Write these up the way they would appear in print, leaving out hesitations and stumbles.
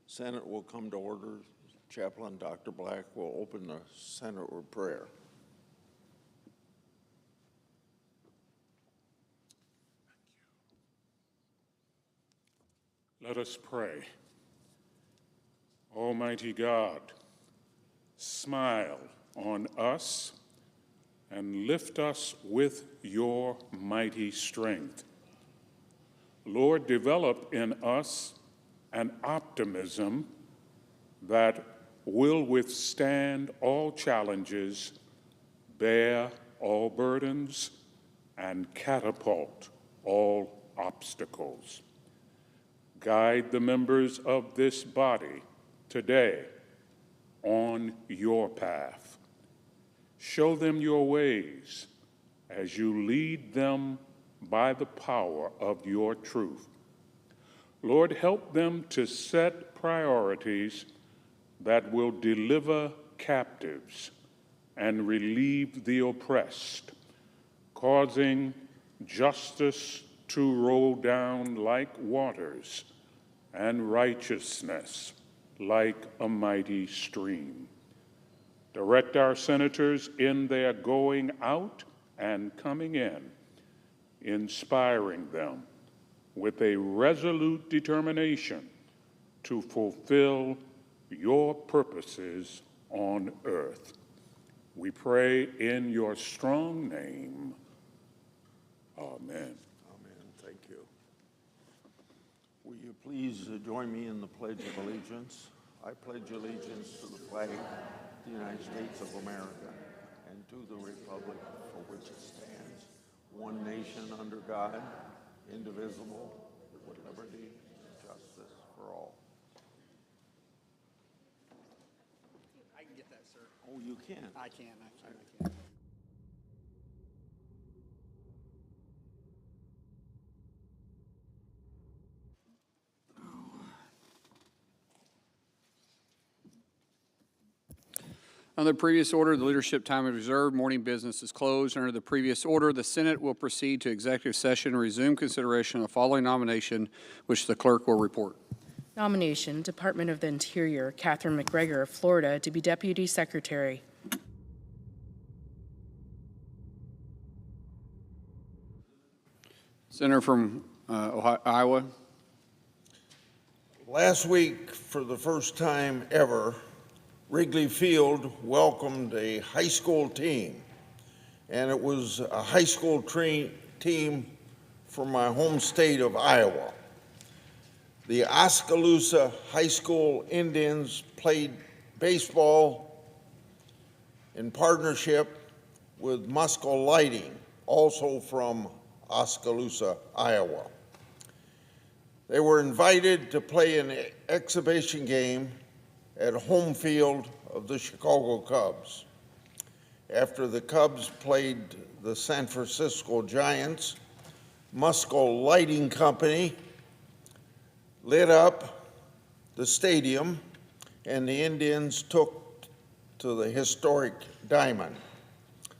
Senate will come to order. Chaplain Dr. Black will open the Senate with prayer. Let us pray. Almighty God, smile on us and lift us with your mighty strength. Lord, develop in us an optimism that will withstand all challenges, bear all burdens, and catapult all obstacles. Guide the members of this body today on your path. Show them your ways as you lead them by the power of your truth. Lord, help them to set priorities that will deliver captives and relieve the oppressed, causing justice to roll down like waters and righteousness like a mighty stream. Direct our senators in their going out and coming in, inspiring them with a resolute determination to fulfill your purposes on earth. We pray in your strong name. Amen. Amen. Thank you. Will you please join me in the Pledge of Allegiance? I pledge allegiance to the flag of the United States of America and to the republic for which it stands, one nation under God, indivisible, with liberty and justice for all. I can get that, sir. Oh, you can? I can, actually. I can. Under the previous order, the leadership time is reserved. Morning business is closed. Under the previous order, the Senate will proceed to executive session and resume consideration of the following nomination, which the clerk will report. Nomination, Department of the Interior, Katharine MacGregor, Florida, to be Deputy Secretary. Senator from Iowa. Last week, for the first time ever, Wrigley Field welcomed a high school team, and it was a high school team from my home state of Iowa. The Oskaloosa High School Indians played baseball in partnership with Musco Lighting, also from Oskaloosa, Iowa. They were invited to play an exhibition game at home field of the Chicago Cubs. After the Cubs played the San Francisco Giants, Musco Lighting Company lit up the stadium, and the Indians took to the historic diamond.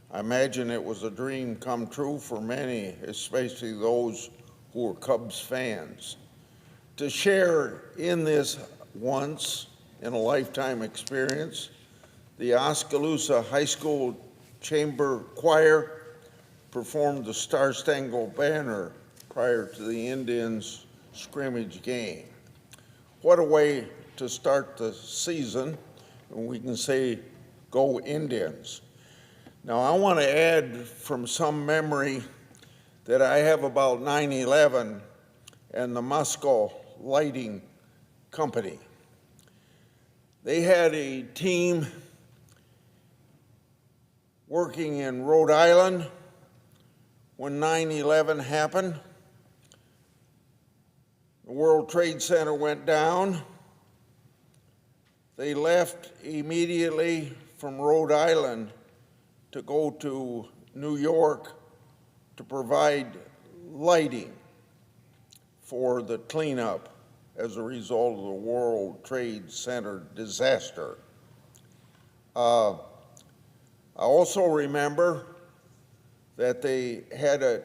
I imagine it was a dream come true for many, especially those who were Cubs fans. To share in this once in a lifetime experience, the Oskaloosa High School Chamber Choir performed the Star Spangled Banner prior to the Indians' scrimmage game. What a way to start the season, and we can say, go Indians. Now, I want to add from some memory that I have about 9/11 and the Musco Lighting Company. They had a team working in Rhode Island when 9/11 happened. The World Trade Center went down. They left immediately from Rhode Island to go to New York to provide lighting for the cleanup as a result of the World Trade Center disaster. I also remember that they had a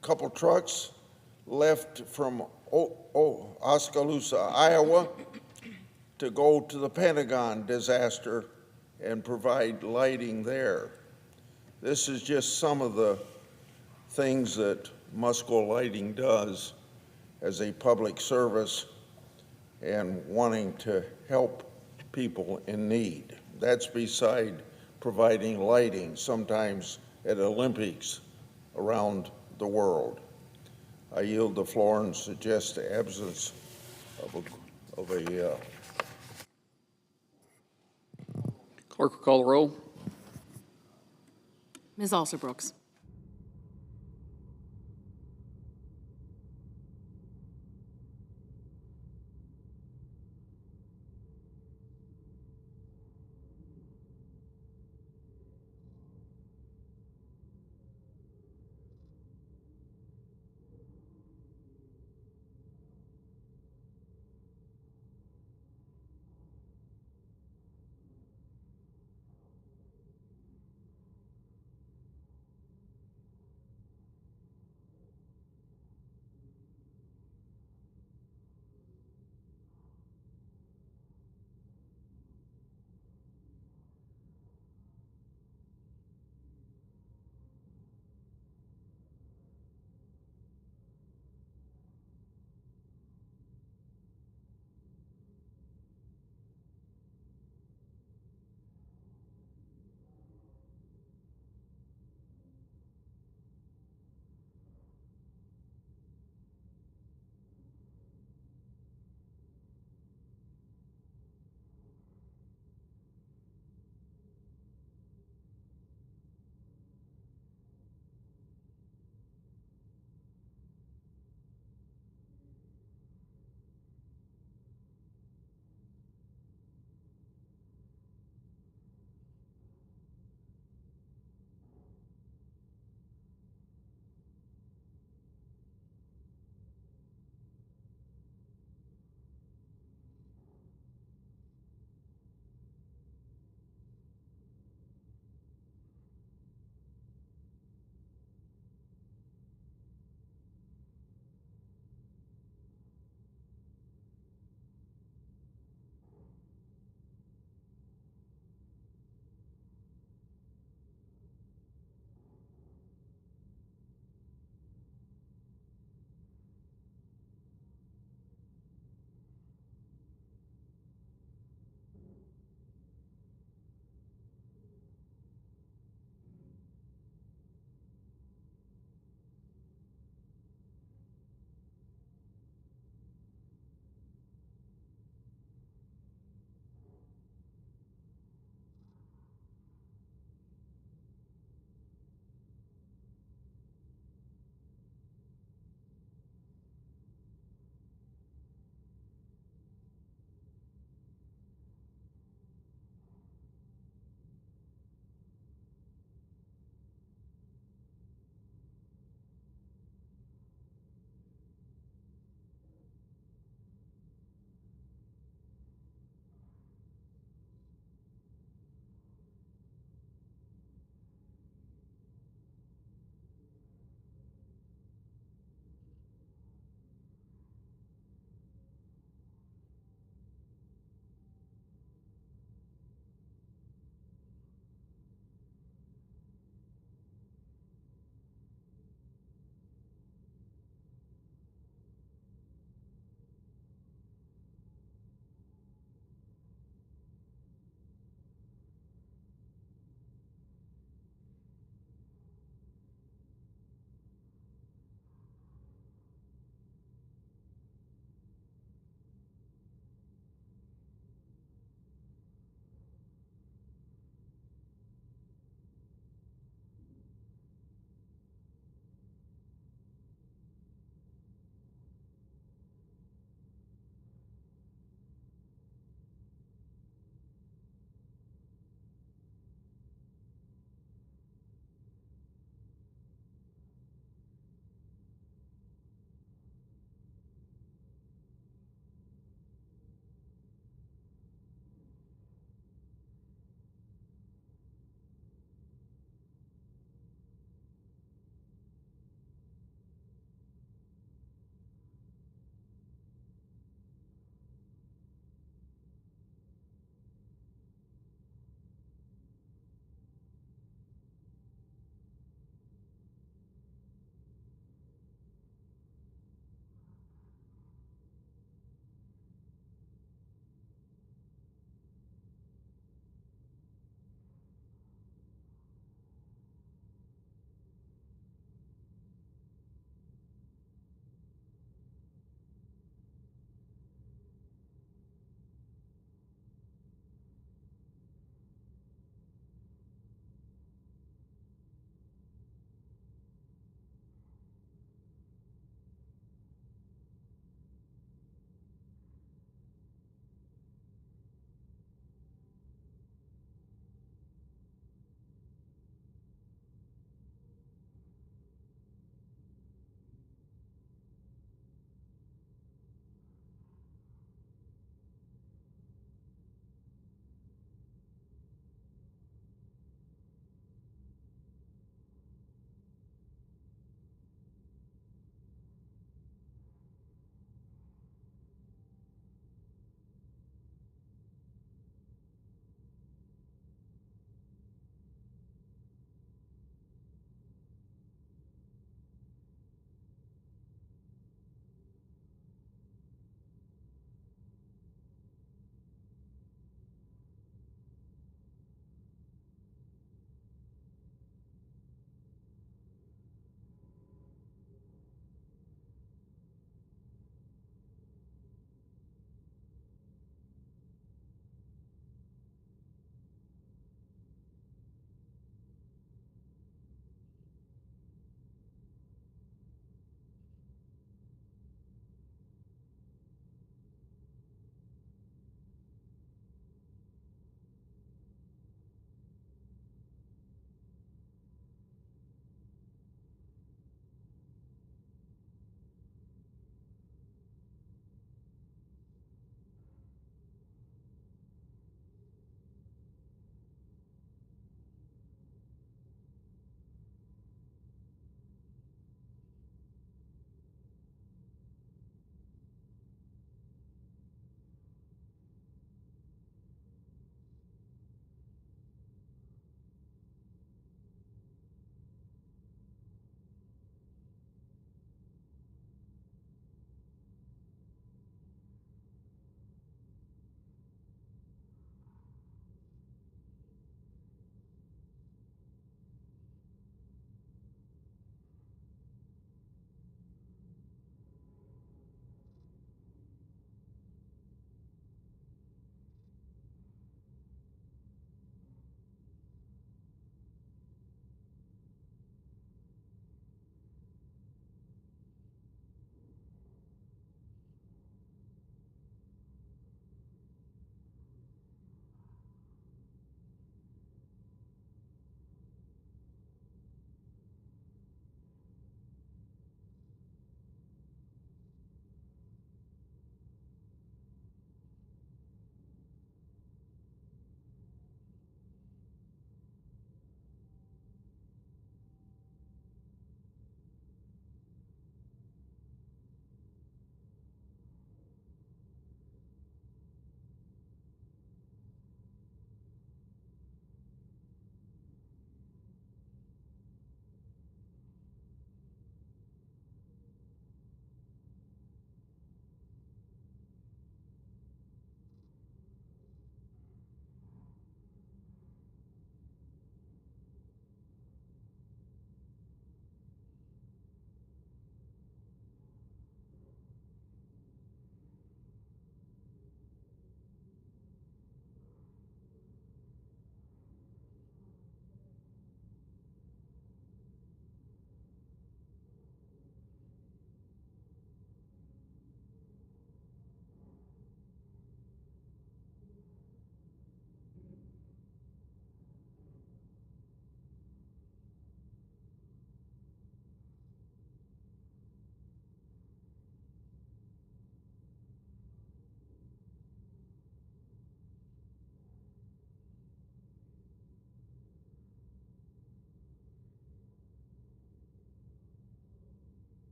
couple trucks left from Oskaloosa, Iowa, to go to the Pentagon disaster and provide lighting there. This is just some of the things that Musco Lighting does as a public service and wanting to help people in need. That's beside providing lighting, sometimes at Olympics around the world. I yield the floor and suggest the absence of a Clerk will call the roll. Ms. Alsobrooks.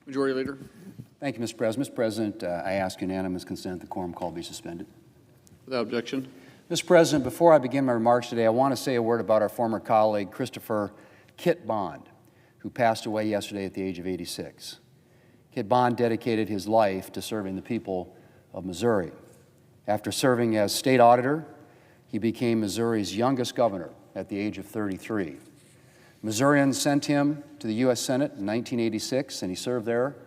Majority Leader. Thank you, Mr. President. Mr. President, I ask unanimous consent the quorum call be suspended. Without objection. Mr. President, before I begin my remarks today, I want to say a word about our former colleague, Christopher Kit Bond, who passed away yesterday at the age of 86. Kit Bond dedicated his life to serving the people of Missouri. After serving as state auditor, he became Missouri's youngest governor at the age of 33. Missourians sent him to the U.S. Senate in 1986, and he served there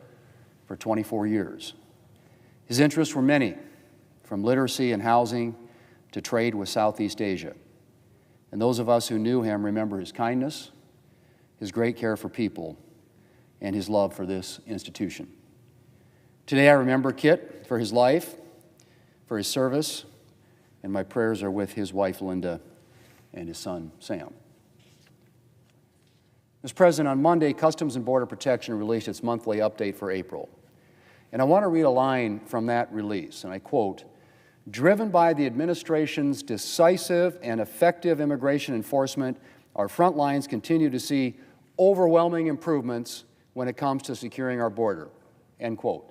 for 24 years. His interests were many, from literacy and housing to trade with Southeast Asia. And those of us who knew him remember his kindness, his great care for people, and his love for this institution. Today I remember Kit for his life, for his service, and my prayers are with his wife, Linda, and his son, Sam. Mr. President, on Monday, Customs and Border Protection released its monthly update for April. And I want to read a line from that release, and I quote, "Driven by the administration's decisive and effective immigration enforcement, our front lines continue to see overwhelming improvements when it comes to securing our border," end quote.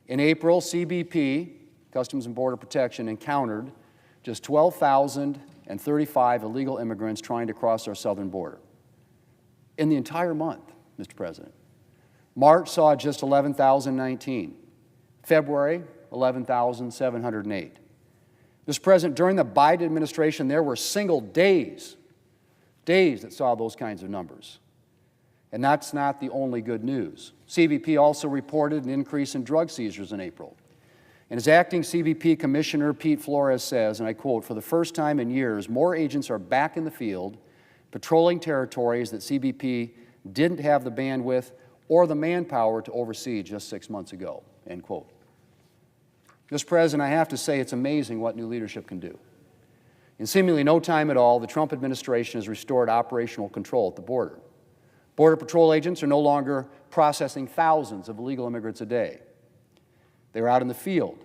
In April, CBP, Customs and Border Protection, encountered just 12,035 illegal immigrants trying to cross our southern border. In the entire month, Mr. President. March saw just 11,019. February, 11,708. Mr. President, during the Biden administration, there were single days that saw those kinds of numbers. And that's not the only good news. CBP also reported an increase in drug seizures in April. And as acting CBP Commissioner Pete Flores says, and I quote, "For the first time in years, more agents are back in the field patrolling territories that CBP didn't have the bandwidth or the manpower to oversee just 6 months ago," end quote. Mr. President, I have to say it's amazing what new leadership can do. In seemingly no time at all, the Trump administration has restored operational control at the border. Border Patrol agents are no longer processing thousands of illegal immigrants a day. They're out in the field,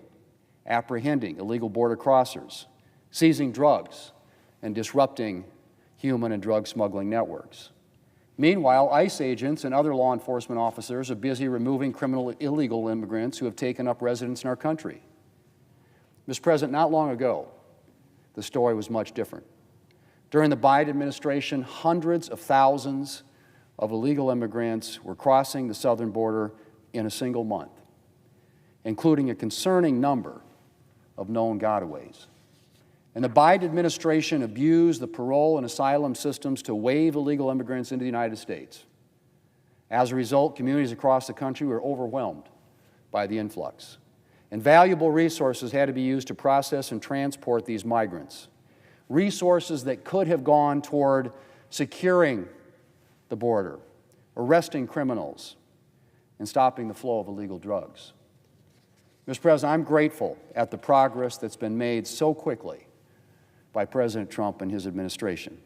apprehending illegal border crossers, seizing drugs, and disrupting human and drug smuggling networks. Meanwhile, ICE agents and other law enforcement officers are busy removing illegal immigrants who have taken up residence in our country. Mr. President, not long ago, the story was much different. During the Biden administration, hundreds of thousands of illegal immigrants were crossing the southern border in a single month, including a concerning number of known gotaways. And the Biden administration abused the parole and asylum systems to wave illegal immigrants into the United States. As a result, communities across the country were overwhelmed by the influx. And valuable resources had to be used to process and transport these migrants. Resources that could have gone toward securing the border, arresting criminals, and stopping the flow of illegal drugs. Mr. President, I'm grateful at the progress that's been made so quickly by President Trump and his administration.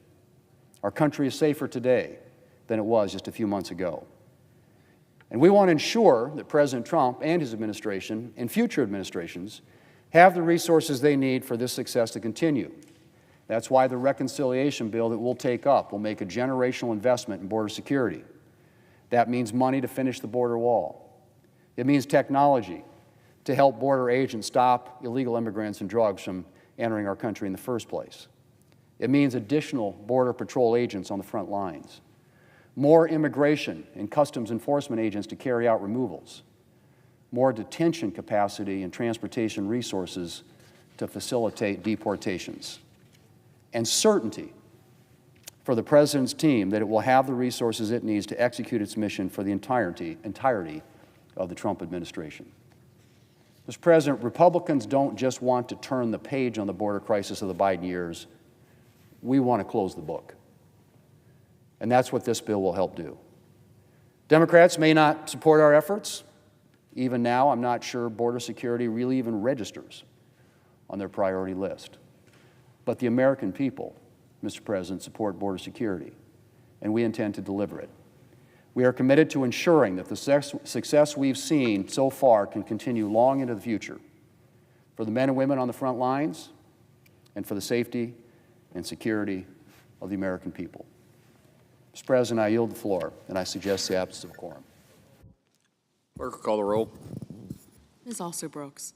Our country is safer today than it was just a few months ago. And we want to ensure that President Trump and his administration and future administrations have the resources they need for this success to continue. That's why the reconciliation bill that we'll take up will make a generational investment in border security. That means money to finish the border wall. It means technology to help border agents stop illegal immigrants and drugs from entering our country in the first place. It means additional Border Patrol agents on the front lines, more immigration and customs enforcement agents to carry out removals, more detention capacity and transportation resources to facilitate deportations, and certainty for the President's team that it will have the resources it needs to execute its mission for the entirety of the Trump administration. Mr. President, Republicans don't just want to turn the page on the border crisis of the Biden years. We want to close the book. And that's what this bill will help do. Democrats may not support our efforts, Even now, I'm not sure border security really even registers on their priority list. But the American people, Mr. President, support border security, and we intend to deliver it. We are committed to ensuring that the success we've seen so far can continue long into the future for the men and women on the front lines and for the safety and security of the American people. Mr. President, I yield the floor, and I suggest the absence of a quorum. Clerk will call the roll. Ms. Also Brooks.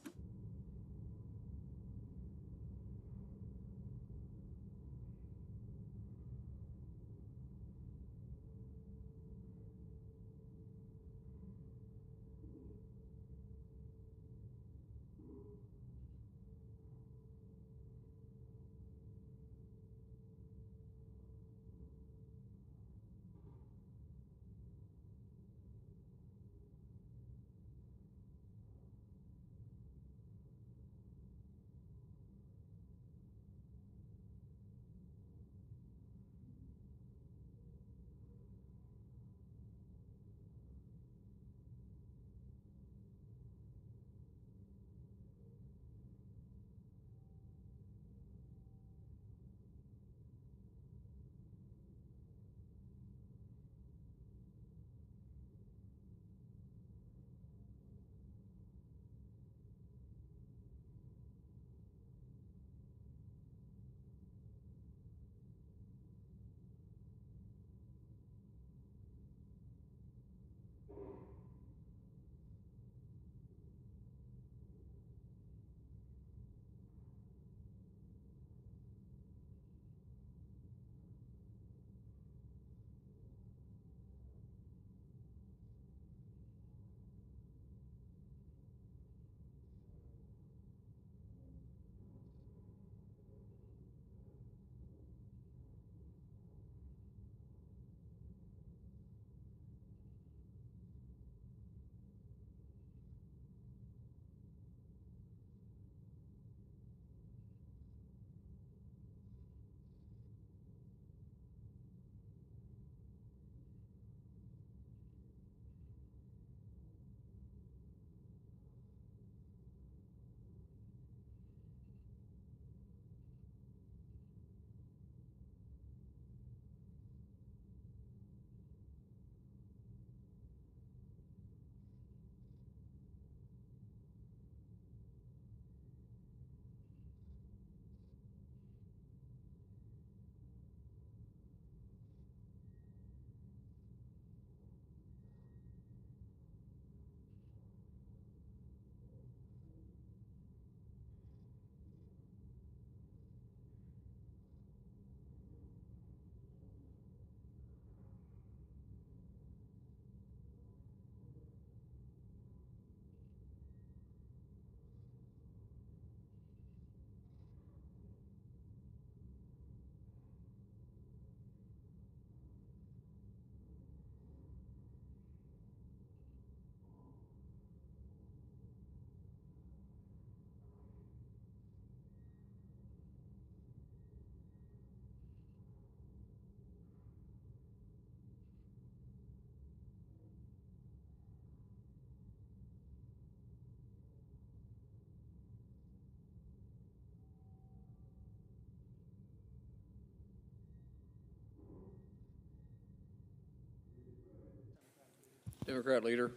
Democrat leader.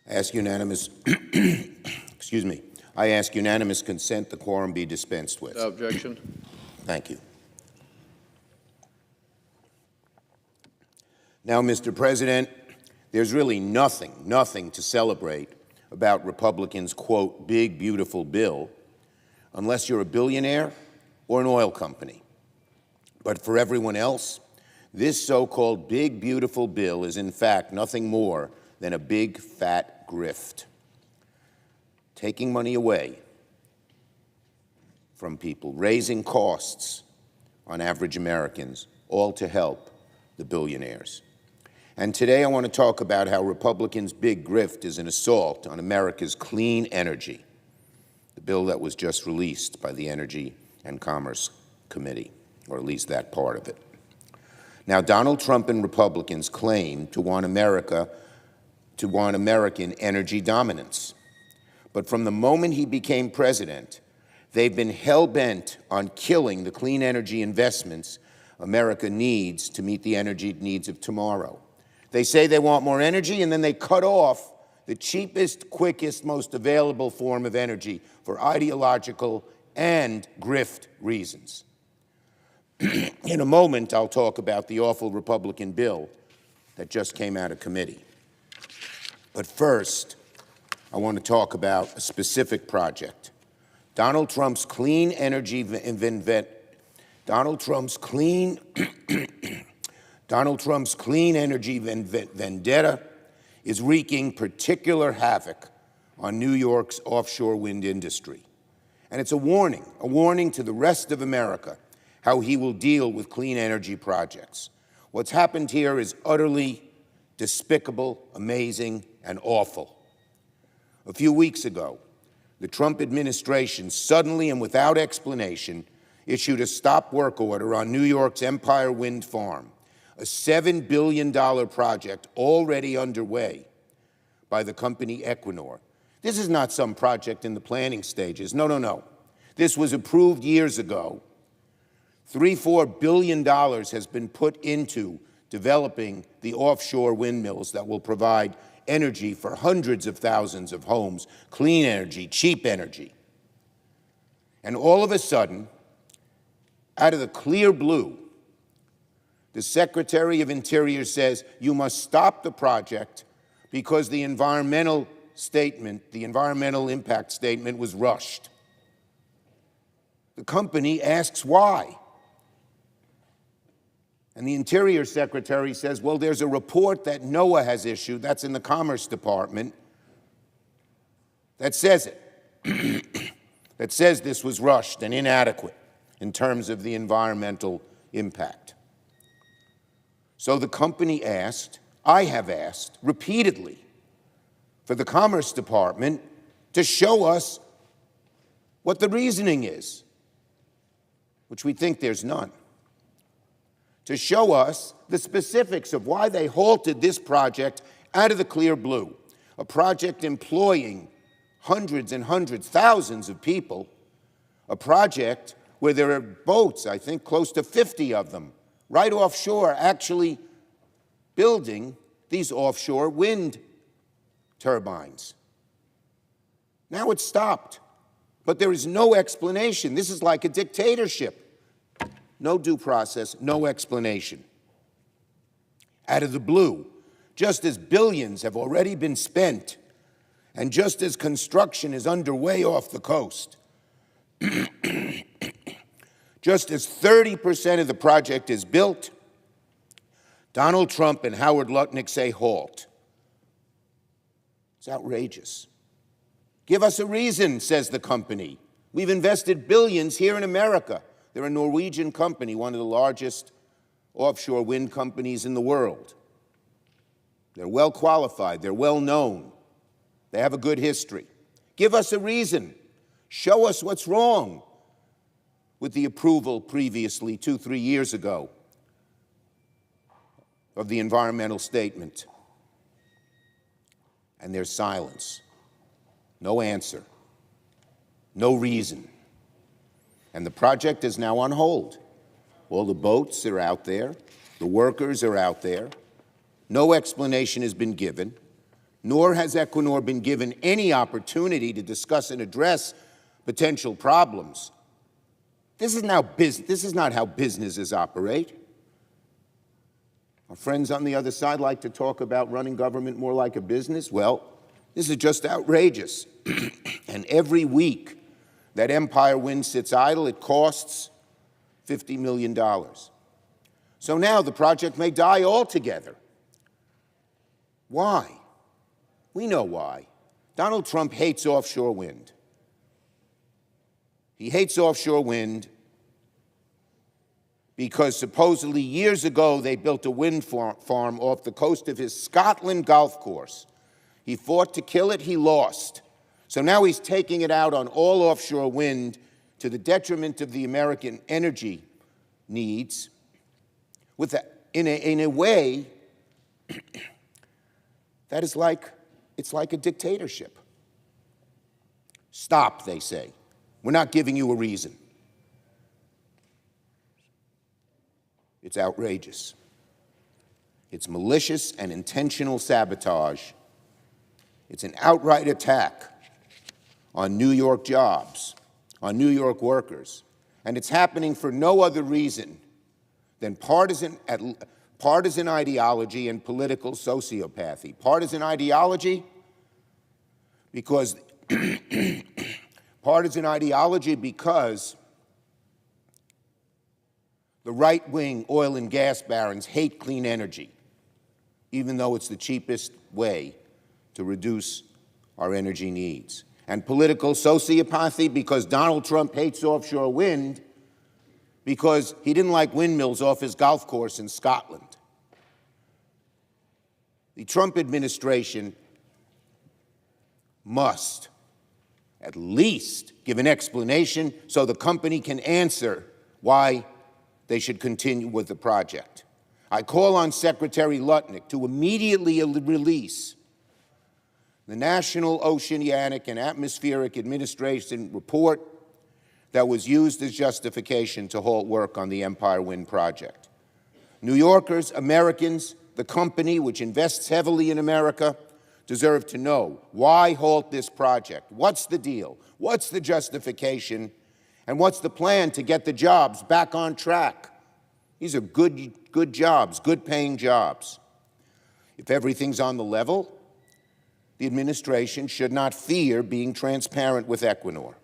I ask unanimous, excuse me, I ask unanimous consent the quorum be dispensed with. Without objection. Thank you. Now, Mr. President, there's really nothing to celebrate about Republicans' quote, big, beautiful bill, unless you're a billionaire or an oil company. But for everyone else, this so-called big, beautiful bill is in fact nothing more than a big, fat grift, taking money away from people, raising costs on average Americans, all to help the billionaires. And today I want to talk about how Republicans' big grift is an assault on America's clean energy, the bill that was just released by the Energy and Commerce Committee, or at least that part of it. Now, Donald Trump and Republicans claim to want America to want American energy dominance. But from the moment he became president, they've been hell-bent on killing the clean energy investments America needs to meet the energy needs of tomorrow. They say they want more energy, and then they cut off the cheapest, quickest, most available form of energy for ideological and grift reasons. In a moment, I'll talk about the awful Republican bill that just came out of committee. But first, I want to talk about a specific project. Donald Trump's clean energy vendetta is wreaking particular havoc on New York's offshore wind industry. And it's a warning to the rest of America how he will deal with clean energy projects. What's happened here is utterly despicable, amazing, and awful. A few weeks ago, the Trump administration suddenly and without explanation issued a stop work order on New York's Empire Wind Farm, a $7 billion project already underway by the company Equinor. This is not some project in the planning stages. No. This was approved years ago. $3-4 billion has been put into developing the offshore windmills that will provide energy for hundreds of thousands of homes, clean energy, cheap energy. And all of a sudden, out of the clear blue, the Secretary of Interior says you must stop the project because the environmental impact statement was rushed. The company asks why. And the Interior Secretary says, well, there's a report that NOAA has issued, that's in the Commerce Department, that says it, that says this was rushed and inadequate in terms of the environmental impact. So the company asked, I have asked repeatedly, for the Commerce Department to show us what the reasoning is, which we think there's none. To show us the specifics of why they halted this project out of the clear blue, a project employing hundreds and hundreds, thousands of people, a project where there are boats, I think close to 50 of them, right offshore, actually building these offshore wind turbines. Now it's stopped, but there is no explanation. This is like a dictatorship. No due process, no explanation. Out of the blue, just as billions have already been spent, and just as construction is underway off the coast, just as 30% of the project is built, Donald Trump and Howard Lutnick say halt. It's outrageous. Give us a reason, says the company. We've invested billions here in America. They're a Norwegian company, one of the largest offshore wind companies in the world. They're well qualified. They're well known. They have a good history. Give us a reason. Show us what's wrong with the approval previously, 2-3 years ago, of the environmental statement. And there's silence. No answer. No reason. And the project is now on hold. All the boats are out there. The workers are out there. No explanation has been given, nor has Equinor been given any opportunity to discuss and address potential problems. This is not how businesses operate. Our friends on the other side like to talk about running government more like a business. Well, this is just outrageous. And every week that Empire Wind sits idle, it costs $50 million. So now the project may die altogether. Why? We know why. Donald Trump hates offshore wind. He hates offshore wind because supposedly years ago they built a wind farm off the coast of his Scotland golf course. He fought to kill it, he lost. So now he's taking it out on all offshore wind to the detriment of the American energy needs in a way that is it's like a dictatorship. Stop, they say. We're not giving you a reason. It's outrageous. It's malicious and intentional sabotage. It's an outright attack on New York jobs, on New York workers. And it's happening for no other reason than partisan ideology and political sociopathy. Partisan ideology because the right-wing oil and gas barons hate clean energy, even though it's the cheapest way to reduce our energy needs. And political sociopathy because Donald Trump hates offshore wind because he didn't like windmills off his golf course in Scotland. The Trump administration must at least give an explanation so the company can answer why they should continue with the project. I call on Secretary Lutnick to immediately release the National Oceanic and Atmospheric Administration report that was used as justification to halt work on the Empire Wind project. New Yorkers, Americans, the company which invests heavily in America deserve to know why halt this project. What's the deal? What's the justification? And what's the plan to get the jobs back on track? These are good jobs, good-paying jobs. If everything's on the level, the administration should not fear being transparent with Equinor.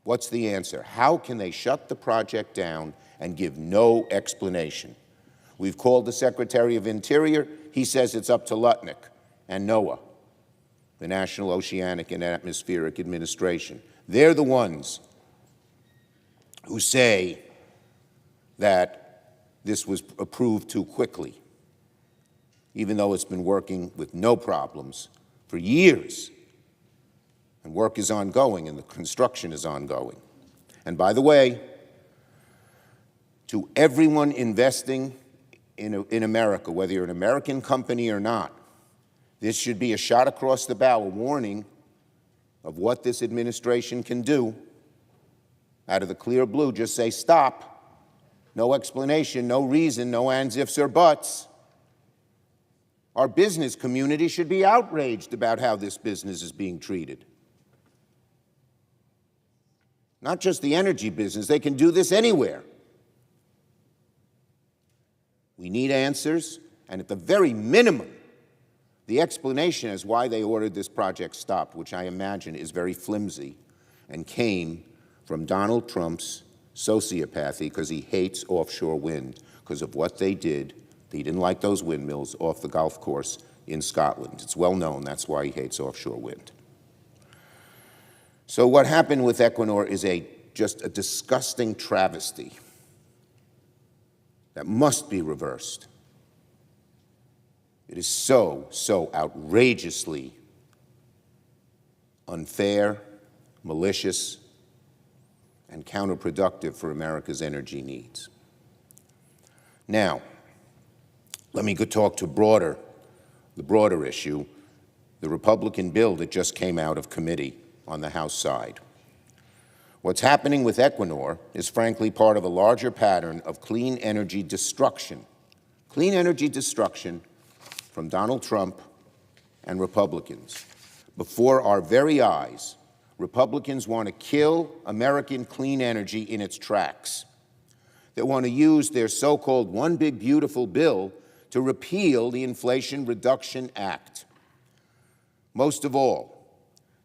What's the answer? How can they shut the project down and give no explanation? We've called the Secretary of Interior. He says it's up to Lutnick and NOAA, the National Oceanic and Atmospheric Administration. They're the ones who say that this was approved too quickly, even though it's been working with no problems for years. And work is ongoing, and the construction is ongoing. And by the way, to everyone investing in America, whether you're an American company or not, this should be a shot across the bow, a warning of what this administration can do. Out of the clear blue, just say stop. No explanation, no reason, no ands, ifs, or buts. Our business community should be outraged about how this business is being treated. Not just the energy business, they can do this anywhere. We need answers, and at the very minimum, the explanation as why they ordered this project stopped, which I imagine is very flimsy and came from Donald Trump's sociopathy because he hates offshore wind because of what they did. He didn't like those windmills off the golf course in Scotland. It's well known that's why he hates offshore wind. So what happened with Equinor is just a disgusting travesty that must be reversed. It is so outrageously unfair, malicious, and counterproductive for America's energy needs. Now, let me go talk to the broader issue, the Republican bill that just came out of committee on the House side. What's happening with Equinor is frankly part of a larger pattern of clean energy destruction from Donald Trump and Republicans. Before our very eyes, Republicans want to kill American clean energy in its tracks. They want to use their so-called one big beautiful bill to repeal the Inflation Reduction Act. Most of all,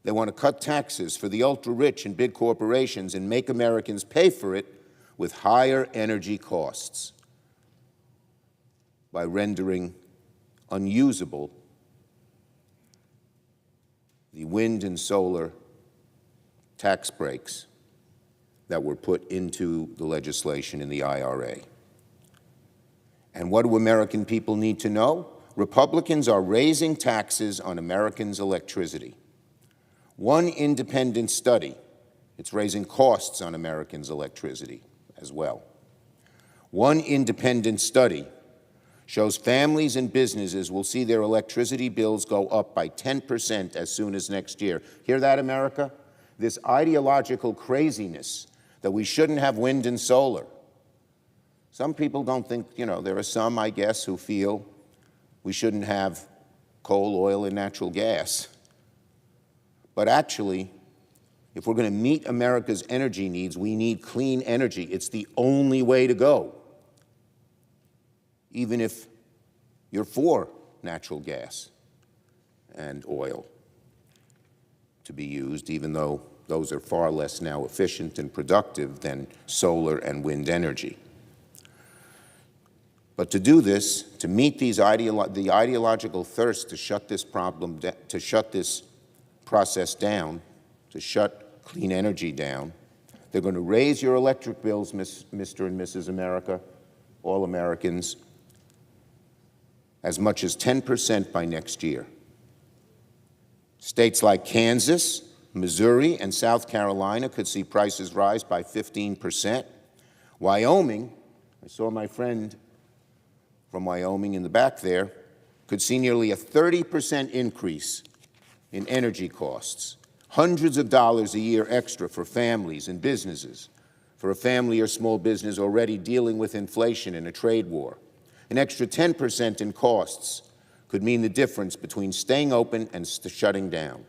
they want to cut taxes for the ultra-rich and big corporations and make Americans pay for it with higher energy costs by rendering unusable the wind and solar tax breaks that were put into the legislation in the IRA. And what do American people need to know? Republicans are raising taxes on Americans' electricity. One independent study, it's raising costs on Americans' electricity as well. One independent study shows families and businesses will see their electricity bills go up by 10% as soon as next year. Hear that, America? This ideological craziness that we shouldn't have wind and solar. Some people don't think, there are some, I guess, who feel we shouldn't have coal, oil, and natural gas. But actually, if we're going to meet America's energy needs, we need clean energy. It's the only way to go, even if you're for natural gas and oil to be used, even though those are far less now efficient and productive than solar and wind energy. But to do this, to meet the ideological thirst to shut this process down, to shut clean energy down, they're going to raise your electric bills, Mr. and Mrs. America, all Americans, as much as 10% by next year. States like Kansas, Missouri, and South Carolina could see prices rise by 15%. Wyoming, I saw my friend from Wyoming in the back there, could see nearly a 30% increase in energy costs, hundreds of dollars a year extra for families and businesses, for a family or small business already dealing with inflation and a trade war. An extra 10% in costs could mean the difference between staying open and shutting down.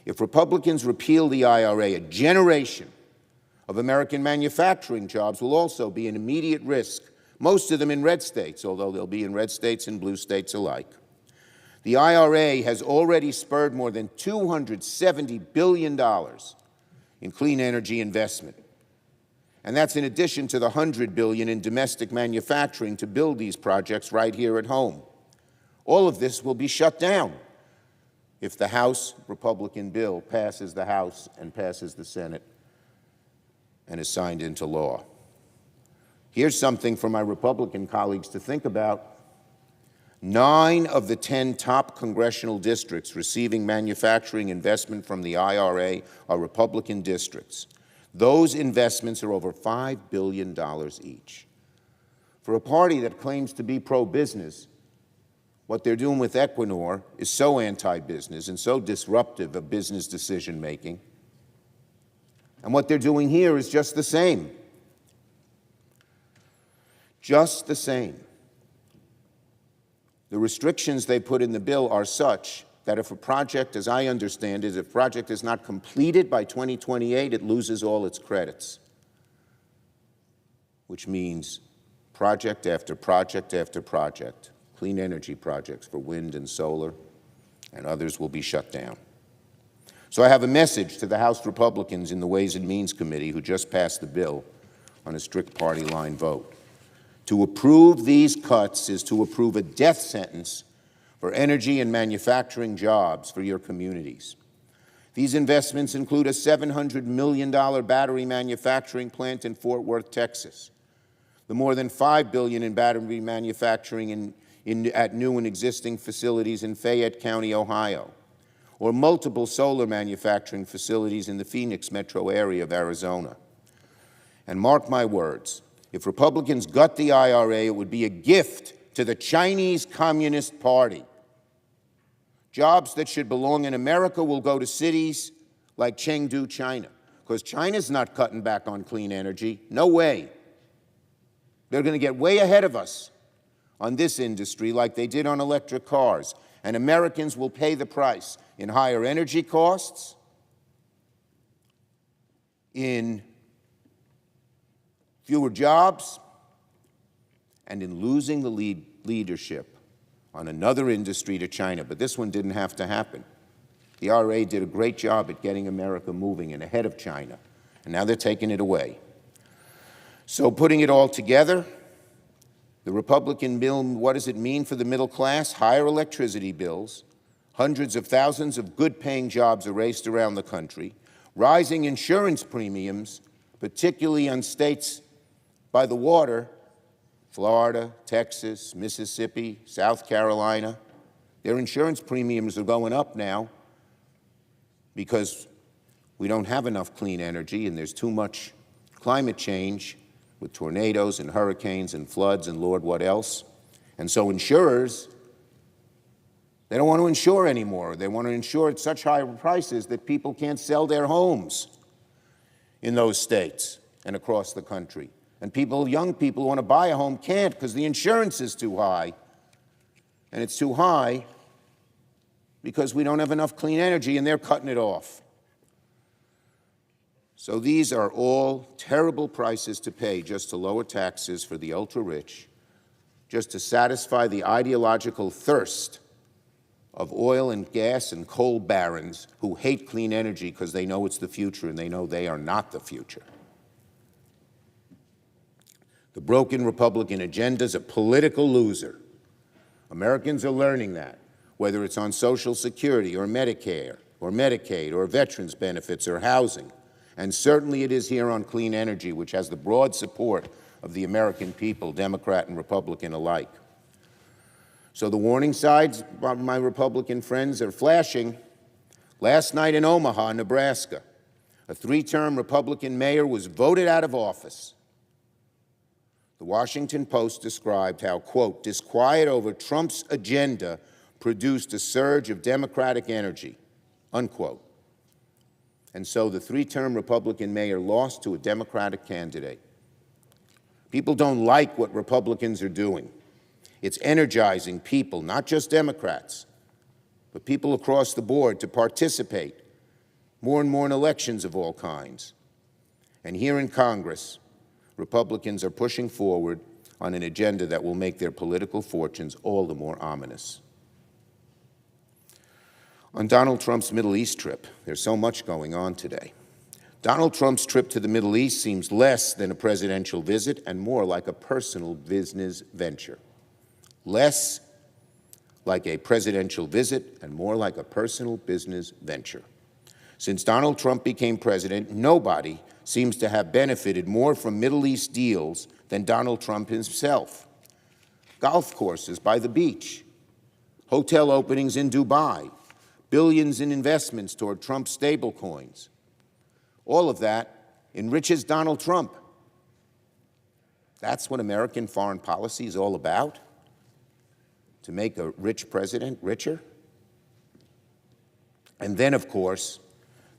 If Republicans repeal the IRA, a generation of American manufacturing jobs will also be an immediate risk, most of them in red states, although they'll be in red states and blue states alike. The IRA has already spurred more than $270 billion in clean energy investment. And that's in addition to the $100 billion in domestic manufacturing to build these projects right here at home. All of this will be shut down if the House Republican bill passes the House and passes the Senate and is signed into law. Here's something for my Republican colleagues to think about. 9 of the 10 top congressional districts receiving manufacturing investment from the IRA are Republican districts. Those investments are over $5 billion each. For a party that claims to be pro-business, what they're doing with Equinor is so anti-business and so disruptive of business decision-making. And what they're doing here is just the same. Just the same. The restrictions they put in the bill are such that if a project, as I understand it, if a project is not completed by 2028, it loses all its credits, which means project after project after project, clean energy projects for wind and solar, and others will be shut down. So I have a message to the House Republicans in the Ways and Means Committee who just passed the bill on a strict party line vote. To approve these cuts is to approve a death sentence for energy and manufacturing jobs for your communities. These investments include a $700 million battery manufacturing plant in Fort Worth, Texas, the more than $5 billion in battery manufacturing at new and existing facilities in Fayette County, Ohio, or multiple solar manufacturing facilities in the Phoenix metro area of Arizona. And mark my words, if Republicans gut the IRA, it would be a gift to the Chinese Communist Party. Jobs that should belong in America will go to cities like Chengdu, China, because China's not cutting back on clean energy. No way. They're going to get way ahead of us on this industry like they did on electric cars, and Americans will pay the price in higher energy costs, in fewer jobs, and in losing the leadership on another industry to China. But this one didn't have to happen. The IRA did a great job at getting America moving and ahead of China, and now they're taking it away. So putting it all together, the Republican bill, what does it mean for the middle class? Higher electricity bills, hundreds of thousands of good-paying jobs erased around the country, rising insurance premiums, particularly on states by the water, Florida, Texas, Mississippi, South Carolina. Their insurance premiums are going up now because we don't have enough clean energy and there's too much climate change with tornadoes and hurricanes and floods and Lord what else. And so insurers, they don't want to insure anymore. They want to insure at such high prices that people can't sell their homes in those states and across the country. And people, young people who want to buy a home can't because the insurance is too high. And it's too high because we don't have enough clean energy and they're cutting it off. So these are all terrible prices to pay just to lower taxes for the ultra-rich, just to satisfy the ideological thirst of oil and gas and coal barons who hate clean energy because they know it's the future and they know they are not the future. The broken Republican agenda is a political loser. Americans are learning that, whether it's on Social Security or Medicare or Medicaid or veterans benefits or housing. And certainly it is here on clean energy, which has the broad support of the American people, Democrat and Republican alike. So the warning signs, my Republican friends, are flashing. Last night in Omaha, Nebraska, a 3-term Republican mayor was voted out of office. The Washington Post described how, quote, disquiet over Trump's agenda produced a surge of Democratic energy, unquote. And so the 3-term Republican mayor lost to a Democratic candidate. People don't like what Republicans are doing. It's energizing people, not just Democrats, but people across the board to participate more and more in elections of all kinds. And here in Congress, Republicans are pushing forward on an agenda that will make their political fortunes all the more ominous. On Donald Trump's Middle East trip, there's so much going on today. Donald Trump's trip to the Middle East seems less than a presidential visit and more like a personal business venture. Less like a presidential visit and more like a personal business venture. Since Donald Trump became president, nobody seems to have benefited more from Middle East deals than Donald Trump himself. Golf courses by the beach, hotel openings in Dubai, billions in investments toward Trump's stablecoins. All of that enriches Donald Trump. That's what American foreign policy is all about? To make a rich president richer? And then, of course,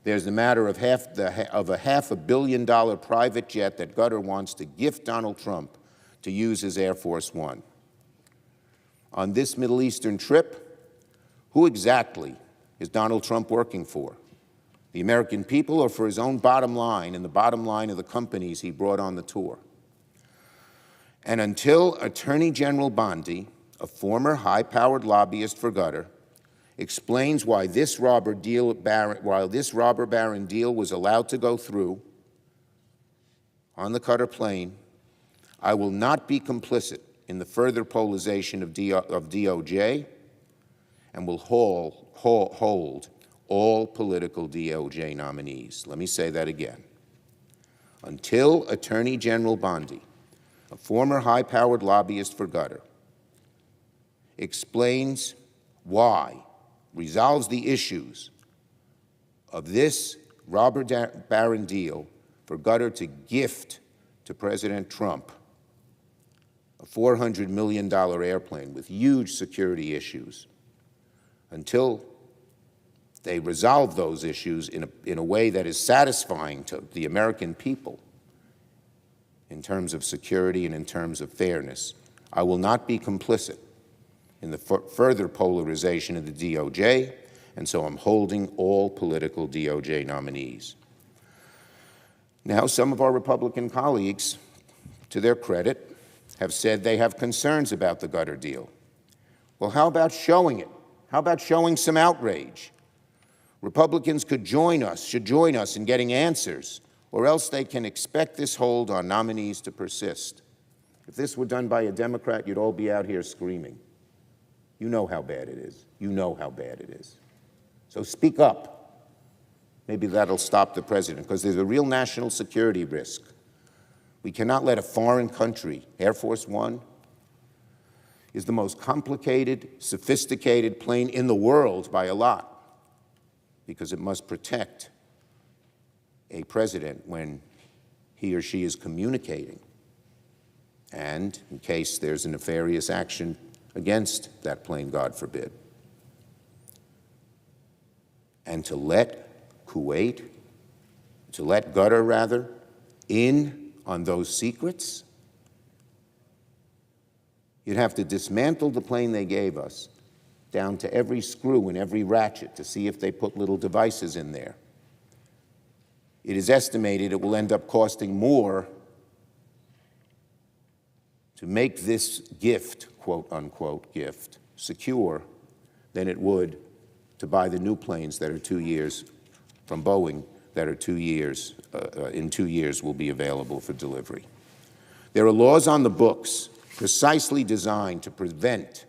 there's the matter of a $500 million private jet that Qatar wants to gift Donald Trump to use as Air Force One. On this Middle Eastern trip, who exactly is Donald Trump working for? The American people or for his own bottom line and the bottom line of the companies he brought on the tour? And until Attorney General Bondi, a former high-powered lobbyist for Qatar, explains why this robber baron deal was allowed to go through on the Qatar plane, I will not be complicit in the further polarization of DOJ and will hold all political DOJ nominees. Let me say that again. Until Attorney General Bondi, a former high-powered lobbyist for Qatar, explains why, resolves the issues of this robber baron deal for Qatar to gift to President Trump a $400 million airplane with huge security issues, until they resolve those issues in a way that is satisfying to the American people in terms of security and in terms of fairness, I will not be complicit in the further polarization of the DOJ, and so I'm holding all political DOJ nominees. Now, some of our Republican colleagues, to their credit, have said they have concerns about the Qatar deal. Well, how about showing it? How about showing some outrage? Republicans should join us in getting answers, or else they can expect this hold on nominees to persist. If this were done by a Democrat, you'd all be out here screaming. You know how bad it is. You know how bad it is. So speak up. Maybe that'll stop the president, because there's a real national security risk. We cannot let a foreign country, Air Force One, is the most complicated, sophisticated plane in the world by a lot, because it must protect a president when he or she is communicating. And in case there's a nefarious action against that plane, God forbid. And to let Kuwait, to let Qatar rather, in on those secrets, you'd have to dismantle the plane they gave us down to every screw and every ratchet to see if they put little devices in there. It is estimated it will end up costing more to make this gift, quote unquote gift, secure than it would to buy the new planes that are 2 years from Boeing that are 2 years, in 2 years will be available for delivery. There are laws on the books precisely designed to prevent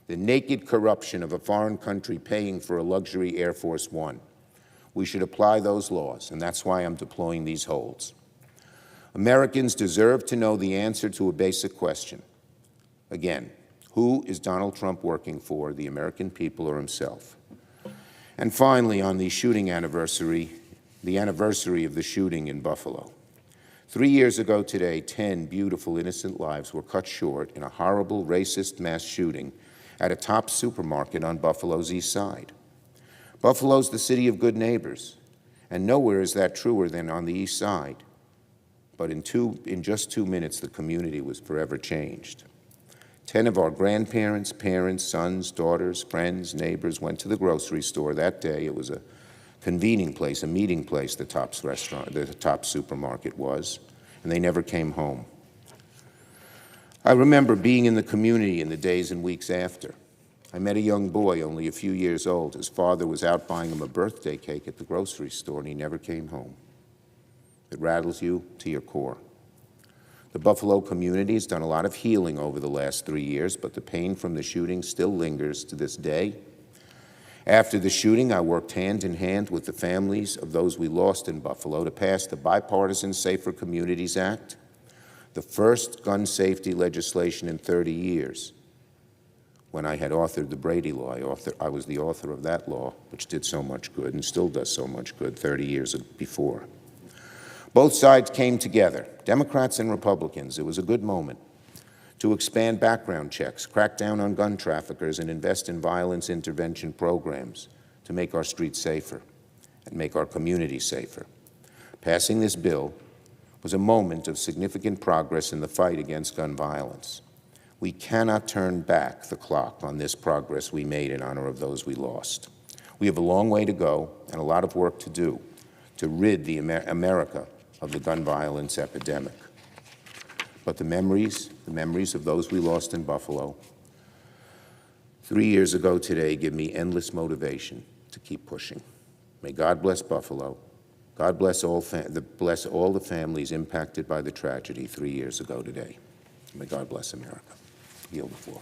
the naked corruption of a foreign country paying for a luxury Air Force One. We should apply those laws, and that's why I'm deploying these holds. Americans deserve to know the answer to a basic question. Again, who is Donald Trump working for, the American people or himself? And finally, on the shooting anniversary, the anniversary of the shooting in Buffalo. 3 years ago today, 10 beautiful, innocent lives were cut short in a horrible, racist mass shooting at a top supermarket on Buffalo's east side. Buffalo's the city of good neighbors, and nowhere is that truer than on the east side. But in just 2 minutes, the community was forever changed. 10 of our grandparents, parents, sons, daughters, friends, neighbors went to the grocery store that day. It was a convening place, a meeting place, the Tops restaurant, the Tops supermarket was, and they never came home. I remember being in the community in the days and weeks after. I met a young boy, only a few years old. His father was out buying him a birthday cake at the grocery store, and he never came home. It rattles you to your core. The Buffalo community has done a lot of healing over the last 3 years, but the pain from the shooting still lingers to this day. After the shooting, I worked hand in hand with the families of those we lost in Buffalo to pass the Bipartisan Safer Communities Act, the first gun safety legislation in 30 years. When I had authored the Brady Law, I was the author of that law, which did so much good and still does so much good 30 years before. Both sides came together, Democrats and Republicans. It was a good moment to expand background checks, crack down on gun traffickers, and invest in violence intervention programs to make our streets safer and make our communities safer. Passing this bill was a moment of significant progress in the fight against gun violence. We cannot turn back the clock on this progress we made in honor of those we lost. We have a long way to go and a lot of work to do to rid America of the gun violence epidemic. But the memories of those we lost in Buffalo 3 years ago today give me endless motivation to keep pushing. May God bless Buffalo. God bless all the families impacted by the tragedy 3 years ago today. May God bless America. I yield the floor.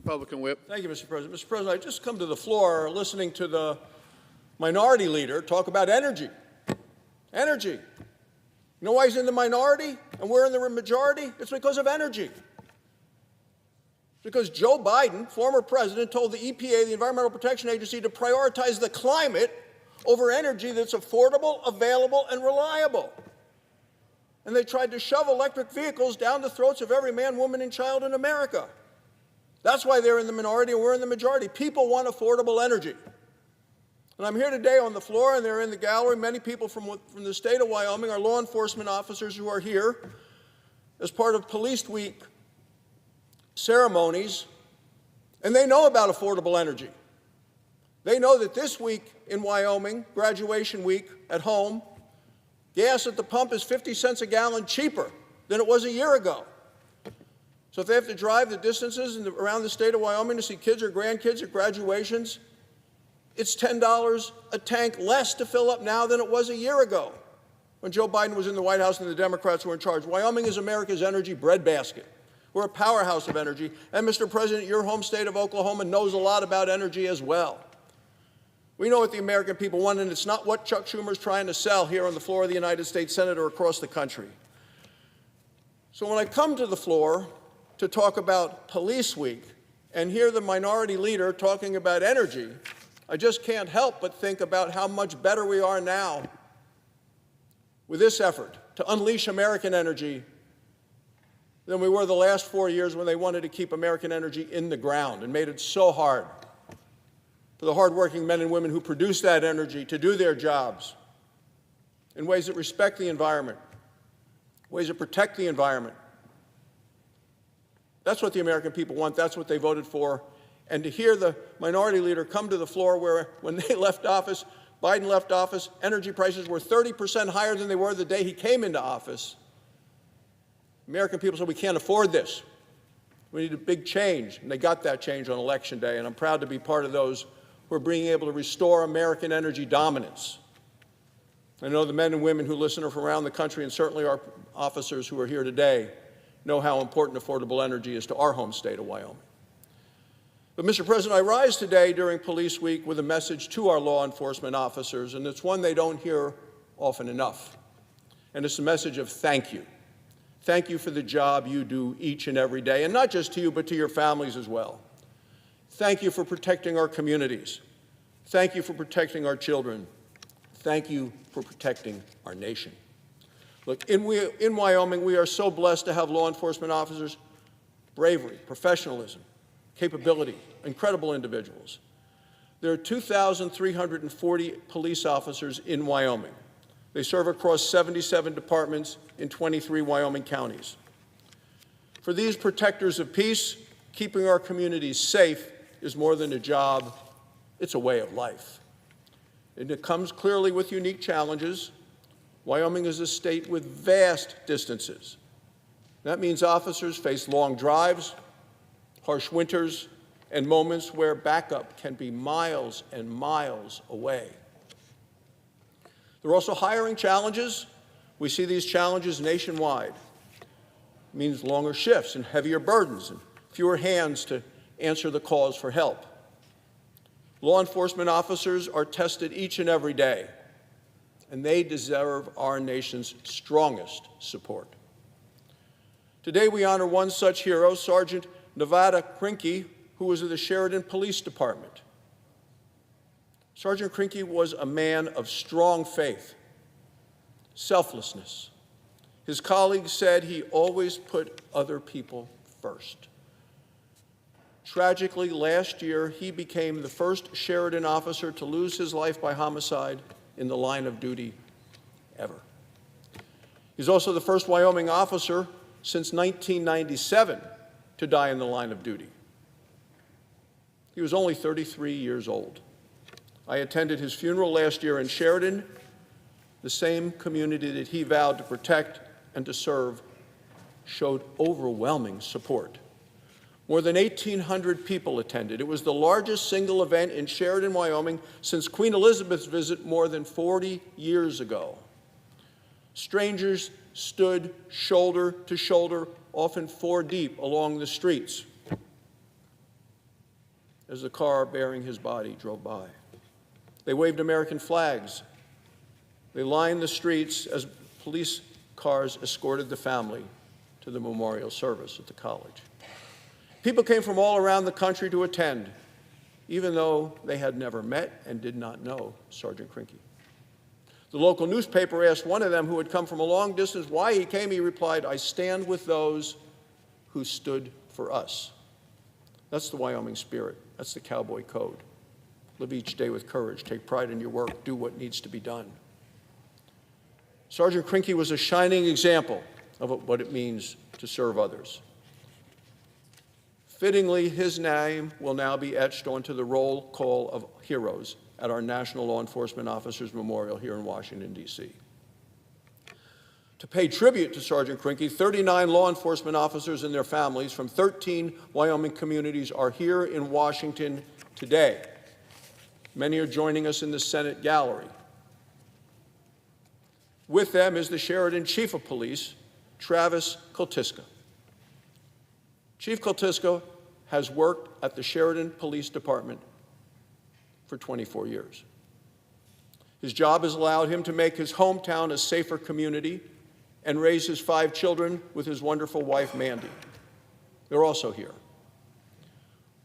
Republican whip. Thank you, Mr. President. Mr. President, I just come to the floor listening to the minority leader talk about energy. Energy. You know why he's in the minority and we're in the majority? It's because of energy. Because Joe Biden, former president, told the EPA, the Environmental Protection Agency, to prioritize the climate over energy that's affordable, available, and reliable. And they tried to shove electric vehicles down the throats of every man, woman, and child in America. That's why they're in the minority and we're in the majority. People want affordable energy. And I'm here today on the floor, and they're in the gallery. Many people from the state of Wyoming are law enforcement officers who are here. as part of Police Week ceremonies, and they know about affordable energy. They know that this week in Wyoming, graduation week at home, gas at the pump is 50 cents a gallon cheaper than it was a year ago. So if they have to drive the distances around the state of Wyoming to see kids or grandkids at graduations, it's $10 a tank less to fill up now than it was a year ago when Joe Biden was in the White House and the Democrats were in charge. Wyoming is America's energy breadbasket. We're a powerhouse of energy. And, Mr. President, your home state of Oklahoma knows a lot about energy as well. We know what the American people want, and it's not what Chuck Schumer's trying to sell here on the floor of the United States Senate or across the country. So when I come to the floor to talk about Police Week and hear the minority leader talking about energy, I just can't help but think about how much better we are now with this effort to unleash American energy than we were the last 4 years when they wanted to keep American energy in the ground and made it so hard for the hardworking men and women who produce that energy to do their jobs in ways that respect the environment, ways that protect the environment. That's what the American people want. That's what they voted for. And to hear the minority leader come to the floor where, when they left office, Biden left office, energy prices were 30% higher than they were the day he came into office. American people said, we can't afford this. We need a big change. And they got that change on Election Day. And I'm proud to be part of those who are being able to restore American energy dominance. I know the men and women who listen are from around the country, and certainly our officers who are here today know how important affordable energy is to our home state of Wyoming. But, Mr. President, I rise today during Police Week with a message to our law enforcement officers, and it's one they don't hear often enough. And it's a message of thank you. Thank you for the job you do each and every day, and not just to you, but to your families as well. Thank you for protecting our communities. Thank you for protecting our children. Thank you for protecting our nation. Look, in Wyoming, we are so blessed to have law enforcement officers, bravery, professionalism, capability, incredible individuals. There are 2,340 police officers in Wyoming. They serve across 77 departments in 23 Wyoming counties. For these protectors of peace, keeping our communities safe is more than a job, it's a way of life. And it comes clearly with unique challenges. Wyoming is a state with vast distances. That means officers face long drives, harsh winters, and moments where backup can be miles and miles away. There are also hiring challenges. We see these challenges nationwide. It means longer shifts and heavier burdens and fewer hands to answer the calls for help. Law enforcement officers are tested each and every day, and they deserve our nation's strongest support. Today we honor one such hero, Sergeant Nevada Krinke, who was of the Sheridan Police Department. Sergeant Krinke was a man of strong faith, selflessness. His colleagues said he always put other people first. Tragically, last year, he became the first Sheridan officer to lose his life by homicide in the line of duty ever. He's also the first Wyoming officer since 1997 to die in the line of duty. He was only 33 years old. I attended his funeral last year in Sheridan, the same community that he vowed to protect and to serve showed overwhelming support. More than 1,800 people attended. It was the largest single event in Sheridan, Wyoming since Queen Elizabeth's visit more than 40 years ago. Strangers stood shoulder to shoulder, often 4 deep, along the streets as the car bearing his body drove by. They waved American flags. They lined the streets as police cars escorted the family to the memorial service at the college. People came from all around the country to attend, even though they had never met and did not know Sergeant Krinke. The local newspaper asked one of them who had come from a long distance why he came. He replied, "I stand with those who stood for us." That's the Wyoming spirit. That's the cowboy code. Live each day with courage. Take pride in your work. Do what needs to be done. Sergeant Krinke was a shining example of what it means to serve others. Fittingly, his name will now be etched onto the roll call of heroes at our National Law Enforcement Officers Memorial here in Washington, D.C. To pay tribute to Sergeant Krinke, 39 law enforcement officers and their families from 13 Wyoming communities are here in Washington today. Many are joining us in the Senate gallery. With them is the Sheridan Chief of Police, Travis Koltiska. Chief Koltiska has worked at the Sheridan Police Department for 24 years. His job has allowed him to make his hometown a safer community and raise his 5 children with his wonderful wife, Mandy. They're also here.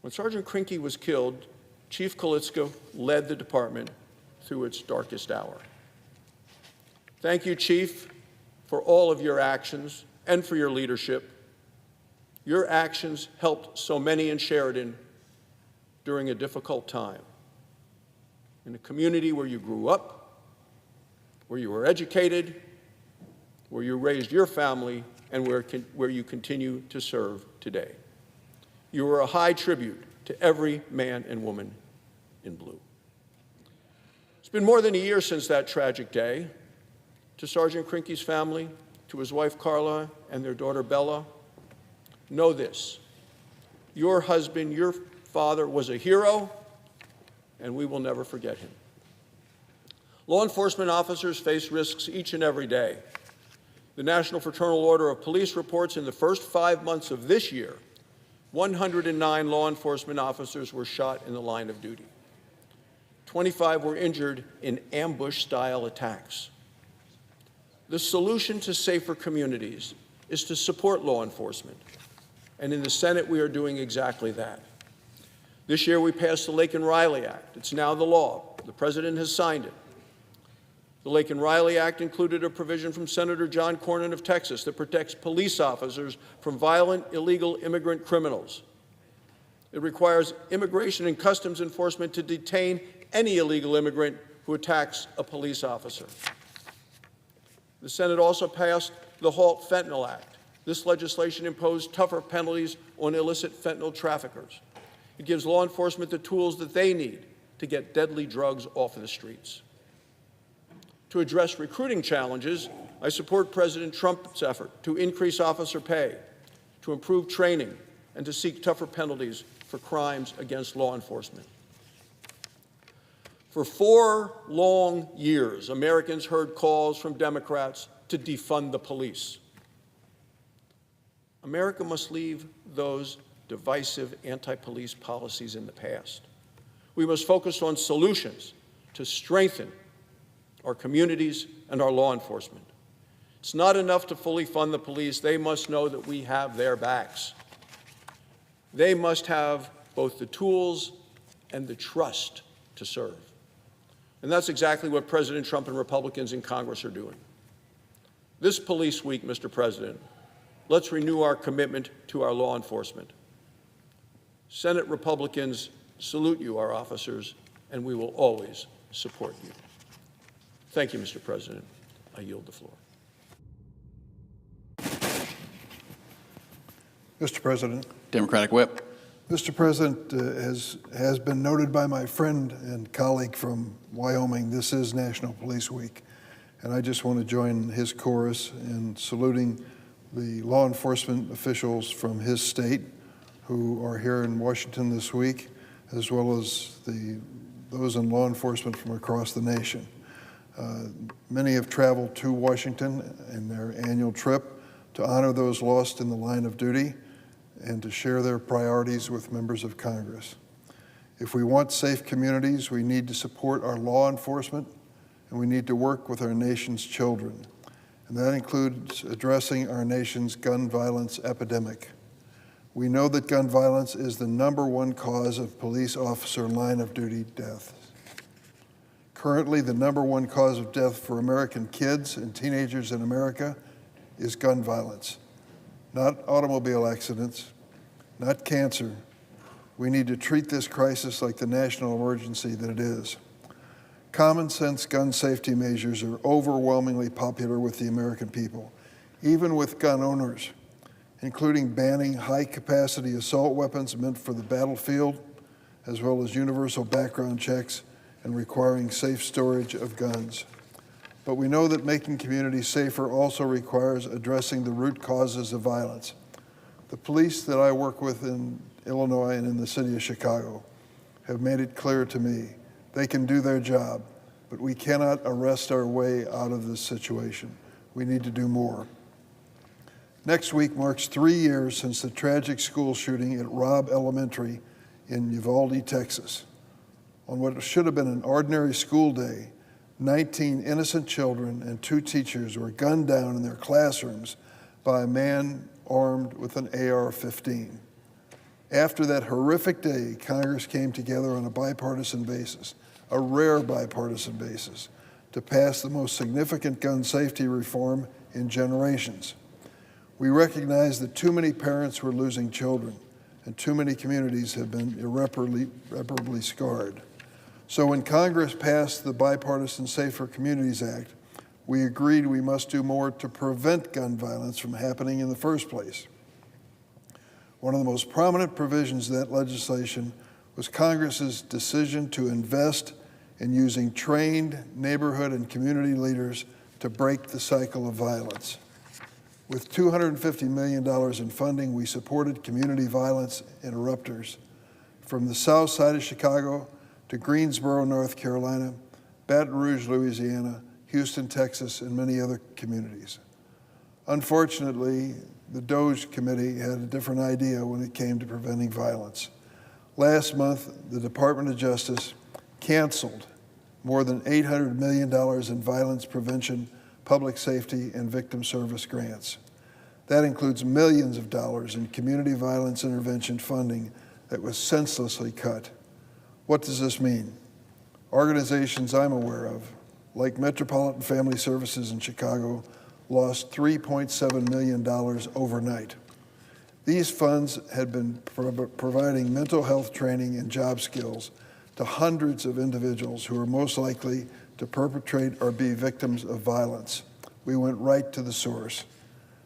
When Sergeant Krinke was killed, Chief Koltiska led the department through its darkest hour. Thank you, Chief, for all of your actions and for your leadership. Your actions helped so many in Sheridan during a difficult time. In a community where you grew up, where you were educated, where you raised your family, and where you continue to serve today. You are a high tribute to every man and woman in blue. It's been more than a year since that tragic day. To Sergeant Krinke's family, to his wife Carla, and their daughter Bella, know this: your husband, your father, was a hero, and we will never forget him. Law enforcement officers face risks each and every day. The National Fraternal Order of Police reports in the first 5 months of this year, 109 law enforcement officers were shot in the line of duty. 25 were injured in ambush-style attacks. The solution to safer communities is to support law enforcement. And in the Senate, we are doing exactly that. This year, we passed the Laken Riley Act. It's now the law. The President has signed it. The Laken Riley Act included a provision from Senator John Cornyn of Texas that protects police officers from violent, illegal immigrant criminals. It requires Immigration and Customs Enforcement to detain any illegal immigrant who attacks a police officer. The Senate also passed the Halt Fentanyl Act. This legislation imposed tougher penalties on illicit fentanyl traffickers. It gives law enforcement the tools that they need to get deadly drugs off of the streets. To address recruiting challenges, I support President Trump's effort to increase officer pay, to improve training, and to seek tougher penalties for crimes against law enforcement. For 4 long years, Americans heard calls from Democrats to defund the police. America must leave those divisive anti-police policies in the past. We must focus on solutions to strengthen our communities and our law enforcement. It's not enough to fully fund the police. They must know that we have their backs. They must have both the tools and the trust to serve. And that's exactly what President Trump and Republicans in Congress are doing. This Police Week, Mr. President, let's renew our commitment to our law enforcement. Senate Republicans salute you, our officers, and we will always support you. Thank you, Mr. President. I yield the floor. Mr. President. Democratic Whip. Mr. President, as has been noted by my friend and colleague from Wyoming, this is National Police Week. And I just want to join his chorus in saluting the law enforcement officials from his state who are here in Washington this week, as well as those in law enforcement from across the nation. Many have traveled to Washington in their annual trip to honor those lost in the line of duty and to share their priorities with members of Congress. If we want safe communities, we need to support our law enforcement, and we need to work with our nation's children. And that includes addressing our nation's gun violence epidemic. We know that gun violence is the #1 cause of police officer line of duty deaths. Currently, the #1 cause of death for American kids and teenagers in America is gun violence. Not automobile accidents, not cancer. We need to treat this crisis like the national emergency that it is. Common sense gun safety measures are overwhelmingly popular with the American people, even with gun owners. including banning high-capacity assault weapons meant for the battlefield, as well as universal background checks and requiring safe storage of guns. But we know that making communities safer also requires addressing the root causes of violence. The police that I work with in Illinois and in the city of Chicago have made it clear to me they can do their job, but we cannot arrest our way out of this situation. We need to do more. Next week marks 3 years since the tragic school shooting at Robb Elementary in Uvalde, Texas. On what should have been an ordinary school day, 19 innocent children and 2 teachers were gunned down in their classrooms by a man armed with an AR-15. After that horrific day, Congress came together on a bipartisan basis, a rare bipartisan basis, to pass the most significant gun safety reform in generations. We recognize that too many parents were losing children, and too many communities have been irreparably scarred. So when Congress passed the Bipartisan Safer Communities Act, we agreed we must do more to prevent gun violence from happening in the first place. One of the most prominent provisions of that legislation was Congress's decision to invest in using trained neighborhood and community leaders to break the cycle of violence. With $250 million in funding, we supported community violence interrupters from the south side of Chicago to Greensboro, North Carolina, Baton Rouge, Louisiana, Houston, Texas, and many other communities. Unfortunately, the DOJ committee had a different idea when it came to preventing violence. Last month, the Department of Justice canceled more than $800 million in violence prevention, public safety, and victim service grants. That includes millions of dollars in community violence intervention funding that was senselessly cut. What does this mean? Organizations I'm aware of, like Metropolitan Family Services in Chicago, lost $3.7 million overnight. These funds had been providing mental health training and job skills to hundreds of individuals who are most likely to perpetrate or be victims of violence. We went right to the source.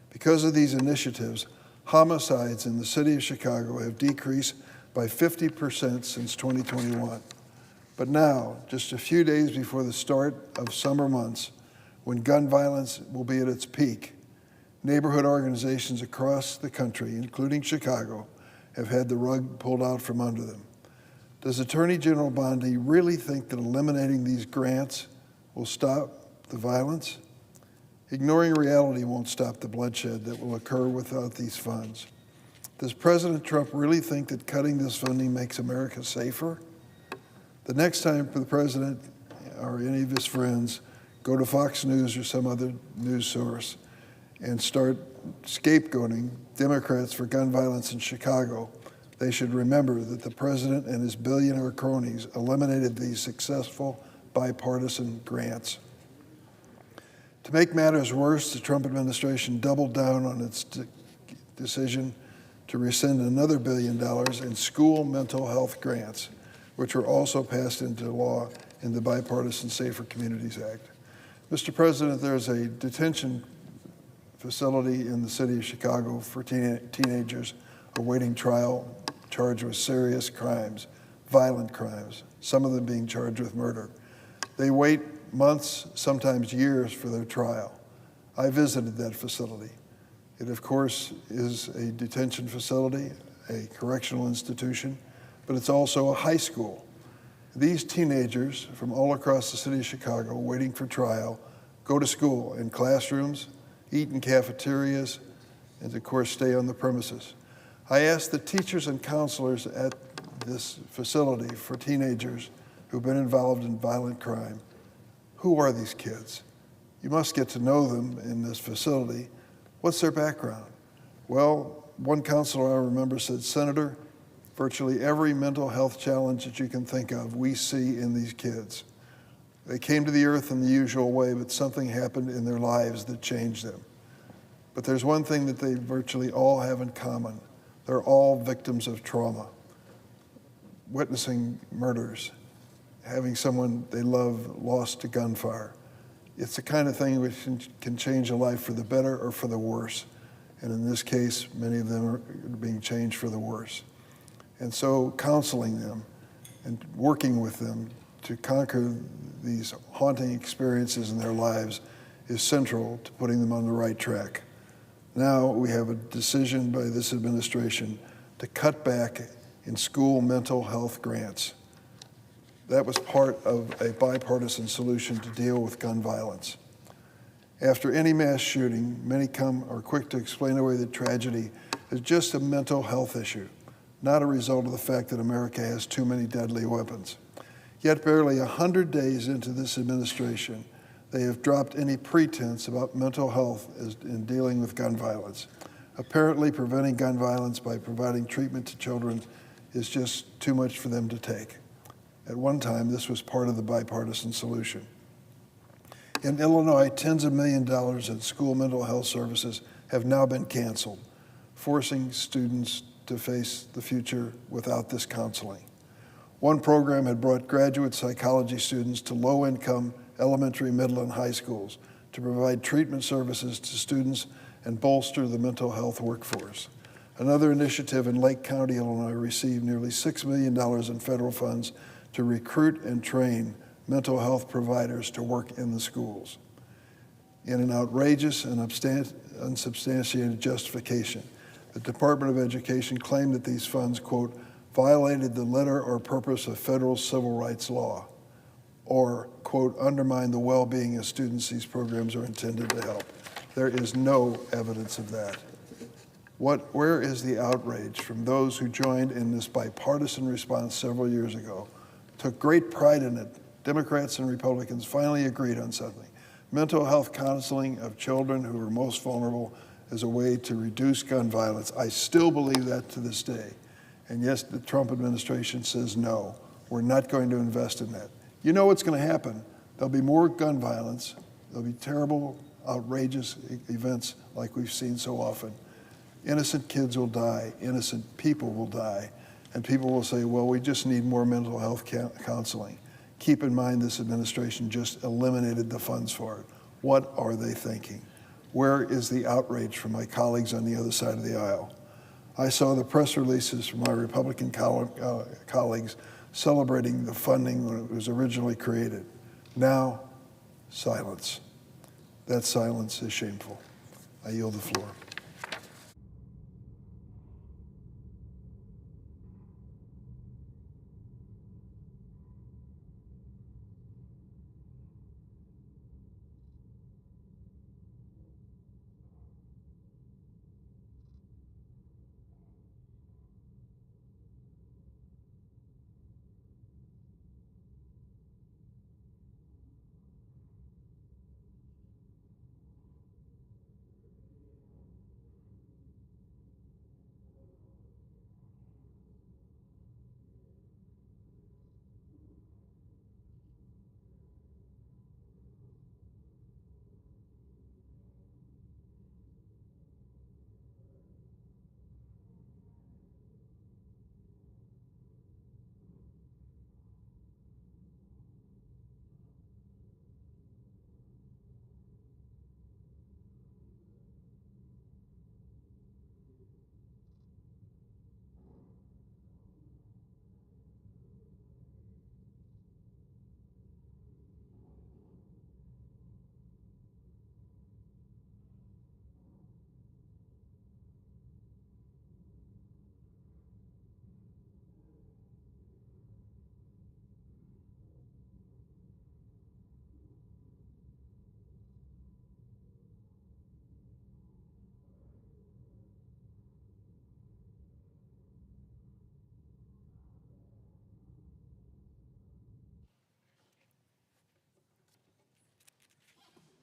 Because of these initiatives, homicides in the city of Chicago have decreased by 50% since 2021. But now, just a few days before the start of summer months, when gun violence will be at its peak, neighborhood organizations across the country, including Chicago, have had the rug pulled out from under them. Does Attorney General Bondi really think that eliminating these grants will stop the violence? Ignoring reality won't stop the bloodshed that will occur without these funds. Does President Trump really think that cutting this funding makes America safer? The next time the president or any of his friends go to Fox News or some other news source and start scapegoating Democrats for gun violence in Chicago, they should remember that the president and his billionaire cronies eliminated these successful bipartisan grants. To make matters worse, the Trump administration doubled down on its decision to rescind another $1 billion in school mental health grants, which were also passed into law in the Bipartisan Safer Communities Act. Mr. President, there's a detention facility in the city of Chicago for teenagers awaiting trial, charged with serious crimes, violent crimes, some of them being charged with murder. They wait months, sometimes years, for their trial. I visited that facility. It, of course, is a detention facility, a correctional institution, but it's also a high school. These teenagers from all across the city of Chicago waiting for trial go to school in classrooms, eat in cafeterias, and of course stay on the premises. I asked the teachers and counselors at this facility for teenagers who've been involved in violent crime, who are these kids? You must get to know them in this facility. What's their background? Well, one counselor I remember said, Senator, virtually every mental health challenge that you can think of, we see in these kids. They came to the earth in the usual way, but something happened in their lives that changed them. But there's one thing that they virtually all have in common. They're all victims of trauma, witnessing murders, having someone they love lost to gunfire. It's the kind of thing which can change a life for the better or for the worse. and in this case, many of them are being changed for the worse. And so counseling them and working with them to conquer these haunting experiences in their lives is central to putting them on the right track. Now we have a decision by this administration to cut back in school mental health grants. That was part of a bipartisan solution to deal with gun violence. After any mass shooting, many are quick to explain away the tragedy as just a mental health issue, not a result of the fact that America has too many deadly weapons. Yet barely 100 days into this administration, they have dropped any pretense about mental health in dealing with gun violence. Apparently, preventing gun violence by providing treatment to children is just too much for them to take. At one time, this was part of the bipartisan solution. In Illinois, tens of millions of dollars in school mental health services have now been canceled, forcing students to face the future without this counseling. One program had brought graduate psychology students to low-income elementary, middle, and high schools to provide treatment services to students and bolster the mental health workforce. Another initiative in Lake County, Illinois, received nearly $6 million in federal funds to recruit and train mental health providers to work in the schools. In an outrageous and unsubstantiated justification, the Department of Education claimed that these funds, quote, violated the letter or purpose of federal civil rights law, or, quote, undermine the well-being of students these programs are intended to help. There is no evidence of that. Where is the outrage from those who joined in this bipartisan response several years ago, took great pride in it? Democrats and Republicans finally agreed on something. Mental health counseling of children who are most vulnerable as a way to reduce gun violence. I still believe that to this day. And yes, the Trump administration says no, we're not going to invest in that. You know what's going to happen. There'll be more gun violence. There'll be terrible, outrageous events like we've seen so often. Innocent kids will die. Innocent people will die. And people will say, well, we just need more mental health counseling. Keep in mind this administration just eliminated the funds for it. What are they thinking? Where is the outrage from my colleagues on the other side of the aisle? I saw the press releases from my Republican colleagues celebrating the funding when it was originally created. Now, silence. That silence is shameful. I yield the floor.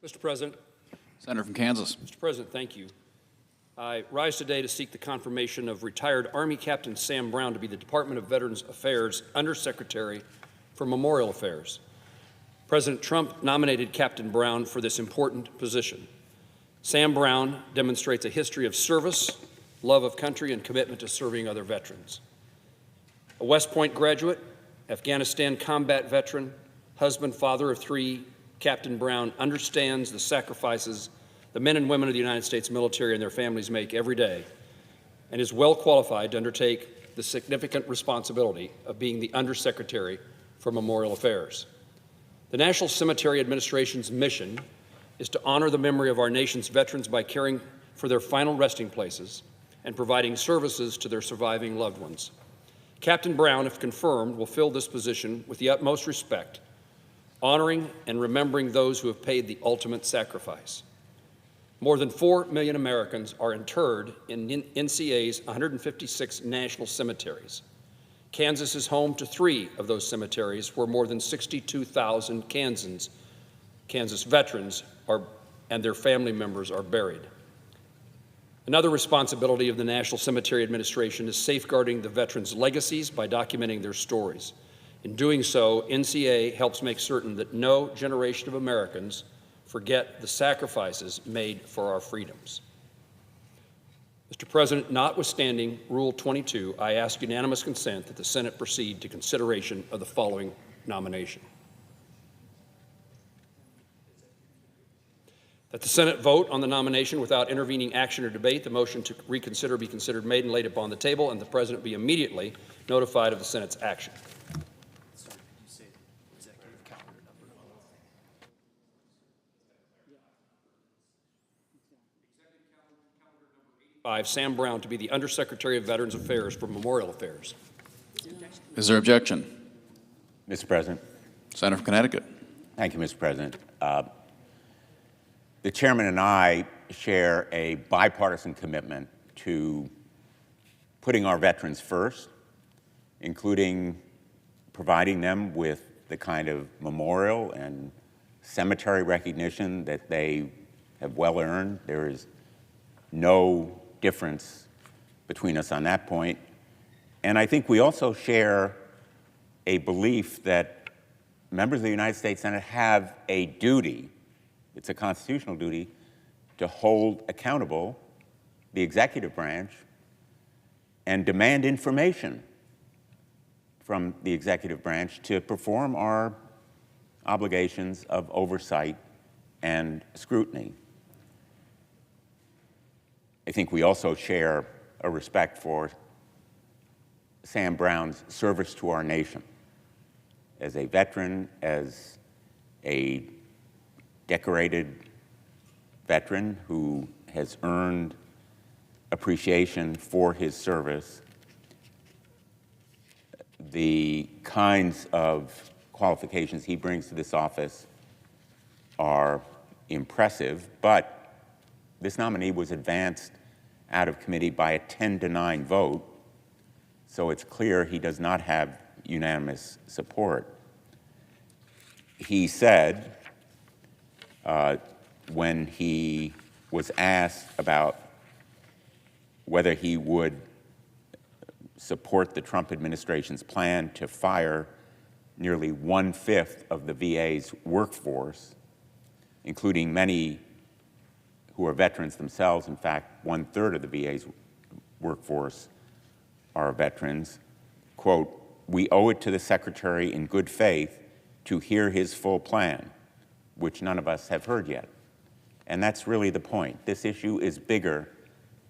Mr. President. Senator from Kansas. Mr. President, thank you. I rise today to seek the confirmation of retired Army Captain Sam Brown to be the Department of Veterans Affairs Undersecretary for Memorial Affairs. President Trump nominated Captain Brown for this important position. Sam Brown demonstrates a history of service, love of country, and commitment to serving other veterans. A West Point graduate, Afghanistan combat veteran, husband, father of three, Captain Brown understands the sacrifices the men and women of the United States military and their families make every day, and is well qualified to undertake the significant responsibility of being the Undersecretary for Memorial Affairs. The National Cemetery Administration's mission is to honor the memory of our nation's veterans by caring for their final resting places and providing services to their surviving loved ones. Captain Brown, if confirmed, will fill this position with the utmost respect, honoring and remembering those who have paid the ultimate sacrifice. More than 4 million Americans are interred in NCA's 156 national cemeteries. Kansas is home to 3 of those cemeteries where more than 62,000 Kansas veterans and their family members are buried. Another responsibility of the National Cemetery Administration is safeguarding the veterans' legacies by documenting their stories. In doing so, NCA helps make certain that no generation of Americans forget the sacrifices made for our freedoms. Mr. President, notwithstanding Rule 22, I ask unanimous consent that the Senate proceed to consideration of the following nomination. That the Senate vote on the nomination without intervening action or debate, the motion to reconsider be considered made and laid upon the table, and the President be immediately notified of the Senate's action. Sam Brown to be the Undersecretary of Veterans Affairs for Memorial Affairs. Is there objection? Mr. President. Senator from Connecticut. Thank you, Mr. President. The chairman and I share a bipartisan commitment to putting our veterans first, including providing them with the kind of memorial and cemetery recognition that they have well earned. There is no difference between us on that point. And I think we also share a belief that members of the United States Senate have a duty, it's a constitutional duty, to hold accountable the executive branch and demand information from the executive branch to perform our obligations of oversight and scrutiny. I think we also share a respect for Sam Brown's service to our nation as a veteran, as a decorated veteran who has earned appreciation for his service. The kinds of qualifications he brings to this office are impressive, but this nominee was advanced out of committee by a 10-9 vote, so it's clear he does not have unanimous support. He said, when he was asked about whether he would support the Trump administration's plan to fire nearly 1/5 of the VA's workforce, including many who are veterans themselves. In fact, 1/3 of the VA's workforce are veterans. Quote, "We owe it to the Secretary in good faith to hear his full plan," which none of us have heard yet. And that's really the point. This issue is bigger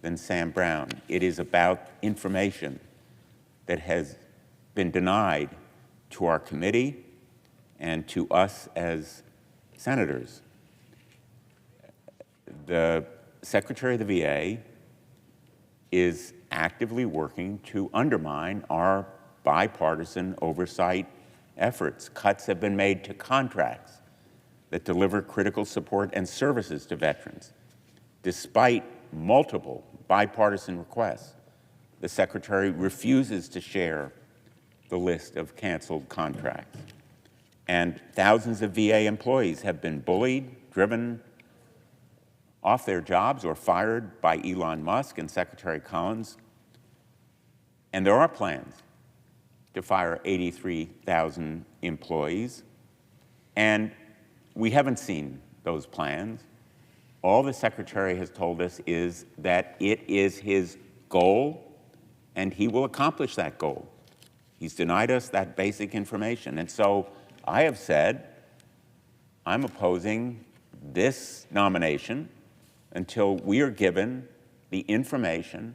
than Sam Brown. It is about information that has been denied to our committee and to us as senators. The Secretary of the VA is actively working to undermine our bipartisan oversight efforts. Cuts have been made to contracts that deliver critical support and services to veterans. Despite multiple bipartisan requests, the Secretary refuses to share the list of canceled contracts. And thousands of VA employees have been bullied, driven off their jobs, or fired by Elon Musk and Secretary Collins. And there are plans to fire 83,000 employees, and we haven't seen those plans. All the Secretary has told us is that it is his goal, and he will accomplish that goal. He's denied us that basic information. And so I have said I'm opposing this nomination until we are given the information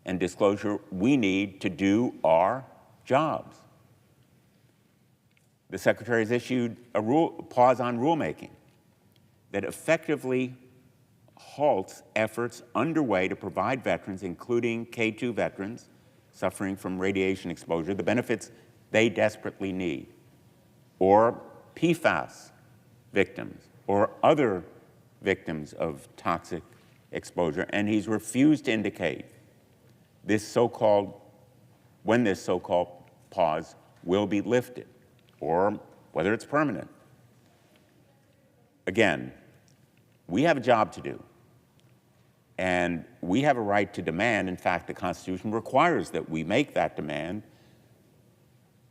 and disclosure we need to do our jobs. The Secretary has issued a pause on rulemaking that effectively halts efforts underway to provide veterans, including K2 veterans suffering from radiation exposure, the benefits they desperately need, or PFAS victims, or other victims of toxic exposure, and he's refused to indicate when this so-called pause will be lifted, or whether it's permanent. Again, we have a job to do, and we have a right to demand. In fact, the Constitution requires that we make that demand.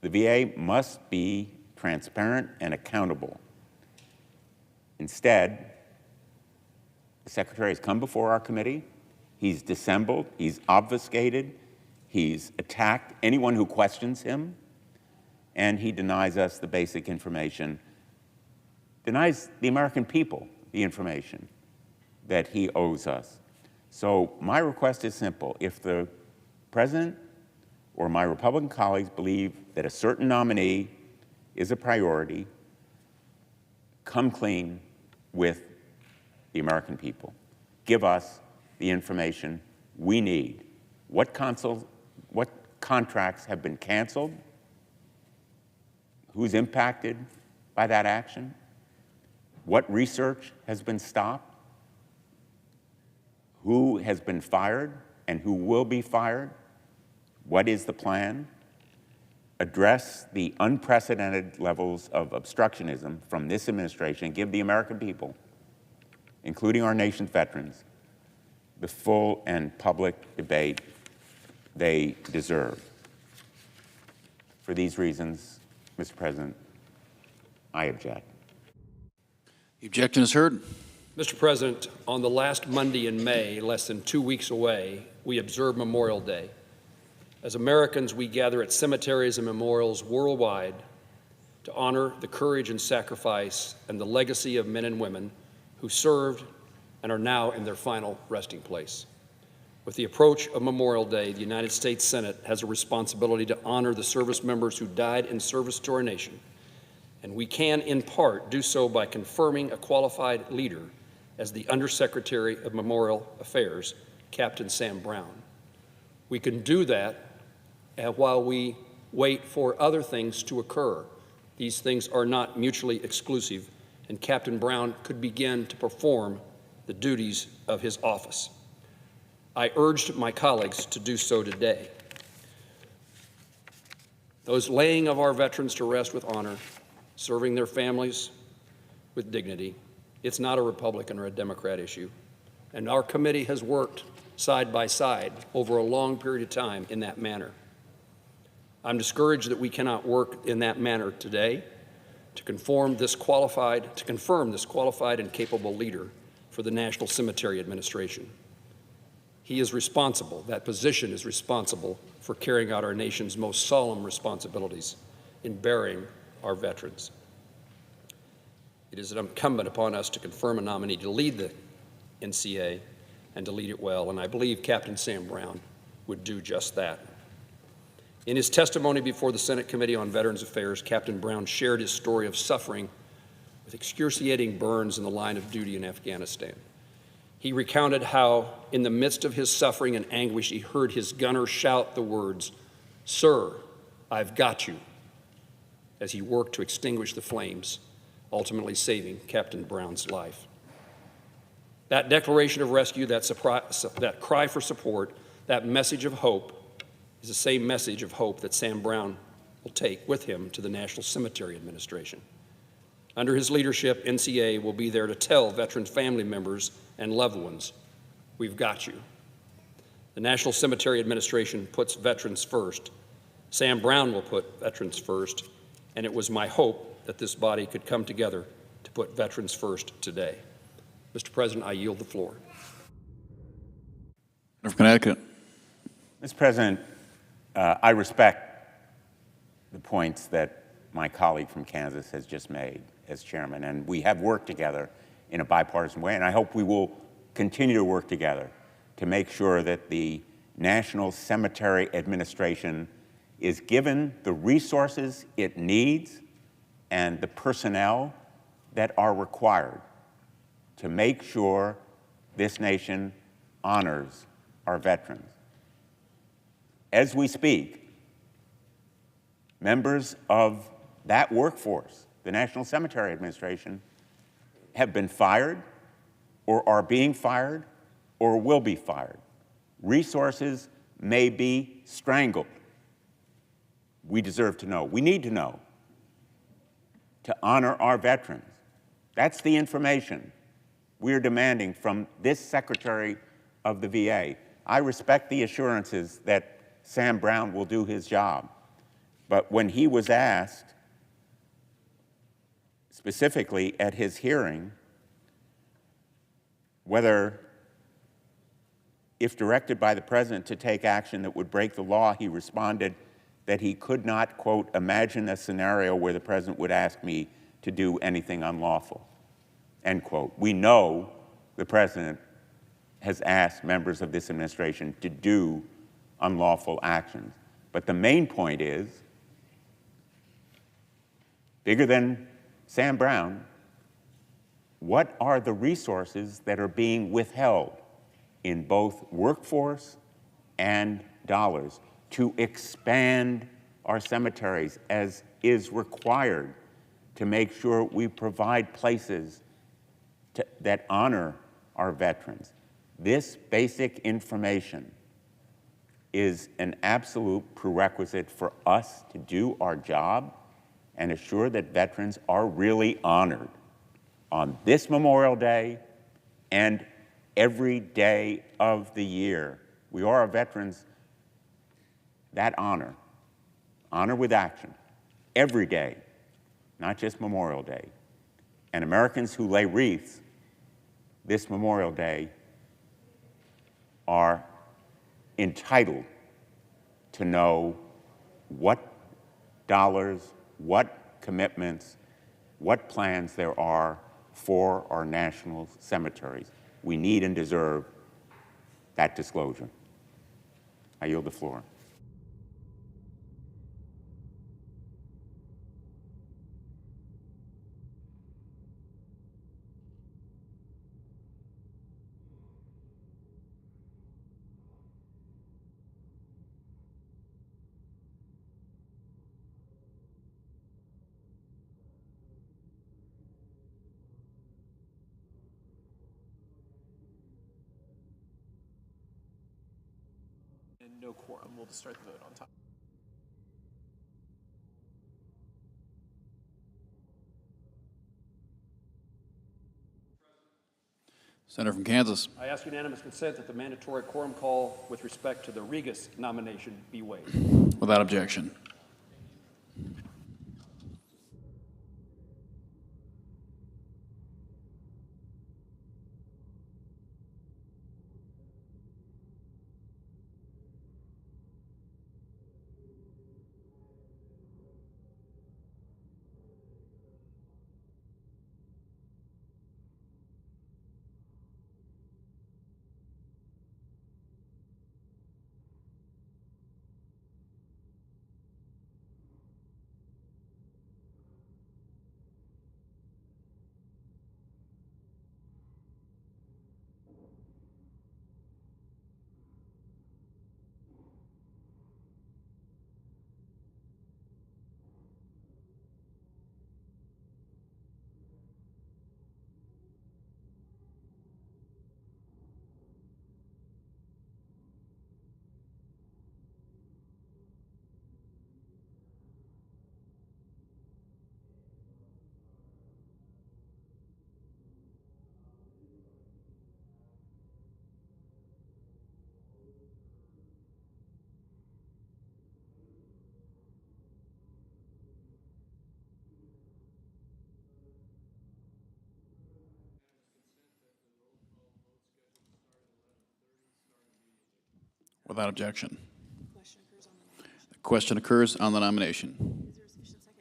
The VA must be transparent and accountable. Instead, the Secretary has come before our committee. He's dissembled, he's obfuscated, he's attacked anyone who questions him, and he denies us the basic information, denies the American people the information that he owes us. So my request is simple. If the President or my Republican colleagues believe that a certain nominee is a priority, come clean with the American people. Give us the information we need. What contracts have been canceled? Who's impacted by that action? What research has been stopped? Who has been fired and who will be fired? What is the plan? Address the unprecedented levels of obstructionism from this administration and give the American people, including our nation's veterans, the full and public debate they deserve. For these reasons, Mr. President, I object. The objection is heard. Mr. President, on the last Monday in May, less than 2 weeks away, we observe Memorial Day. As Americans, we gather at cemeteries and memorials worldwide to honor the courage and sacrifice and the legacy of men and women who served and are now in their final resting place. With the approach of Memorial Day, the United States Senate has a responsibility to honor the service members who died in service to our nation, and we can, in part, do so by confirming a qualified leader as the Undersecretary of Memorial Affairs, Captain Sam Brown. We can do that while we wait for other things to occur. These things are not mutually exclusive, and Captain Brown could begin to perform the duties of his office. I urged my colleagues to do so today. Those laying of our veterans to rest with honor, serving their families with dignity, it's not a Republican or a Democrat issue. And our committee has worked side by side over a long period of time in that manner. I'm discouraged that we cannot work in that manner today to confirm this qualified and capable leader for the National Cemetery Administration. He is responsible, that position is responsible for carrying out our nation's most solemn responsibilities in burying our veterans. It is incumbent upon us to confirm a nominee to lead the NCA and to lead it well, and I believe Captain Sam Brown would do just that. In his testimony before the Senate Committee on Veterans Affairs, Captain Brown shared his story of suffering with excruciating burns in the line of duty in Afghanistan. He recounted how, in the midst of his suffering and anguish, he heard his gunner shout the words, "Sir, I've got you," as he worked to extinguish the flames, ultimately saving Captain Brown's life. That declaration of rescue, that cry for support, that message of hope is the same message of hope that Sam Brown will take with him to the National Cemetery Administration. Under his leadership, NCA will be there to tell veterans' family members and loved ones, we've got you. The National Cemetery Administration puts veterans first. Sam Brown will put veterans first, and it was my hope that this body could come together to put veterans first today. Mr. President, I yield the floor. Senator from Connecticut. Mr. President, I respect the points that my colleague from Kansas has just made as chairman, and we have worked together in a bipartisan way, and I hope we will continue to work together to make sure that the National Cemetery Administration is given the resources it needs and the personnel that are required to make sure this nation honors our veterans. As we speak, members of that workforce, the National Cemetery Administration, have been fired or are being fired or will be fired. Resources may be strangled. We deserve to know. We need to know to honor our veterans. That's the information we're demanding from this Secretary of the VA. I respect the assurances that Sam Brown will do his job, but when he was asked, specifically at his hearing, whether, if directed by the President to take action that would break the law, he responded that he could not, quote, imagine a scenario where the President would ask me to do anything unlawful, end quote. We know the President has asked members of this administration to do unlawful actions. But the main point is, bigger than Sam Brown, what are the resources that are being withheld in both workforce and dollars to expand our cemeteries as is required to make sure we provide places that honor our veterans? This basic information is an absolute prerequisite for us to do our job and assure that veterans are really honored on this Memorial Day and every day of the year. We owe our veterans that honor with action, every day, not just Memorial Day. And Americans who lay wreaths this Memorial Day are entitled to know what dollars, what commitments, what plans there are for our national cemeteries. We need and deserve that disclosure. I yield the floor. And no quorum. We'll just start the vote on time. Senator from Kansas. I ask unanimous consent that the mandatory quorum call with respect to the Rigas nomination be waived. Without objection. Without objection. The question occurs on the nomination.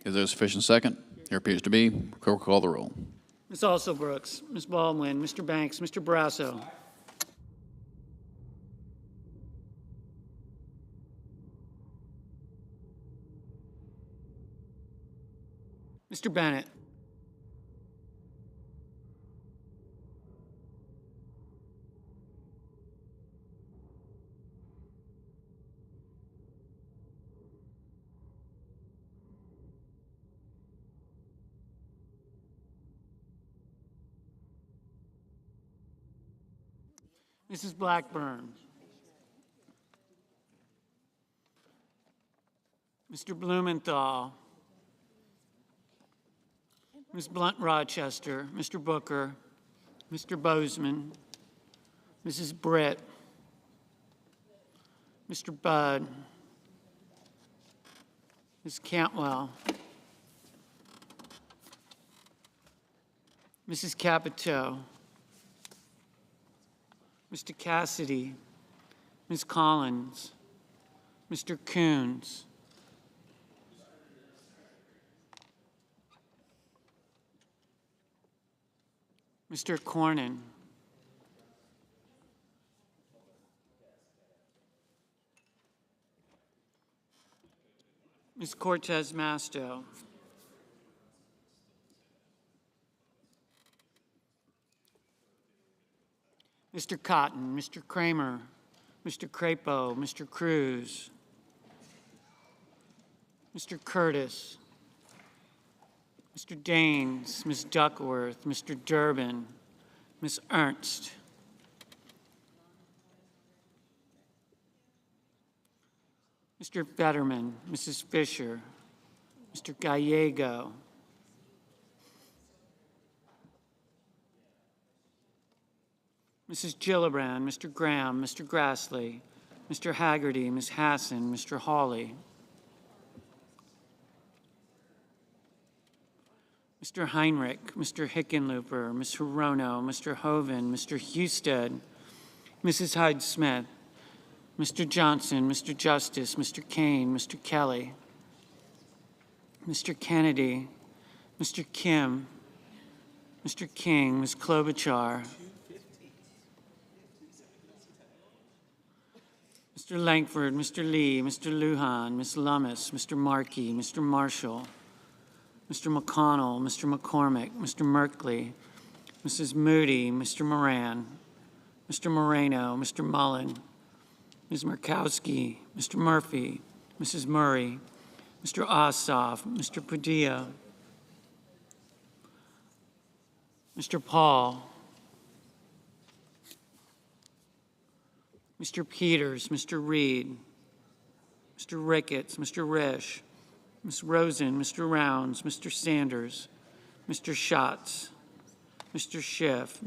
Is there a sufficient second? There appears to be. Clerk will call the roll. Ms. Alsobrooks, Ms. Baldwin, Mr. Banks, Mr. Barrasso, Mr. Bennett. Mrs. Blackburn. Mr. Blumenthal. Ms. Blunt Rochester, Mr. Booker, Mr. Bozeman, Mrs. Britt, Mr. Budd, Ms. Cantwell, Mrs. Capito, Mr. Cassidy, Ms. Collins, Mr. Coons, Mr. Cornyn, Ms. Cortez Masto, Mr. Cotton, Mr. Kramer, Mr. Crapo, Mr. Cruz, Mr. Curtis, Mr. Daines, Ms. Duckworth, Mr. Durbin, Ms. Ernst, Mr. Fetterman, Mrs. Fisher, Mr. Gallego, Mrs. Gillibrand, Mr. Graham, Mr. Grassley, Mr. Haggerty, Ms. Hassan, Mr. Hawley, Mr. Heinrich, Mr. Hickenlooper, Ms. Hirono, Mr. Hoven, Mr. Husted, Mrs. Hyde-Smith, Mr. Johnson, Mr. Justice, Mr. Kane, Mr. Kelly, Mr. Kennedy, Mr. Kim, Mr. King, Ms. Klobuchar, Mr. Langford, Mr. Lee, Mr. Lujan, Ms. Lummis, Mr. Markey, Mr. Marshall, Mr. McConnell, Mr. McCormick, Mr. Merkley, Mrs. Moody, Mr. Moran, Mr. Moreno, Mr. Mullen, Ms. Murkowski, Mr. Murphy, Mrs. Murray, Mr. Ossoff, Mr. Padilla, Mr. Paul, Mr. Peters, Mr. Reed, Mr. Ricketts, Mr. Risch, Ms. Rosen, Mr. Rounds, Mr. Sanders, Mr. Schatz, Mr. Schiff,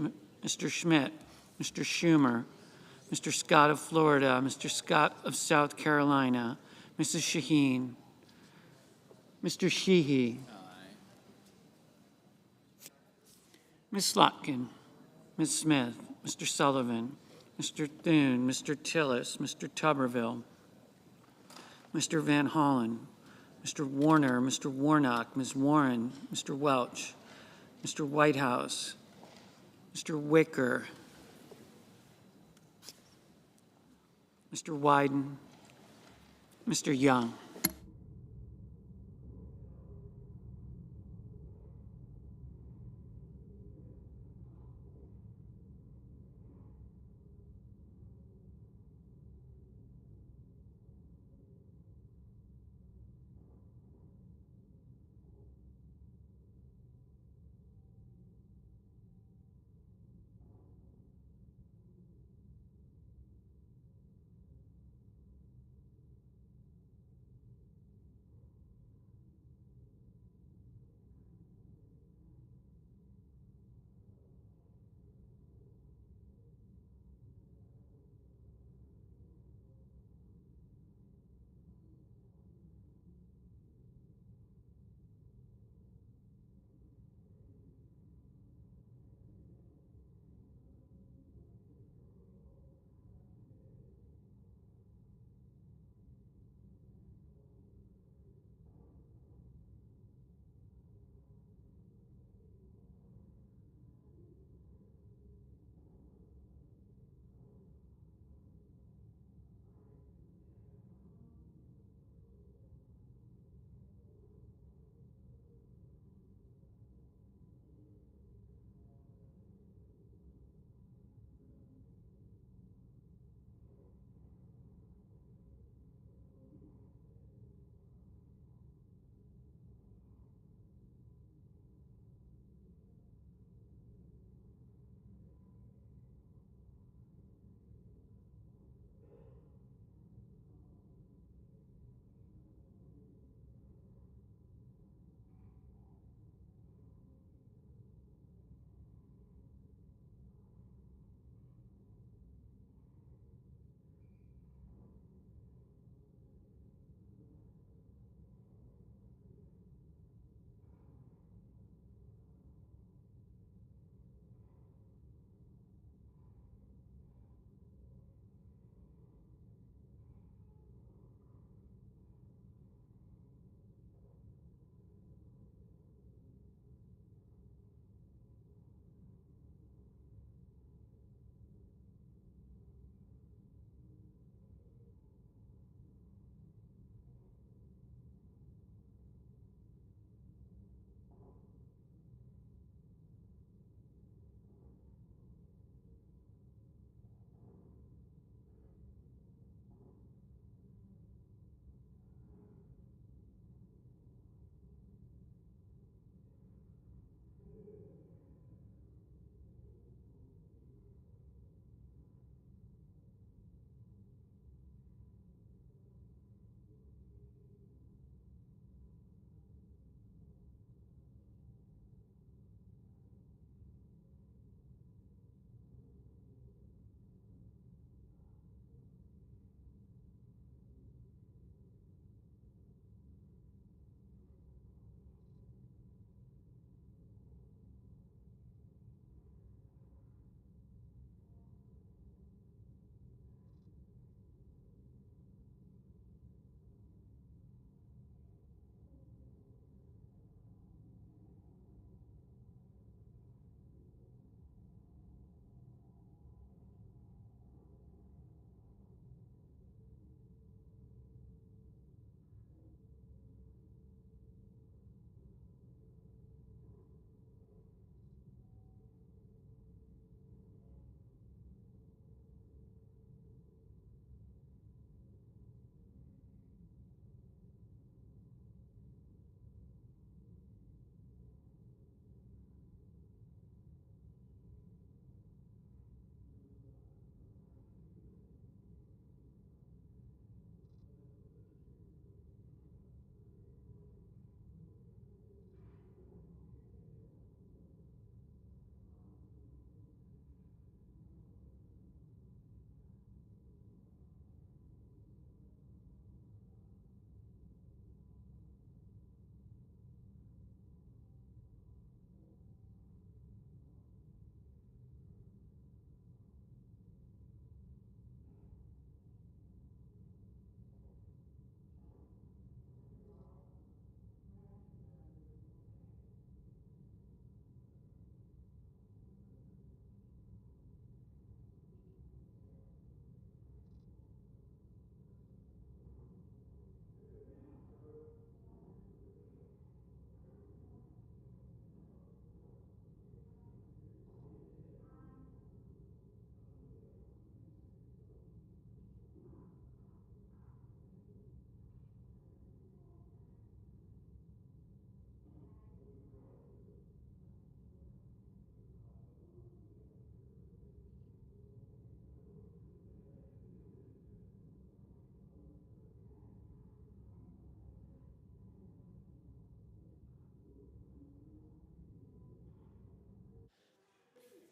Mr. Schmidt, Mr. Schumer, Mr. Scott of Florida, Mr. Scott of South Carolina, Mrs. Shaheen, Mr. Sheehy, Ms. Slotkin, Ms. Smith, Mr. Sullivan, Mr. Thune, Mr. Tillis, Mr. Tuberville, Mr. Van Hollen, Mr. Warner, Mr. Warnock, Ms. Warren, Mr. Welch, Mr. Whitehouse, Mr. Wicker, Mr. Wyden, Mr. Young.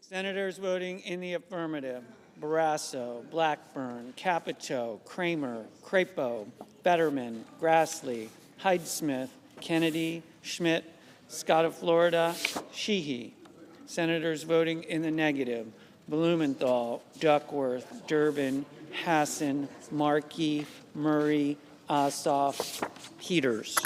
Senators voting in the affirmative: Barrasso, Blackburn, Capito, Kramer, Crapo, Betterman, Grassley, Hyde-Smith, Kennedy, Schmidt, Scott of Florida, Sheehy. Senators voting in the negative: Blumenthal, Duckworth, Durbin, Hassan, Markey, Murray, Ossoff, Peters.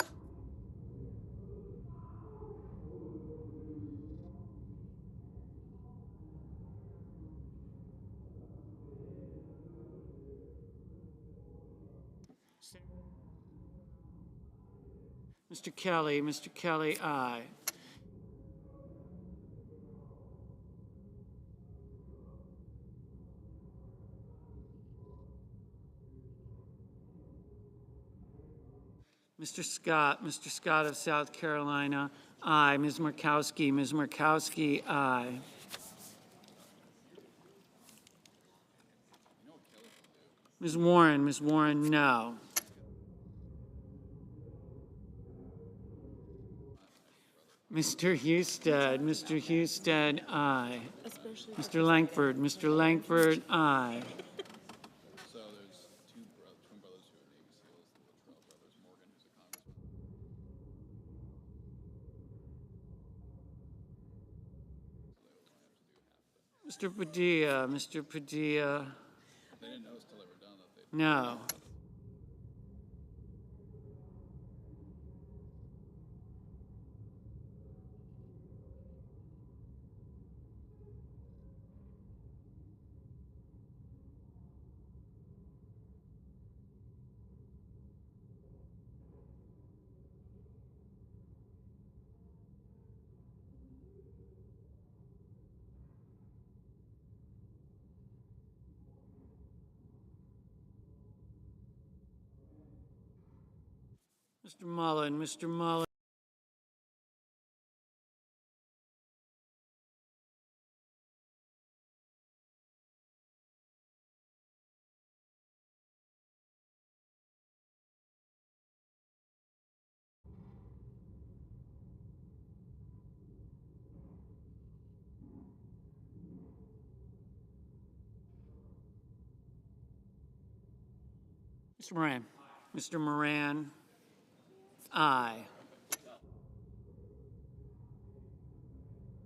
Mr. Kelly, aye. Mr. Scott of South Carolina, aye. Ms. Murkowski, aye. Ms. Warren, no. Mr. Houston, aye. Mr. Langford, aye. Mr. Padilla, no. Mr. Mullen, Mr. Moran, aye.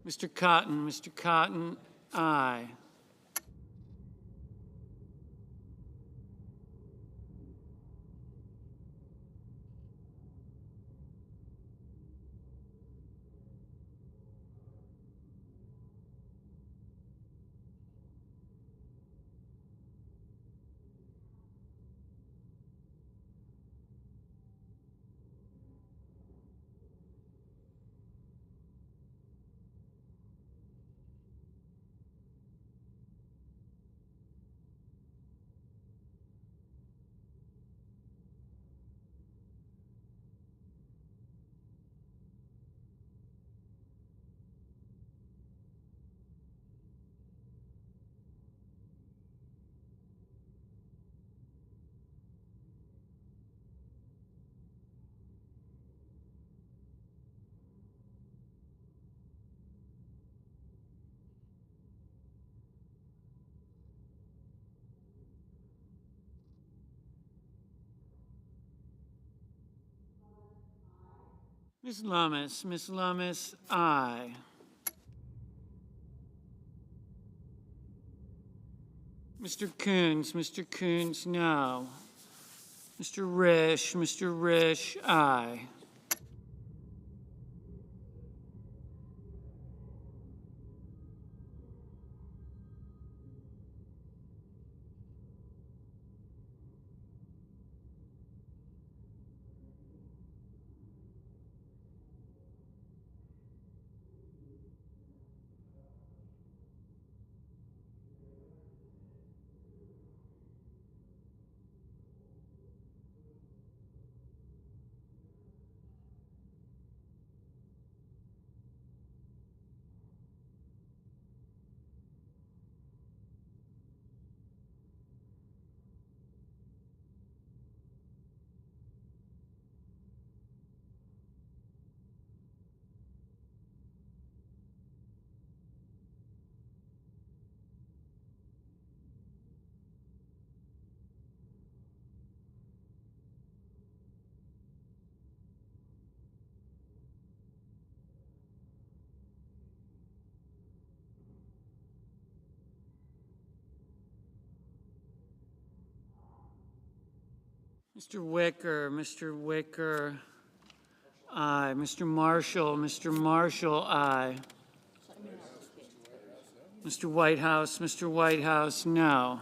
Mr. Cotton, aye. Ms. Lummis, aye. Mr. Coons, no. Mr. Risch, aye. Mr. Wicker, aye. Mr. Marshall, aye. Mr. Whitehouse, no.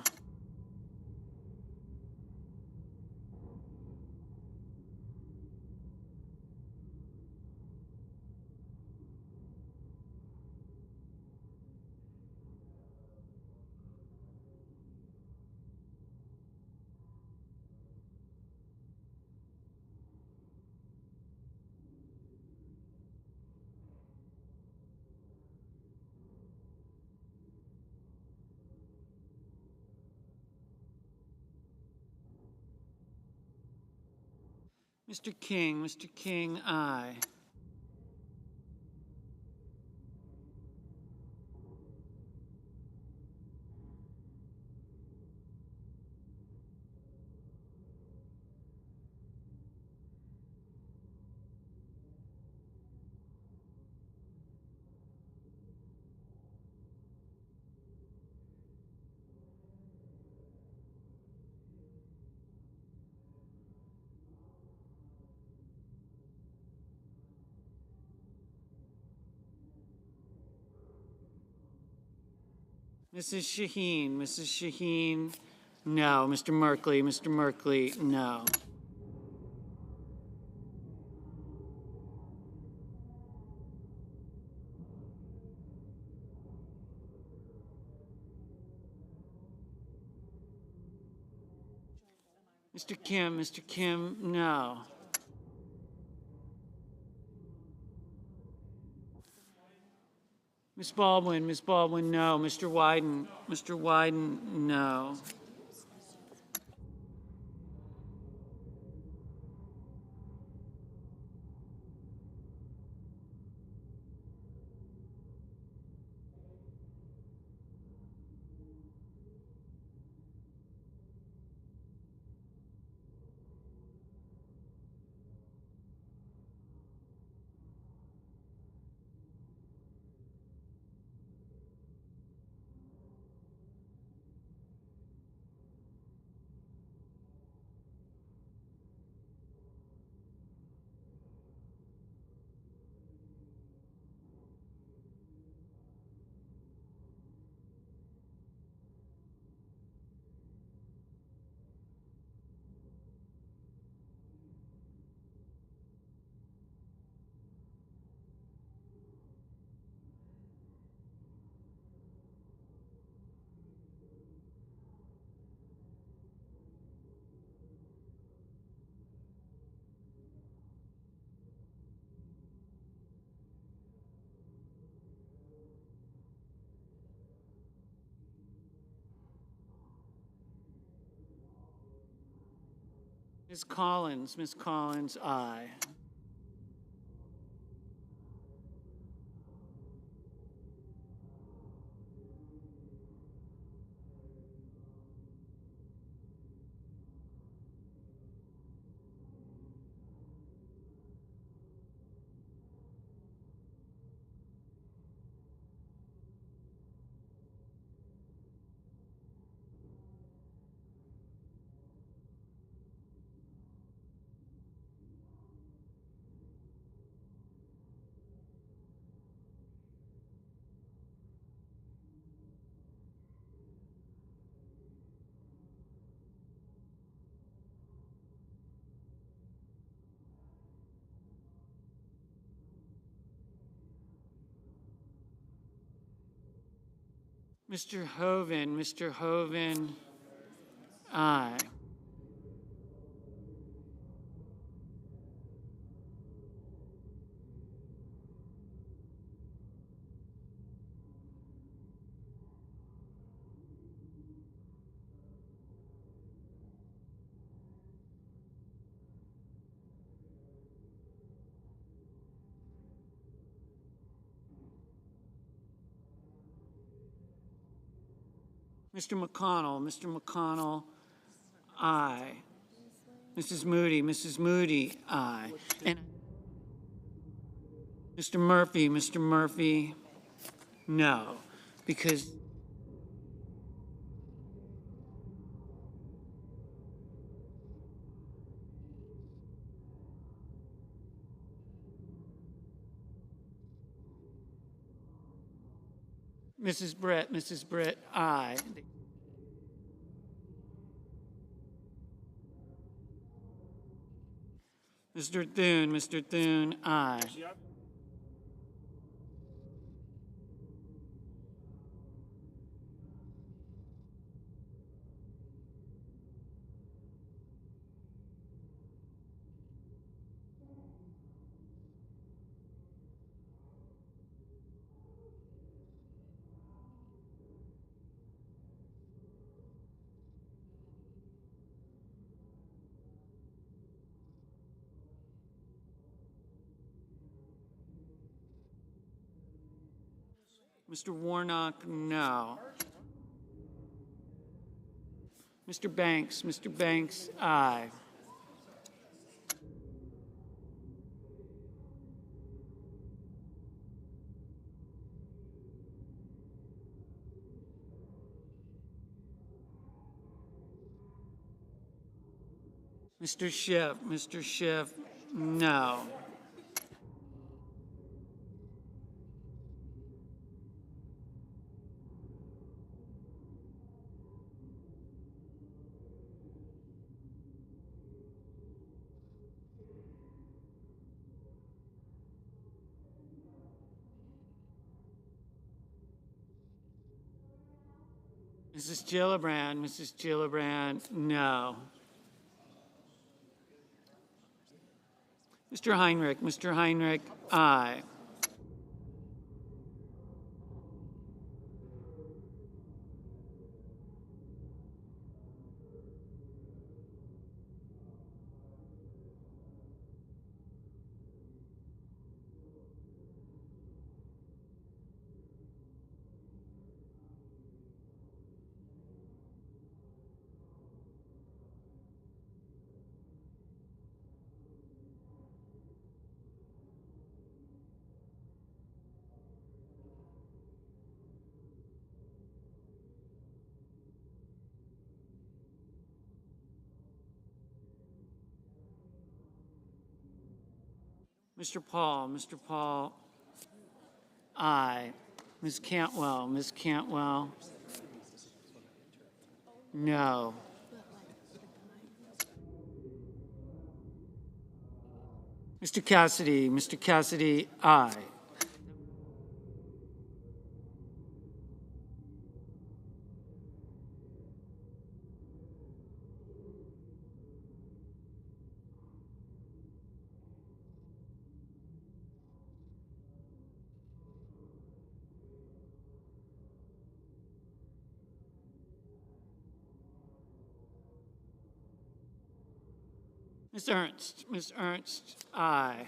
Mr. King, aye. Mrs. Shaheen, no. Mr. Merkley, no. Mr. Kim, no. Ms. Baldwin, no. Mr. Wyden, no. Ms. Collins, aye. Mr. Hoven, aye. Mr. McConnell, aye. Mrs. Moody, aye. And Mr. Murphy, no, because Mrs. Britt, aye. Mr. Thune, aye. Mr. Warnock, no. Mr. Banks, aye. Mr. Schiff, no. Mrs. Gillibrand, no. Mr. Heinrich, aye. Mr. Paul, aye. Ms. Cantwell, no. Mr. Cassidy, aye. Ms. Ernst, aye.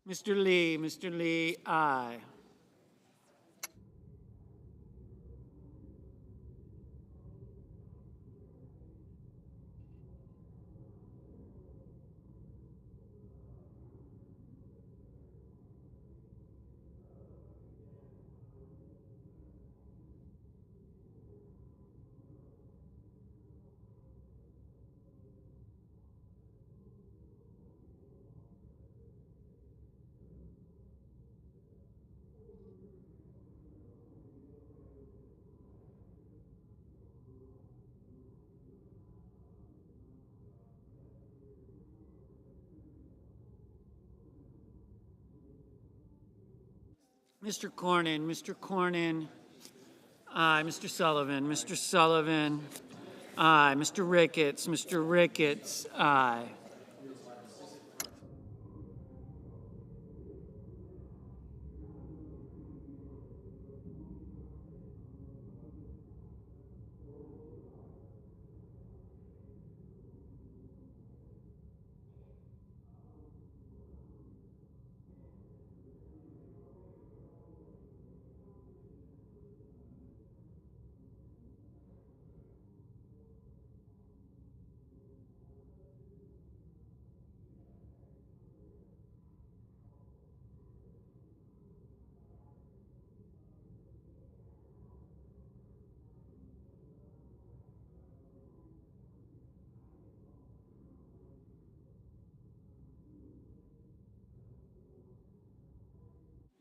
Mr. Lee, aye. Mr. Cornyn, aye. Mr. Sullivan, aye. Mr. Ricketts, aye.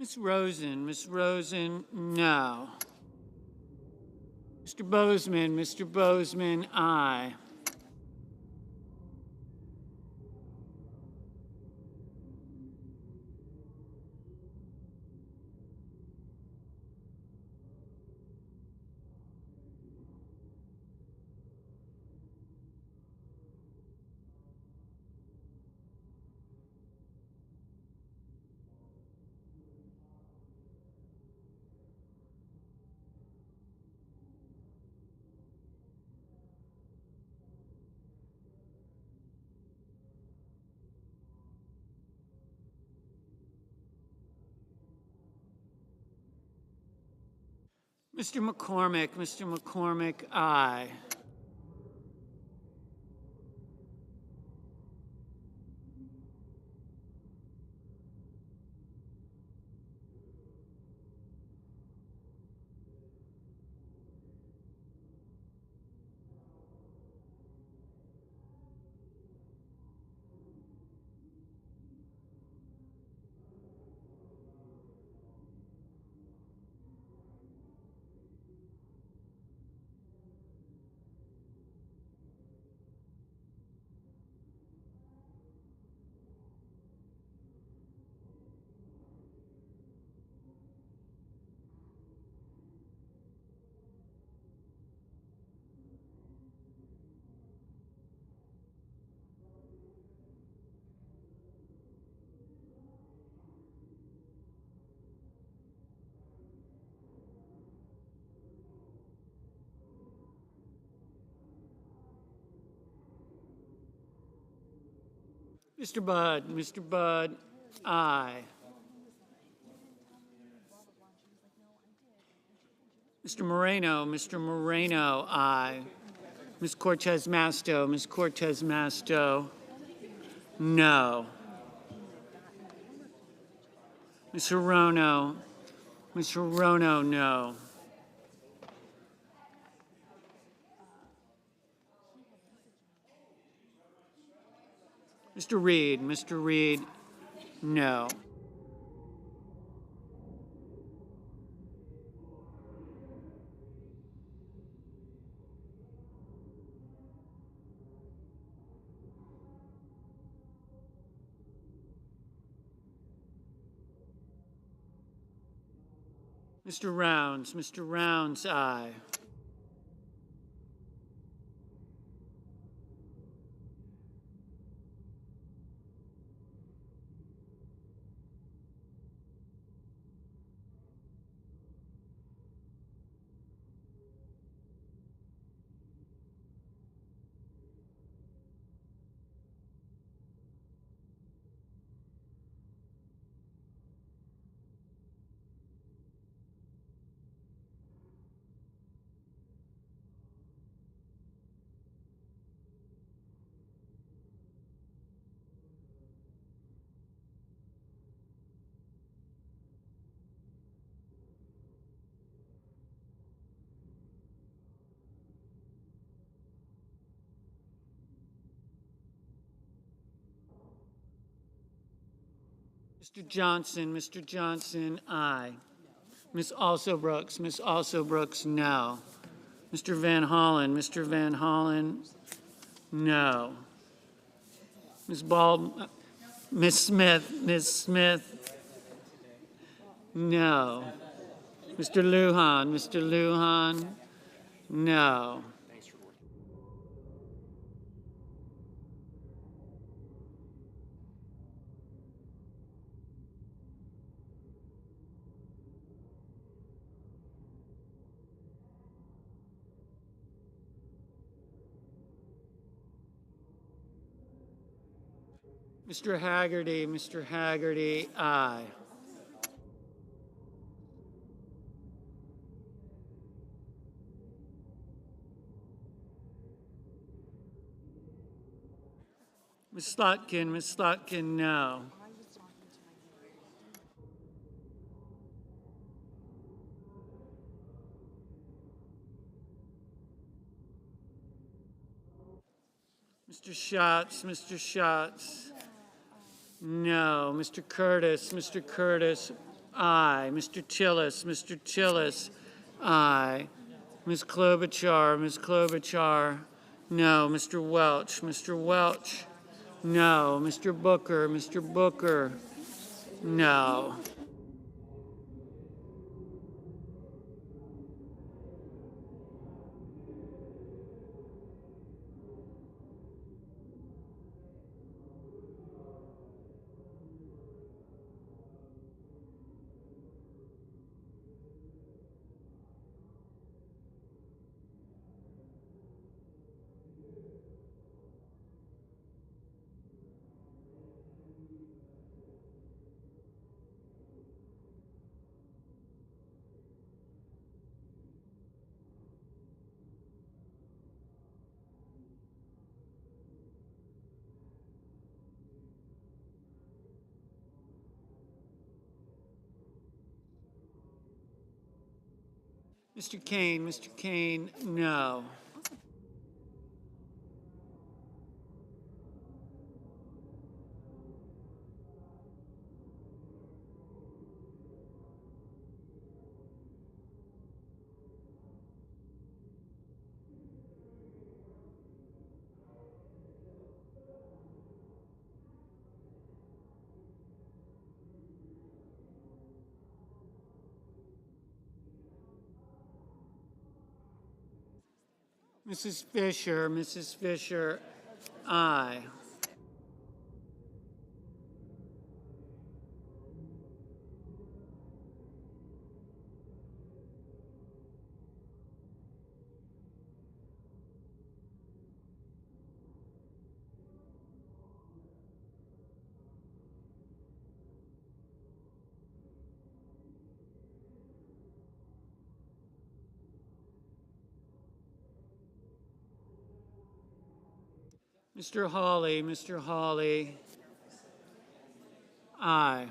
Ms. Rosen, no. Mr. Bozeman, aye. Mr. McCormick, aye. Mr. Budd, aye. Mr. Moreno, aye. Ms. Cortez Masto, no. Ms. Hirono, no. Mr. Reed, no. Mr. Rounds, aye. Mr. Johnson, aye. Ms. Also Brooks, no. Mr. Van Hollen, no. Ms. Smith, no. Mr. Lujan, no. Mr. Haggerty, aye. Ms. Slotkin, no. Mr. Schatz, no. Mr. Curtis, Aye. Mr. Tillis. Mr. Tillis. Aye. Ms. Klobuchar. Ms. Klobuchar. No. Mr. Welch. Mr. Welch. No. Mr. Booker. Mr. Booker. No. Mr. Kane. Mr. Kane. No. Mrs. Fisher. Mrs. Fisher. Aye. Mr. Hawley. Mr. Hawley. Aye.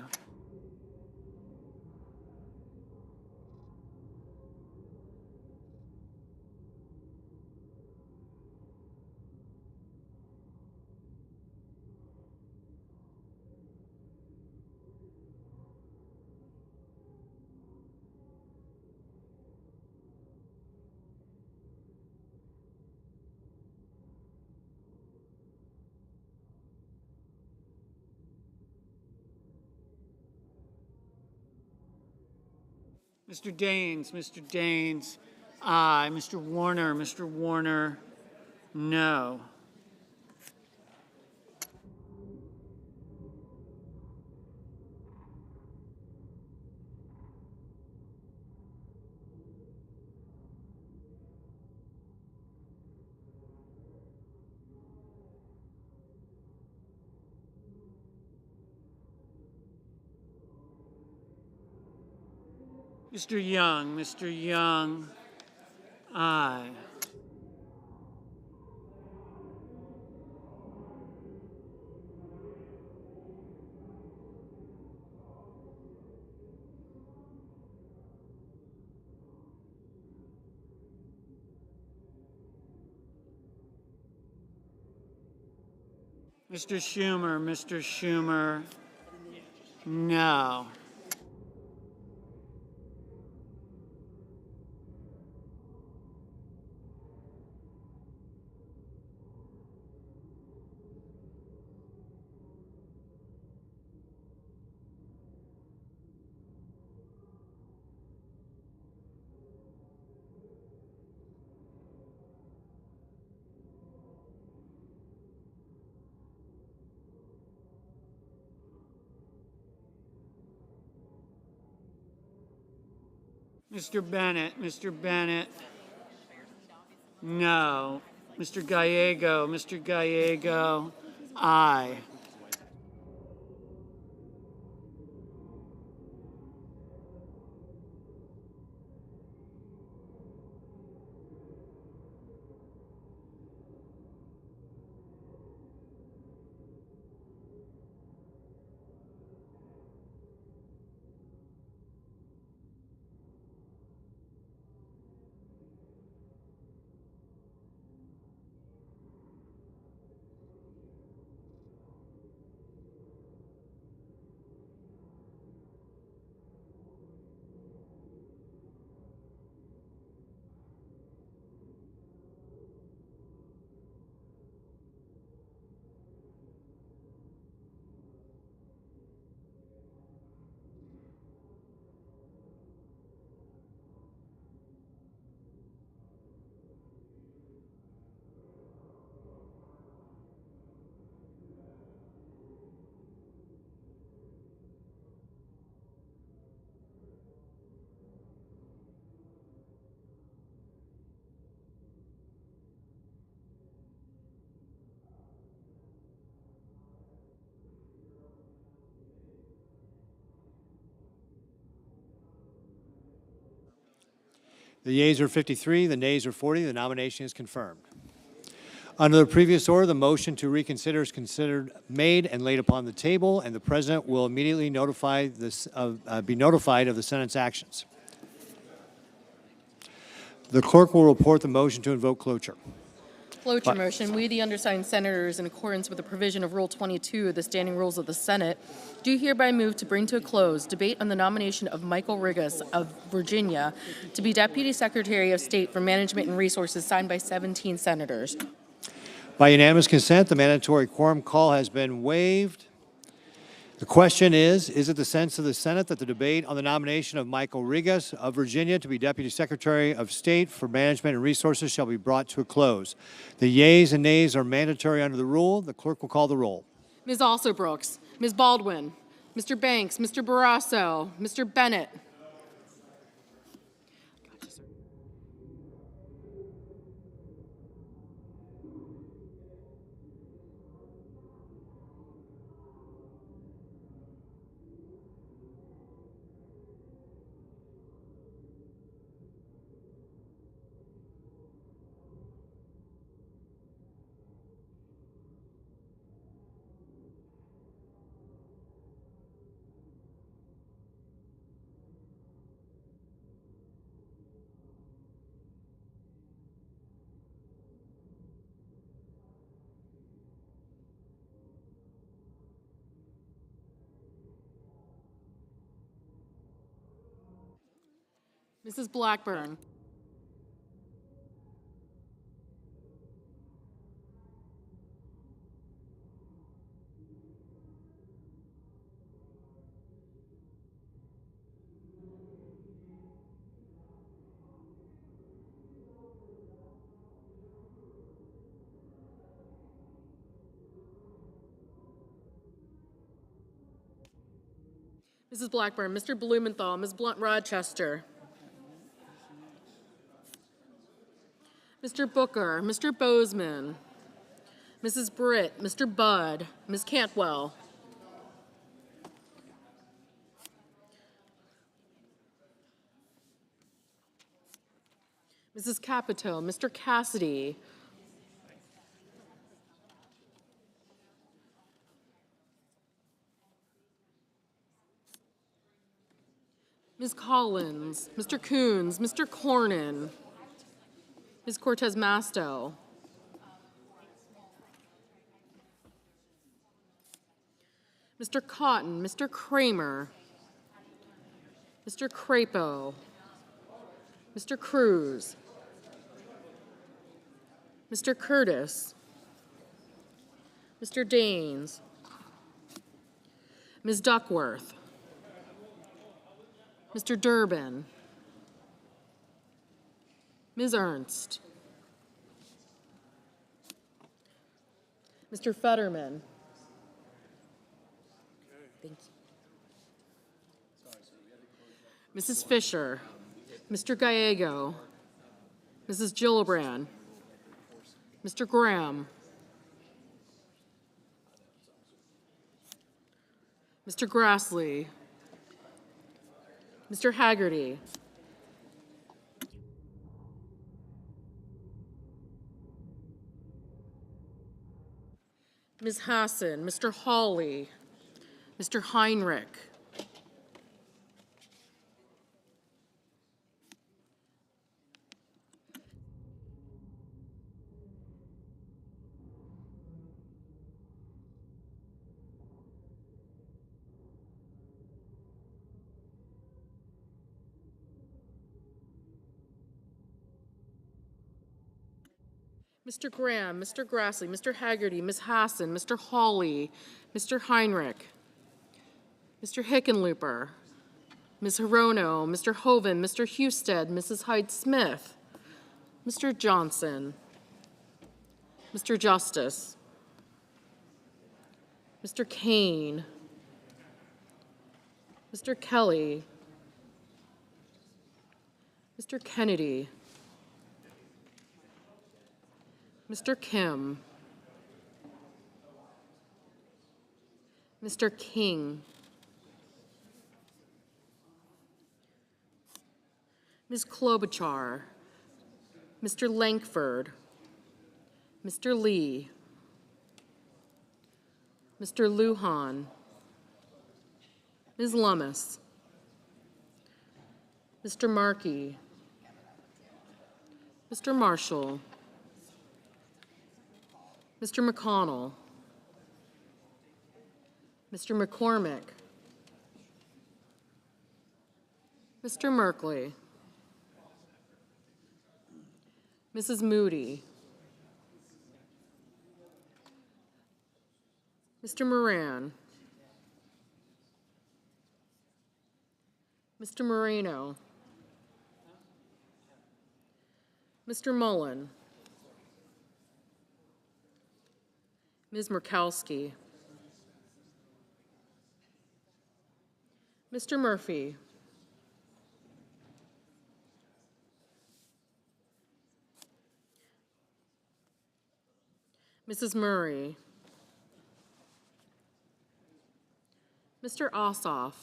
Mr. Daines. Mr. Daines. Aye. Mr. Warner. Mr. Warner. No. Mr. Young. Mr. Young. Aye. Mr. Schumer. Mr. Schumer. No. Mr. Bennett. Mr. Bennett. No. Mr. Gallego. Mr. Gallego. Aye. The yeas are 53, the nays are 40. The nomination is confirmed. Under the previous order, the motion to reconsider is considered made and laid upon the table, and the President will immediately be notified of the Senate's actions. The clerk will report the motion to invoke cloture. Cloture motion. We, the undersigned senators, in accordance with the provision of Rule 22 of the Standing Rules of the Senate, do hereby move to bring to a close debate on the nomination of Michael Rigas of Virginia to be Deputy Secretary of State for Management and Resources, signed by 17 senators. By unanimous consent, the mandatory quorum call has been waived. The question is it the sense of the Senate that the debate on the nomination of Michael Rigas of Virginia to be Deputy Secretary of State for Management and Resources shall be brought to a close? The yeas and nays are mandatory under the rule. The clerk will call the roll. Ms. Alsobrooks, Ms. Baldwin, Mr. Banks, Mr. Barrasso, Mr. Bennett. Mrs. Blackburn. Mrs. Blackburn, Mr. Blumenthal, Ms. Blunt-Rochester. Mr. Booker, Mr. Bozeman, Mrs. Britt, Mr. Budd, Ms. Cantwell. Mrs. Capito, Mr. Cassidy, Ms. Collins, Mr. Coons, Mr. Cornyn, Ms. Cortez Masto, Mr. Cotton, Mr. Kramer, Mr. Crapo, Mr. Cruz, Mr. Curtis, Mr. Daines, Ms. Duckworth, Mr. Durbin, Ms. Ernst, Mr. Fetterman. Thank you. Mrs. Fisher, Mr. Gallego, Mrs. Gillibrand, Mr. Graham, Mr. Grassley, Mr. Haggerty, Ms. Hassan, Mr. Hawley, Mr. Heinrich, Mr. Graham, Mr. Grassley, Mr. Haggerty, Ms. Hassan, Mr. Hawley, Mr. Heinrich, Mr. Hickenlooper, Ms. Hirono, Mr. Hoven, Mr. Husted, Mrs. Hyde-Smith, Mr. Johnson, Mr. Justice, Mr. Kane, Mr. Kelly, Mr. Kennedy, Mr. Kim, Mr. King, Ms. Klobuchar, Mr. Lankford, Mr. Lee, Mr. Lujan, Ms. Lummis, Mr. Markey, Mr. Marshall, Mr. McConnell, Mr. McCormick, Mr. Merkley, Mrs. Moody, Mr. Moran, Mr. Moreno, Mr. Mullen, Ms. Murkowski, Mr. Murphy, Mrs. Murray, Mr. Ossoff,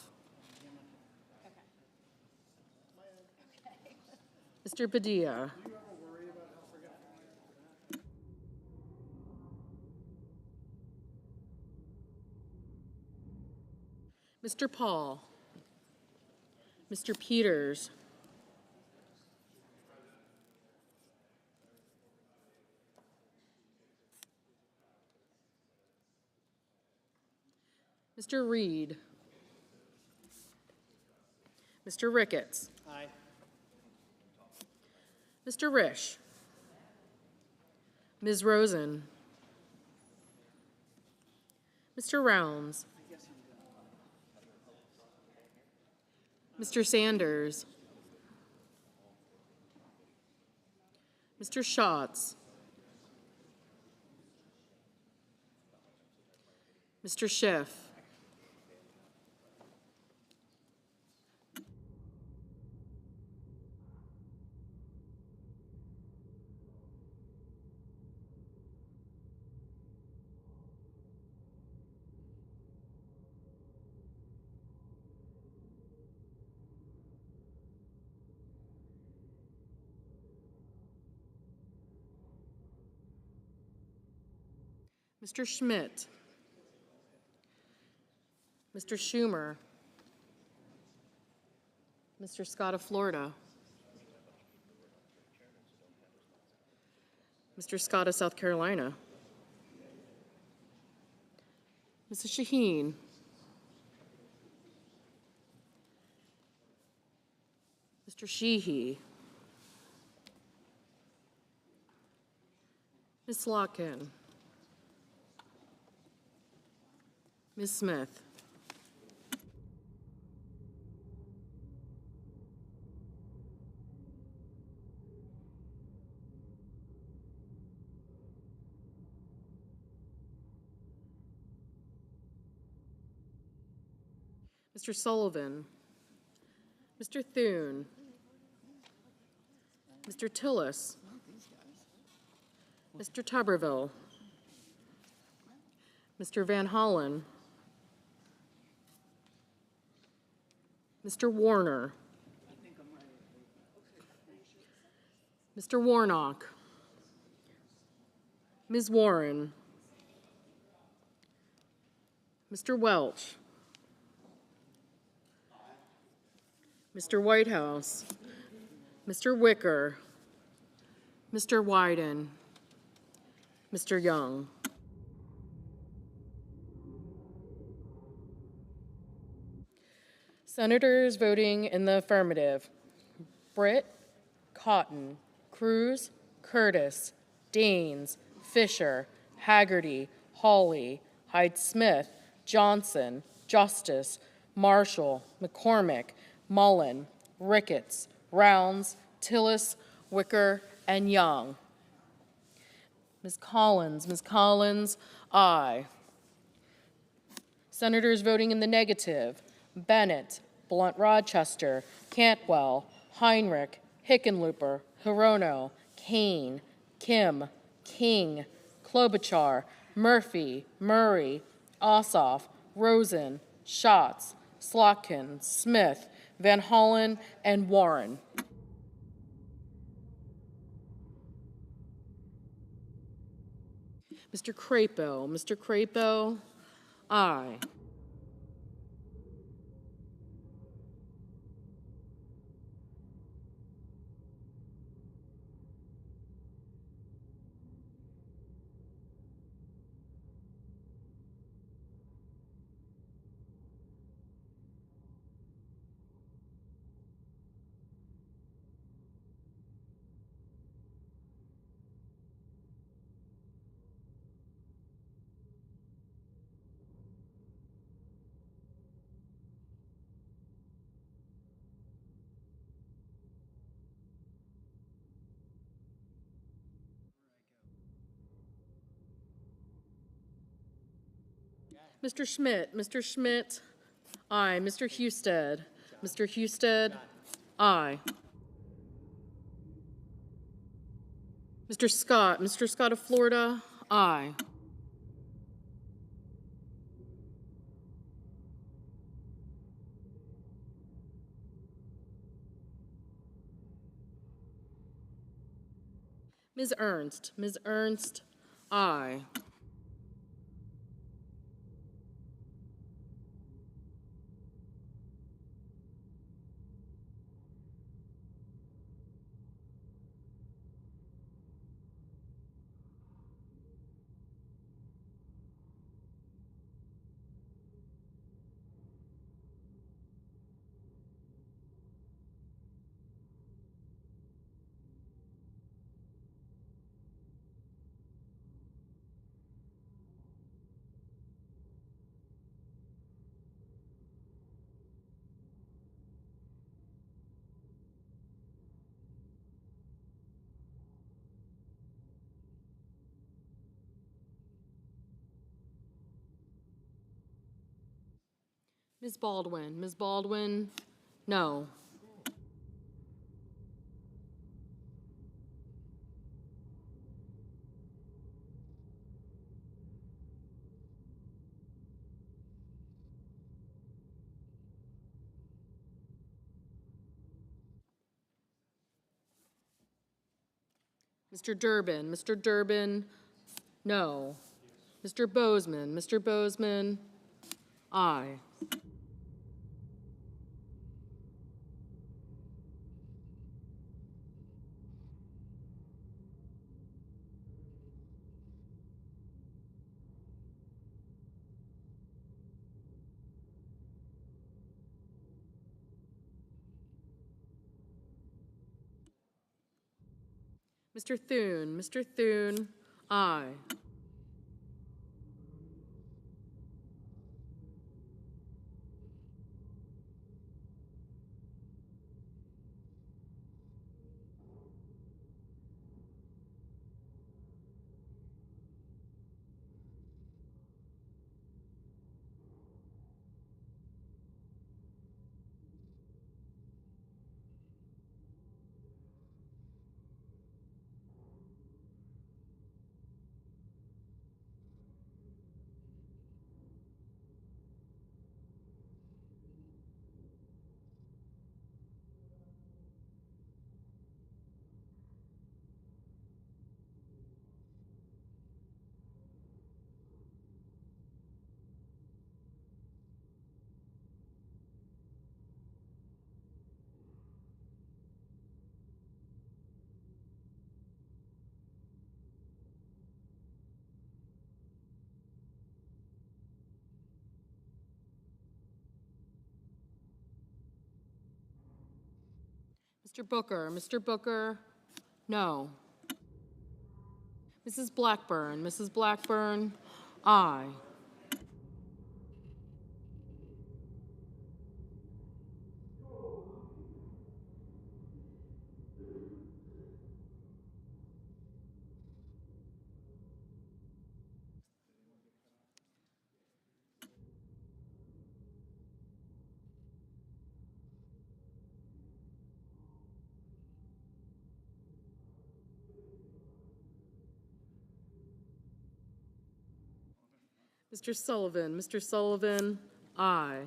Mr. Padilla, Mr. Paul, Mr. Peters, Mr. Reed, Mr. Ricketts, Aye. Mr. Risch, Ms. Rosen, Mr. Rounds, Mr. Sanders, Mr. Schatz, Mr. Schiff, Mr. Schmidt, Mr. Schumer, Mr. Scott of Florida, Mr. Scott of South Carolina, Mrs. Shaheen, Mr. Sheehy, Ms. Slotkin, Ms. Smith, Mr. Sullivan, Mr. Thune, Mr. Tillis, Mr. Tuberville, Mr. Van Hollen, Mr. Warner, Mr. Warnock, Ms. Warren, Mr. Welch, Mr. Whitehouse, Mr. Wicker, Mr. Wyden, Mr. Young. Senators voting in the affirmative: Britt, Cotton, Cruz, Curtis, Daines, Fisher, Haggerty, Hawley, Hyde-Smith, Johnson, Justice, Marshall, McCormick, Mullen, Ricketts, Rounds, Tillis, Wicker, and Young. Ms. Collins, aye. Senators voting in the negative: Bennett, Blunt Rochester, Cantwell, Heinrich, Hickenlooper, Hirono, Kane, Kim, King, Klobuchar, Murphy, Murray, Ossoff, Rosen, Schatz, Slotkin, Smith, Van Hollen, and Warren. Mr. Crapo. Mr. Crapo, aye. Mr. Schmidt. Mr. Schmidt, aye. Mr. Husted. Mr. Husted, aye. Mr. Scott. Mr. Scott of Florida, aye. Ms. Ernst. Ms. Ernst, aye. Ms. Baldwin. Ms. Baldwin, no. Mr. Durbin. Mr. Durbin, no. Mr. Bozeman. Mr. Bozeman, aye. Mr. Thune. Mr. Thune, aye. Mr. Booker. Mr. Booker, no. Mrs. Blackburn. Mrs. Blackburn, aye. Mr. Sullivan. Mr. Sullivan, aye.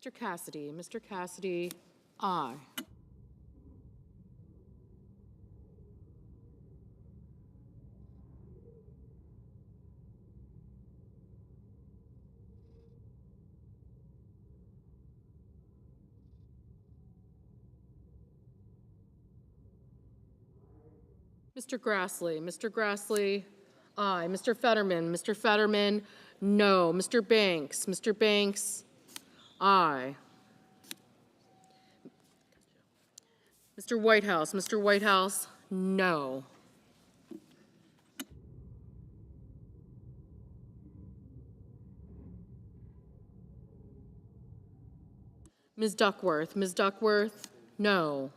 Mr. Cassidy. Mr. Cassidy, aye. Mr. Grassley. Mr. Grassley, aye. Mr. Fetterman. Mr. Fetterman, no. Mr. Banks. Mr. Banks, aye. Mr. Whitehouse. Mr. Whitehouse, no. Ms. Duckworth. Ms. Duckworth, no.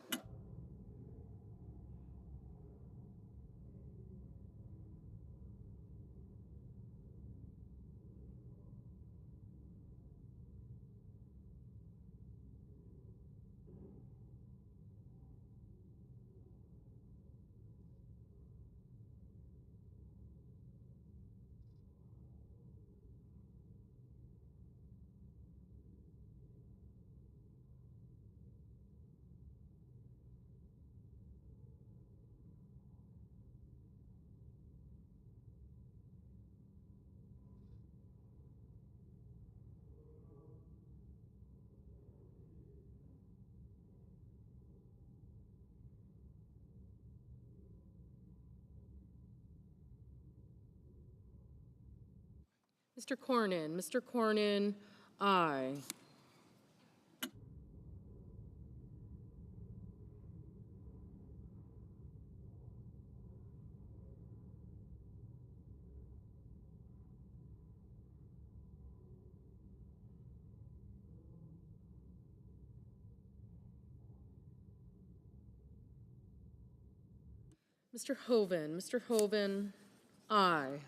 Mr. Cornyn. Mr. Cornyn, aye. Mr. Hoven. Mr. Hoven, aye.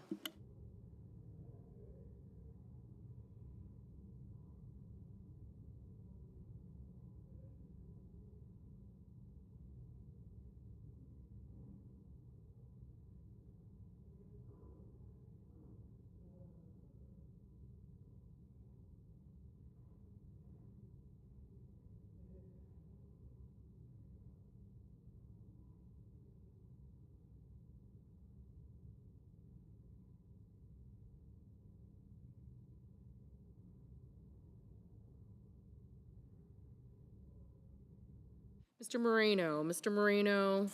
Mr. Moreno. Mr. Moreno,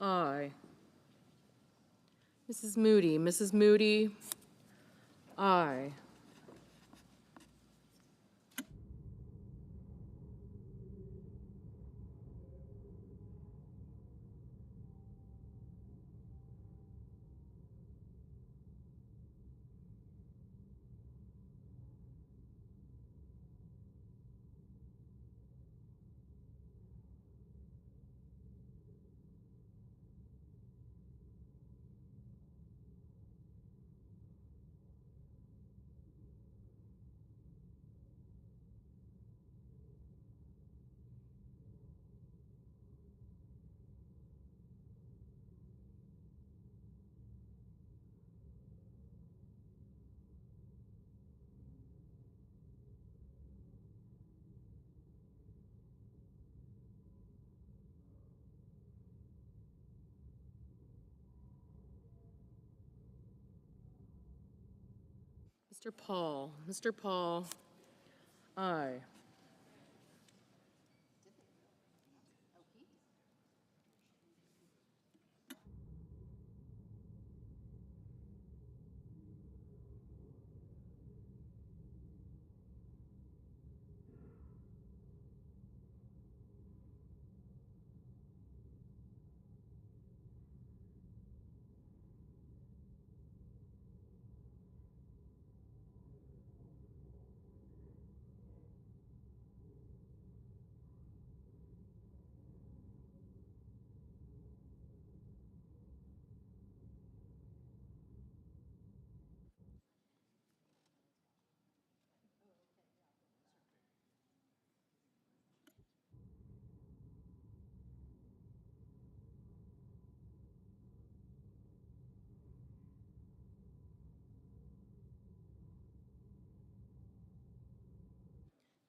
aye. Mrs. Moody. Mrs. Moody, aye. Mr. Paul. Mr. Paul, aye.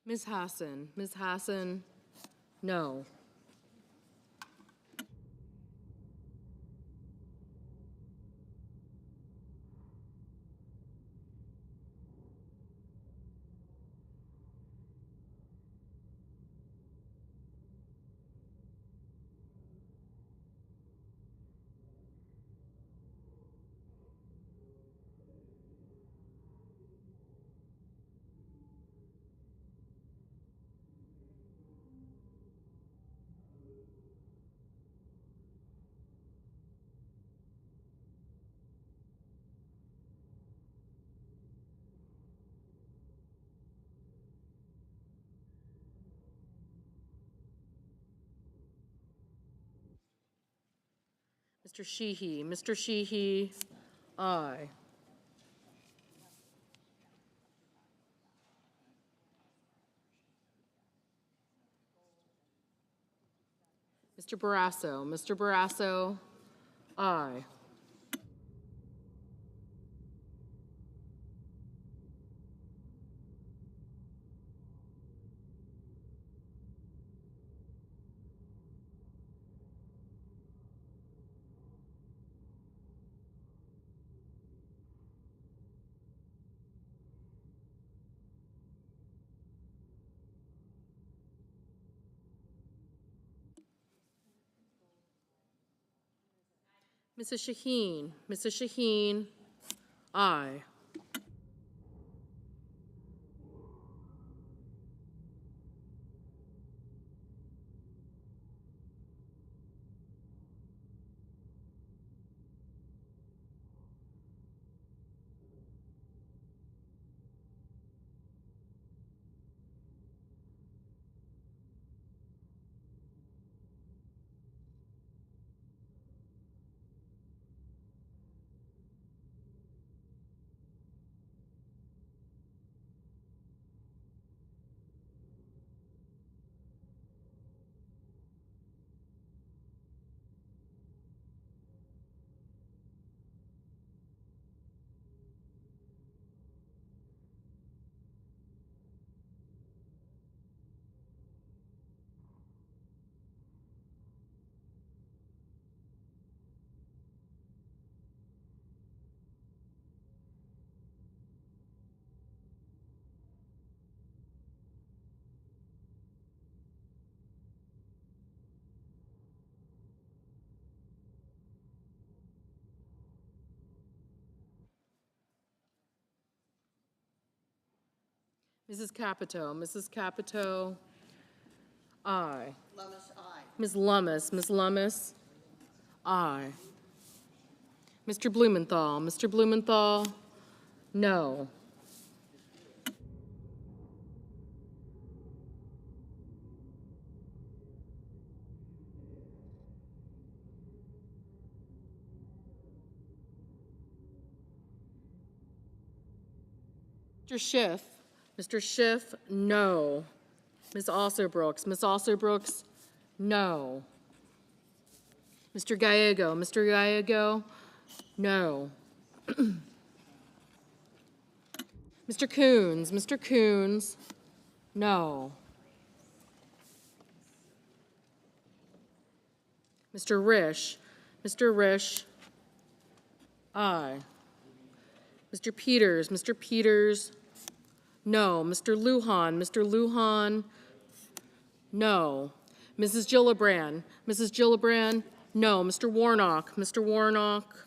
Ms. Hassan. Ms. Hassan, no. Mr. Sheehy. Mr. Sheehy, aye. Mr. Barrasso. Mr. Barrasso, aye. Mrs. Shaheen. Mrs. Shaheen, aye. Mrs. Capito. Mrs. Capito, aye. Lummis, aye. Ms. Lummis. Ms. Lummis, aye. Mr. Blumenthal. Mr. Blumenthal, no. Mr. Schiff. Mr. Schiff, no. Ms. Alsobrooks. Ms. Alsobrooks, no. Mr. Gallego. Mr. Gallego, no. Mr. Coons. Mr. Coons, no. Mr. Risch. Mr. Risch, aye. Mr. Peters. Mr. Peters, no. Mr. Lujan. Mr. Lujan, no. Mrs. Gillibrand. Mrs. Gillibrand, no. Mr. Warnock. Mr. Warnock,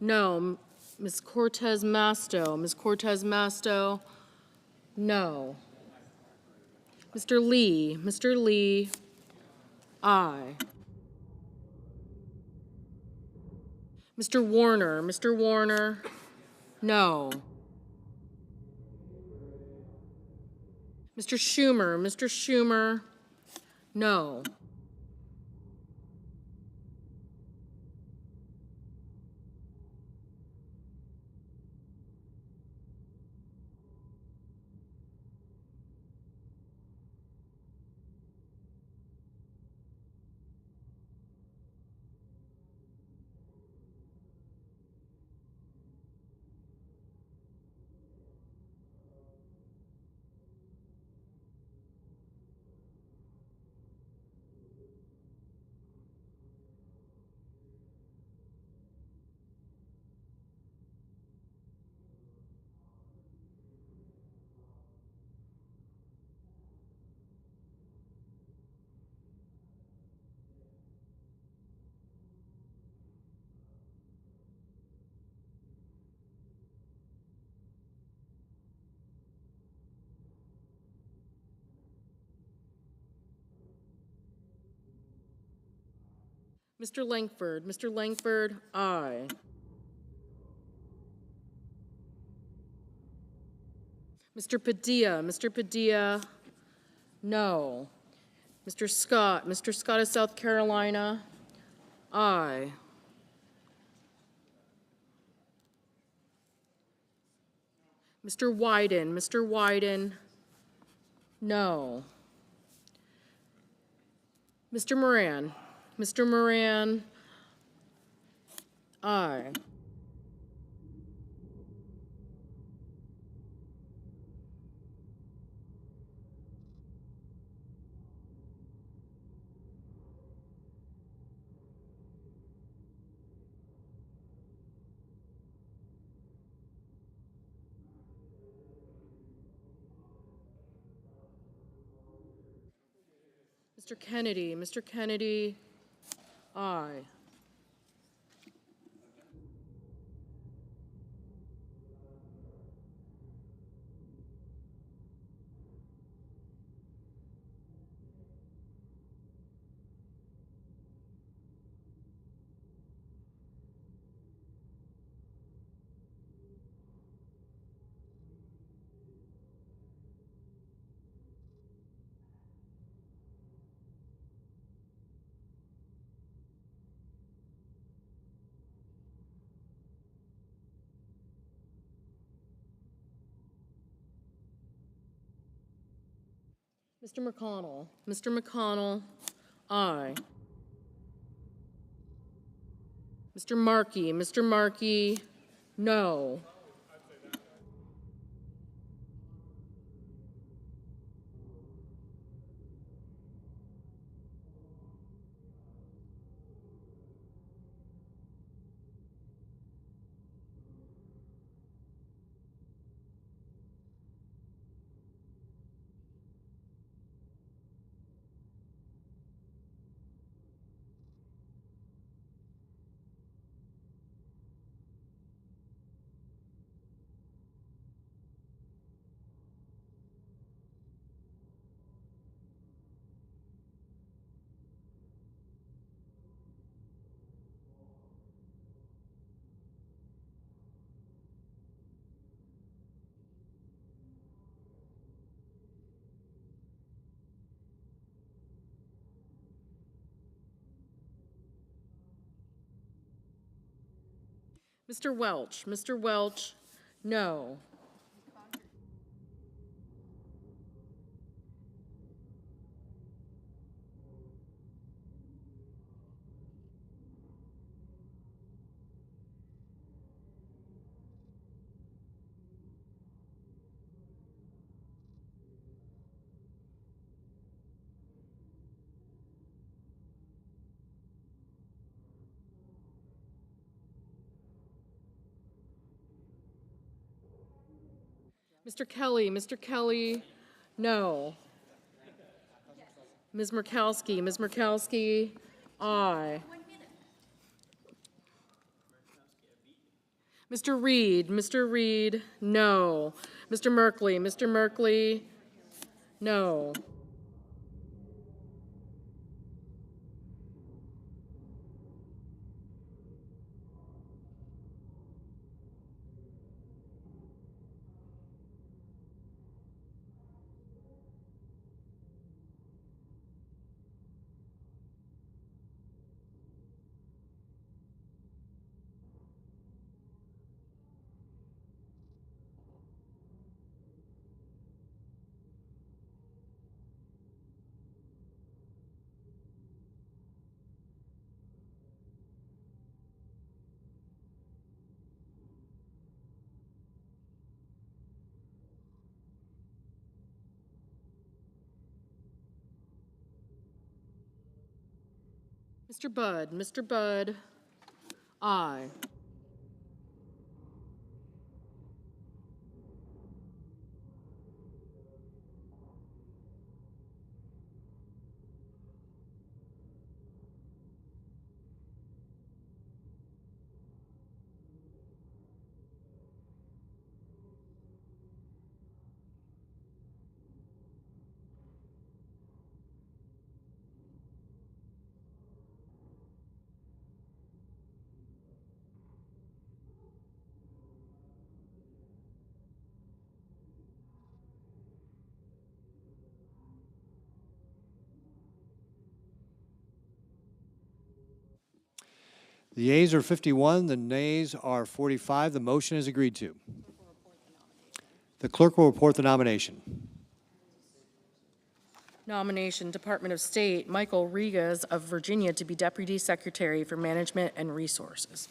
no. Ms. Cortez Masto. Ms. Cortez Masto, no. Mr. Lee. Mr. Lee, aye. Mr. Warner. Mr. Warner, no. Mr. Schumer. Mr. Schumer, no. Mr. Langford. Mr. Langford, aye. Mr. Padilla. Mr. Padilla, no. Mr. Scott. Mr. Scott of South Carolina, aye. Mr. Wyden. Mr. Wyden, no. Mr. Moran. Mr. Moran, aye. Mr. Kennedy. Mr. Kennedy, aye. Mr. McConnell. Mr. McConnell, aye. Mr. Markey. Mr. Markey, no. Mr. Welch. Mr. Welch, no. Mr. Kelly. Mr. Kelly, no. Ms. Murkowski. Ms. Murkowski, aye. Mr. Reed. Mr. Reed, no. Mr. Merkley. Mr. Merkley, no. Mr. Budd. Mr. Budd, aye. The yeas are 51, the nays are 45. The motion is agreed to. The clerk will report the nomination. Nomination, Department of State, Michael Rigas of Virginia to be Deputy Secretary for Management and Resources.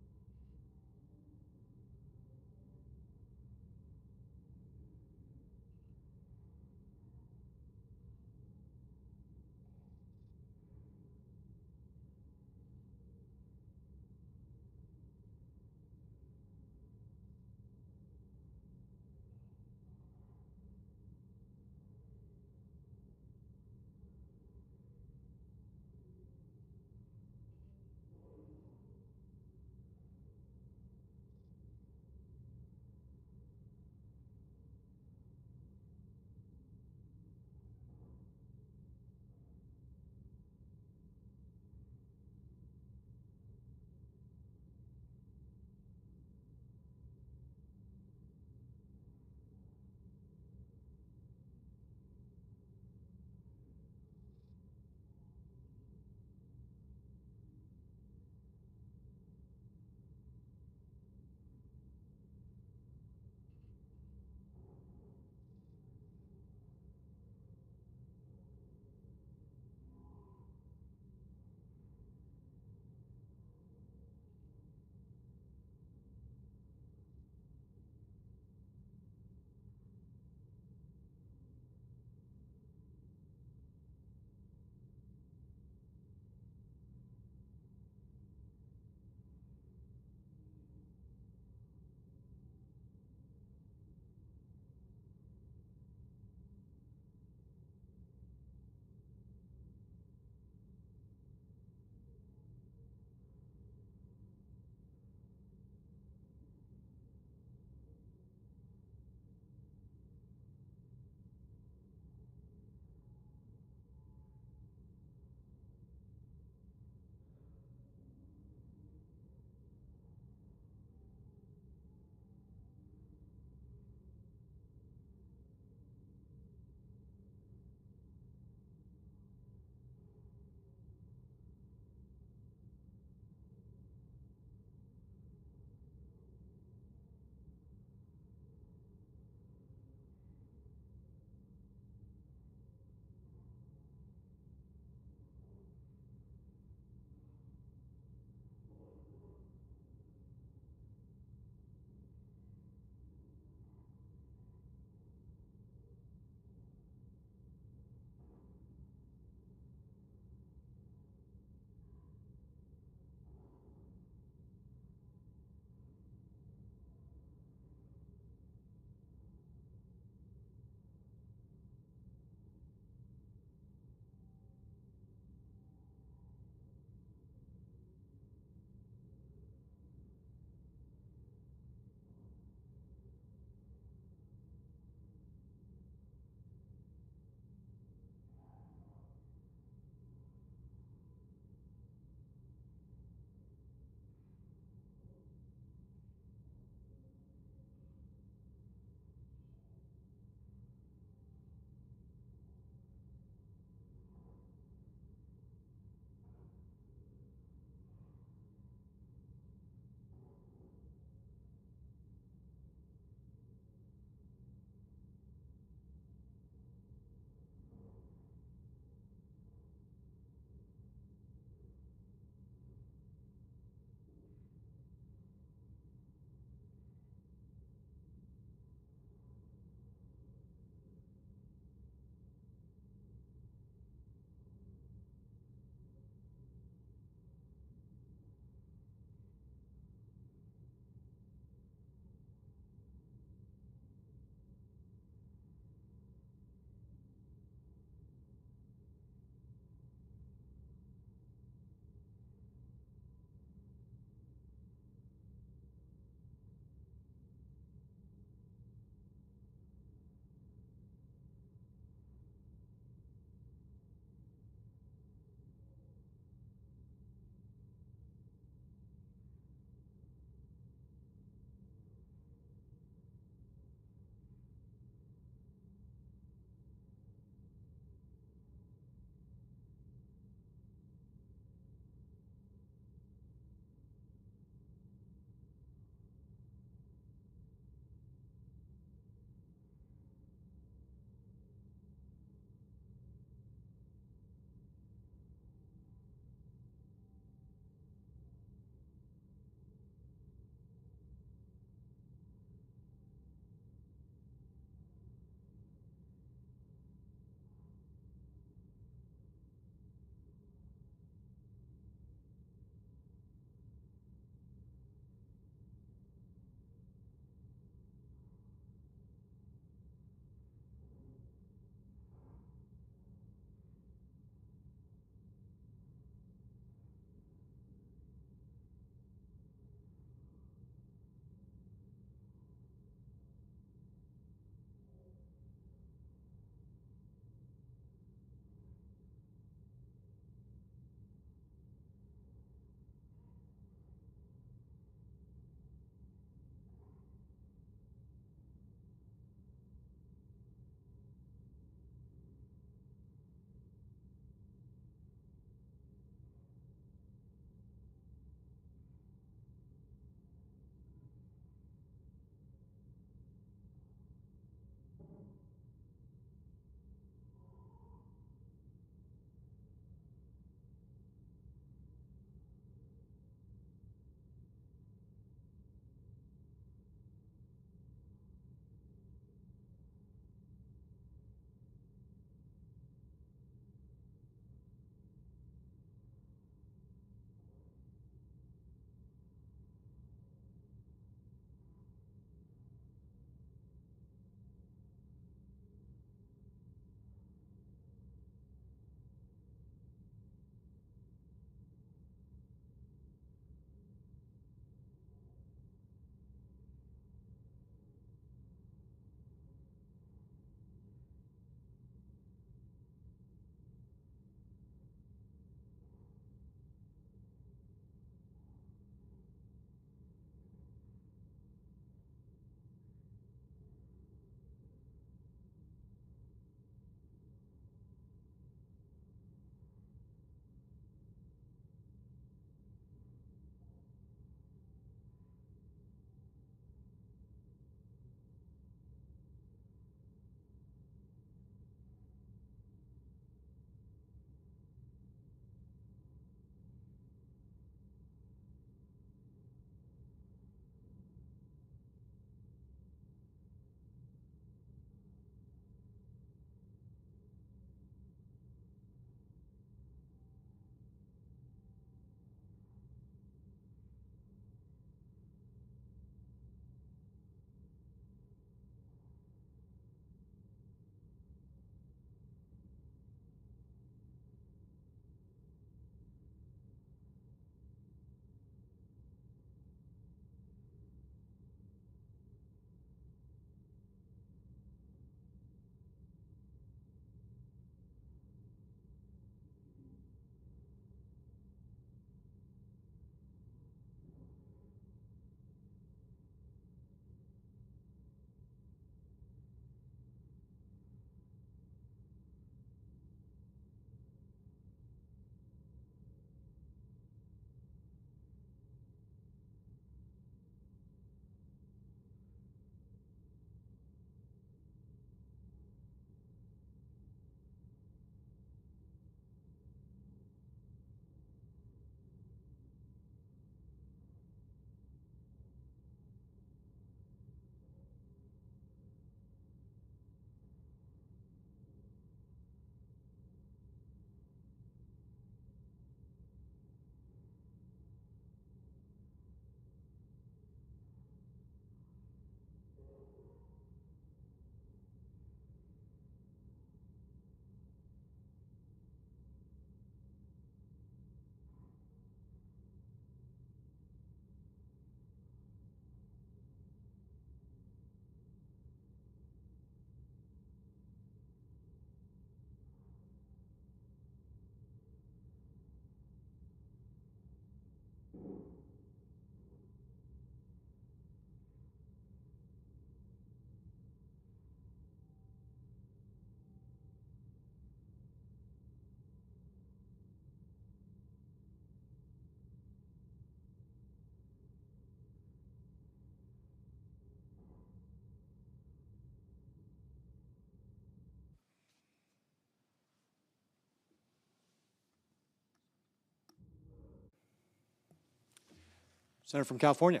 Senator from California.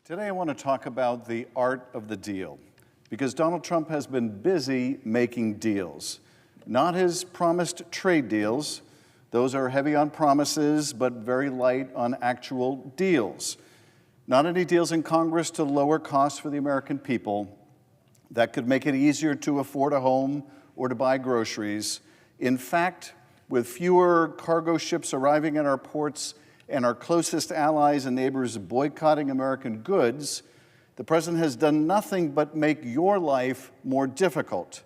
Today I want to talk about the art of the deal, because Donald Trump has been busy making deals. Not his promised trade deals. Those are heavy on promises, but very light on actual deals. Not any deals in Congress to lower costs for the American people that could make it easier to afford a home or to buy groceries. In fact, with fewer cargo ships arriving at our ports and our closest allies and neighbors boycotting American goods, the president has done nothing but make your life more difficult.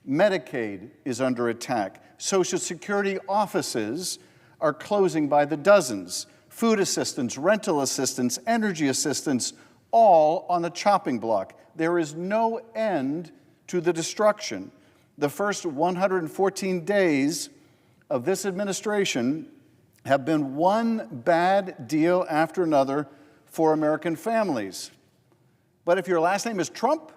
Medicaid is under attack. Social Security offices are closing by the dozens. Food assistance, rental assistance, energy assistance, all on the chopping block. There is no end to the destruction. The first 114 days of this administration have been one bad deal after another for American families. But if your last name is Trump,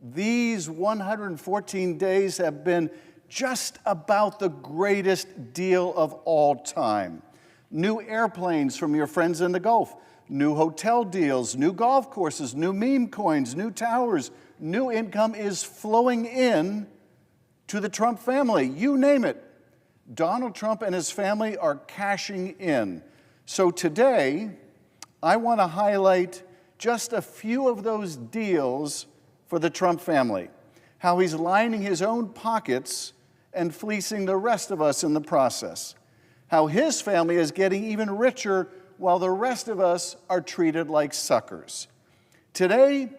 these 114 days have been just about the greatest deal of all time. New airplanes from your friends in the Gulf, new hotel deals, new golf courses, new meme coins, new towers, new income is flowing in to the Trump family. You name it. Donald Trump and his family are cashing in. So today, I want to highlight just a few of those deals for the Trump family, how he's lining his own pockets and fleecing the rest of us in the process, how his family is getting even richer while the rest of us are treated like suckers. Today,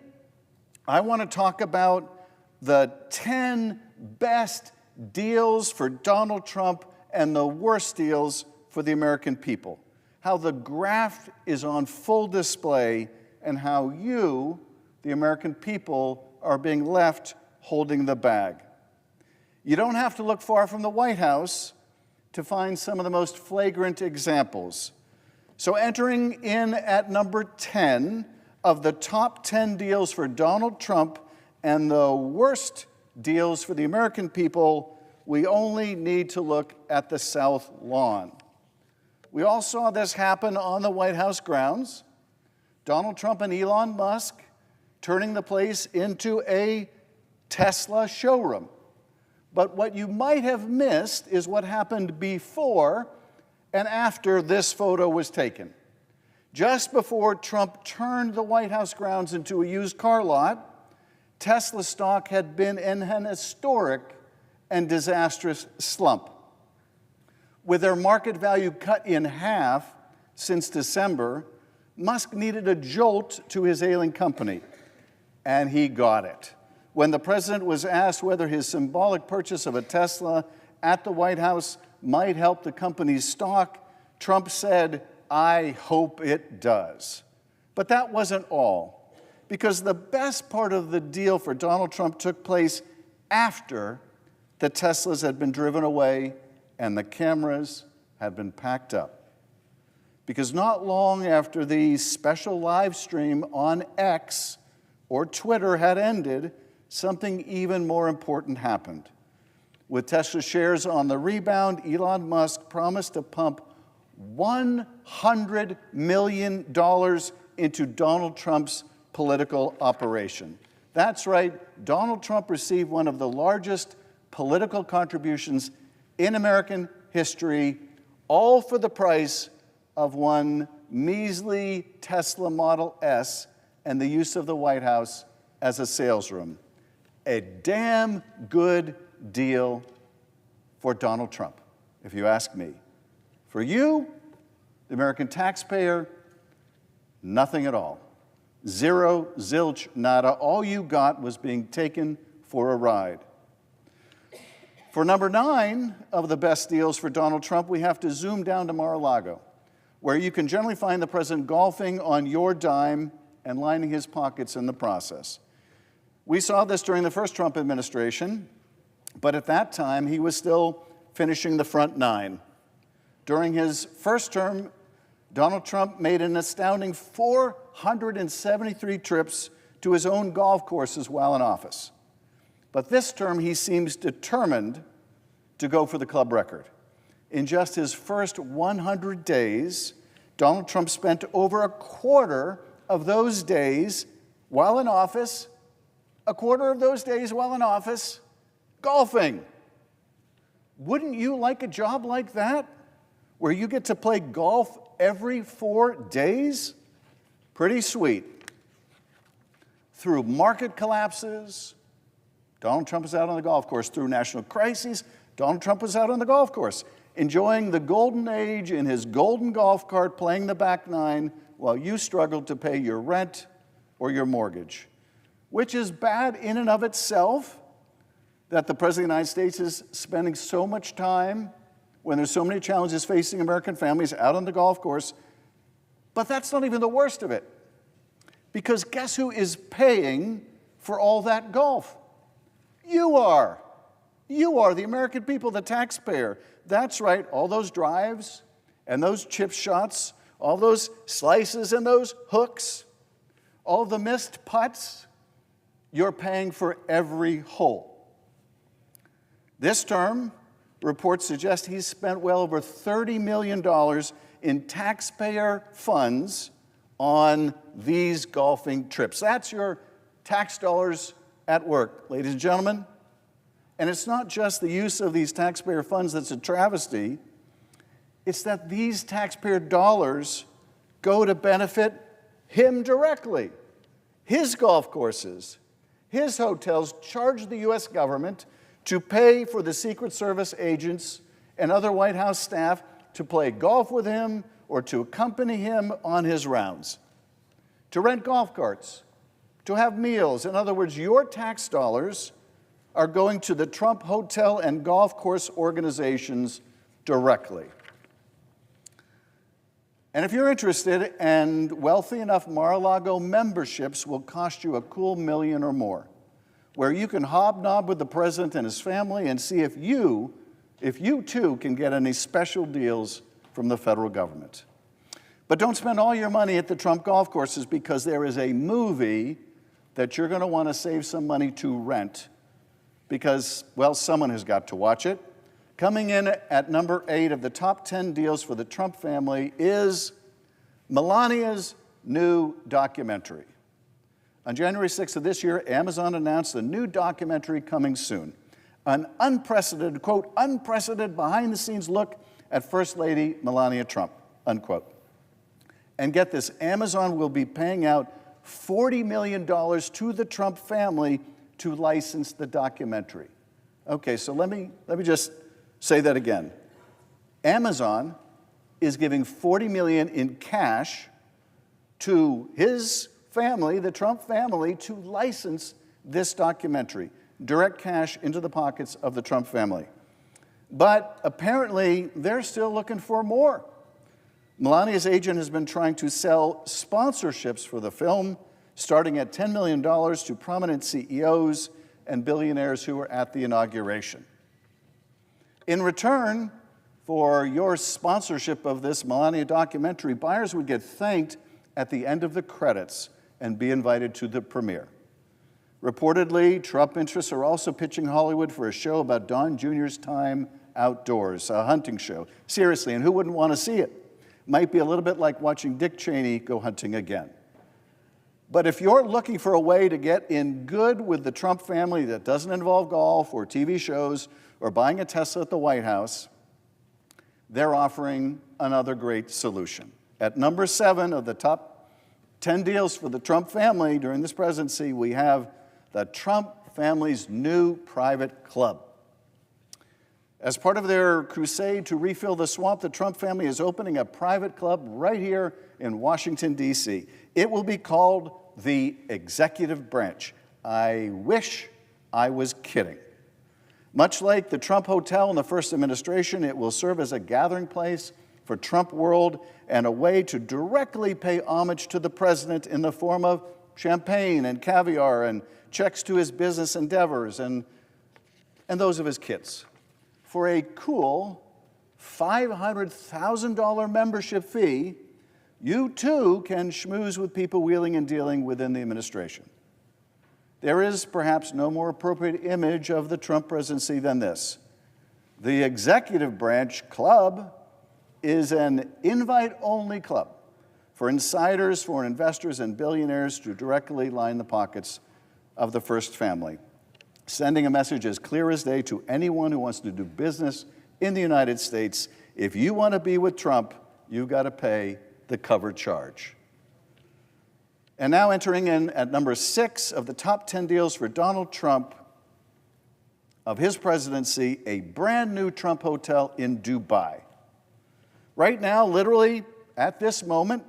I want to talk about the 10 best deals for Donald Trump and the worst deals for the American people, how the graft is on full display and how you, the American people, are being left holding the bag. You don't have to look far from the White House to find some of the most flagrant examples. So entering in at number 10 of the top 10 deals for Donald Trump and the worst deals for the American people, we only need to look at the South Lawn. We all saw this happen on the White House grounds. Donald Trump and Elon Musk turning the place into a Tesla showroom. But what you might have missed is what happened before and after this photo was taken. Just before Trump turned the White House grounds into a used car lot, Tesla stock had been in an historic and disastrous slump. With their market value cut in half since December, Musk needed a jolt to his ailing company, and he got it. When the president was asked whether his symbolic purchase of a Tesla at the White House might help the company's stock, Trump said, "I hope it does." But that wasn't all, because the best part of the deal for Donald Trump took place after the Teslas had been driven away and the cameras had been packed up. Because not long after the special live stream on X or Twitter had ended, something even more important happened. With Tesla shares on the rebound, Elon Musk promised to pump $100 million into Donald Trump's political operation. That's right, Donald Trump received one of the largest political contributions in American history, all for the price of one measly Tesla Model S and the use of the White House as a sales room. A damn good deal for Donald Trump, if you ask me. For you, the American taxpayer, nothing at all. Zero, zilch, nada. All you got was being taken for a ride. For number 9 of the best deals for Donald Trump, we have to zoom down to Mar-a-Lago, where you can generally find the president golfing on your dime and lining his pockets in the process. We saw this during the first Trump administration, but at that time he was still finishing the front nine. During his first term, Donald Trump made an astounding 473 trips to his own golf courses while in office. But this term, he seems determined to go for the club record. In just his first 100 days, Donald Trump spent over a quarter of those days while in office, golfing. Wouldn't you like a job like that, where you get to play golf every 4 days? Pretty sweet. Through market collapses, Donald Trump was out on the golf course. Through national crises, Donald Trump was out on the golf course, enjoying the golden age in his golden golf cart, playing the back nine, while you struggled to pay your rent or your mortgage, which is bad in and of itself, that the President of the United States is spending so much time when there's so many challenges facing American families out on the golf course. But that's not even the worst of it. Because guess who is paying for all that golf? You are. You are, the American people, the taxpayer. That's right, all those drives and those chip shots, all those slices and those hooks, all the missed putts, you're paying for every hole. This term, reports suggest he's spent well over $30 million in taxpayer funds on these golfing trips. That's your tax dollars at work, ladies and gentlemen. And it's not just the use of these taxpayer funds that's a travesty. It's that these taxpayer dollars go to benefit him directly. His golf courses, his hotels charge the U.S. government to pay for the Secret Service agents and other White House staff to play golf with him or to accompany him on his rounds, to rent golf carts, to have meals. In other words, your tax dollars are going to the Trump hotel and golf course organizations directly. And if you're interested and wealthy enough, Mar-a-Lago memberships will cost you a cool $1 million or more, where you can hobnob with the president and his family and see if you too can get any special deals from the federal government. But don't spend all your money at the Trump golf courses, because there is a movie that you're going to want to save some money to rent, because, well, someone has got to watch it. Coming in at number 8 of the top 10 deals for the Trump family is Melania's new documentary. On January 6th of this year, Amazon announced a new documentary coming soon. An unprecedented, quote, unprecedented behind-the-scenes look at First Lady Melania Trump, unquote. And get this, Amazon will be paying out $40 million to the Trump family to license the documentary. Okay, so let me just say that again. Amazon is giving $40 million in cash to his family, the Trump family, to license this documentary. Direct cash into the pockets of the Trump family. But apparently, they're still looking for more. Melania's agent has been trying to sell sponsorships for the film, starting at $10 million to prominent CEOs and billionaires who were at the inauguration. In return for your sponsorship of this Melania documentary, buyers would get thanked at the end of the credits and be invited to the premiere. Reportedly, Trump interests are also pitching Hollywood for a show about Don Jr.'s time outdoors, a hunting show. Seriously, and who wouldn't want to see it? Might be a little bit like watching Dick Cheney go hunting again. But if you're looking for a way to get in good with the Trump family that doesn't involve golf or TV shows or buying a Tesla at the White House, they're offering another great solution. At number 7 of the top 10 deals for the Trump family during this presidency, we have the Trump family's new private club. As part of their crusade to refill the swamp, the Trump family is opening a private club right here in Washington, D.C. It will be called the Executive Branch. I wish I was kidding. Much like the Trump Hotel in the first administration, it will serve as a gathering place for Trump World and a way to directly pay homage to the president in the form of champagne and caviar and checks to his business endeavors and those of his kids for a cool $500,000 membership fee. You too can schmooze with people wheeling and dealing within the administration. There is perhaps no more appropriate image of the Trump presidency than this. The executive branch club is an invite-only club for insiders, foreign investors, and billionaires to directly line the pockets of the first family, sending a message as clear as day to anyone who wants to do business in the United States. If you want to be with Trump, you've got to pay the cover charge. And now entering in at number 6 of the top 10 deals for Donald Trump of his presidency, a brand new Trump hotel in Dubai. Right now, literally at this moment,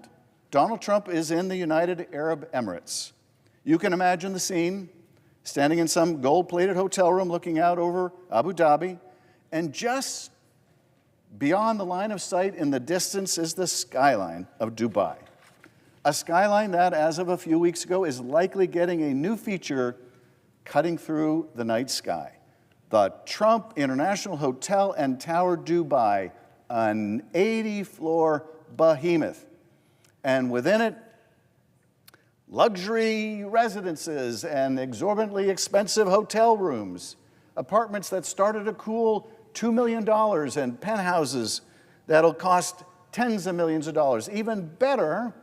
Donald Trump is in the United Arab Emirates. You can imagine the scene, standing in some gold-plated hotel room looking out over Abu Dhabi, and just beyond the line of sight in the distance is the skyline of Dubai. A skyline that, as of a few weeks ago, is likely getting a new feature cutting through the night sky. The Trump International Hotel and Tower Dubai, an 80-floor behemoth. And within it, luxury residences and exorbitantly expensive hotel rooms, apartments that start at a cool $2 million and penthouses that'll cost tens of millions of dollars. Even better,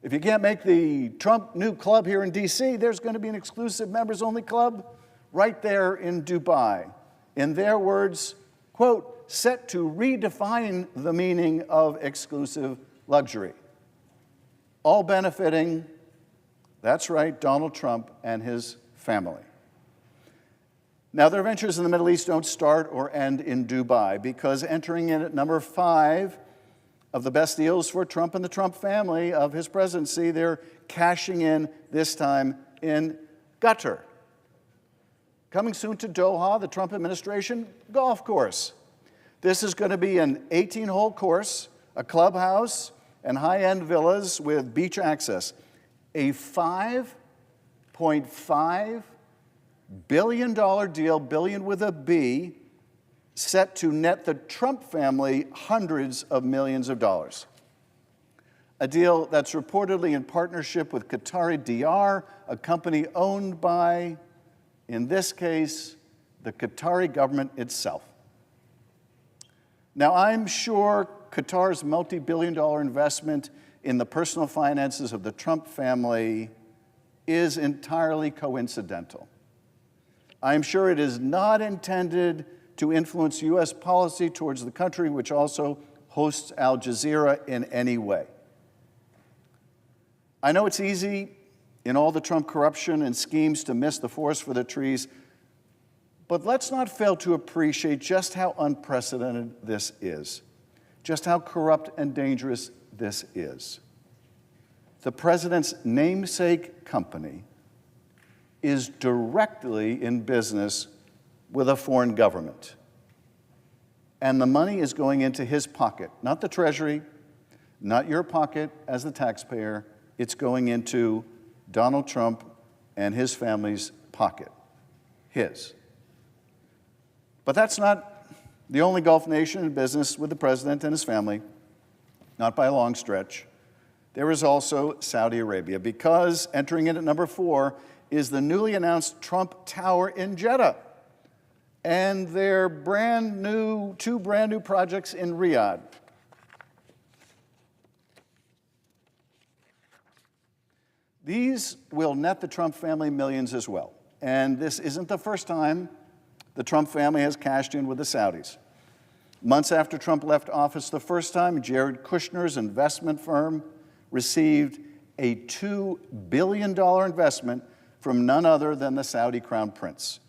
if you can't make the Trump new club here in D.C., there's going to be an exclusive members-only club right there in Dubai. In their words, quote, set to redefine the meaning of exclusive luxury. All benefiting, that's right, Donald Trump and his family. Now, their ventures in the Middle East don't start or end in Dubai, because entering in at number 5 of the best deals for Trump and the Trump family of his presidency, they're cashing in this time in Qatar. Coming soon to Doha, the Trump administration golf course. This is going to be an 18-hole course, a clubhouse, and high-end villas with beach access. A $5.5 billion deal, billion with a B, set to net the Trump family hundreds of millions of dollars. A deal that's reportedly in partnership with Qatari DR, a company owned by, in this case, the Qatari government itself. Now, I'm sure Qatar's multi-billion-dollar investment in the personal finances of the Trump family is entirely coincidental. I'm sure it is not intended to influence U.S. policy towards the country, which also hosts Al Jazeera, in any way. I know it's easy in all the Trump corruption and schemes to miss the forest for the trees, but let's not fail to appreciate just how unprecedented this is, just how corrupt and dangerous this is. The president's namesake company is directly in business with a foreign government. And the money is going into his pocket, not the Treasury, not your pocket as the taxpayer. It's going into Donald Trump and his family's pocket, his. But that's not the only Gulf nation in business with the president and his family, not by a long stretch. There is also Saudi Arabia, because entering in at number 4 is the newly announced Trump Tower in Jeddah and their two brand new projects in Riyadh. These will net the Trump family millions as well. And this isn't the first time the Trump family has cashed in with the Saudis. Months after Trump left office the first time, Jared Kushner's investment firm received a $2 billion investment from none other than the Saudi Crown Prince.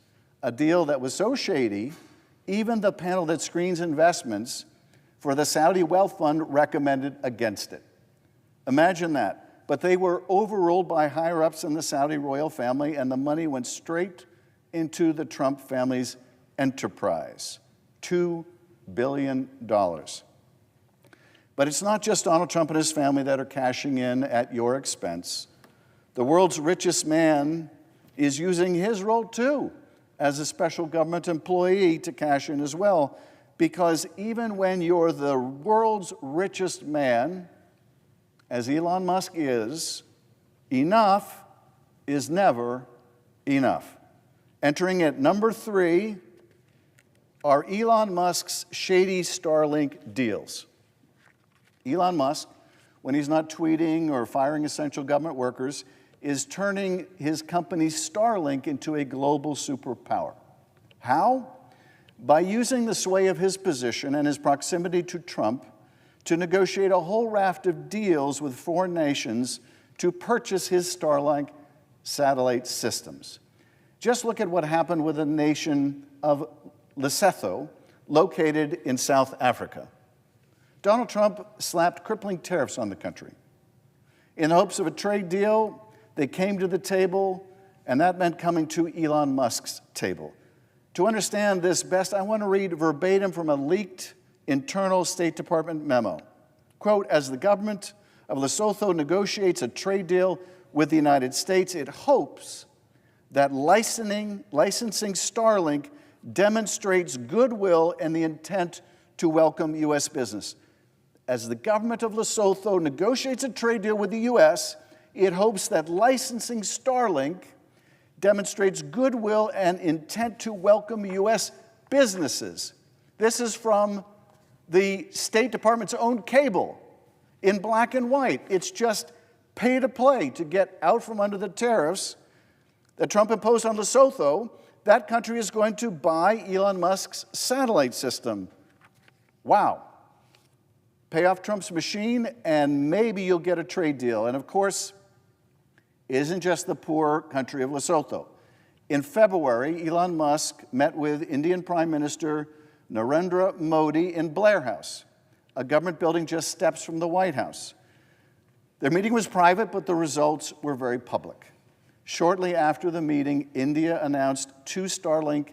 A deal that was so shady, even the panel that screens investments for the Saudi Wealth Fund recommended against it. Imagine that. But they were overruled by higher-ups in the Saudi royal family, and the money went straight into the Trump family's enterprise. $2 billion. But it's not just Donald Trump and his family that are cashing in at your expense. The world's richest man is using his role, too, as a special government employee to cash in as well. Because even when you're the world's richest man, as Elon Musk is, enough is never enough. Entering at number 3 are Elon Musk's shady Starlink deals. Elon Musk, when he's not tweeting or firing essential government workers, is turning his company Starlink into a global superpower. How? By using the sway of his position and his proximity to Trump to negotiate a whole raft of deals with foreign nations to purchase his Starlink satellite systems. Just look at what happened with the nation of Lesotho, located in South Africa. Donald Trump slapped crippling tariffs on the country. In hopes of a trade deal, they came to the table, and that meant coming to Elon Musk's table. To understand this best, I want to read verbatim from a leaked internal State Department memo. Quote, as the government of Lesotho negotiates a trade deal with the United States, it hopes that licensing Starlink demonstrates goodwill and the intent to welcome U.S. business. As the government of Lesotho negotiates a trade deal with the U.S., it hopes that licensing Starlink demonstrates goodwill and intent to welcome U.S. businesses. This is from the State Department's own cable in black and white. It's just pay to play to get out from under the tariffs that Trump imposed on Lesotho. That country is going to buy Elon Musk's satellite system. Wow. Pay off Trump's machine, and maybe you'll get a trade deal. And of course, it isn't just the poor country of Lesotho. In February, Elon Musk met with Indian Prime Minister Narendra Modi in Blair House, a government building just steps from the White House. Their meeting was private, but the results were very public. Shortly after the meeting, India announced 2 Starlink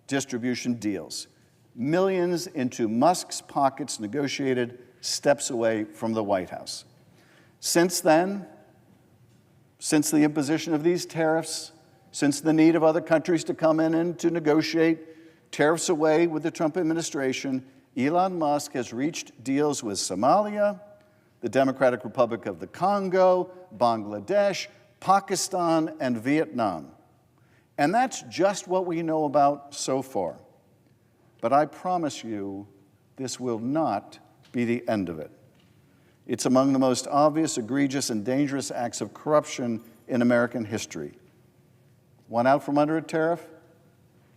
distribution deals. Millions into Musk's pockets negotiated steps away from the White House. Since then, since the imposition of these tariffs, since the need of other countries to come in and to negotiate tariffs away with the Trump administration, Elon Musk has reached deals with Somalia, the Democratic Republic of the Congo, Bangladesh, Pakistan, and Vietnam. And that's just what we know about so far. But I promise you, this will not be the end of it. It's among the most obvious, egregious, and dangerous acts of corruption in American history. Want out from under a tariff?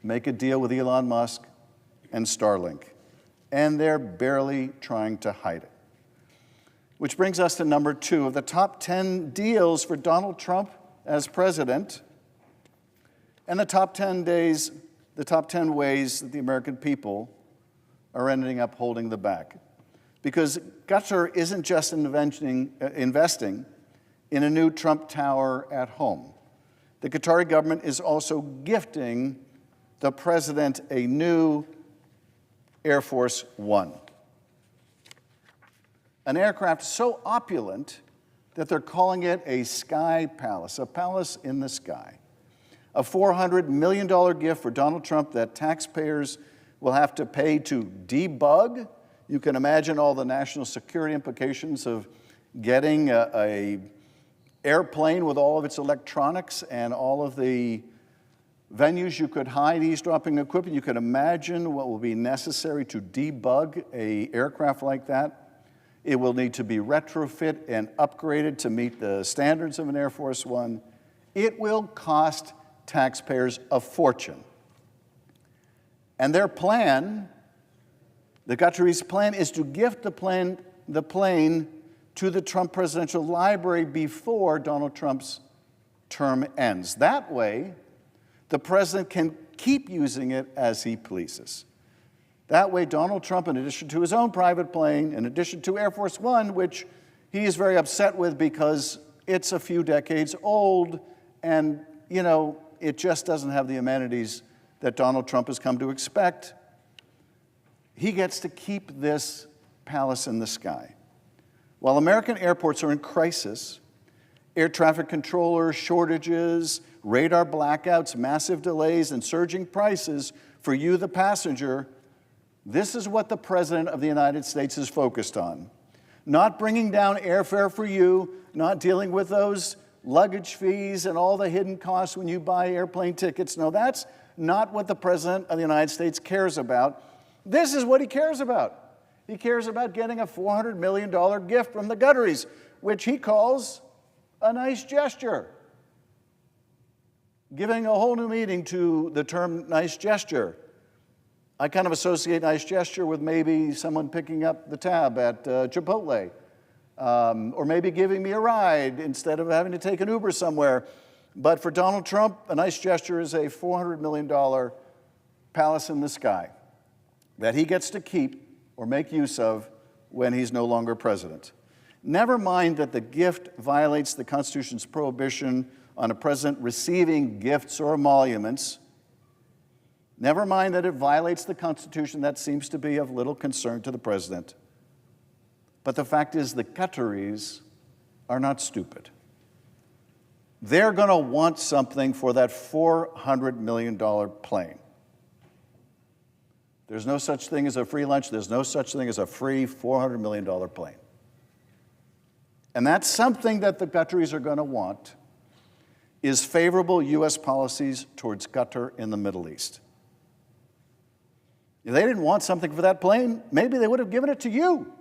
Make a deal with Elon Musk and Starlink. And they're barely trying to hide it. Which brings us to number 2 of the top 10 deals for Donald Trump as president, and the top 10 ways that the American people are ending up holding the bag. Because Qatar isn't just investing in a new Trump Tower at home. The Qatari government is also gifting the president a new Air Force One. An aircraft so opulent that they're calling it a sky palace, a palace in the sky. A $400 million gift for Donald Trump that taxpayers will have to pay to debug. You can imagine all the national security implications of getting an airplane with all of its electronics and all of the venues you could hide eavesdropping equipment. You can imagine what will be necessary to debug an aircraft like that. It will need to be retrofit and upgraded to meet the standards of an Air Force One. It will cost taxpayers a fortune. And their plan, the Qataris' plan, is to gift the plane to the Trump Presidential Library before Donald Trump's term ends. That way, the president can keep using it as he pleases. That way, Donald Trump, in addition to his own private plane, in addition to Air Force One, which he is very upset with because it's a few decades old and, it just doesn't have the amenities that Donald Trump has come to expect, he gets to keep this palace in the sky. While American airports are in crisis, air traffic controllers, shortages, radar blackouts, massive delays, and surging prices for you, the passenger, this is what the President of the United States is focused on. Not bringing down airfare for you, not dealing with those luggage fees and all the hidden costs when you buy airplane tickets. No, that's not what the President of the United States cares about. This is what he cares about. He cares about getting a $400 million gift from the Gutteries, which he calls a nice gesture. Giving a whole new meaning to the term nice gesture. I kind of associate nice gesture with maybe someone picking up the tab at Chipotle, or maybe giving me a ride instead of having to take an Uber somewhere. But for Donald Trump, a nice gesture is a $400 million palace in the sky that he gets to keep or make use of when he's no longer president. Never mind that the gift violates the Constitution's prohibition on a president receiving gifts or emoluments. Never mind that it violates the Constitution. That seems to be of little concern to the president. But the fact is, the Qataris are not stupid. They're going to want something for that $400 million plane. There's no such thing as a free lunch. There's no such thing as a free $400 million plane. And that's something that the Qataris are going to want, is favorable U.S. policies towards Qatar in the Middle East. If they didn't want something for that plane, maybe they would have given it to you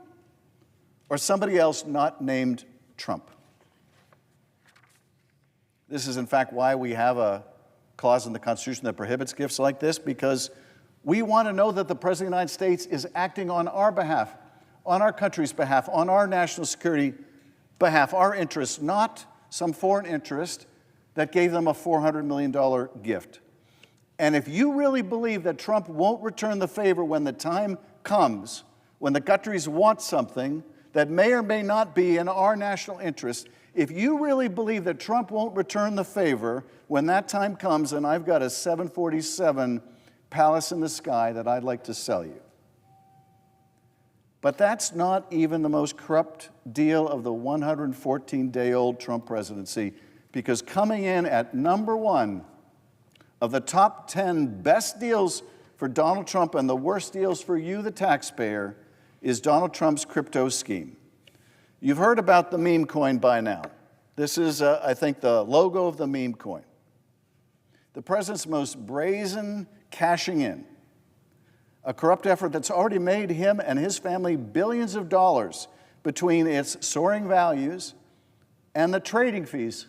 or somebody else not named Trump. This is, in fact, why we have a clause in the Constitution that prohibits gifts like this, because we want to know that the President of the United States is acting on our behalf, on our country's behalf, on our national security behalf, our interests, not some foreign interest that gave them a $400 million gift. And if you really believe that Trump won't return the favor when the time comes, when the Qataris want something that may or may not be in our national interest, if you really believe that Trump won't return the favor when that time comes, then I've got a 747 palace in the sky that I'd like to sell you. But that's not even the most corrupt deal of the 114-day-old Trump presidency, because coming in at number one of the top 10 best deals for Donald Trump and the worst deals for you, the taxpayer, is Donald Trump's crypto scheme. You've heard about the meme coin by now. This is, I think, the logo of the meme coin. The president's most brazen cashing in, a corrupt effort that's already made him and his family billions of dollars between its soaring values and the trading fees.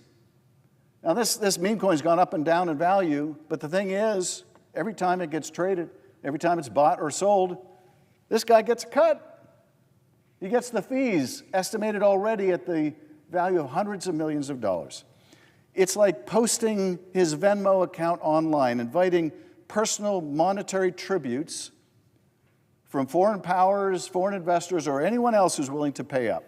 Now, this meme coin's gone up and down in value, but the thing is, every time it gets traded, every time it's bought or sold, this guy gets a cut. He gets the fees, estimated already at the value of hundreds of millions of dollars. It's like posting his Venmo account online, inviting personal monetary tributes from foreign powers, foreign investors, or anyone else who's willing to pay up.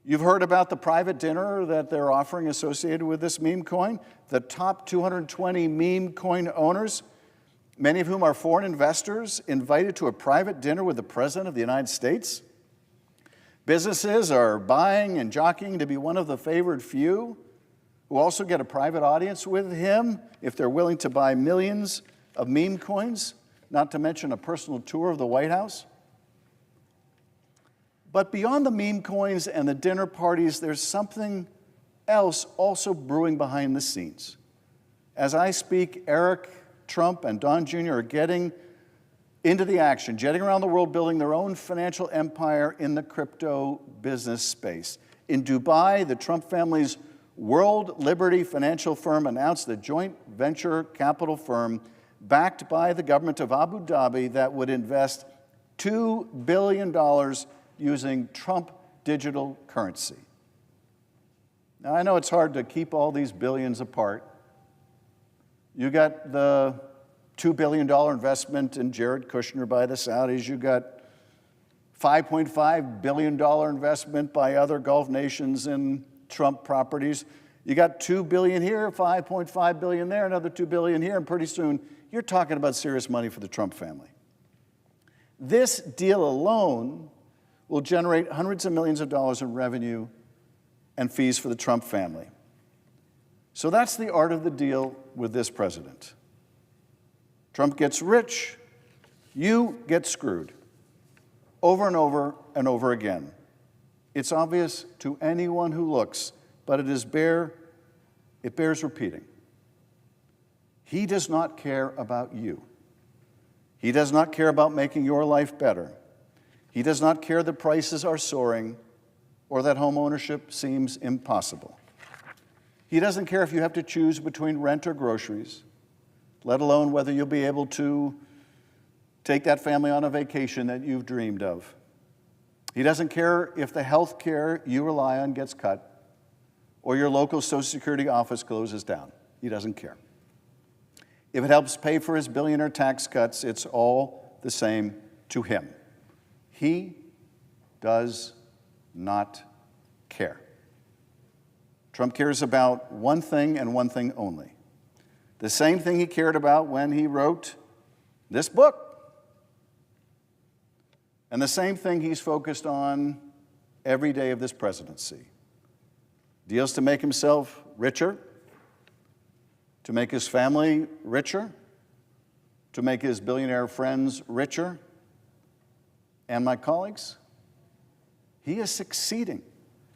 You've heard about the private dinner that they're offering associated with this meme coin. The top 220 meme coin owners, many of whom are foreign investors, invited to a private dinner with the President of the United States. Businesses are buying and jockeying to be one of the favored few who also get a private audience with him if they're willing to buy millions of meme coins, not to mention a personal tour of the White House. But beyond the meme coins and the dinner parties, there's something else also brewing behind the scenes. As I speak, Eric, Trump, and Don Jr. are getting into the action, jetting around the world, building their own financial empire in the crypto business space. In Dubai, the Trump family's World Liberty financial firm announced a joint venture capital firm backed by the government of Abu Dhabi that would invest $2 billion using Trump digital currency. Now, I know it's hard to keep all these billions apart. You got the $2 billion investment in Jared Kushner by the Saudis. You got $5.5 billion investment by other Gulf nations in Trump properties. You got $2 billion here, $5.5 billion there, another $2 billion here, and pretty soon you're talking about serious money for the Trump family. This deal alone will generate hundreds of millions of dollars in revenue and fees for the Trump family. So that's the art of the deal with this president. Trump gets rich, you get screwed, over and over and over again. It's obvious to anyone who looks, but it bears repeating. He does not care about you. He does not care about making your life better. He does not care that prices are soaring or that home ownership seems impossible. He doesn't care if you have to choose between rent or groceries, let alone whether you'll be able to take that family on a vacation that you've dreamed of. He doesn't care if the health care you rely on gets cut or your local Social Security office closes down. He doesn't care. If it helps pay for his billionaire tax cuts, it's all the same to him. He does not care. Trump cares about one thing and one thing only. The same thing he cared about when he wrote this book. And the same thing he's focused on every day of this presidency. Deals to make himself richer, to make his family richer, to make his billionaire friends richer. And my colleagues, he is succeeding.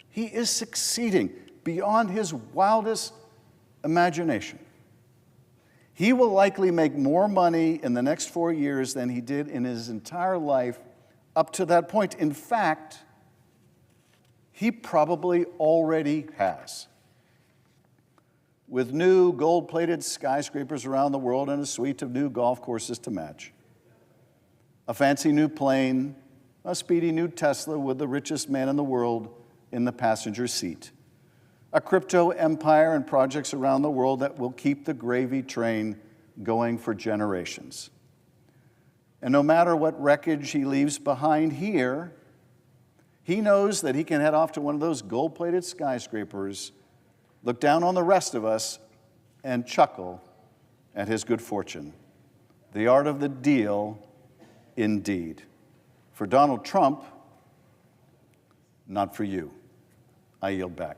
He is succeeding beyond his wildest imagination. He will likely make more money in the next 4 years than he did in his entire life up to that point. In fact, he probably already has. With new gold-plated skyscrapers around the world and a suite of new golf courses to match, a fancy new plane, a speedy new Tesla with the richest man in the world in the passenger seat, a crypto empire and projects around the world that will keep the gravy train going for generations. And no matter what wreckage he leaves behind here, he knows that he can head off to one of those gold-plated skyscrapers, look down on the rest of us, and chuckle at his good fortune. The art of the deal, indeed. For Donald Trump, not for you. I yield back.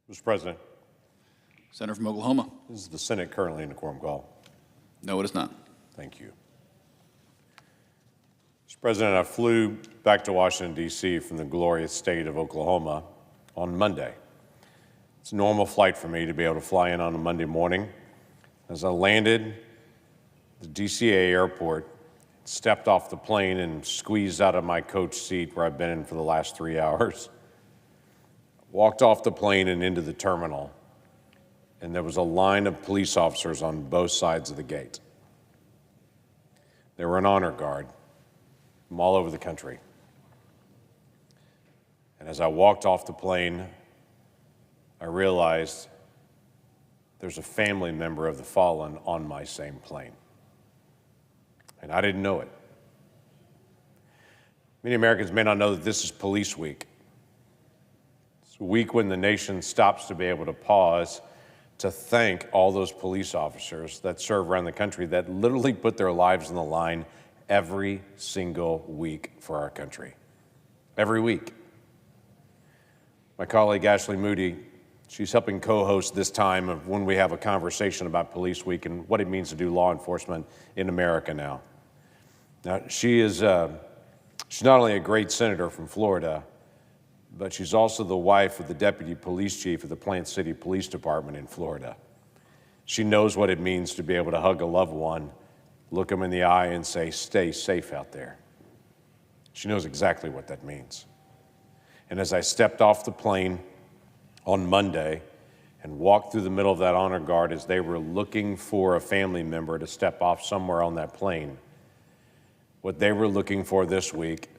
Mr. President. Senator from Oklahoma. This is the Senate currently in the quorum call. No, it is not. Thank you. Mr. President, I flew back to Washington, D.C. from the glorious state of Oklahoma on Monday. It's a normal flight for me to be able to fly in on a Monday morning. As I landed at the DCA airport, stepped off the plane and squeezed out of my coach seat where I've been in for the last 3 hours, walked off the plane and into the terminal, and there was a line of police officers on both sides of the gate. They were an honor guard from all over the country. And as I walked off the plane, I realized there's a family member of the fallen on my same plane. And I didn't know it. Many Americans may not know that this is Police Week. It's a week when the nation stops to be able to pause to thank all those police officers that serve around the country that literally put their lives on the line every single week for our country. Every week. My colleague Ashley Moody, she's helping co-host this time of when we have a conversation about Police Week and what it means to do law enforcement in America now. Now, she's not only a great senator from Florida, but she's also the wife of the deputy police chief of the Plant City Police Department in Florida. She knows what it means to be able to hug a loved one, look them in the eye and say, "Stay safe out there." She knows exactly what that means. And as I stepped off the plane on Monday and walked through the middle of that honor guard as they were looking for a family member to step off somewhere on that plane, what they were looking for this week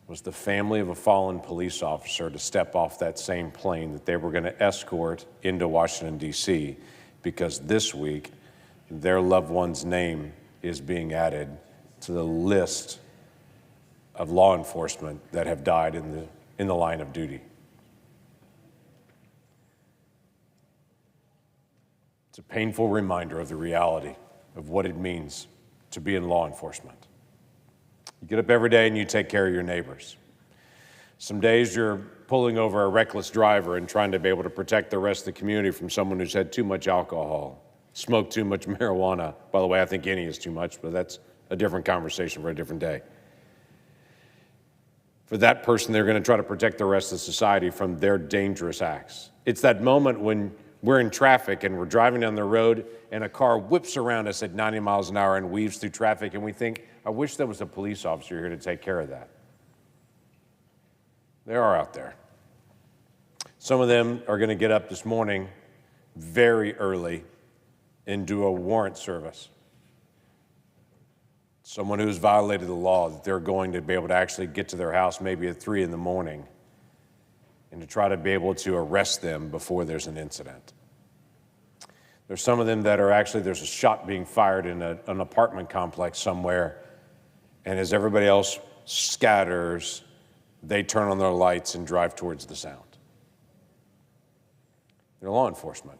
was the family of a fallen police officer to step off that same plane that they were going to escort into Washington, D.C., because this week their loved one's name is being added to the list of law enforcement that have died in the line of duty. It's a painful reminder of the reality of what it means to be in law enforcement. You get up every day and you take care of your neighbors. Some days you're pulling over a reckless driver and trying to be able to protect the rest of the community from someone who's had too much alcohol, smoked too much marijuana. By the way, I think any is too much, but that's a different conversation for a different day. For that person, they're going to try to protect the rest of society from their dangerous acts. It's that moment when we're in traffic and we're driving down the road and a car whips around us at 90 miles an hour and weaves through traffic, and we think, I wish there was a police officer here to take care of that. They are out there. Some of them are going to get up this morning very early and do a warrant service. Someone who's violated the law, that they're going to be able to actually get to their house maybe at 3 in the morning and to try to be able to arrest them before there's an incident. There's some of them that are actually, there's a shot being fired in an apartment complex somewhere, and as everybody else scatters, they turn on their lights and drive towards the sound. They're law enforcement.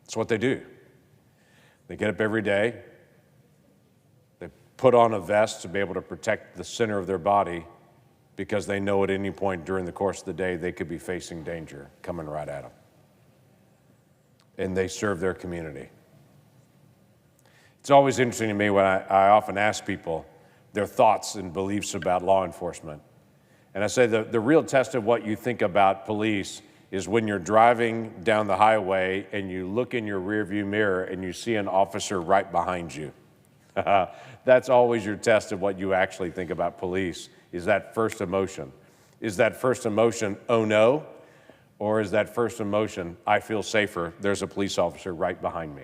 It's what they do. They get up every day, they put on a vest to be able to protect the center of their body because they know at any point during the course of the day they could be facing danger coming right at them. And they serve their community. It's always interesting to me when I often ask people their thoughts and beliefs about law enforcement. And I say the real test of what you think about police is when you're driving down the highway and you look in your rearview mirror and you see an officer right behind you. That's always your test of what you actually think about police, is that first emotion. Is that first emotion, oh no? Or is that first emotion, I feel safer, there's a police officer right behind me?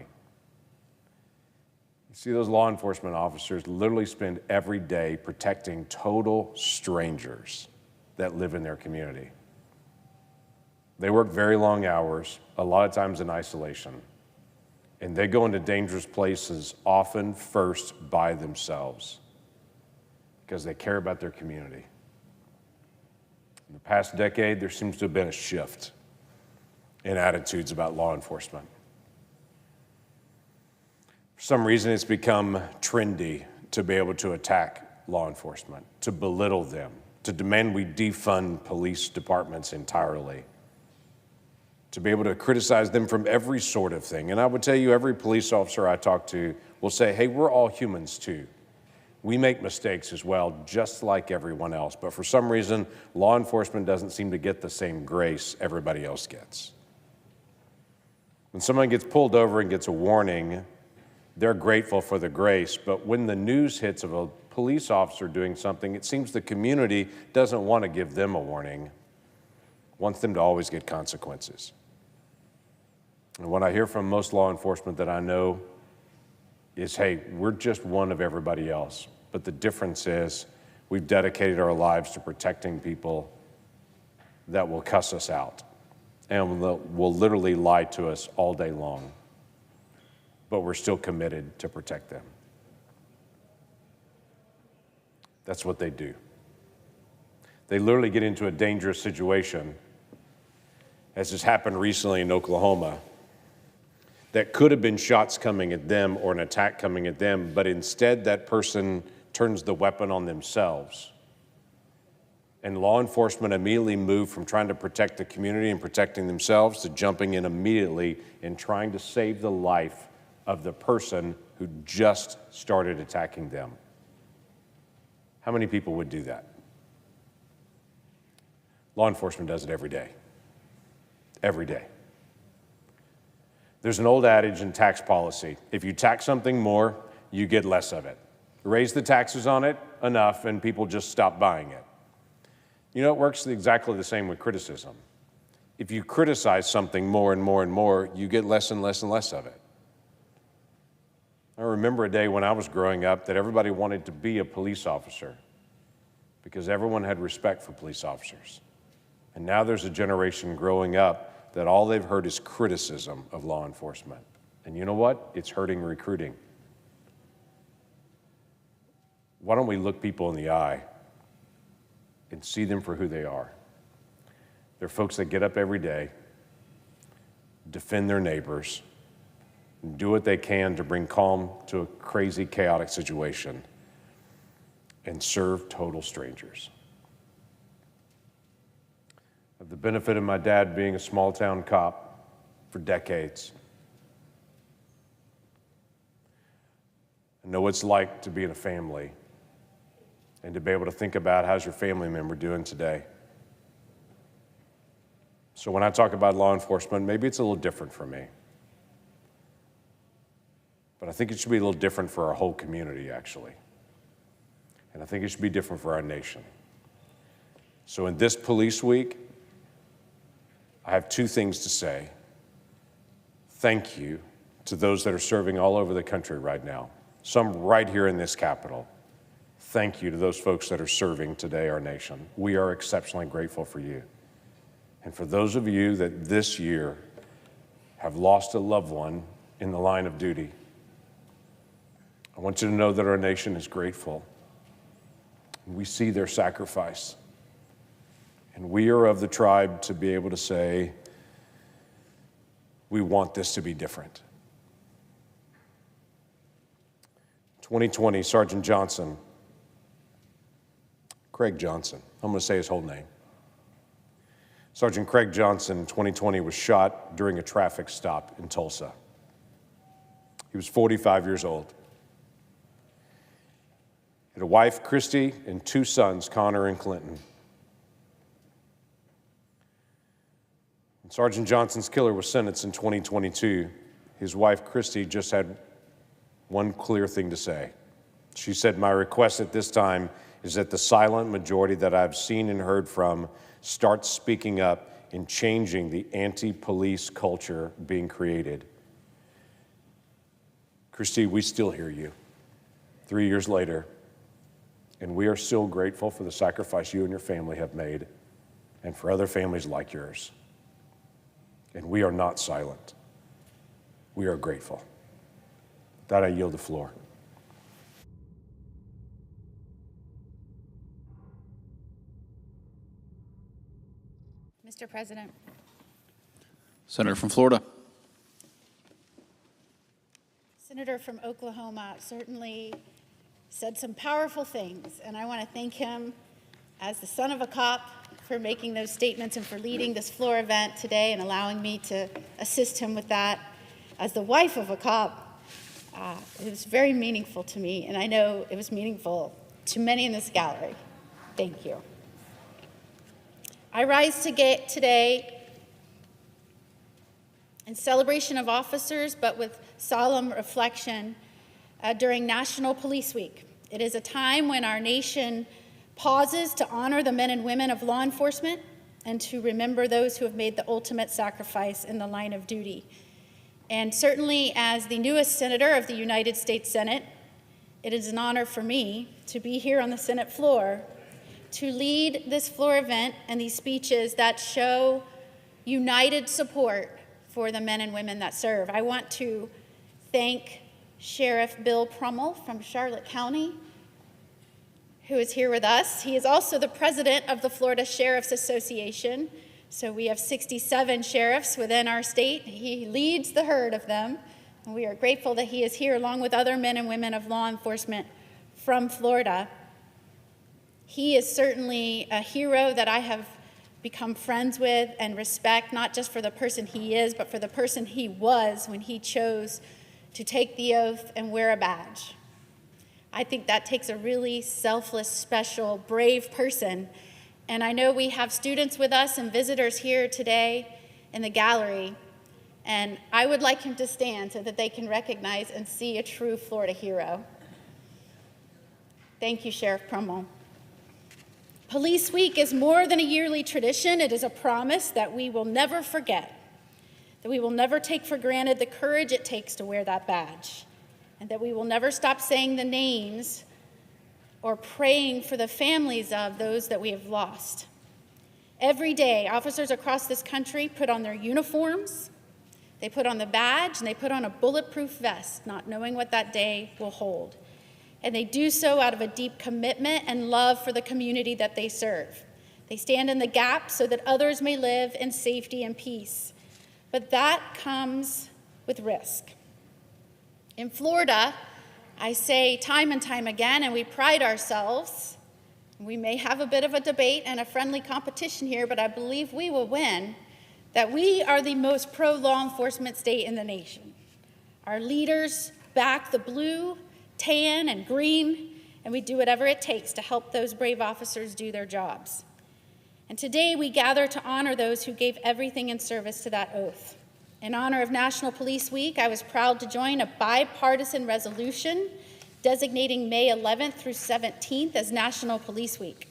You see, those law enforcement officers literally spend every day protecting total strangers that live in their community. They work very long hours, a lot of times in isolation, and they go into dangerous places often first by themselves because they care about their community. In the past decade, there seems to have been a shift in attitudes about law enforcement. For some reason, it's become trendy to be able to attack law enforcement, to belittle them, to demand we defund police departments entirely, to be able to criticize them from every sort of thing. And I would tell you, every police officer I talk to will say, hey, we're all humans too. We make mistakes as well, just like everyone else. But for some reason, law enforcement doesn't seem to get the same grace everybody else gets. When someone gets pulled over and gets a warning, they're grateful for the grace. But when the news hits of a police officer doing something, it seems the community doesn't want to give them a warning, wants them to always get consequences. And what I hear from most law enforcement that I know is, hey, we're just one of everybody else. But the difference is we've dedicated our lives to protecting people that will cuss us out and will literally lie to us all day long. But we're still committed to protect them. That's what they do. They literally get into a dangerous situation, as has happened recently in Oklahoma, that could have been shots coming at them or an attack coming at them, but instead that person turns the weapon on themselves. And law enforcement immediately moved from trying to protect the community and protecting themselves to jumping in immediately and trying to save the life of the person who just started attacking them. How many people would do that? Law enforcement does it every day. Every day. There's an old adage in tax policy: if you tax something more, you get less of it. Raise the taxes on it enough and people just stop buying it. You know, it works exactly the same with criticism. If you criticize something more and more and more, you get less and less and less of it. I remember a day when I was growing up that everybody wanted to be a police officer because everyone had respect for police officers. And now there's a generation growing up that all they've heard is criticism of law enforcement. And you know what? It's hurting recruiting. Why don't we look people in the eye and see them for who they are? They're folks that get up every day, defend their neighbors, and do what they can to bring calm to a crazy, chaotic situation, and serve total strangers. I have the benefit of my dad being a small-town cop for decades. I know what it's like to be in a family and to be able to think about how's your family member doing today. So when I talk about law enforcement, maybe it's a little different for me. But I think it should be a little different for our whole community, actually. And I think it should be different for our nation. So in this police week, I have two things to say. Thank you to those that are serving all over the country right now, some right here in this Capitol. Thank you to those folks that are serving today our nation. We are exceptionally grateful for you. And for those of you that this year have lost a loved one in the line of duty, I want you to know that our nation is grateful. We see their sacrifice. And we are of the tribe to be able to say, we want this to be different. 2020, Sergeant Johnson, Craig Johnson, I'm going to say his whole name. Sergeant Craig Johnson in 2020 was shot during a traffic stop in Tulsa. He was 45 years old. He had a wife, Christy, and two sons, Connor and Clinton. When Sergeant Johnson's killer was sentenced in 2022, his wife, Christy, just had one clear thing to say. She said, "My request at this time is that the silent majority that I've seen and heard from start speaking up and changing the anti-police culture being created." Christy, we still hear you 3 years later, and we are still grateful for the sacrifice you and your family have made and for other families like yours. And we are not silent. We are grateful. With that, I yield the floor. Mr. President. Senator from Florida. Senator from Oklahoma certainly said some powerful things, and I want to thank him as the son of a cop for making those statements and for leading this floor event today and allowing me to assist him with that. As the wife of a cop, it was very meaningful to me, and I know it was meaningful to many in this gallery. Thank you. I rise today in celebration of officers, but with solemn reflection during National Police Week. It is a time when our nation pauses to honor the men and women of law enforcement and to remember those who have made the ultimate sacrifice in the line of duty. And certainly as the newest senator of the United States Senate, it is an honor for me to be here on the Senate floor to lead this floor event and these speeches that show united support for the men and women that serve. I want to thank Sheriff Bill Prummel from Charlotte County, who is here with us. He is also the president of the Florida Sheriff's Association. So we have 67 sheriffs within our state. He leads the herd of them. And we are grateful that he is here along with other men and women of law enforcement from Florida. He is certainly a hero that I have become friends with and respect, not just for the person he is, but for the person he was when he chose to take the oath and wear a badge. I think that takes a really selfless, special, brave person. And I know we have students with us and visitors here today in the gallery. And I would like him to stand so that they can recognize and see a true Florida hero. Thank you, Sheriff Prummel. Police Week is more than a yearly tradition. It is a promise that we will never forget, that we will never take for granted the courage it takes to wear that badge, and that we will never stop saying the names or praying for the families of those that we have lost. Every day, officers across this country put on their uniforms, they put on the badge, and they put on a bulletproof vest, not knowing what that day will hold. And they do so out of a deep commitment and love for the community that they serve. They stand in the gap so that others may live in safety and peace. But that comes with risk. In Florida, I say time and time again, and we pride ourselves, we may have a bit of a debate and a friendly competition here, but I believe we will win, that we are the most pro-law enforcement state in the nation. Our leaders back the blue, tan, and green, and we do whatever it takes to help those brave officers do their jobs. And today we gather to honor those who gave everything in service to that oath. In honor of National Police Week, I was proud to join a bipartisan resolution designating May 11th through 17th as National Police Week.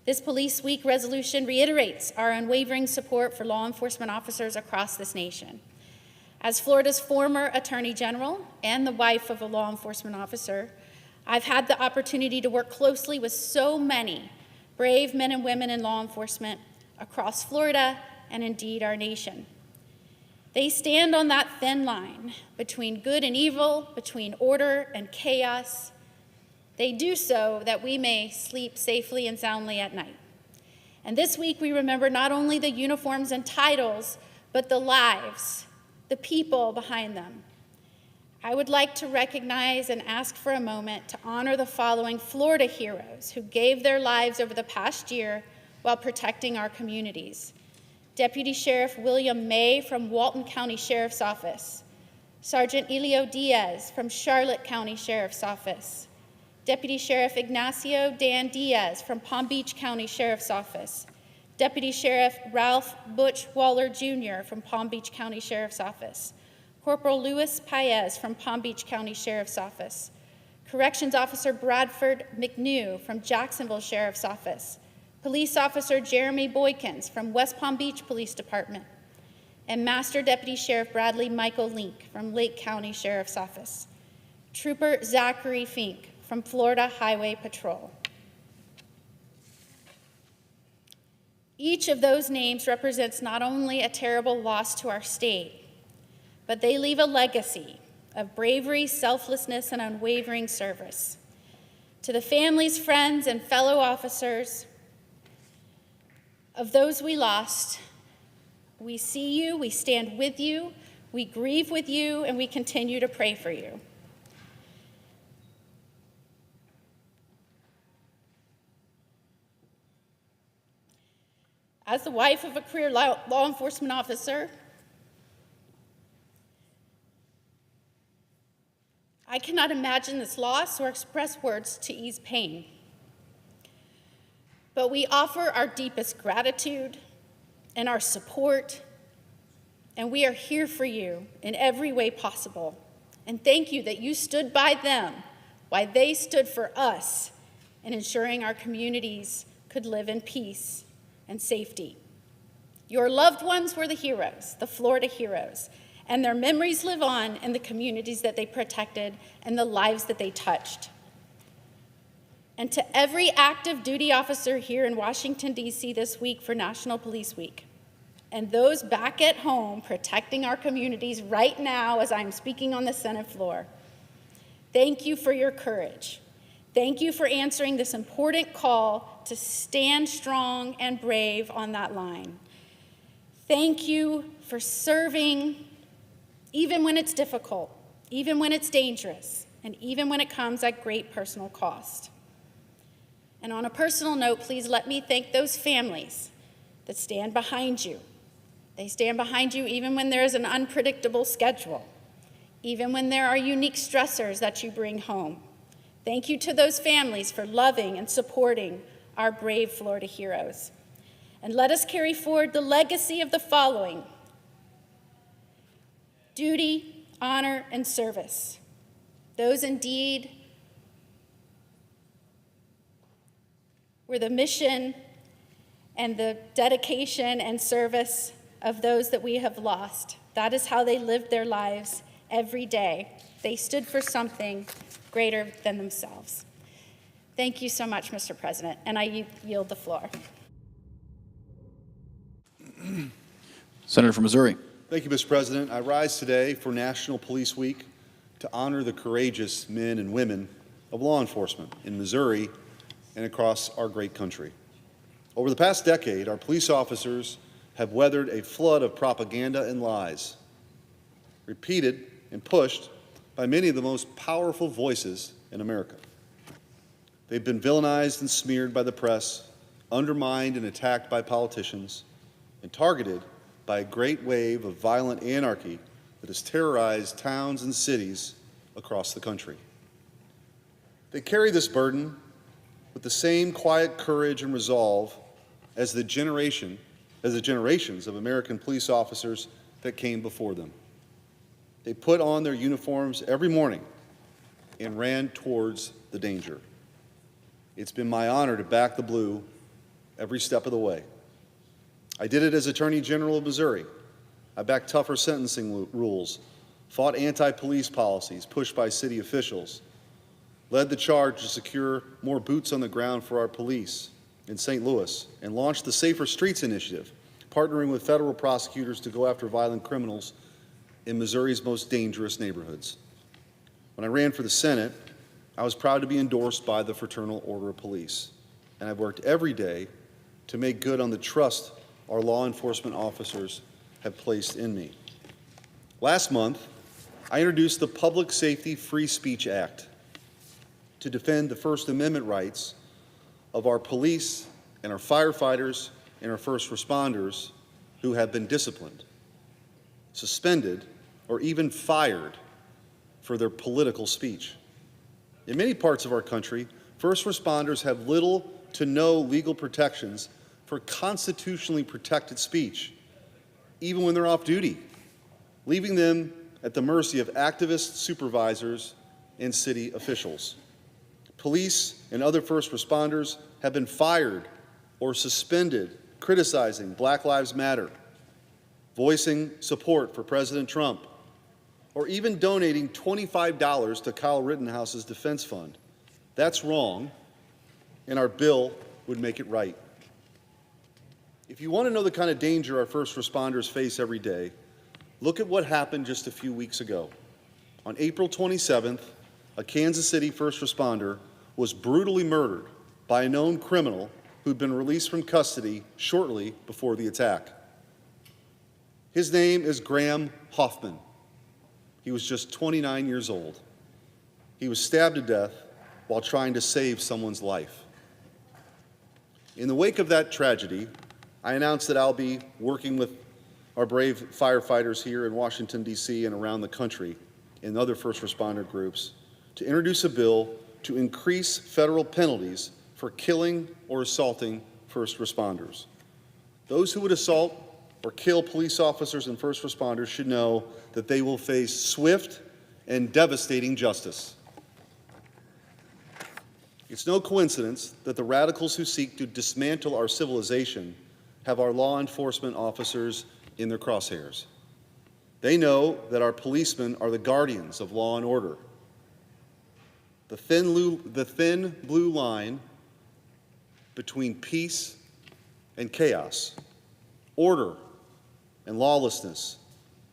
This Police Week resolution reiterates our unwavering support for law enforcement officers across this nation. As Florida's former Attorney General and the wife of a law enforcement officer, I've had the opportunity to work closely with so many brave men and women in law enforcement across Florida and indeed our nation. They stand on that thin line between good and evil, between order and chaos. They do so that we may sleep safely and soundly at night. And this week we remember not only the uniforms and titles, but the lives, the people behind them. I would like to recognize and ask for a moment to honor the following Florida heroes who gave their lives over the past year while protecting our communities. Deputy Sheriff William May from Walton County Sheriff's Office, Sergeant Elio Diaz from Charlotte County Sheriff's Office, Deputy Sheriff Ignacio Dan Diaz from Palm Beach County Sheriff's Office, Deputy Sheriff Ralph Butch Waller Jr. from Palm Beach County Sheriff's Office, Corporal Louis Paez from Palm Beach County Sheriff's Office, Corrections Officer Bradford McNew from Jacksonville Sheriff's Office, Police Officer Jeremy Boykins from West Palm Beach Police Department, and Master Deputy Sheriff Bradley Michael Link from Lake County Sheriff's Office, Trooper Zachary Fink from Florida Highway Patrol. Each of those names represents not only a terrible loss to our state, but they leave a legacy of bravery, selflessness, and unwavering service. To the families, friends, and fellow officers of those we lost, we see you, we stand with you, we grieve with you, and we continue to pray for you. As the wife of a career law enforcement officer, I cannot imagine this loss or express words to ease pain. But we offer our deepest gratitude and our support, and we are here for you in every way possible. And thank you that you stood by them while they stood for us in ensuring our communities could live in peace and safety. Your loved ones were the heroes, the Florida heroes, and their memories live on in the communities that they protected and the lives that they touched. And to every active duty officer here in Washington, D.C. this week for National Police Week, and those back at home protecting our communities right now as I'm speaking on the Senate floor, thank you for your courage. Thank you for answering this important call to stand strong and brave on that line. Thank you for serving even when it's difficult, even when it's dangerous, and even when it comes at great personal cost. And on a personal note, please let me thank those families that stand behind you. They stand behind you even when there is an unpredictable schedule, even when there are unique stressors that you bring home. Thank you to those families for loving and supporting our brave Florida heroes. And let us carry forward the legacy of the following: duty, honor, and service. Those indeed were the mission and the dedication and service of those that we have lost. That is how they lived their lives every day. They stood for something greater than themselves. Thank you so much, Mr. President, and I yield the floor. Senator from Missouri. Thank you, Mr. President. I rise today for National Police Week to honor the courageous men and women of law enforcement in Missouri and across our great country. Over the past decade, our police officers have weathered a flood of propaganda and lies, repeated and pushed by many of the most powerful voices in America. They've been villainized and smeared by the press, undermined and attacked by politicians, and targeted by a great wave of violent anarchy that has terrorized towns and cities across the country. They carry this burden with the same quiet courage and resolve as the generations of American police officers that came before them. They put on their uniforms every morning and ran towards the danger. It's been my honor to back the blue every step of the way. I did it as Attorney General of Missouri. I backed tougher sentencing rules, fought anti-police policies pushed by city officials, led the charge to secure more boots on the ground for our police in St. Louis, and launched the Safer Streets Initiative, partnering with federal prosecutors to go after violent criminals in Missouri's most dangerous neighborhoods. When I ran for the Senate, I was proud to be endorsed by the Fraternal Order of Police, and I've worked every day to make good on the trust our law enforcement officers have placed in me. Last month, I introduced the Public Safety Free Speech Act to defend the First Amendment rights of our police and our firefighters and our first responders who have been disciplined, suspended, or even fired for their political speech. In many parts of our country, first responders have little to no legal protections for constitutionally protected speech, even when they're off duty, leaving them at the mercy of activists, supervisors, and city officials. Police and other first responders have been fired or suspended criticizing Black Lives Matter, voicing support for President Trump, or even donating $25 to Kyle Rittenhouse's defense fund. That's wrong, and our bill would make it right. If you want to know the kind of danger our first responders face every day, look at what happened just a few weeks ago. On April 27th, a Kansas City first responder was brutally murdered by a known criminal who'd been released from custody shortly before the attack. His name is Graham Hoffman. He was just 29 years old. He was stabbed to death while trying to save someone's life. In the wake of that tragedy, I announced that I'll be working with our brave firefighters here in Washington, D.C. and around the country and other first responder groups to introduce a bill to increase federal penalties for killing or assaulting first responders. Those who would assault or kill police officers and first responders should know that they will face swift and devastating justice. It's no coincidence that the radicals who seek to dismantle our civilization have our law enforcement officers in their crosshairs. They know that our policemen are the guardians of law and order. The thin blue line between peace and chaos, order and lawlessness,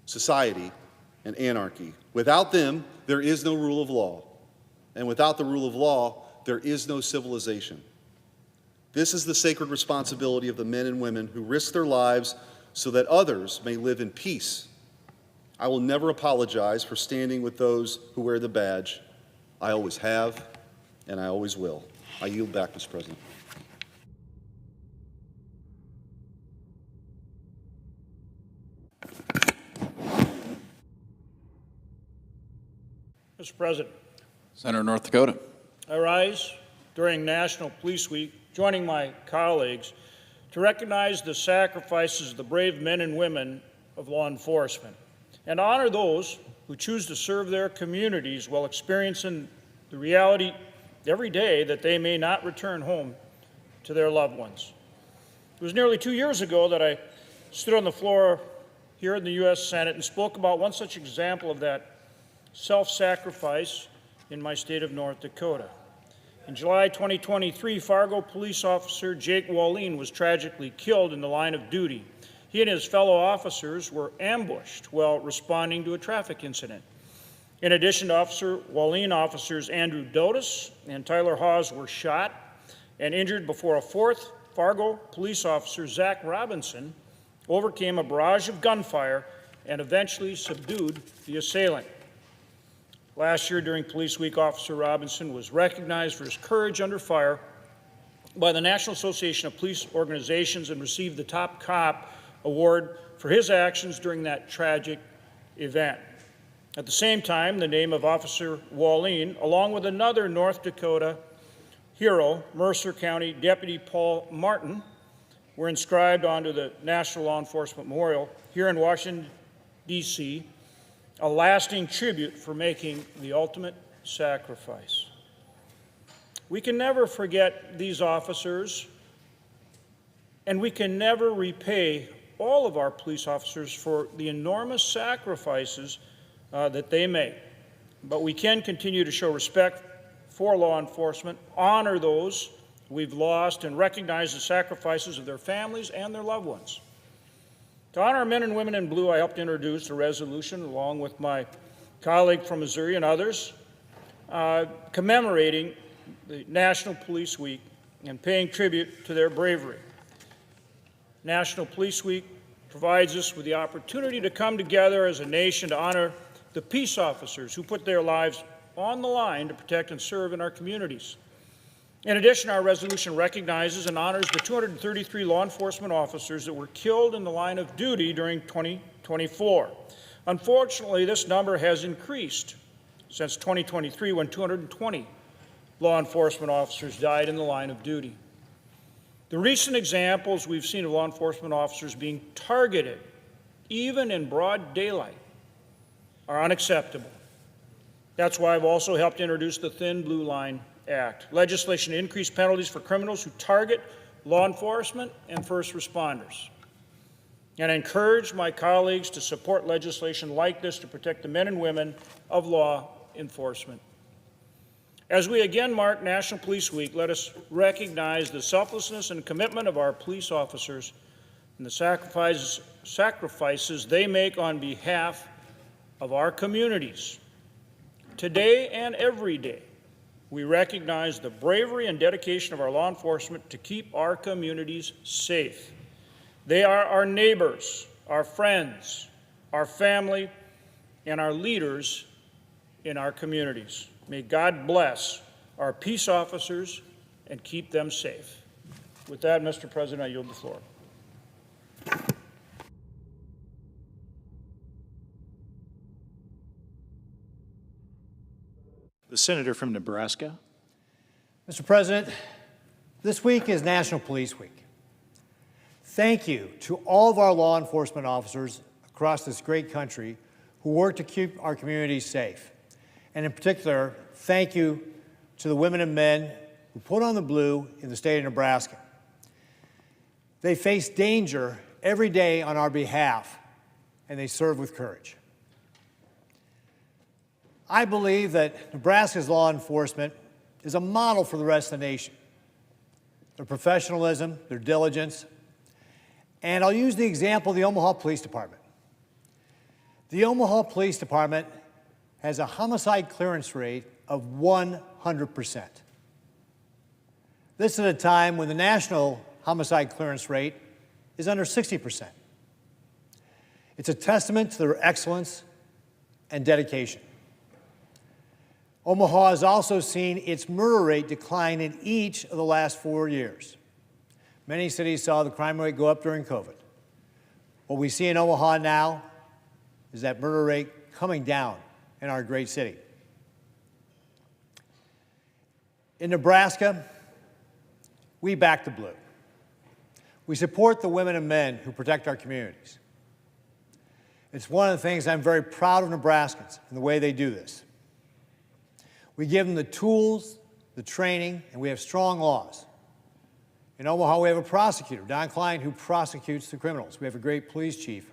society and anarchy. Without them, there is no rule of law. And without the rule of law, there is no civilization. This is the sacred responsibility of the men and women who risk their lives so that others may live in peace. I will never apologize for standing with those who wear the badge. I always have, and I always will. I yield back, Mr. President. Mr. President, Senator North Dakota. I rise during National Police Week, joining my colleagues to recognize the sacrifices of the brave men and women of law enforcement and honor those who choose to serve their communities while experiencing the reality every day that they may not return home to their loved ones. It was nearly 2 years ago that I stood on the floor here in the U.S. Senate and spoke about one such example of that self-sacrifice in my state of North Dakota. In July 2023, Fargo police officer Jake Wallin was tragically killed in the line of duty. He and his fellow officers were ambushed while responding to a traffic incident. In addition to Officer Wallin, officers Andrew Dotis and Tyler Hawes were shot and injured before a fourth Fargo police officer, Zach Robinson, overcame a barrage of gunfire and eventually subdued the assailant. Last year during Police Week, Officer Robinson was recognized for his courage under fire by the National Association of Police Organizations and received the Top Cop Award for his actions during that tragic event. At the same time, the name of Officer Wallin, along with another North Dakota hero, Mercer County Deputy Paul Martin, were inscribed onto the National Law Enforcement Memorial here in Washington, D.C., a lasting tribute for making the ultimate sacrifice. We can never forget these officers, and we can never repay all of our police officers for the enormous sacrifices that they make. But we can continue to show respect for law enforcement, honor those we've lost, and recognize the sacrifices of their families and their loved ones. To honor men and women in blue, I helped introduce a resolution along with my colleague from Missouri and others commemorating the National Police Week and paying tribute to their bravery. National Police Week provides us with the opportunity to come together as a nation to honor the peace officers who put their lives on the line to protect and serve in our communities. In addition, our resolution recognizes and honors the 233 law enforcement officers that were killed in the line of duty during 2024. Unfortunately, this number has increased since 2023, when 220 law enforcement officers died in the line of duty. The recent examples we've seen of law enforcement officers being targeted, even in broad daylight, are unacceptable. That's why I've also helped introduce the Thin Blue Line Act, legislation to increase penalties for criminals who target law enforcement and first responders. And I encourage my colleagues to support legislation like this to protect the men and women of law enforcement. As we again mark National Police Week, let us recognize the selflessness and commitment of our police officers and the sacrifices they make on behalf of our communities. Today and every day, we recognize the bravery and dedication of our law enforcement to keep our communities safe. They are our neighbors, our friends, our family, and our leaders in our communities. May God bless our peace officers and keep them safe. With that, Mr. President, I yield the floor. senator from Nebraska. Mr. President, this week is National Police Week. Thank you to all of our law enforcement officers across this great country who work to keep our communities safe. And in particular, thank you to the women and men who put on the blue in the state of Nebraska. They face danger every day on our behalf, and they serve with courage. I believe that Nebraska's law enforcement is a model for the rest of the nation. Their professionalism, their diligence, and I'll use the example of the Omaha Police Department. The Omaha Police Department has a homicide clearance rate of 100%. This is at a time when the national homicide clearance rate is under 60%. It's a testament to their excellence and dedication. Omaha has also seen its murder rate decline in each of the last 4 years. Many cities saw the crime rate go up during COVID. What we see in Omaha now is that murder rate coming down in our great city. In Nebraska, we back the blue. We support the women and men who protect our communities. It's one of the things I'm very proud of Nebraskans and the way they do this. We give them the tools, the training, and we have strong laws. In Omaha, we have a prosecutor, Don Klein, who prosecutes the criminals. We have a great police chief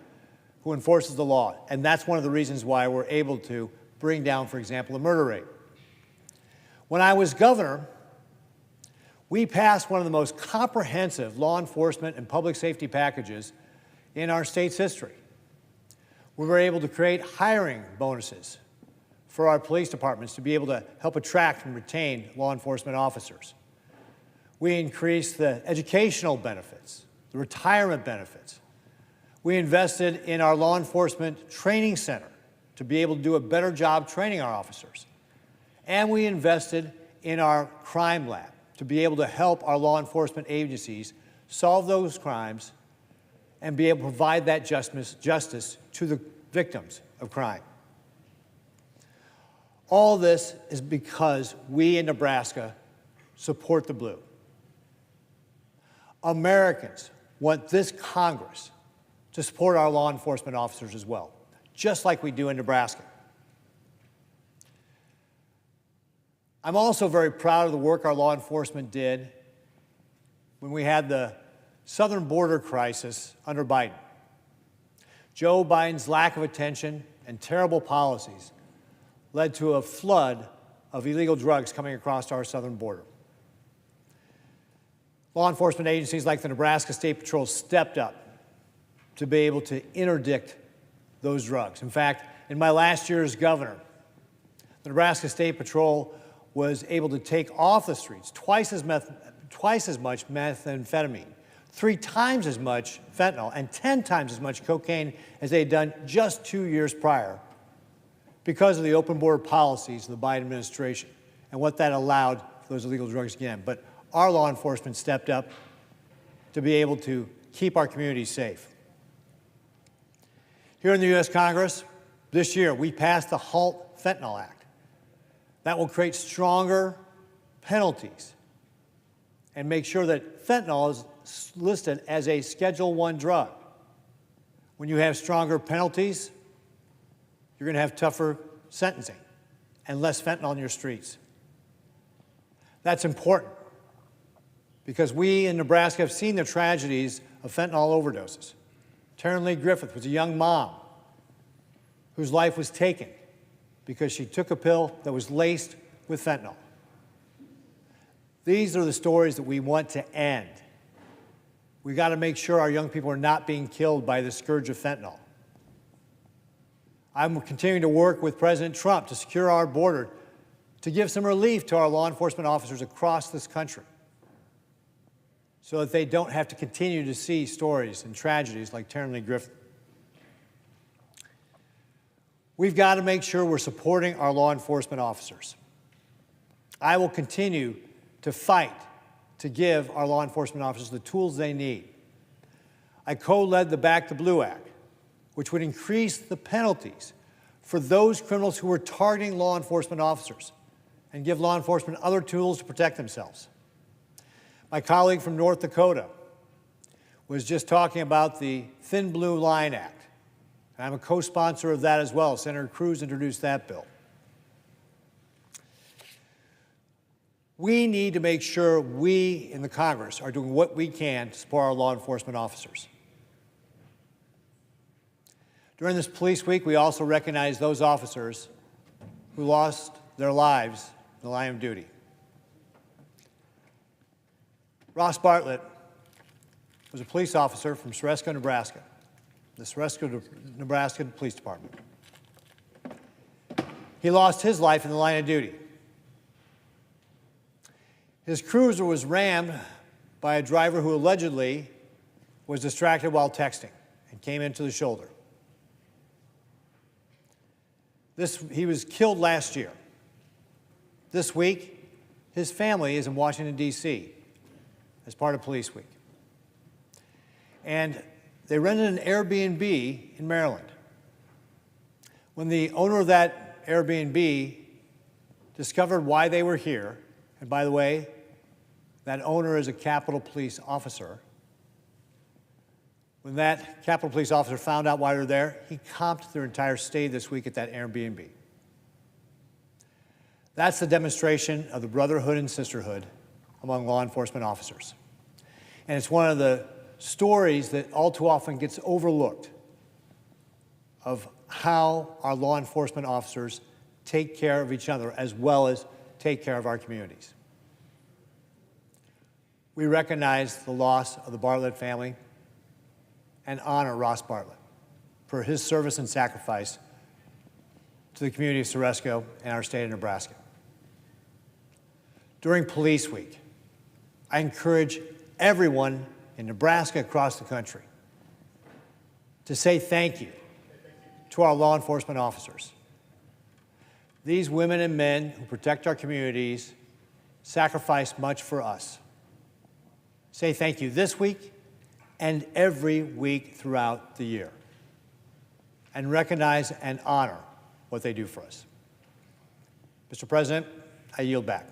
who enforces the law, and that's one of the reasons why we're able to bring down, for example, the murder rate. When I was governor, we passed one of the most comprehensive law enforcement and public safety packages in our state's history. We were able to create hiring bonuses for our police departments to be able to help attract and retain law enforcement officers. We increased the educational benefits, the retirement benefits. We invested in our law enforcement training center to be able to do a better job training our officers. And we invested in our crime lab to be able to help our law enforcement agencies solve those crimes and be able to provide that justice to the victims of crime. All this is because we in Nebraska support the blue. Americans want this Congress to support our law enforcement officers as well, just like we do in Nebraska. I'm also very proud of the work our law enforcement did when we had the southern border crisis under Biden. Joe Biden's lack of attention and terrible policies led to a flood of illegal drugs coming across our southern border. Law enforcement agencies like the Nebraska State Patrol stepped up to be able to interdict those drugs. In fact, in my last year as governor, the Nebraska State Patrol was able to take off the streets twice as much methamphetamine, 3 times as much fentanyl, and 10 times as much cocaine as they had done just 2 years prior because of the open border policies of the Biden administration and what that allowed for those illegal drugs again. But our law enforcement stepped up to be able to keep our communities safe. Here in the U.S. Congress, this year, we passed the HALT Fentanyl Act. That will create stronger penalties and make sure that fentanyl is listed as a Schedule I drug. When you have stronger penalties, you're going to have tougher sentencing and less fentanyl in your streets. That's important because we in Nebraska have seen the tragedies of fentanyl overdoses. Taryn Lee Griffith was a young mom whose life was taken because she took a pill that was laced with fentanyl. These are the stories that we want to end. We got to make sure our young people are not being killed by the scourge of fentanyl. I'm continuing to work with President Trump to secure our border, to give some relief to our law enforcement officers across this country so that they don't have to continue to see stories and tragedies like Taryn Lee Griffith. We've got to make sure we're supporting our law enforcement officers. I will continue to fight to give our law enforcement officers the tools they need. I co-led the Back the Blue Act, which would increase the penalties for those criminals who were targeting law enforcement officers. and give law enforcement other tools to protect themselves. My colleague from North Dakota was just talking about the Thin Blue Line Act. And I'm a co-sponsor of that as well. Senator Cruz introduced that bill. We need to make sure we in the Congress are doing what we can to support our law enforcement officers. During this Police Week, we also recognize those officers who lost their lives in the line of duty. Ross Bartlett was a police officer from Ceresco, Nebraska, the Ceresco, Nebraska Police Department. He lost his life in the line of duty. His cruiser was rammed by a driver who allegedly was distracted while texting and came into the shoulder. He was killed last year. This week, his family is in Washington, D.C. as part of Police Week. And they rented an Airbnb in Maryland. When the owner of that Airbnb discovered why they were here, and by the way, that owner is a Capitol Police officer. When that Capitol Police officer found out why they were there, he comped their entire stay this week at that Airbnb. That's the demonstration of the brotherhood and sisterhood among law enforcement officers. And it's one of the stories that all too often gets overlooked of how our law enforcement officers take care of each other as well as take care of our communities. We recognize the loss of the Bartlett family and honor Ross Bartlett for his service and sacrifice to the community of Ceresco and our state of Nebraska. During Police Week, I encourage everyone in Nebraska across the country to say thank you to our law enforcement officers. These women and men who protect our communities sacrifice much for us. Say thank you this week and every week throughout the year, and recognize and honor what they do for us. Mr. President, I yield back.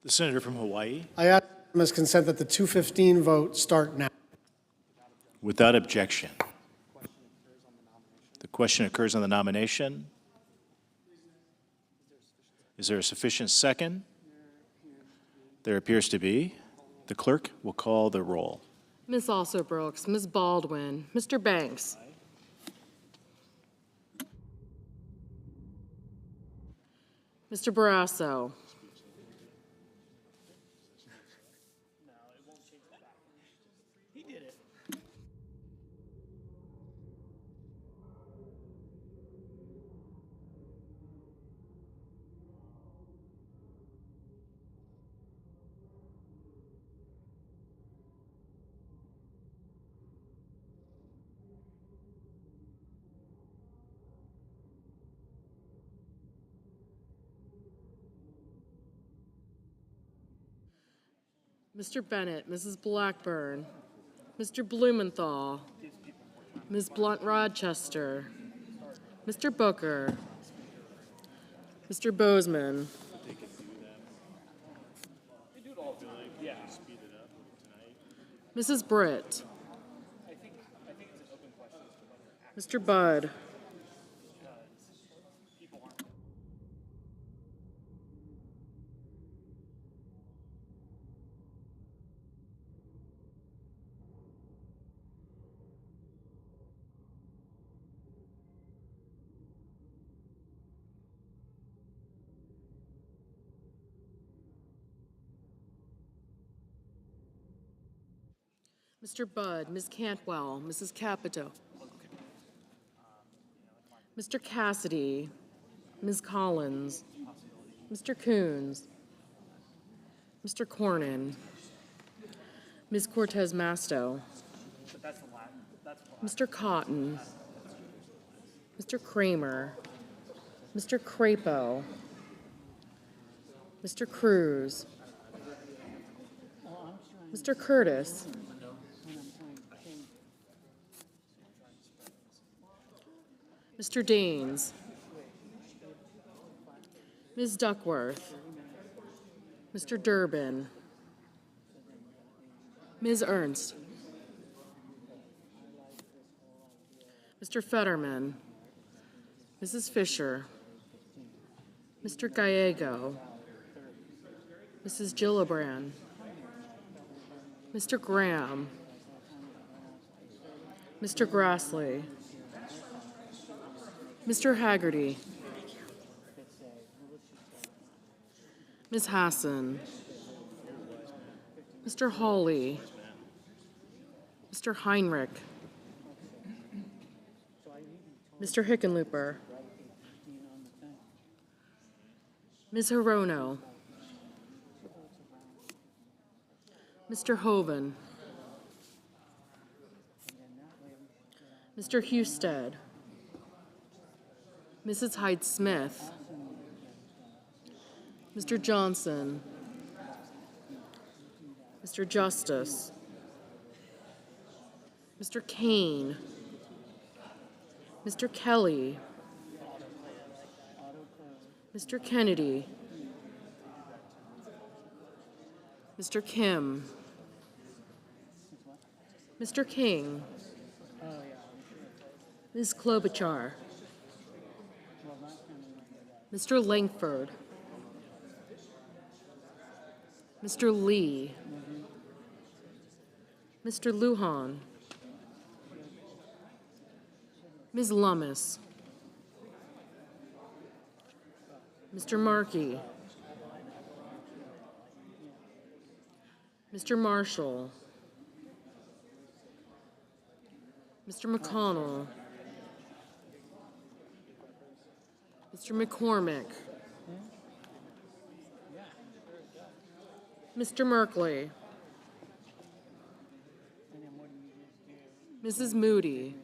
The senator from Hawaii. I ask unanimous consent that the 2:15 vote start now. Without objection. The question occurs on the nomination. Is there a sufficient second? There appears to be. The clerk will call the roll. Ms. Also Brooks, Ms. Baldwin, Mr. Banks. Mr. Barrasso. Mr. Bennett, Mrs. Blackburn, Mr. Blumenthal, Ms. Blunt-Rochester, Mr. Booker, Mr. Bozeman, Mrs. Britt, Mr. Budd, Mr. Budd, Ms. Cantwell, Mrs. Capito, Mr. Cassidy, Ms. Collins, Mr. Coons, Mr. Cornyn, Ms. Cortez Masto, Mr. Cotton, Mr. Kramer, Mr. Crapo, Mr. Cruz, Mr. Curtis, Mr. Daines, Ms. Duckworth, Mr. Durbin, Ms. Ernst, Mr. Fetterman, Mrs. Fisher, Mr. Gallego, Mrs. Gillibrand, Mr. Graham, Mr. Grassley, Mr. Haggerty, Ms. Hassan, Mr. Hawley, Mr. Heinrich, Mr. Hickenlooper, Ms. Hirono, Mr. Hoven, Mr. Husted, Mrs. Hyde-Smith, Mr. Johnson, Mr. Justice, Mr. Kane, Mr. Kelly, Mr. Kennedy, Mr. Kim, Mr. King, Ms. Klobuchar, Mr. Langford, Mr. Lee, Mr. Lujan, Ms. Lummis, Mr. Markey, Mr. Marshall, Mr. McConnell, Mr. McCormick, Mr. Merkley, Mrs. Moody,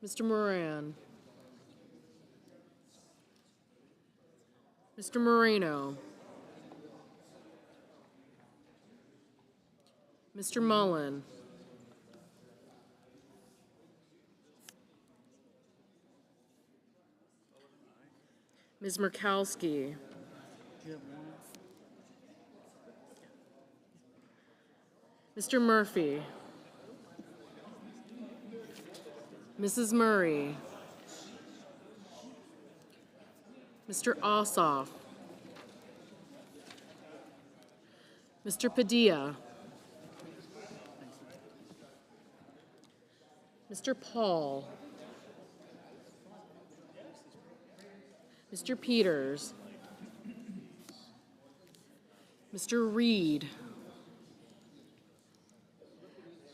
Mr. Moran, Mr. Moreno, Mr. Mullen, Ms. Murkowski. Mr. Murphy. Mrs. Murray. Mr. Ossoff. Mr. Padilla. Mr. Paul. Mr. Peters. Mr. Reed.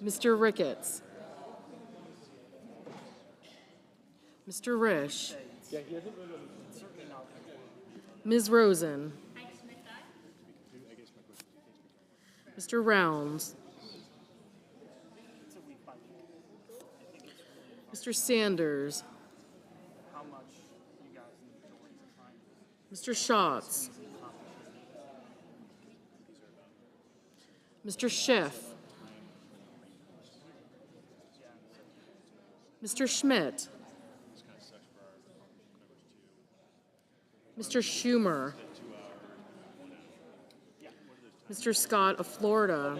Mr. Ricketts. Mr. Risch. Ms. Rosen. Mr. Rounds. Mr. Sanders. Mr. Schatz. Mr. Schiff. Mr. Schmidt. Mr. Schumer. Mr. Scott of Florida.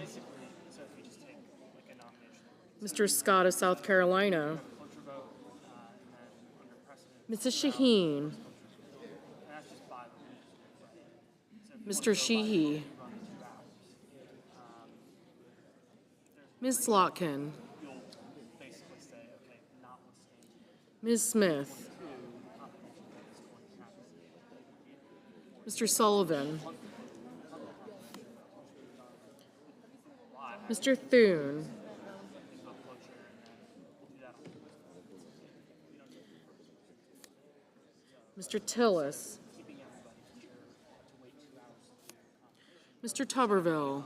Mr. Scott of South Carolina. Mrs. Shaheen. Mr. Sheehy. Ms. Slotkin. Ms. Smith. Mr. Sullivan. Mr. Thune. Mr. Tillis. Mr. Tuberville.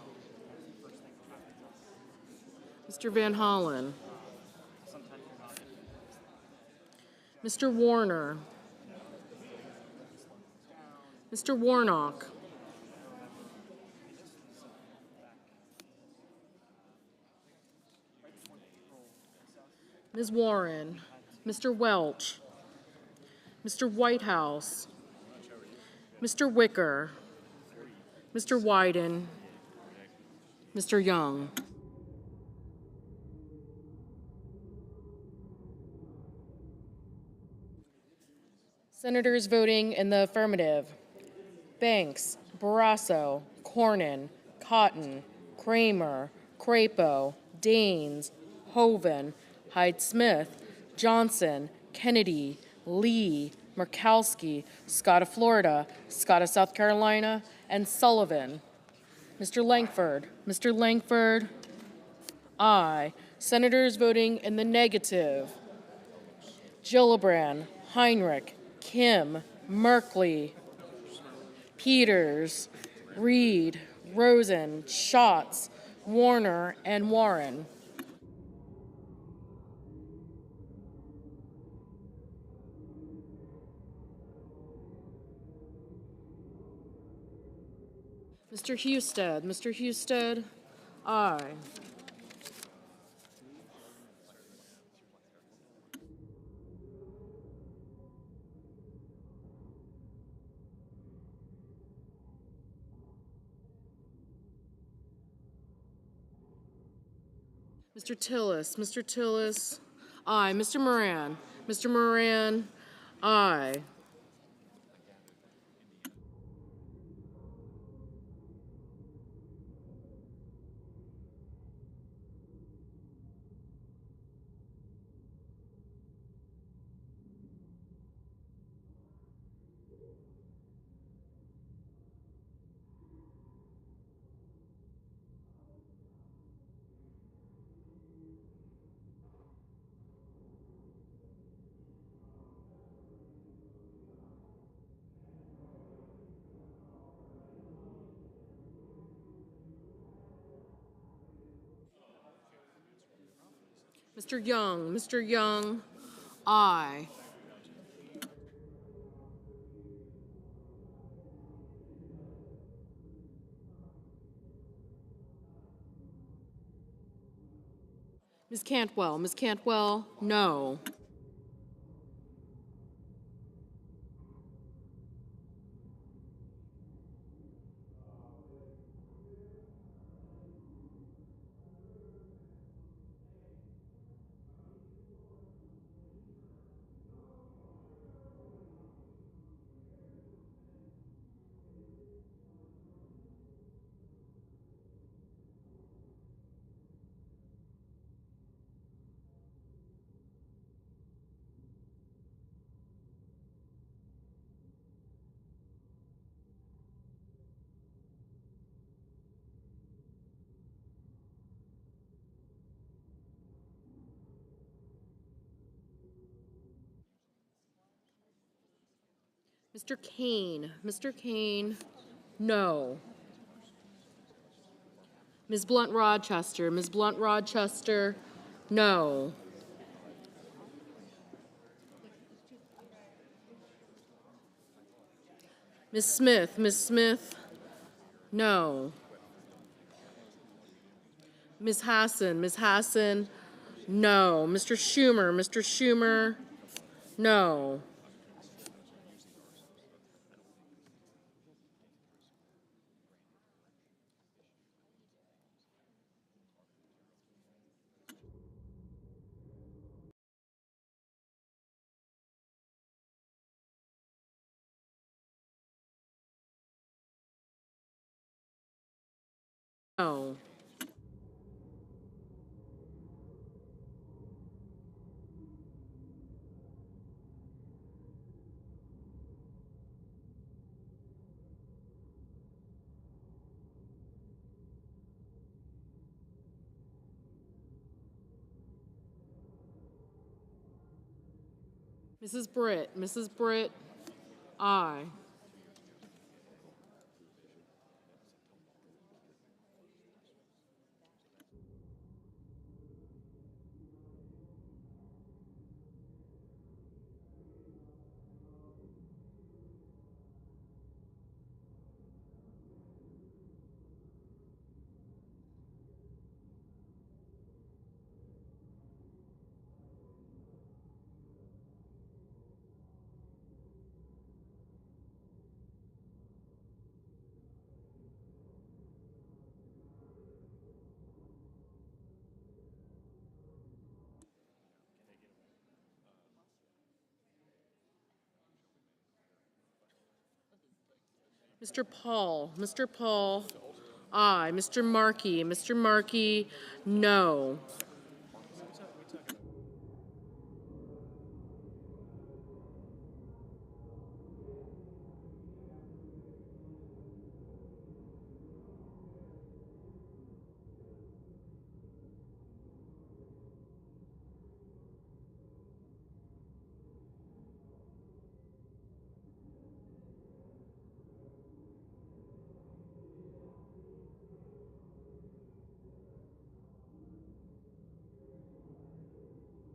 Mr. Van Hollen. Mr. Warner. Mr. Warnock. Ms. Warren. Mr. Welch. Mr. Whitehouse. Mr. Wicker. Mr. Wyden. Mr. Young. Senators voting in the affirmative: Banks, Barrasso, Cornyn, Cotton, Kramer, Crapo, Daines, Hoeven, Hyde-Smith, Johnson, Kennedy, Lee, Murkowski, Scott of Florida, Scott of South Carolina, and Sullivan. Mr. Langford. Mr. Langford. Aye. Senators voting in the negative: Gillibrand, Heinrich, Kim, Merkley, Peters, Reed, Rosen, Schatz, Warner, and Warren. Mr. Husted. Mr. Husted. Aye. Mr. Tillis. Mr. Tillis. Aye. Mr. Moran. Mr. Moran. Aye. Mr. Young. Mr. Young. Aye. Ms. Cantwell. Ms. Cantwell. No. Mr. Kane. Mr. Kane, no. Ms. Blunt Rochester. Ms. Blunt Rochester, no. Ms. Smith. Ms. Smith, no. Ms. Hassan. Ms. Hassan, no. Mr. Schumer. Mr. Schumer, no. No. Mrs. Britt. Mrs. Britt, aye. Mr. Paul. Mr. Paul, aye. Mr. Markey. Mr. Markey, no.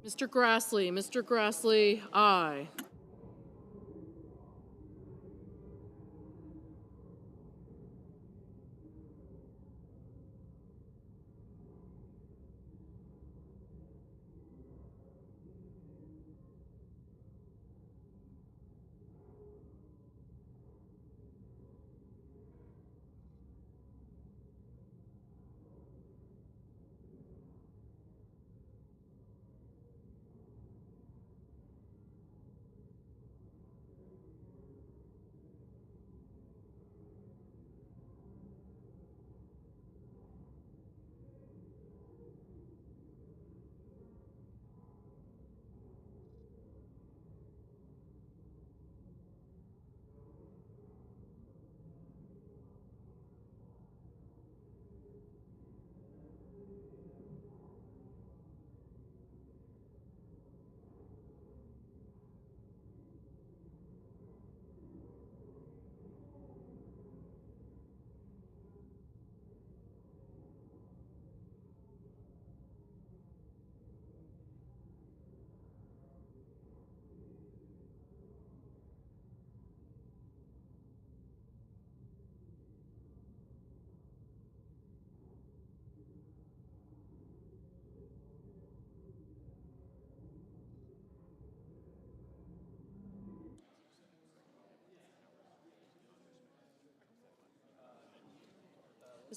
Mr. Grassley. Mr. Grassley, aye.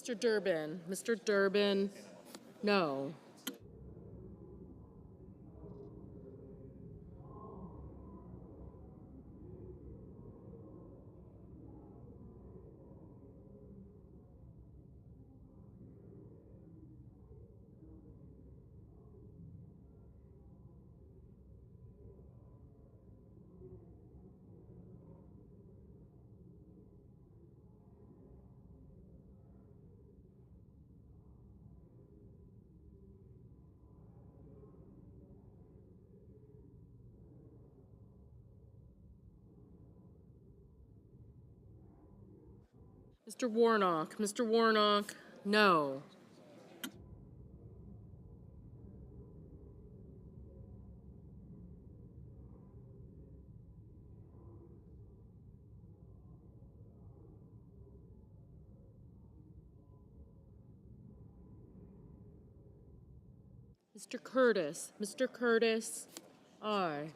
Mr. Durbin. Mr. Durbin, no. Mr. Warnock, Mr. Warnock, no. Mr. Curtis, aye.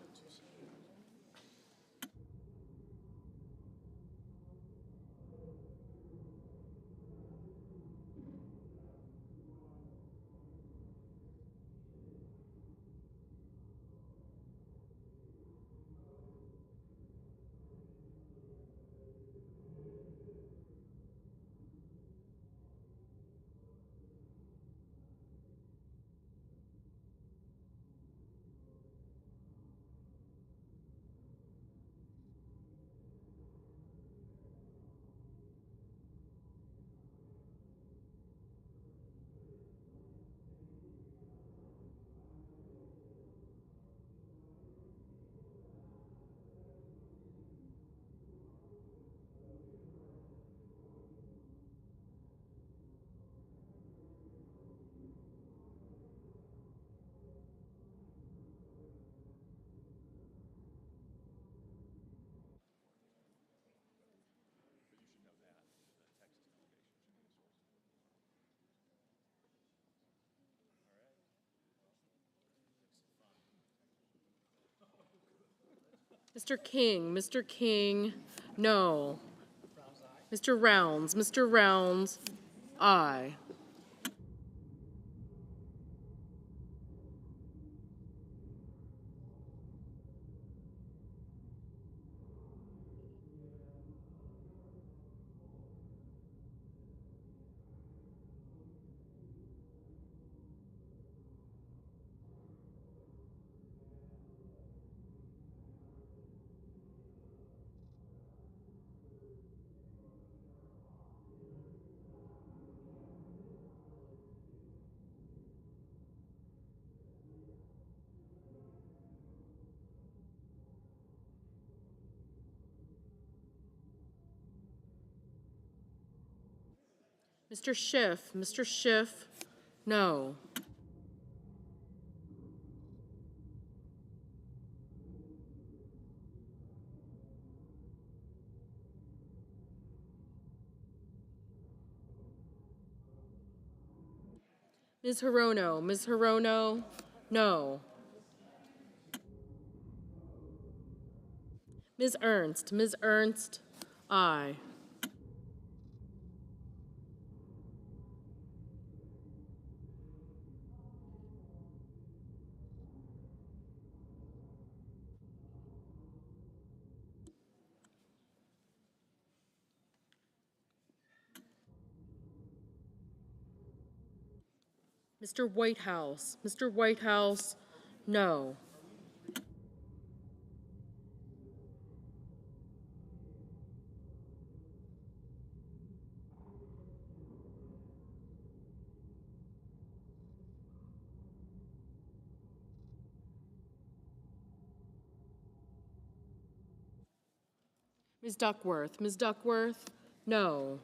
Mr. King, no. Mr. Rounds, aye. Mr. Schiff, no. Ms. Hirono, no. Ms. Ernst, aye. Mr. Whitehouse, no. Ms. Duckworth, no.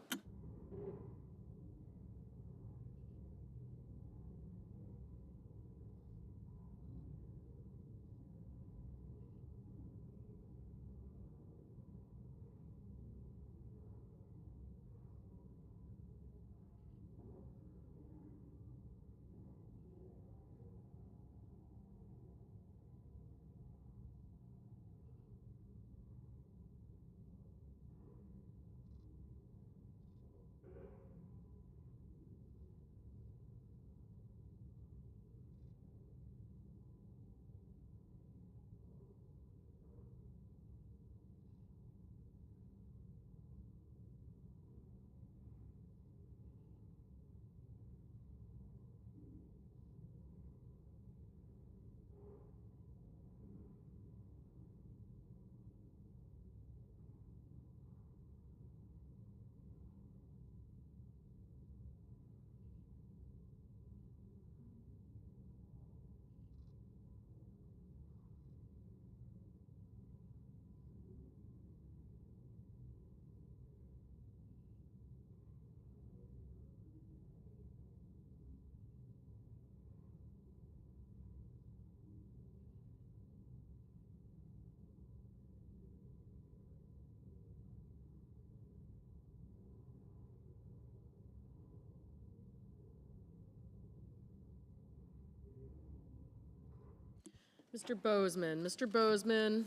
Mr. Bozeman. Mr. Bozeman,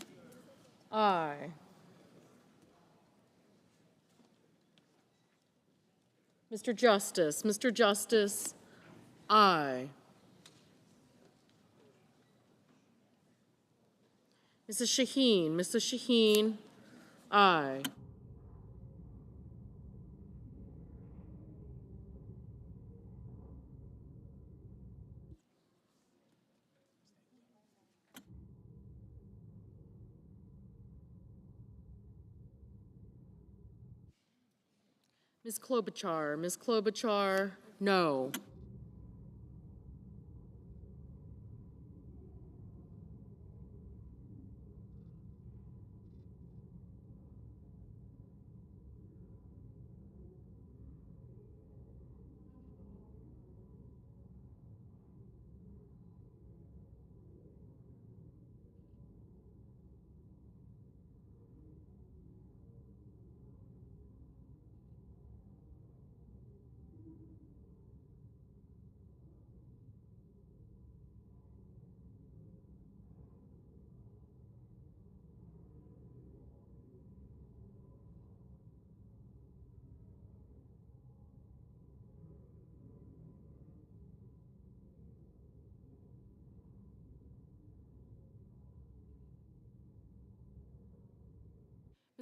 aye. Mr. Justice. Mr. Justice, aye. Mrs. Shaheen. Mrs. Shaheen, aye. Ms. Klobuchar. Ms. Klobuchar, no.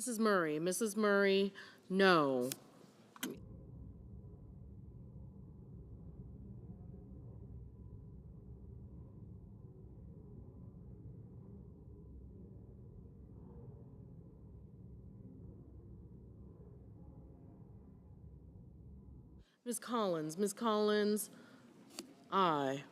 Mrs. Murray. Mrs. Murray, no. Ms. Collins. Ms. Collins, aye.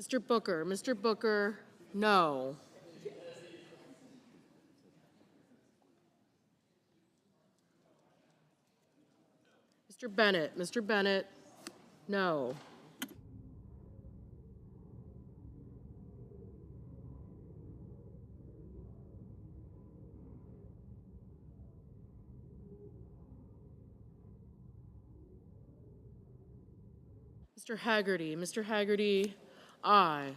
Mr. Booker. Mr. Booker, no. Mr. Bennett. Mr. Bennett, no. Mr. Haggerty. Mr. Haggerty, aye.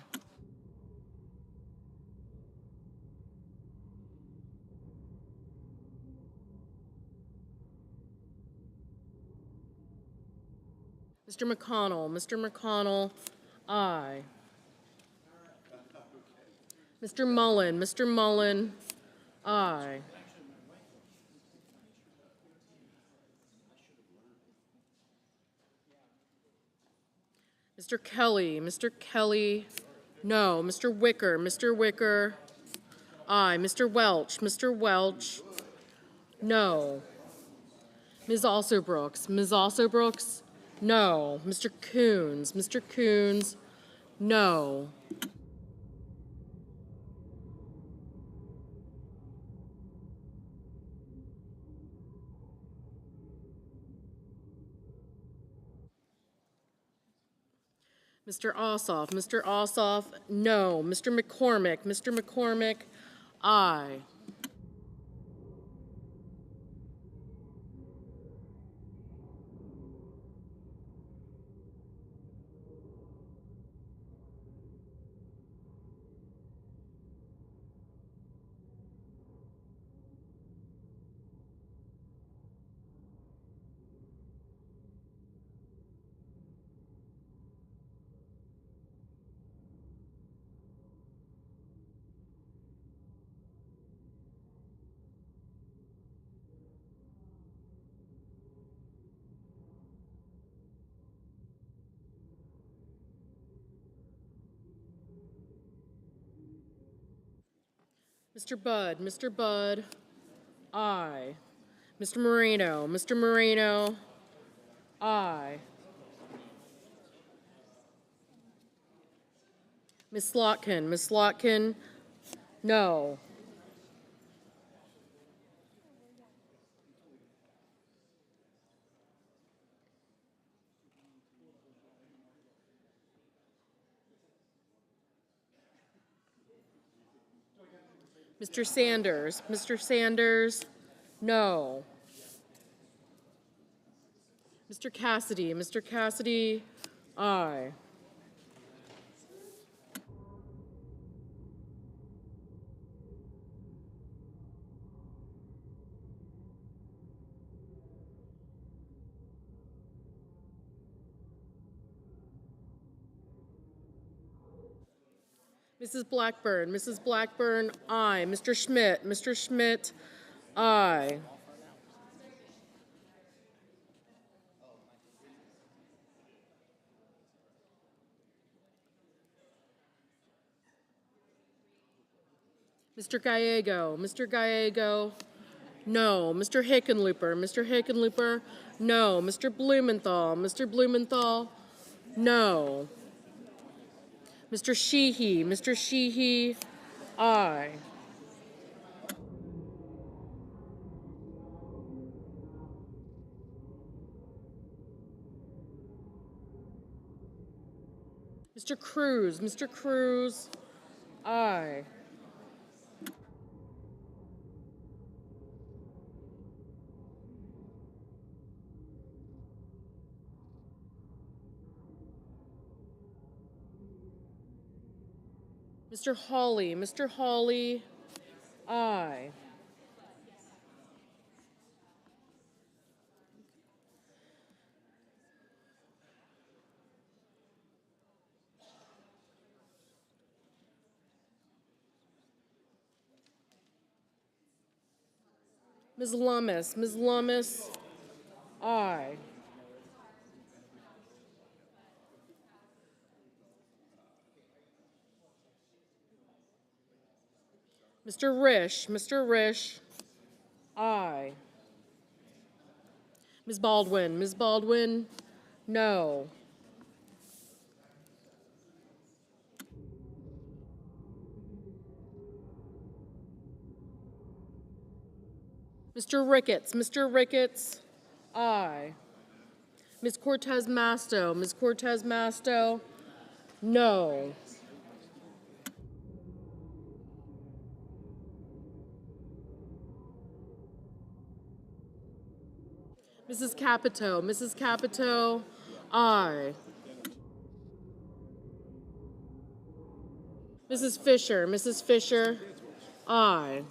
Mr. McConnell. Mr. McConnell, aye. Mr. Mullen. Mr. Mullen, aye. Mr. Kelly. Mr. Kelly, no. Mr. Wicker. Mr. Wicker, aye. Mr. Welch. Mr. Welch, no. Ms. Alsobrooks. Ms. Alsobrooks, no. Mr. Coons. Mr. Coons, no. Mr. Ossoff. Mr. Ossoff, no. Mr. McCormick. Mr. McCormick, aye. Mr. Budd. Mr. Budd, aye. Mr. Moreno. Mr. Moreno, aye. Ms. Slotkin. Ms. Slotkin, no. Mr. Sanders. Mr. Sanders, no. Mr. Cassidy. Mr. Cassidy, aye. Mrs. Blackburn. Mrs. Blackburn, aye. Mr. Schmidt. Mr. Schmidt, aye. Mr. Gallego. Mr. Gallego, no. Mr. Hickenlooper. Mr. Hickenlooper, no. Mr. Blumenthal. Mr. Blumenthal, no. Mr. Sheehy. Mr. Sheehy, aye. Mr. Cruz. Mr. Cruz, aye. Mr. Hawley. Mr. Hawley, aye. Ms. Lummis. Ms. Lummis, aye. Mr. Risch. Mr. Risch, aye. Ms. Baldwin. Ms. Baldwin, no. Mr. Ricketts. Mr. Ricketts, aye. Ms. Cortez Masto. Ms. Cortez Masto, no. Mrs. Capito. Mrs. Capito, aye. Mrs. Fisher. Mrs. Fisher, aye.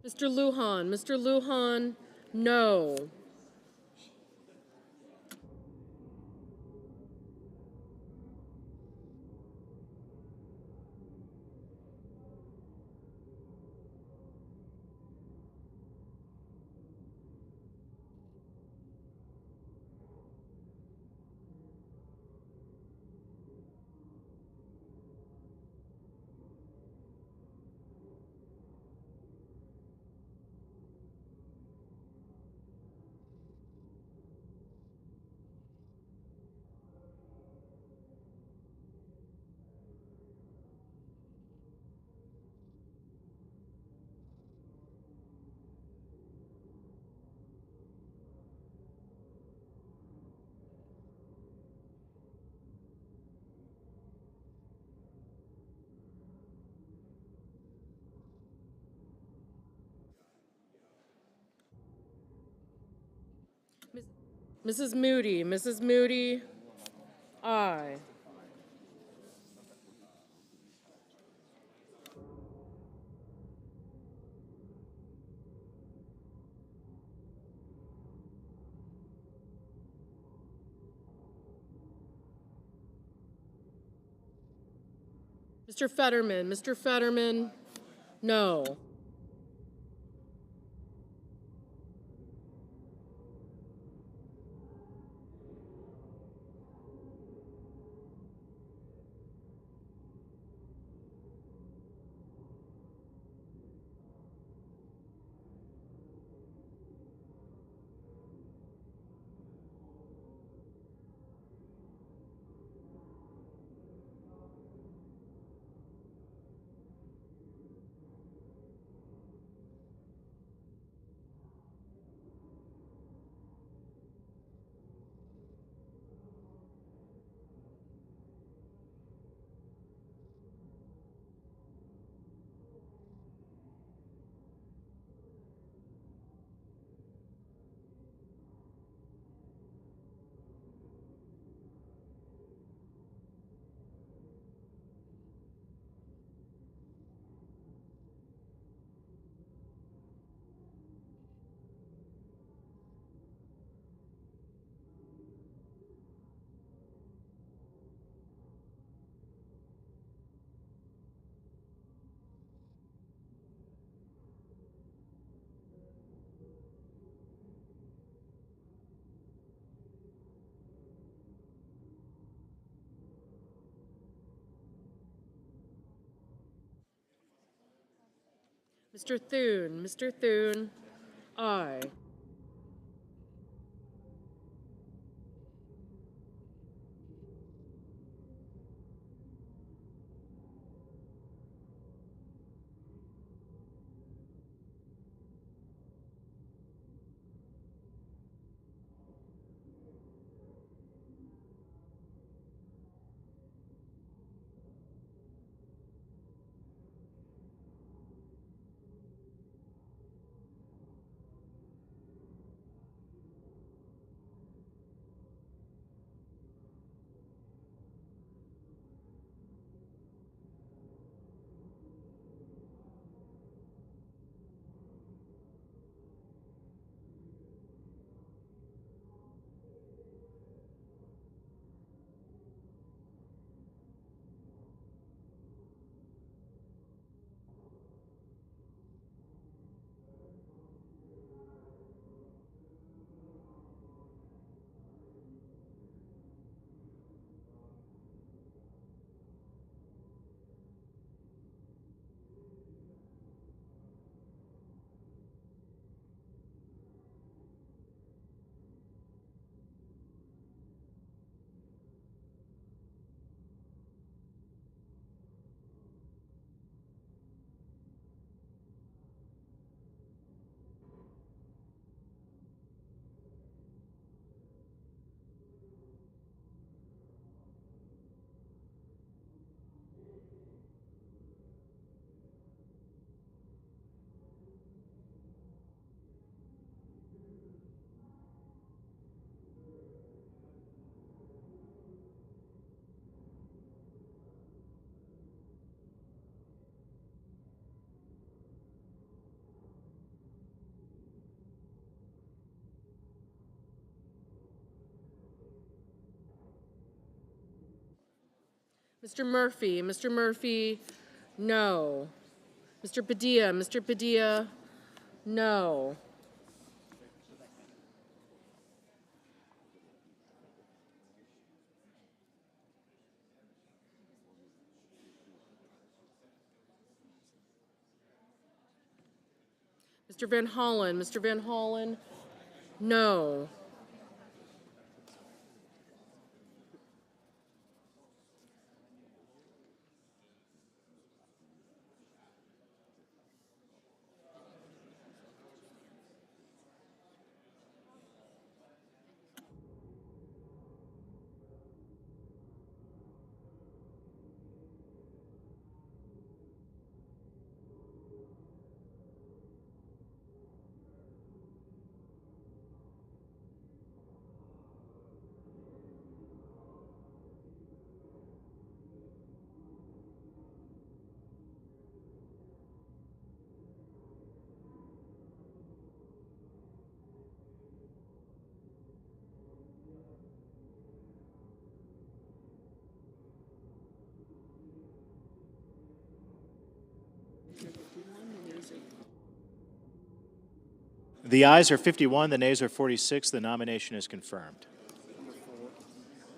Mr. Lujan. Mr. Lujan, no. Mrs. Moody. Mrs. Moody, aye. Mr. Fetterman. Mr. Fetterman, no. Mr. Thune. Mr. Thune. Aye. Mr. Murphy. Mr. Murphy. No. Mr. Padilla. Mr. Padilla. No. Mr. Van Hollen. Mr. Van Hollen. No. The ayes are 51, the nays are 46. The nomination is confirmed.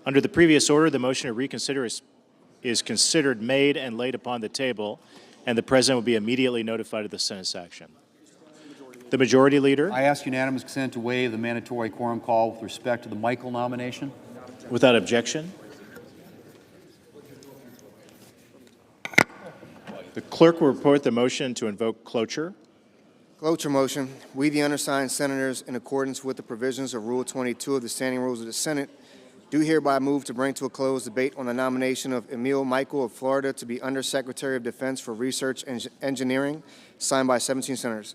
Under the previous order, the motion to reconsider is considered made and laid upon the table, and the President will be immediately notified of the Senate's action. The Majority Leader, I ask unanimous consent to waive the mandatory quorum call with respect to the Michael nomination. without objection. The clerk will report the motion to invoke cloture. Cloture motion. We, the undersigned senators, in accordance with the provisions of Rule 22 of the Standing Rules of the Senate, do hereby move to bring to a close debate on the nomination of Emil Michael of Florida to be Under Secretary of Defense for Research and Engineering, signed by 17 senators.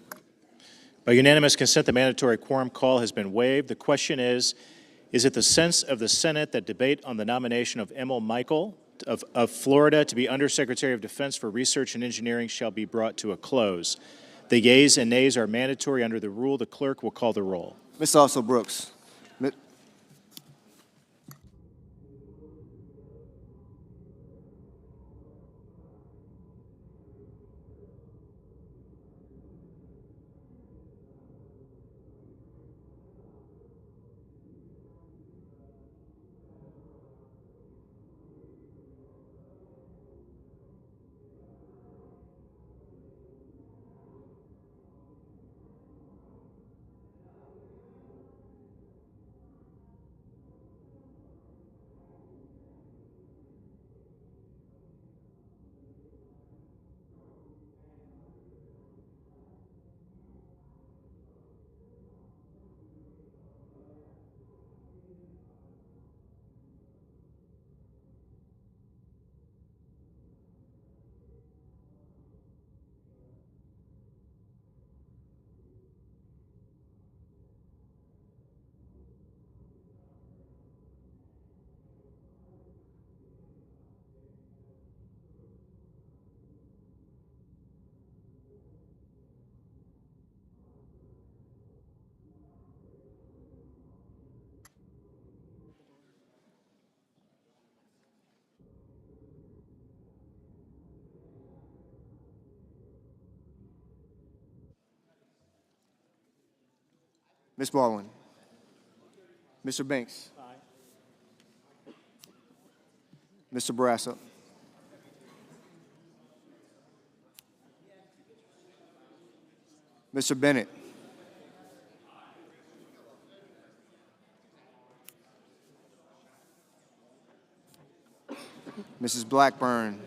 By unanimous consent, the mandatory quorum call has been waived. The question is it the sense of the Senate that debate on the nomination of Emil Michael of Florida to be Under Secretary of Defense for Research and Engineering shall be brought to a close? The yeas and nays are mandatory under the rule. The clerk will call the roll. Ms. Also Brooks. Ms. Baldwin. Mr. Banks. Mr. Barrasso. Mr. Bennett. Mrs. Blackburn.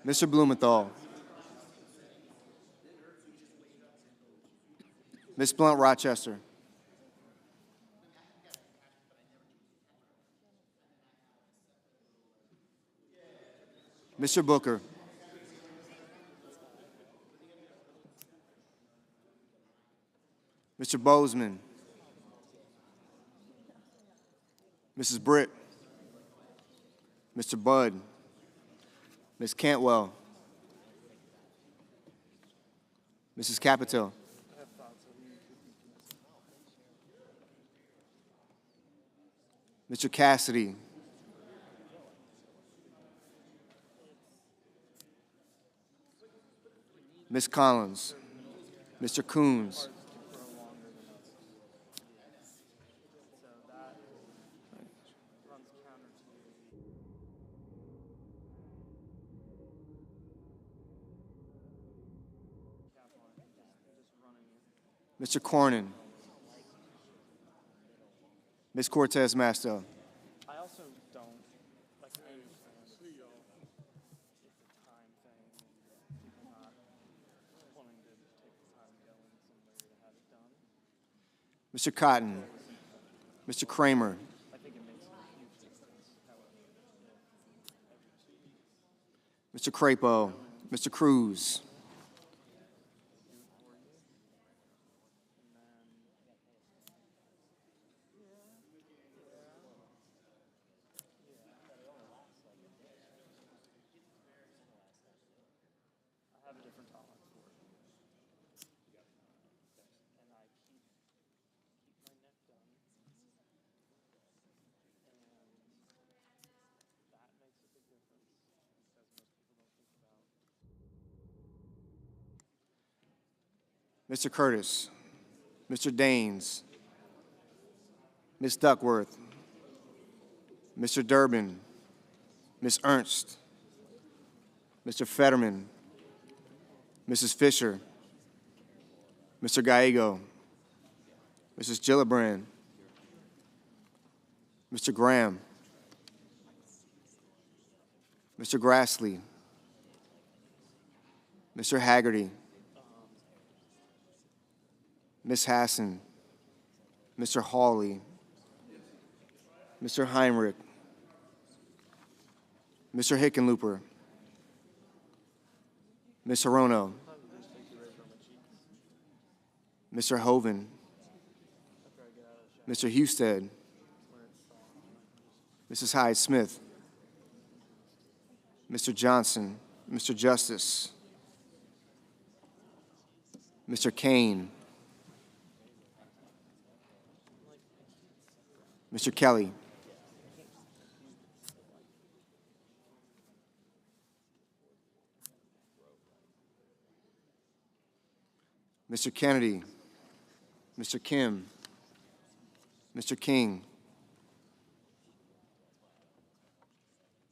Mr. Blumenthal. Ms. Blunt Rochester. Mr. Booker. Mr. Bozeman. Mrs. Britt. Mr. Budd. Ms. Cantwell. Mrs. Capito. Mr. Cassidy. Ms. Collins. Mr. Coons. Mr. Cornyn. Ms. Cortez Masto. I also don't, like, I understand it's a time thing, people not wanting to take the time to go in somewhere to have it done. Mr. Cotton. Mr. Kramer. I think it makes a huge difference. Mr. Crapo. Mr. Cruz. I have a different tolerance for it. And I keep my neck done. And that makes a big difference because most people don't think about. Mr. Curtis. Mr. Daines. Ms. Duckworth. Mr. Durbin. Ms. Ernst. Mr. Fetterman. Mrs. Fisher. Mr. Gallego. Mrs. Gillibrand. Mr. Graham. Mr. Grassley. Mr. Haggerty. Ms. Hassan. Mr. Hawley. Mr. Heinrich. Mr. Hickenlooper. Ms. Hirono. Mr. Hoven. Mr. Husted. Mrs. Hyde-Smith. Mr. Johnson. Mr. Justice. Mr. Kane. Mr. Kelly. Mr. Kennedy. Mr. Kim. Mr. King.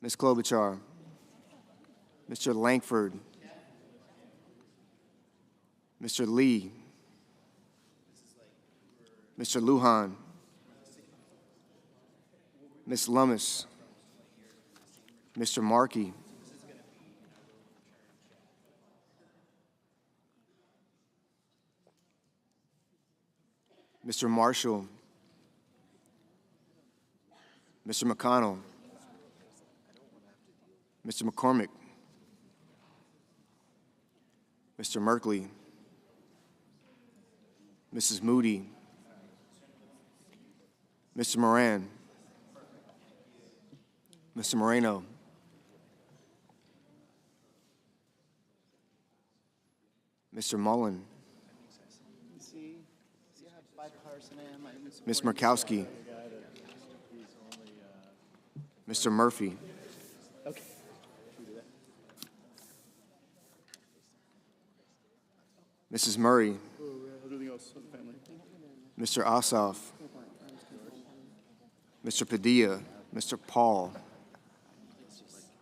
Ms. Klobuchar. Mr. Langford. Mr. Lee. Mr. Lujan. Ms. Lummis. Mr. Markey. Mr. Marshall. Mr. McConnell. Mr. McCormick. Mr. Merkley. Mrs. Moody. Mr. Moran. Mr. Moreno. Mr. Mullen. Ms. Murkowski. Mr. Murphy. Mrs. Murray, Mr. Ossoff, Mr. Padilla, Mr. Paul,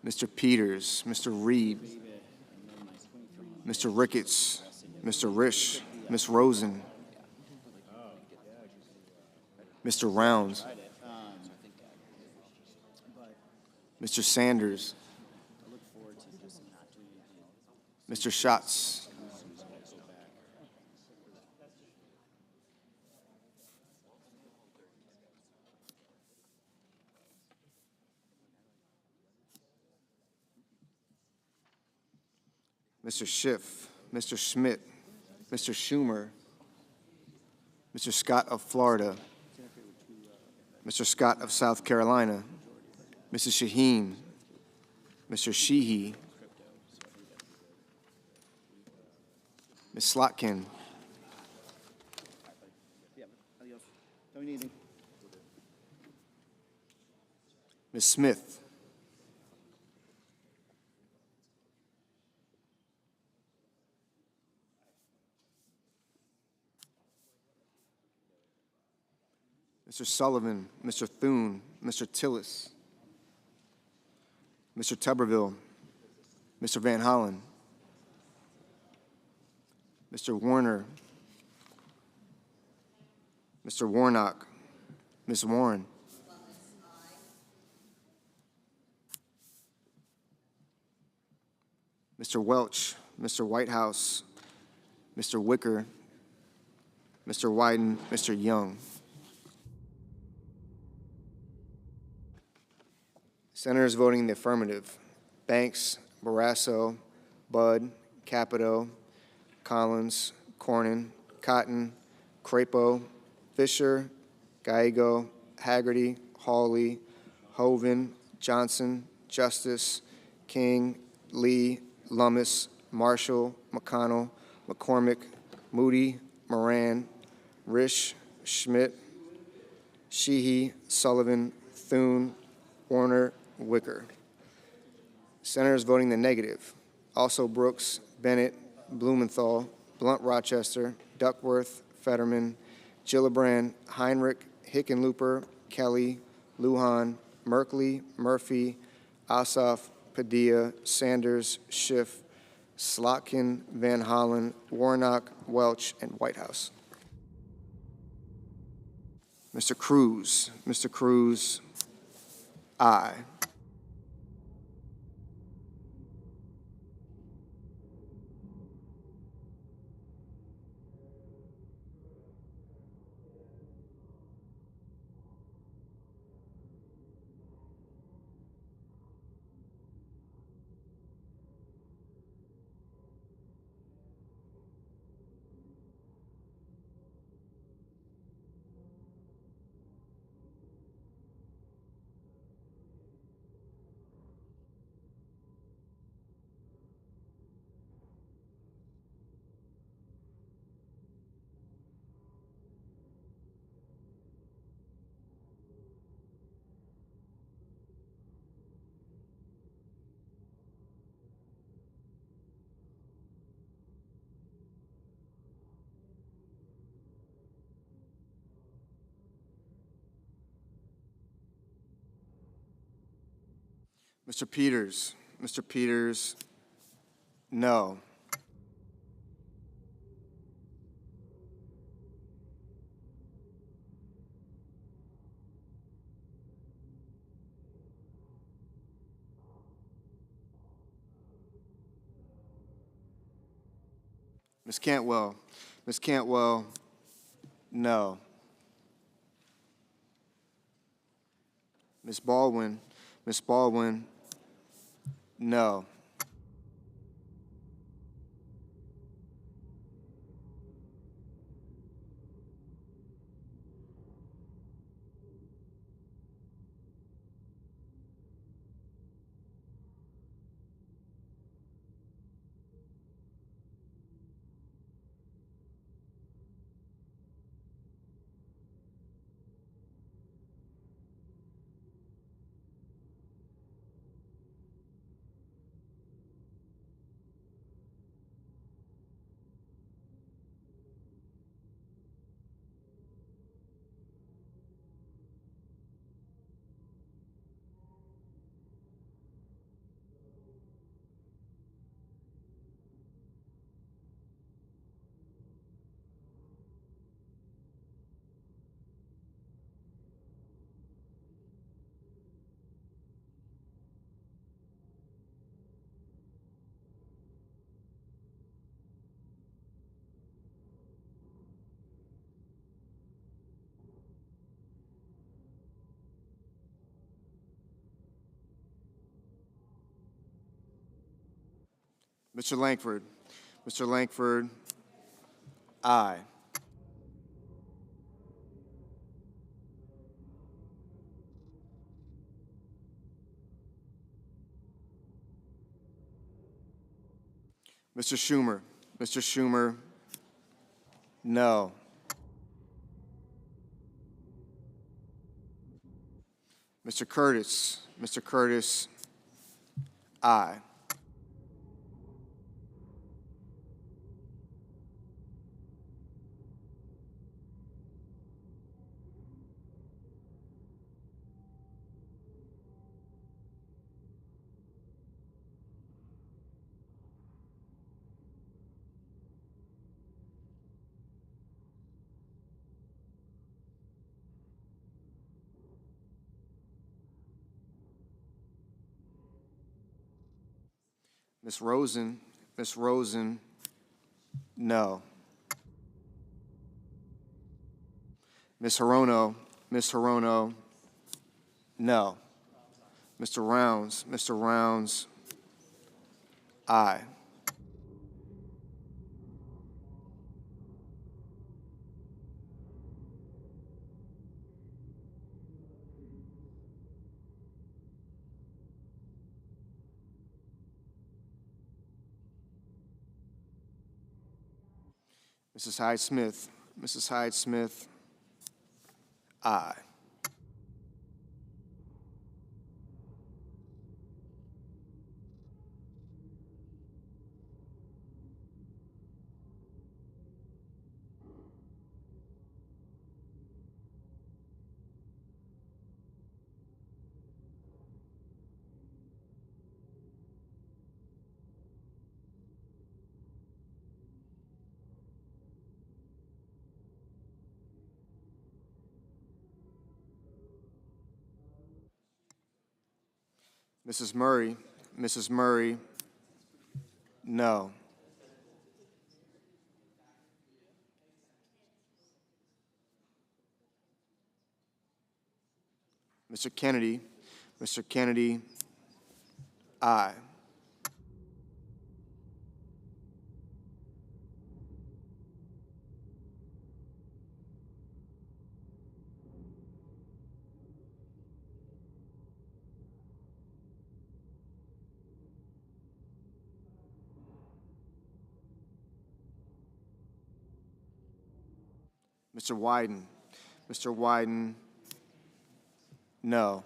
Mr. Peters, Mr. Reed, Mr. Ricketts, Mr. Risch, Ms. Rosen, Mr. Rounds, Mr. Sanders, Mr. Schatz, Mr. Schiff, Mr. Schmidt, Mr. Schumer, Mr. Scott of Florida, Mr. Scott of South Carolina, Mrs. Shaheen, Mr. Sheehy, Ms. Slotkin, Ms. Smith, Mr. Sullivan, Mr. Thune, Mr. Tillis, Mr. Tuberville, Mr. Van Hollen, Mr. Warner, Mr. Warnock, Ms. Warren, Mr. Welch, Mr. Whitehouse, Mr. Wicker, Mr. Wyden, Mr. Young. Senators voting in the affirmative: Banks, Barrasso, Budd, Capito, Collins, Cornyn, Cotton, Crapo, Fisher, Gallego, Haggerty, Hawley, Hoven, Johnson, Justice, King, Lee, Lummis, Marshall, McConnell, McCormick, Moody, Moran, Risch, Schmidt, Sheehy, Sullivan, Thune, Warner, Wicker. Senators voting the negative: also Brooks, Bennett, Blumenthal, Blunt Rochester, Duckworth, Fetterman, Gillibrand, Heinrich, Hickenlooper, Kelly, Lujan, Merkley, Murphy, Ossoff, Padilla, Sanders, Schiff, Slotkin, Van Hollen, Warnock, Welch, and Whitehouse. Mr. Cruz, aye. Mr. Peters, no. Ms. Cantwell, no. Ms. Baldwin, no. Mr. Langford. Mr. Langford, aye. Mr. Schumer. Mr. Schumer, no. Mr. Curtis. Mr. Curtis, aye. Ms. Rosen. Ms. Rosen, no. Ms. Hirono. Ms. Hirono, no. Mr. Rounds. Mr. Rounds, aye. Mrs. Hyde Smith. Mrs. Hyde Smith, aye. Mrs. Murray. Mrs. Murray, no. Mr. Kennedy. Mr. Kennedy, aye. Mr. Wyden. Mr. Wyden, no.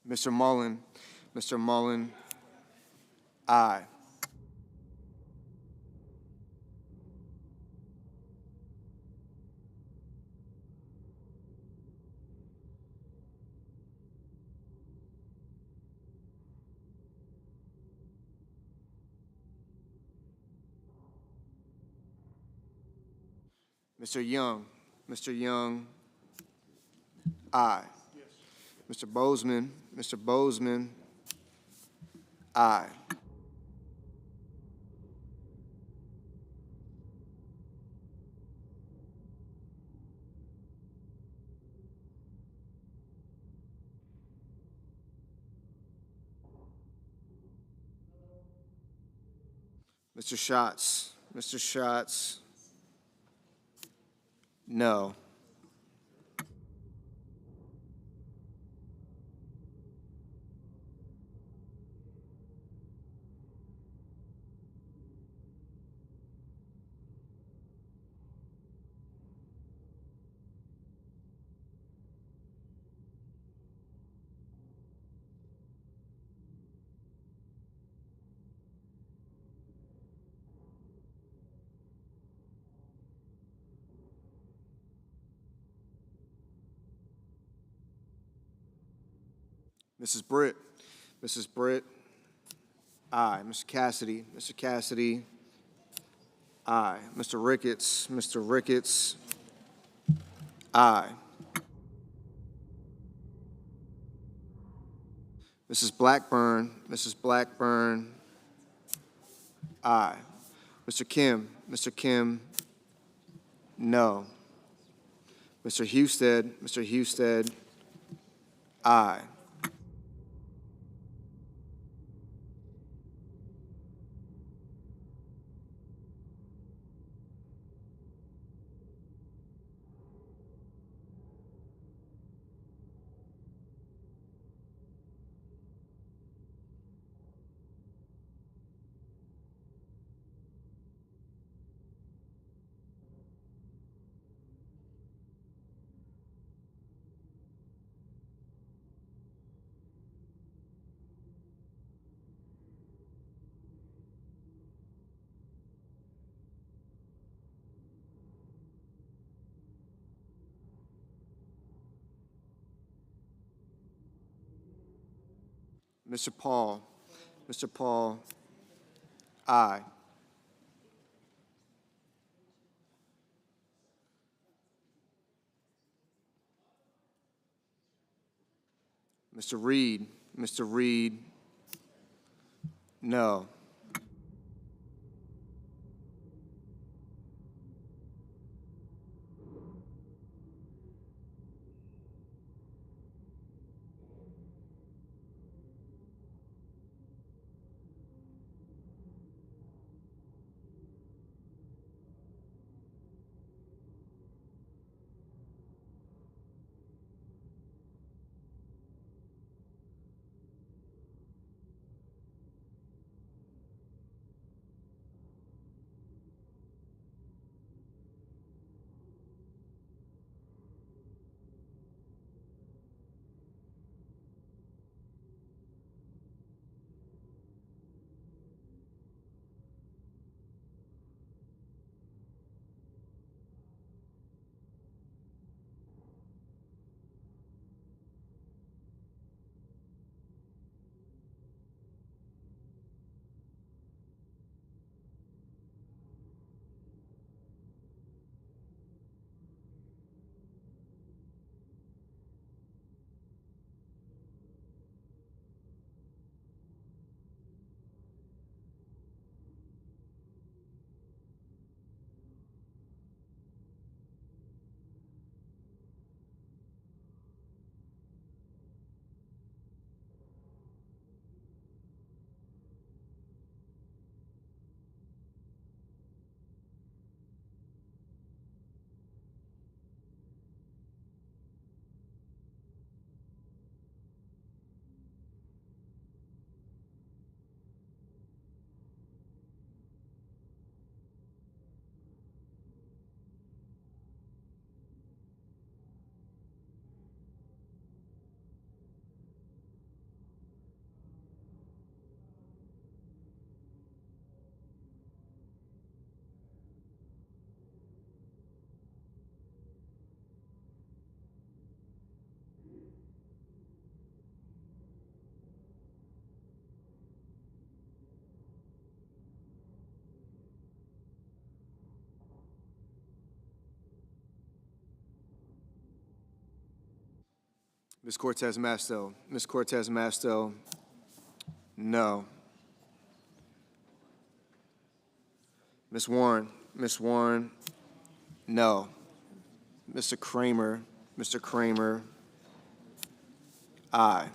Mr. Mullen. Mr. Mullen, aye. Mr. Young. Mr. Young, aye. Mr. Bozeman. Mr. Bozeman, aye. Mr. Schatz. Mr. Schatz, no. Mrs. Britt. Mrs. Britt, aye. Mr. Cassidy. Mr. Cassidy, aye. Mr. Ricketts. Mr. Ricketts, aye. Mrs. Blackburn. Mrs. Blackburn, aye. Mr. Kim, no. Mr. Husted, aye. Mr. Paul, aye. Mr. Reed, no. Ms. Cortez Masto, no. Ms. Warren, no. Mr. Kramer, aye.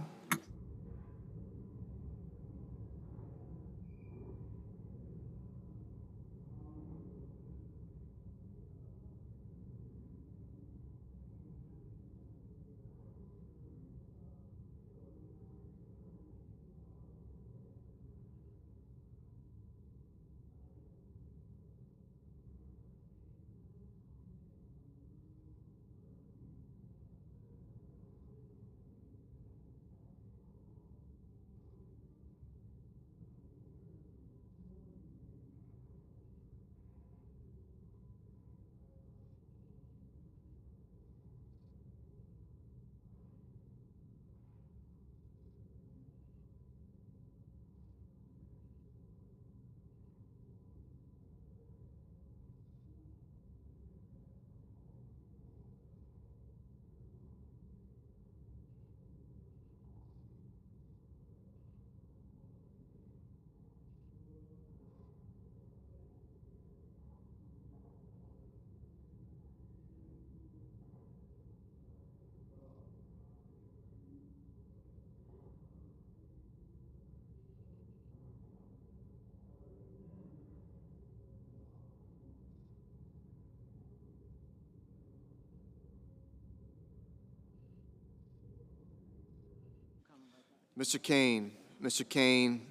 Mr. Kane. Mr. Kane,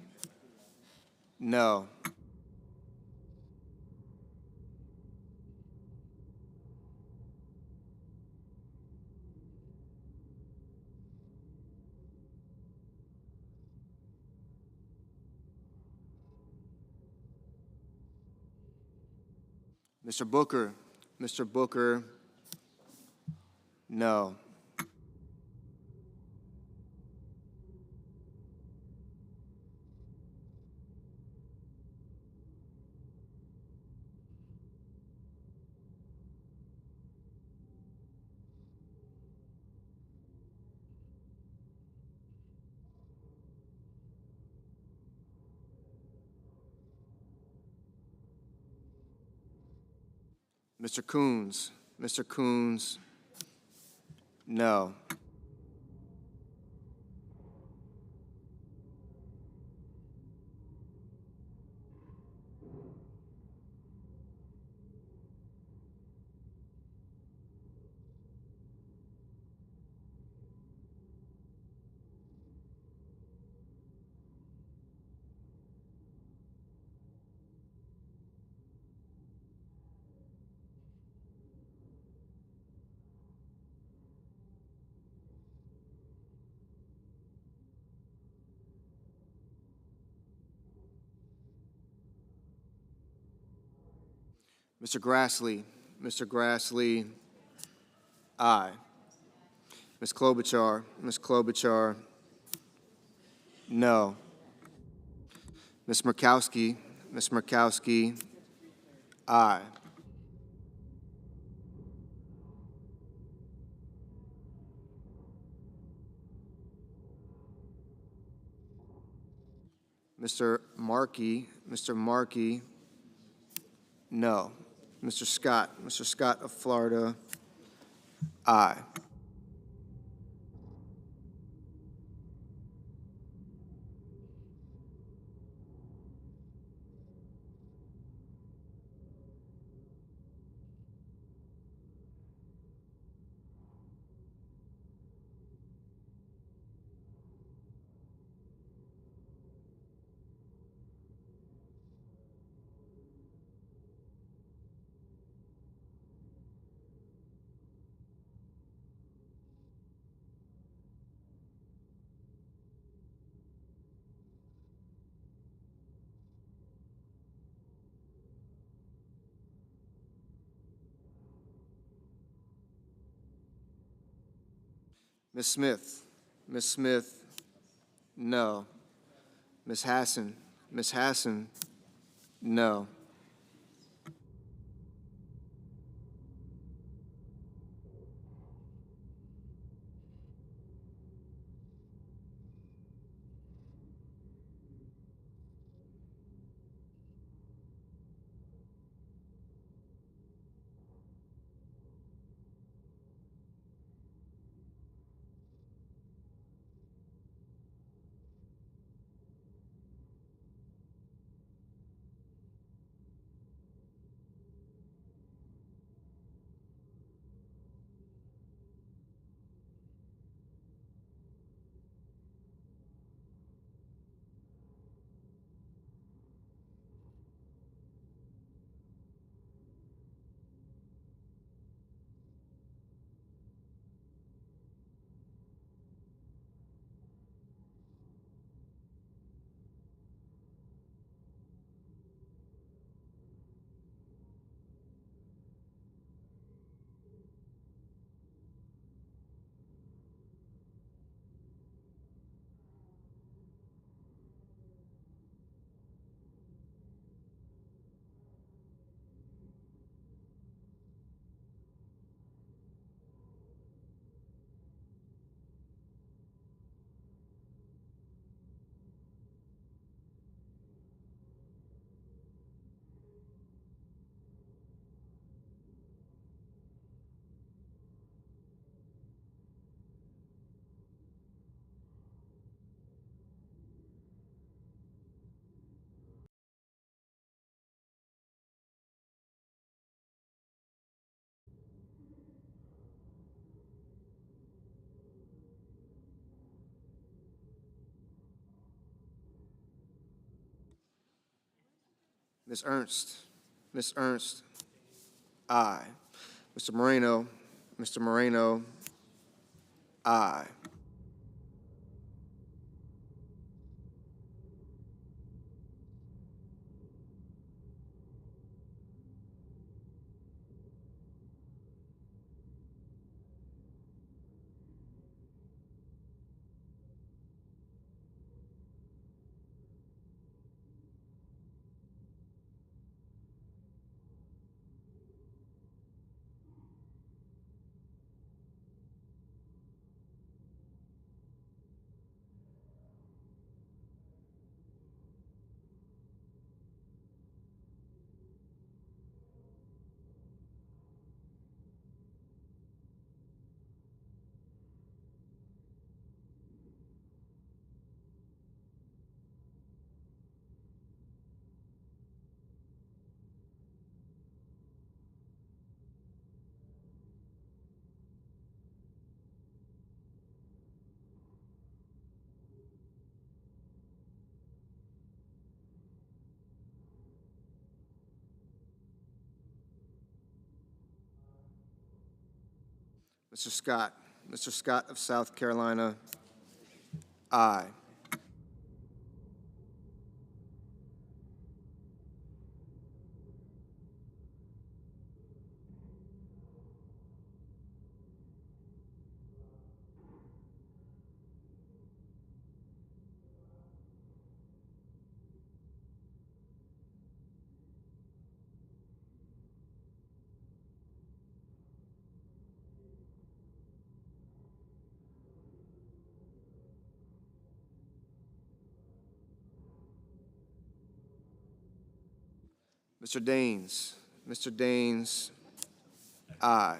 no. Mr. Booker. Mr. Booker, no. Mr. Coons. Mr. Coons, no. Mr. Grassley. Mr. Grassley, aye. Ms. Klobuchar. Ms. Klobuchar, no. Ms. Murkowski. Ms. Murkowski, aye. Mr. Markey. Mr. Markey, no. Mr. Scott. Mr. Scott of Florida, aye. Ms. Smith. Ms. Smith, no. Ms. Hassan. Ms. Hassan, no. Ms. Ernst. Ms. Ernst. Aye. Mr. Moreno. Mr. Moreno. Aye. Mr. Scott. Mr. Scott of South Carolina. Aye. Mr. Daines. Mr. Daines. Aye.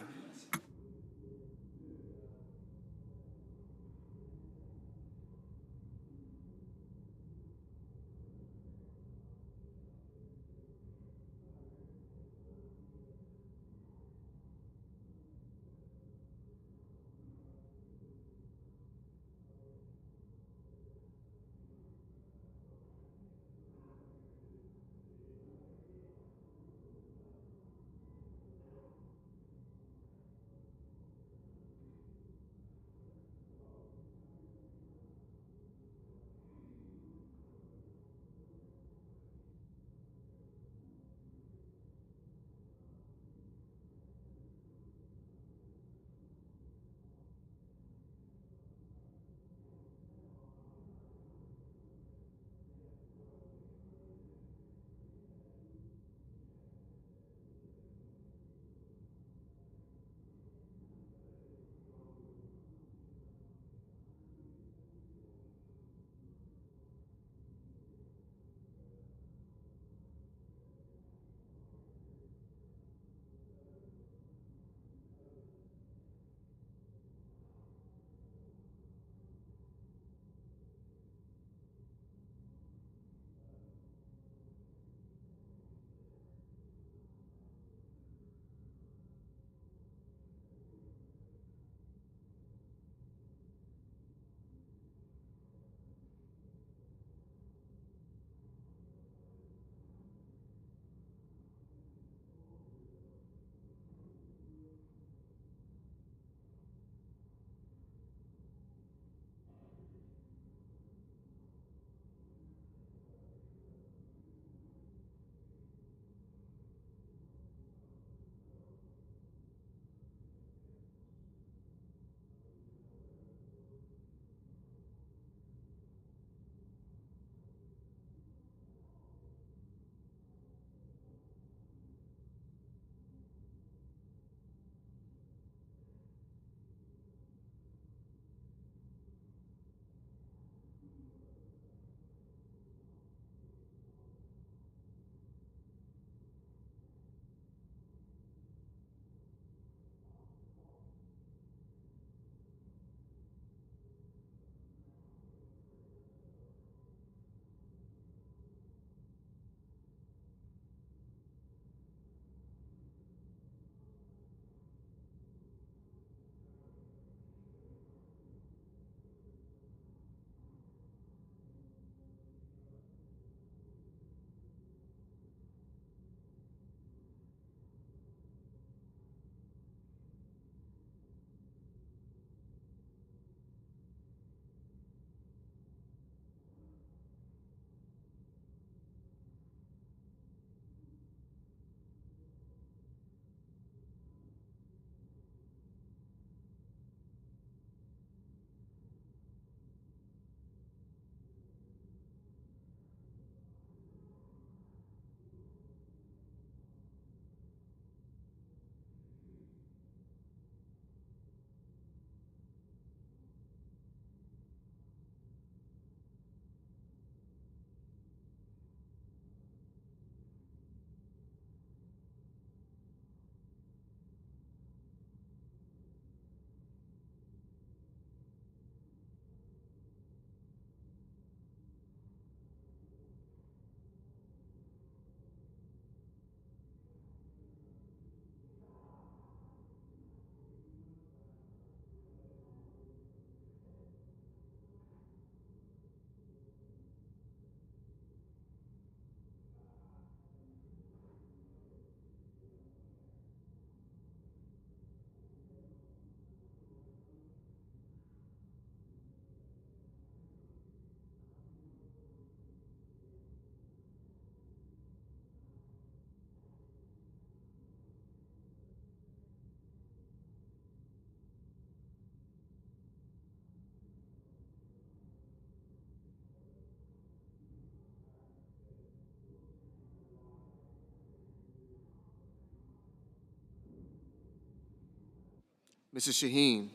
Mrs. Shaheen.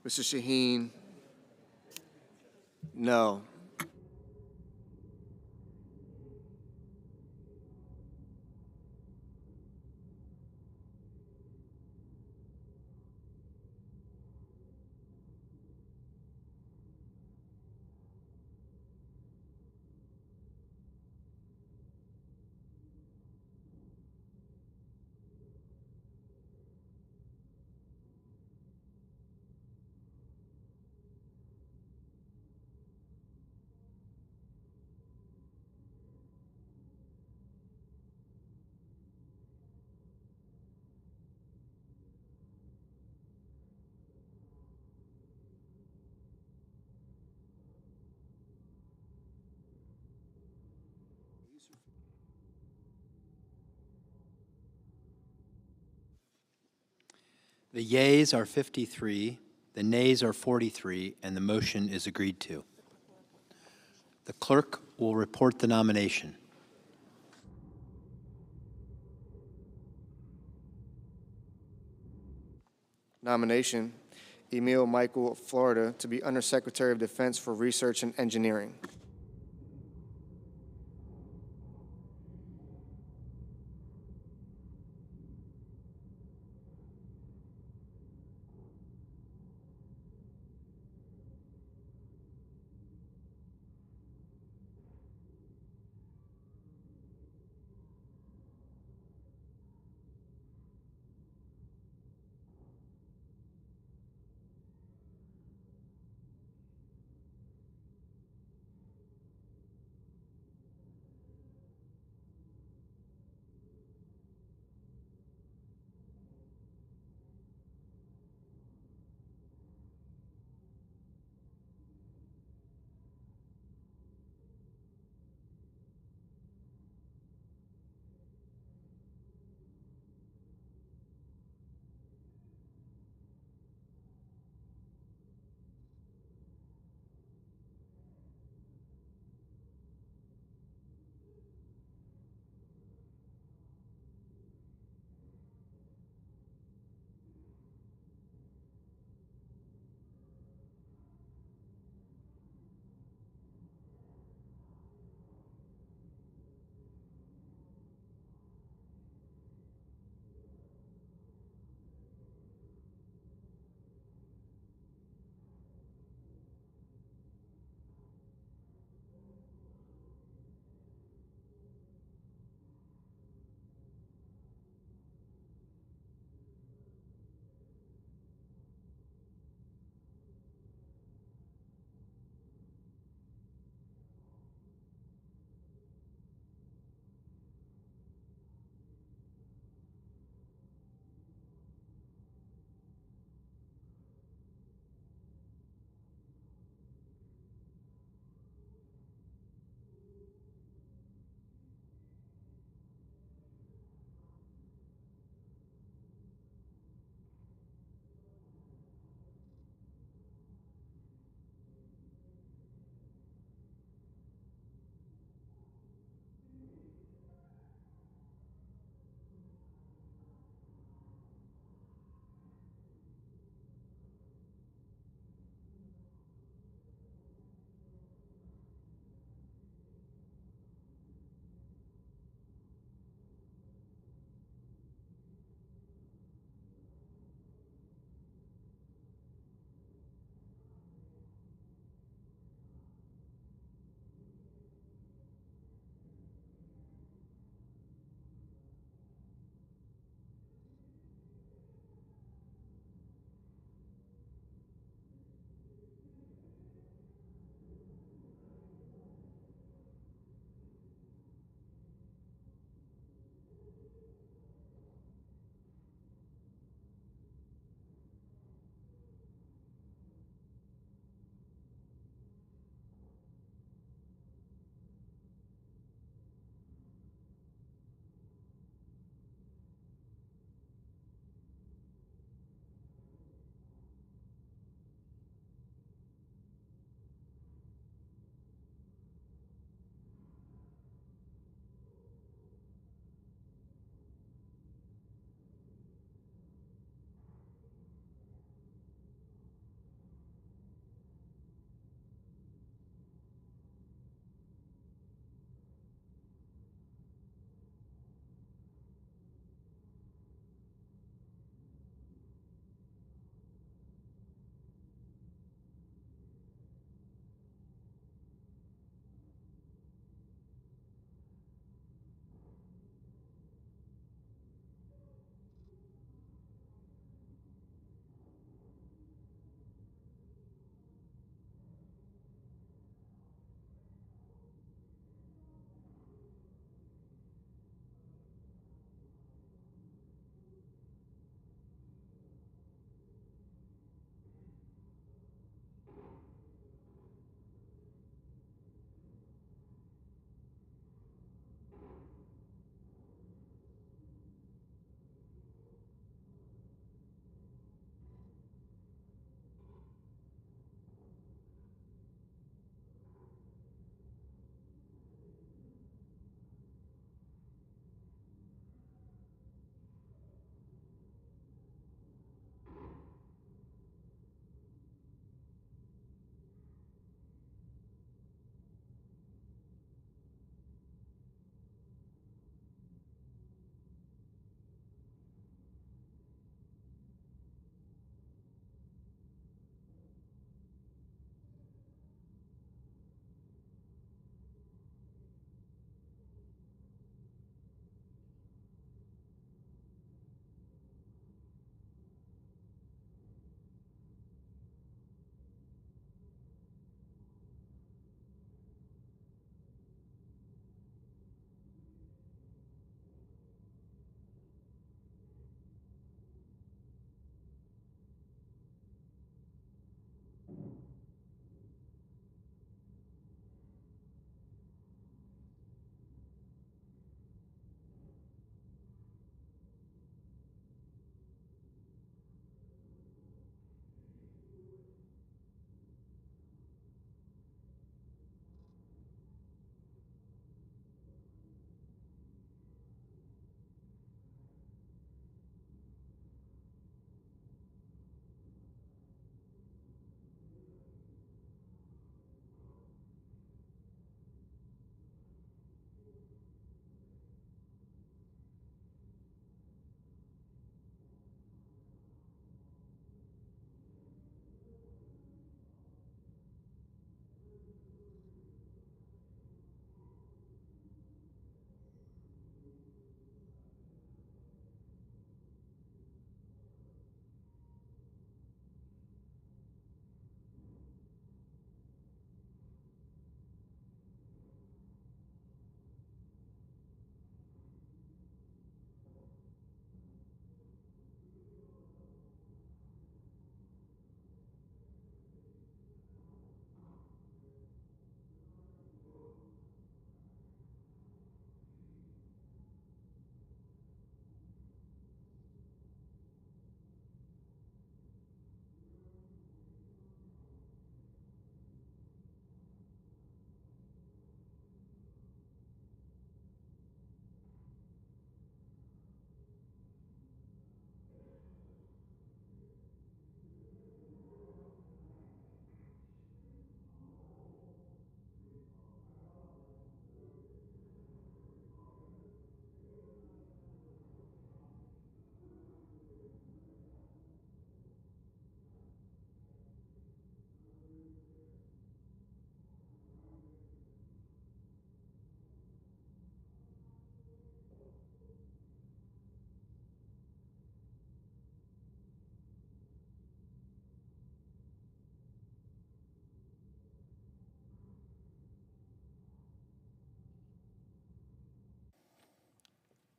Mr. Shaheen, no. The yeas are 53, the nays are 43, and the motion is agreed to. The clerk will report the nomination. Nomination, Emil Michael of Florida to be Undersecretary of Defense for Research and Engineering.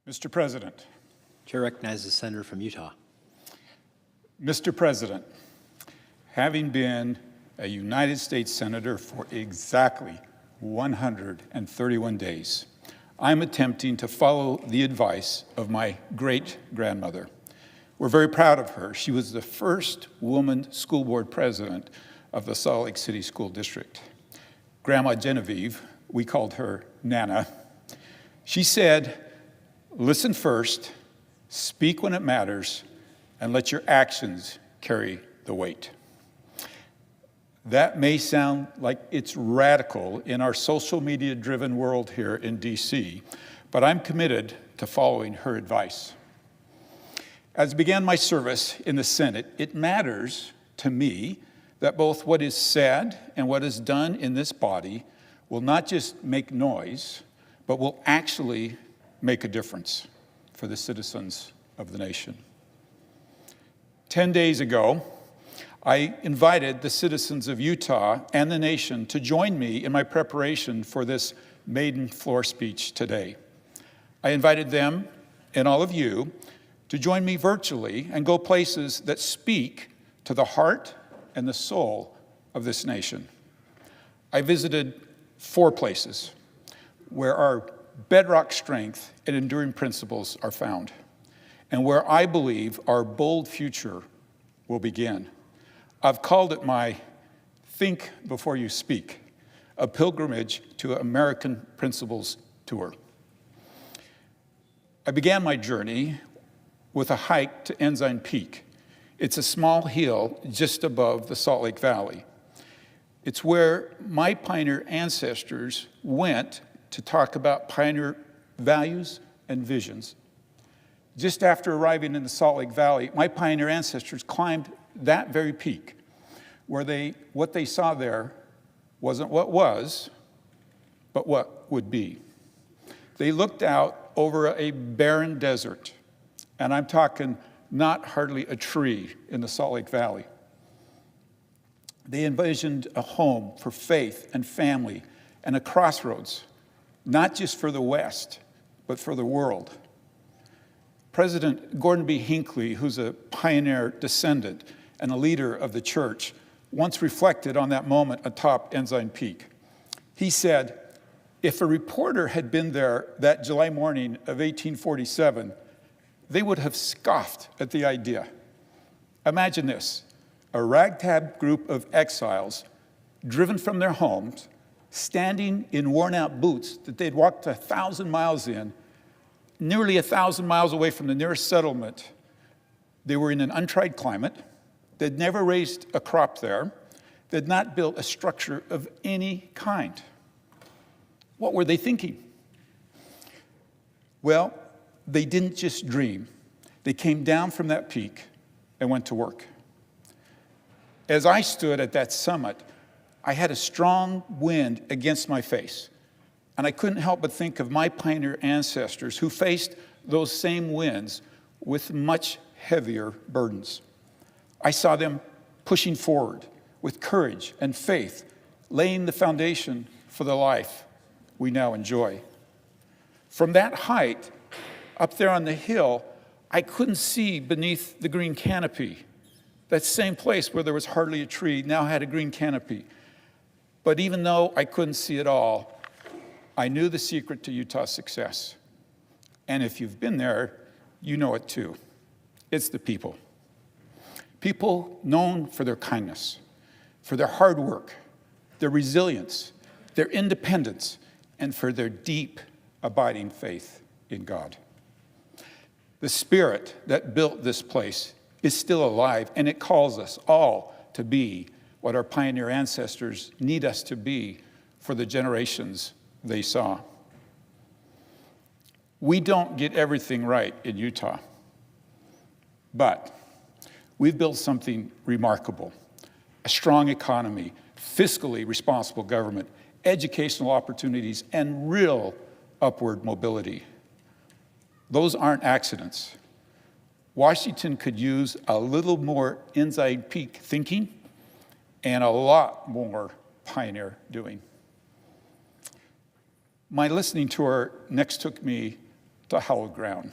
Mr. President. Chair recognizes the senator from Utah. Mr. President, having been a United States Senator for exactly 131 days, I'm attempting to follow the advice of my great-grandmother. We're very proud of her. She was the first woman school board president of the Salt Lake City School District. Grandma Genevieve, we called her Nana. She said, "Listen first, speak when it matters, and let your actions carry the weight." That may sound like it's radical in our social media-driven world here in DC, but I'm committed to following her advice. As I began my service in the Senate, it matters to me that both what is said and what is done in this body will not just make noise, but will actually make a difference for the citizens of the nation. 10 days ago, I invited the citizens of Utah and the nation to join me in my preparation for this maiden floor speech today. I invited them and all of you to join me virtually and go places that speak to the heart and the soul of this nation. I visited 4 places where our bedrock strength and enduring principles are found, and where I believe our bold future will begin. I've called it my Think Before You Speak, a pilgrimage to American principles tour. I began my journey with a hike to Ensign Peak. It's a small hill just above the Salt Lake Valley. It's where my pioneer ancestors went to talk about pioneer values and visions. Just after arriving in the Salt Lake Valley, my pioneer ancestors climbed that very peak, where what they saw there wasn't what was, but what would be. They looked out over a barren desert, and I'm talking not hardly a tree in the Salt Lake Valley. They envisioned a home for faith and family and a crossroads, not just for the West, but for the world. President Gordon B. Hinckley, who's a pioneer descendant and a leader of the church, once reflected on that moment atop Ensign Peak. He said, if a reporter had been there that July morning of 1847, they would have scoffed at the idea. Imagine this, a ragtag group of exiles driven from their homes, standing in worn-out boots that they'd walked 1,000 miles in, nearly 1,000 miles away from the nearest settlement. They were in an untried climate. They'd never raised a crop there. They'd not built a structure of any kind. What were they thinking? Well, they didn't just dream. They came down from that peak and went to work. As I stood at that summit, I had a strong wind against my face, and I couldn't help but think of my pioneer ancestors who faced those same winds with much heavier burdens. I saw them pushing forward with courage and faith, laying the foundation for the life we now enjoy. From that height, up there on the hill, I couldn't see beneath the green canopy. That same place where there was hardly a tree now had a green canopy. But even though I couldn't see it all, I knew the secret to Utah's success. And if you've been there, you know it too. It's the people. People known for their kindness, for their hard work, their resilience, their independence, and for their deep, abiding faith in God. The spirit that built this place is still alive, and it calls us all to be what our pioneer ancestors need us to be for the generations they saw. We don't get everything right in Utah, but we've built something remarkable: a strong economy, fiscally responsible government, educational opportunities, and real upward mobility. Those aren't accidents. Washington could use a little more Ensign Peak thinking and a lot more pioneer doing. My listening tour next took me to hallowed ground.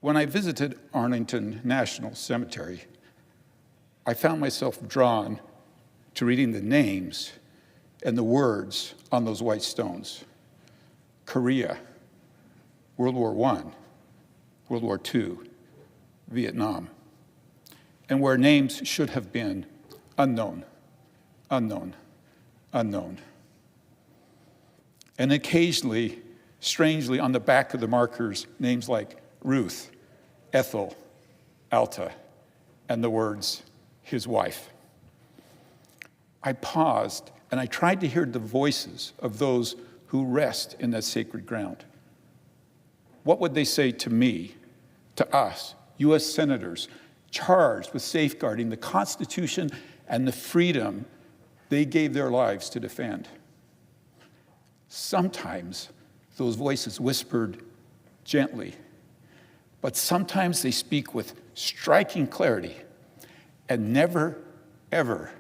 When I visited Arlington National Cemetery, I found myself drawn to reading the names and the words on those white stones. Korea, World War I, World War II, Vietnam, and where names should have been unknown, unknown, unknown. And occasionally, strangely, on the back of the markers, names like Ruth, Ethel, Alta, and the words, his wife. I paused and I tried to hear the voices of those who rest in that sacred ground. What would they say to me, to us, U.S. senators, charged with safeguarding the Constitution and the freedom they gave their lives to defend? Sometimes those voices whispered gently, but sometimes they speak with striking clarity, and never, ever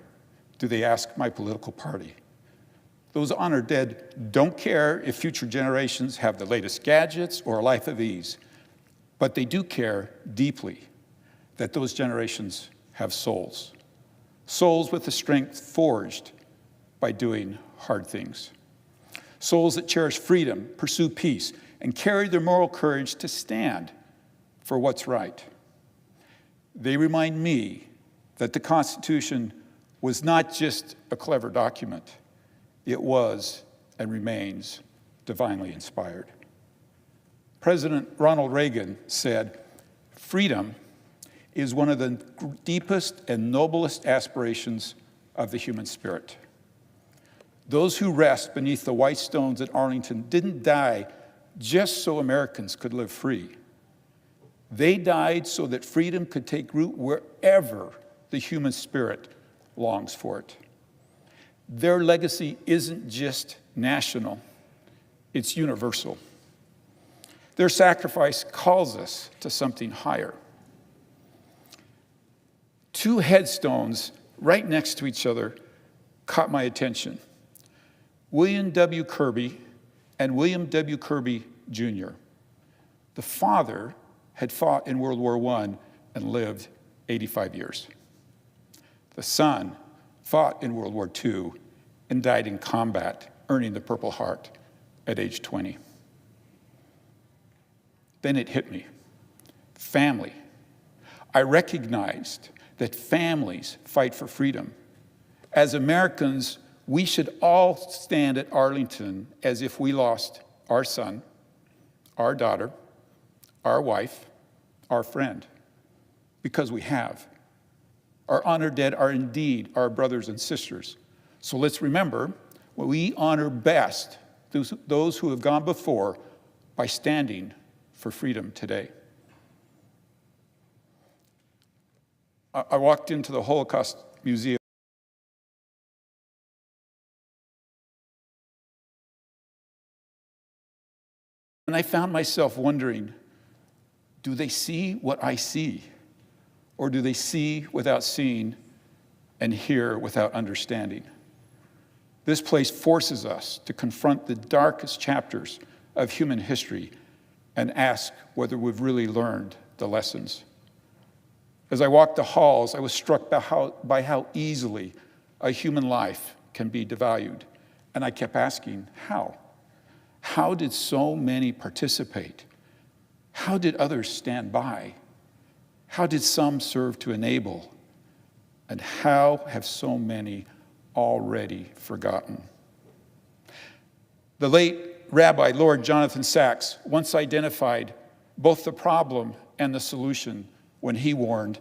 do they ask my political party. Those honored dead don't care if future generations have the latest gadgets or a life of ease, but they do care deeply that those generations have souls, souls with the strength forged by doing hard things, souls that cherish freedom, pursue peace, and carry their moral courage to stand for what's right. They remind me that the Constitution was not just a clever document. It was and remains divinely inspired. President Ronald Reagan said, "Freedom is one of the deepest and noblest aspirations of the human spirit." Those who rest beneath the white stones at Arlington didn't die just so Americans could live free. They died so that freedom could take root wherever the human spirit longs for it. Their legacy isn't just national, it's universal. Their sacrifice calls us to something higher. Two headstones right next to each other caught my attention. William W. Kirby and William W. Kirby, Jr. The father had fought in World War I and lived 85 years. The son fought in World War II and died in combat, earning the Purple Heart at age 20. Then it hit me. Family. I recognized that families fight for freedom. As Americans, we should all stand at Arlington as if we lost our son, our daughter, our wife, our friend, because we have. Our honored dead are indeed our brothers and sisters. So let's remember, we honor best those who have gone before by standing for freedom today. I walked into the Holocaust Museum. And I found myself wondering, do they see what I see? Or do they see without seeing and hear without understanding? This place forces us to confront the darkest chapters of human history and ask whether we've really learned the lessons. As I walked the halls, I was struck by how easily a human life can be devalued. And I kept asking, how? How did so many participate? How did others stand by? How did some serve to enable? And how have so many already forgotten? The late Rabbi Lord Jonathan Sacks once identified both the problem and the solution when he warned,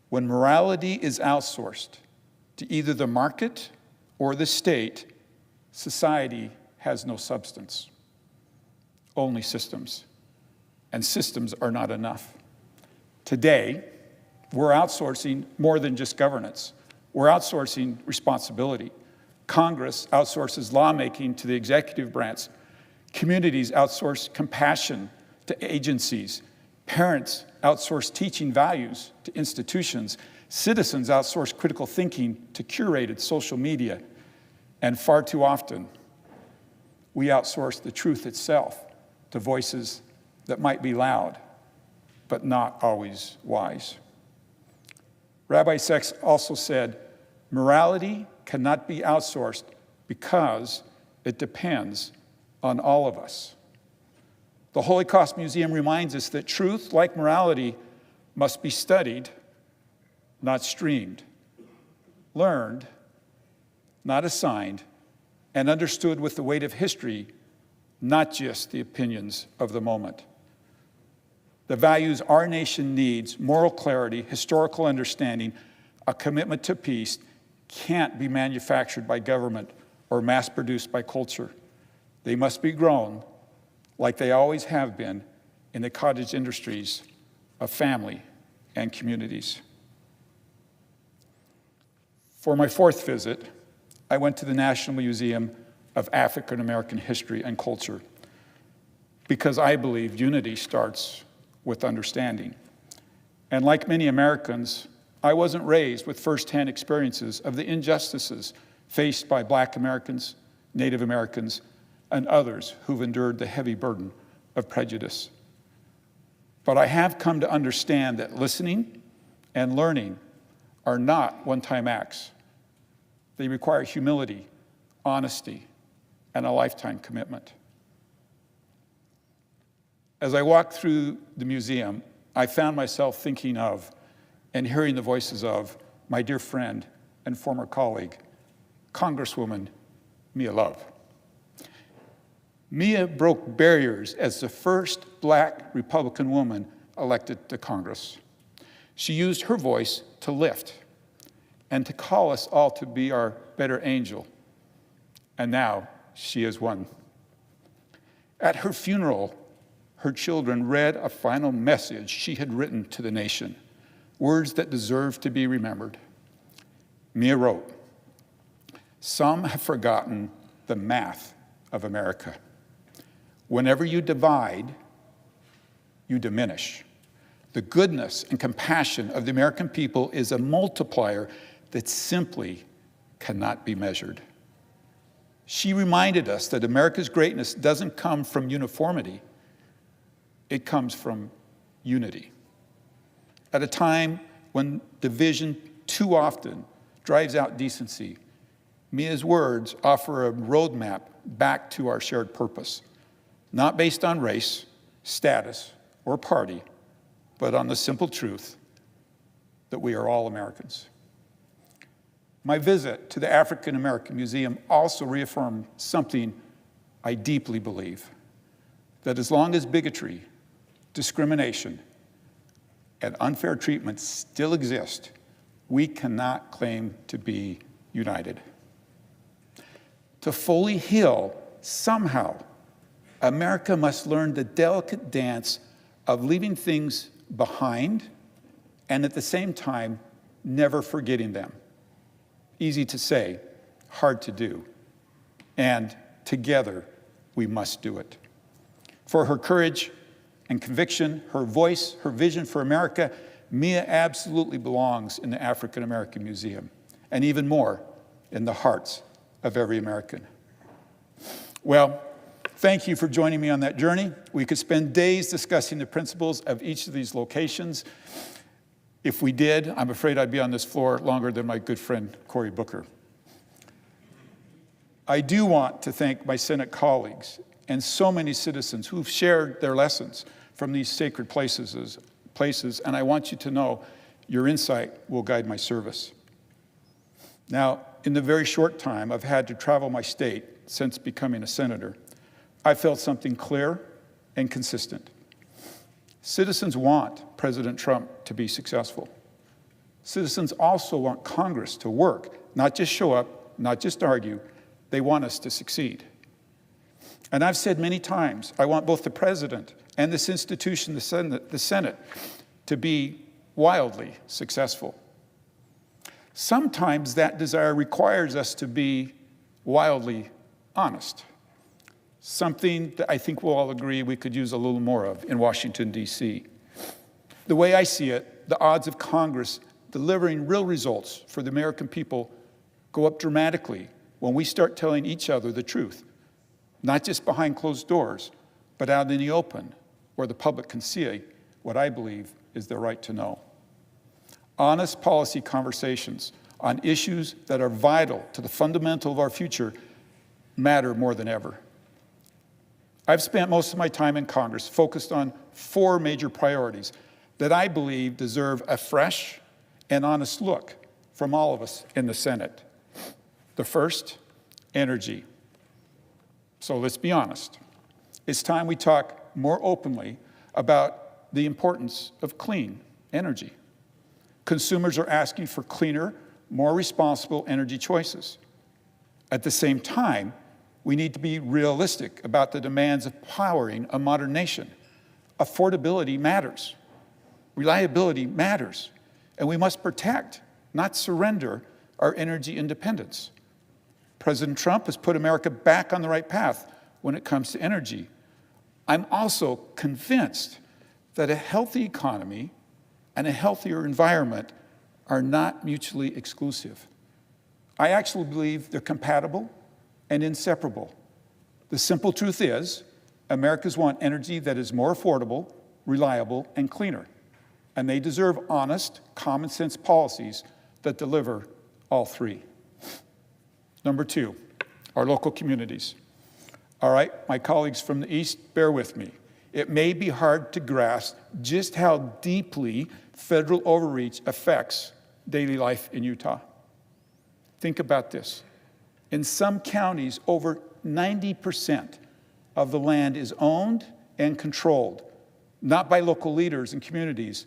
when morality is outsourced to either the market or the state, society has no substance, only systems. And systems are not enough. Today, we're outsourcing more than just governance. We're outsourcing responsibility. Congress outsources lawmaking to the executive branch. Communities outsource compassion to agencies. Parents outsource teaching values to institutions. Citizens outsource critical thinking to curated social media. And far too often, we outsource the truth itself to voices that might be loud, but not always wise. Rabbi Sacks also said, morality cannot be outsourced because it depends on all of us. The Holocaust Museum reminds us that truth, like morality, must be studied, not streamed, learned, not assigned, and understood with the weight of history, not just the opinions of the moment. The values our nation needs, moral clarity, historical understanding, a commitment to peace, can't be manufactured by government or mass-produced by culture. They must be grown, like they always have been, in the cottage industries of family and communities. For my fourth visit, I went to the National Museum of African American History and Culture because I believe unity starts with understanding. And like many Americans, I wasn't raised with firsthand experiences of the injustices faced by Black Americans, Native Americans, and others who've endured the heavy burden of prejudice. But I have come to understand that listening and learning are not one-time acts. They require humility, honesty, and a lifetime commitment. As I walked through the museum, I found myself thinking of and hearing the voices of my dear friend and former colleague, Congresswoman Mia Love. Mia broke barriers as the first Black Republican woman elected to Congress. She used her voice to lift and to call us all to be our better angel. And now she is one. At her funeral, her children read a final message she had written to the nation, words that deserve to be remembered. Mia wrote, "Some have forgotten the math of America. Whenever you divide, you diminish. The goodness and compassion of the American people is a multiplier that simply cannot be measured." She reminded us that America's greatness doesn't come from uniformity, it comes from unity. At a time when division too often drives out decency, Mia's words offer a roadmap back to our shared purpose, not based on race, status, or party, but on the simple truth that we are all Americans. My visit to the African American Museum also reaffirmed something I deeply believe, that as long as bigotry, discrimination, and unfair treatment still exist, we cannot claim to be united. To fully heal, somehow, America must learn the delicate dance of leaving things behind and at the same time, never forgetting them. Easy to say, hard to do. And together, we must do it. For her courage and conviction, her voice, her vision for America, Mia absolutely belongs in the African American Museum, and even more, in the hearts of every American. Well, thank you for joining me on that journey. We could spend days discussing the principles of each of these locations. If we did, I'm afraid I'd be on this floor longer than my good friend Cory Booker. I do want to thank my Senate colleagues and so many citizens who've shared their lessons from these sacred places, and I want you to know your insight will guide my service. Now, in the very short time I've had to travel my state since becoming a senator, I felt something clear and consistent. Citizens want President Trump to be successful. Citizens also want Congress to work, not just show up, not just argue. They want us to succeed. And I've said many times, I want both the President and this institution, the Senate, to be wildly successful. Sometimes that desire requires us to be wildly honest, something that I think we'll all agree we could use a little more of in Washington, D.C. The way I see it, the odds of Congress delivering real results for the American people go up dramatically when we start telling each other the truth, not just behind closed doors, but out in the open, where the public can see what I believe is their right to know. Honest policy conversations on issues that are vital to the fundamental of our future matter more than ever. I've spent most of my time in Congress focused on 4 major priorities that I believe deserve a fresh and honest look from all of us in the Senate. The first, energy. So let's be honest. It's time we talk more openly about the importance of clean energy. Consumers are asking for cleaner, more responsible energy choices. At the same time, we need to be realistic about the demands of powering a modern nation. Affordability matters. Reliability matters. And we must protect, not surrender, our energy independence. President Trump has put America back on the right path when it comes to energy. I'm also convinced that a healthy economy and a healthier environment are not mutually exclusive. I actually believe they're compatible and inseparable. The simple truth is, Americans want energy that is more affordable, reliable, and cleaner. And they deserve honest, common sense policies that deliver all 3. Number 2, our local communities. All right, my colleagues from the East, bear with me. It may be hard to grasp just how deeply federal overreach affects daily life in Utah. Think about this. In some counties, over 90% of the land is owned and controlled, not by local leaders and communities,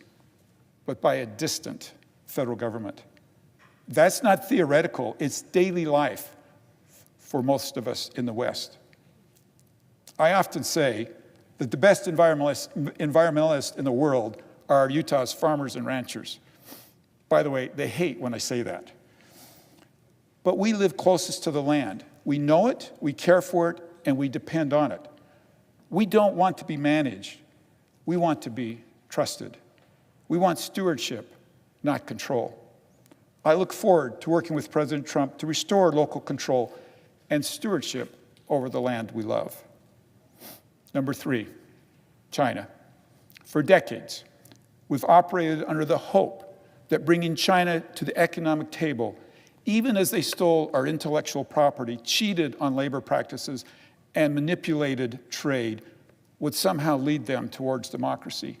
but by a distant federal government. That's not theoretical, it's daily life for most of us in the West. I often say that the best environmentalists in the world are Utah's farmers and ranchers. By the way, they hate when I say that. But we live closest to the land. We know it, we care for it, and we depend on it. We don't want to be managed. We want to be trusted. We want stewardship, not control. I look forward to working with President Trump to restore local control and stewardship over the land we love. Number 3, China. For decades, we've operated under the hope that bringing China to the economic table, even as they stole our intellectual property, cheated on labor practices, and manipulated trade, would somehow lead them towards democracy.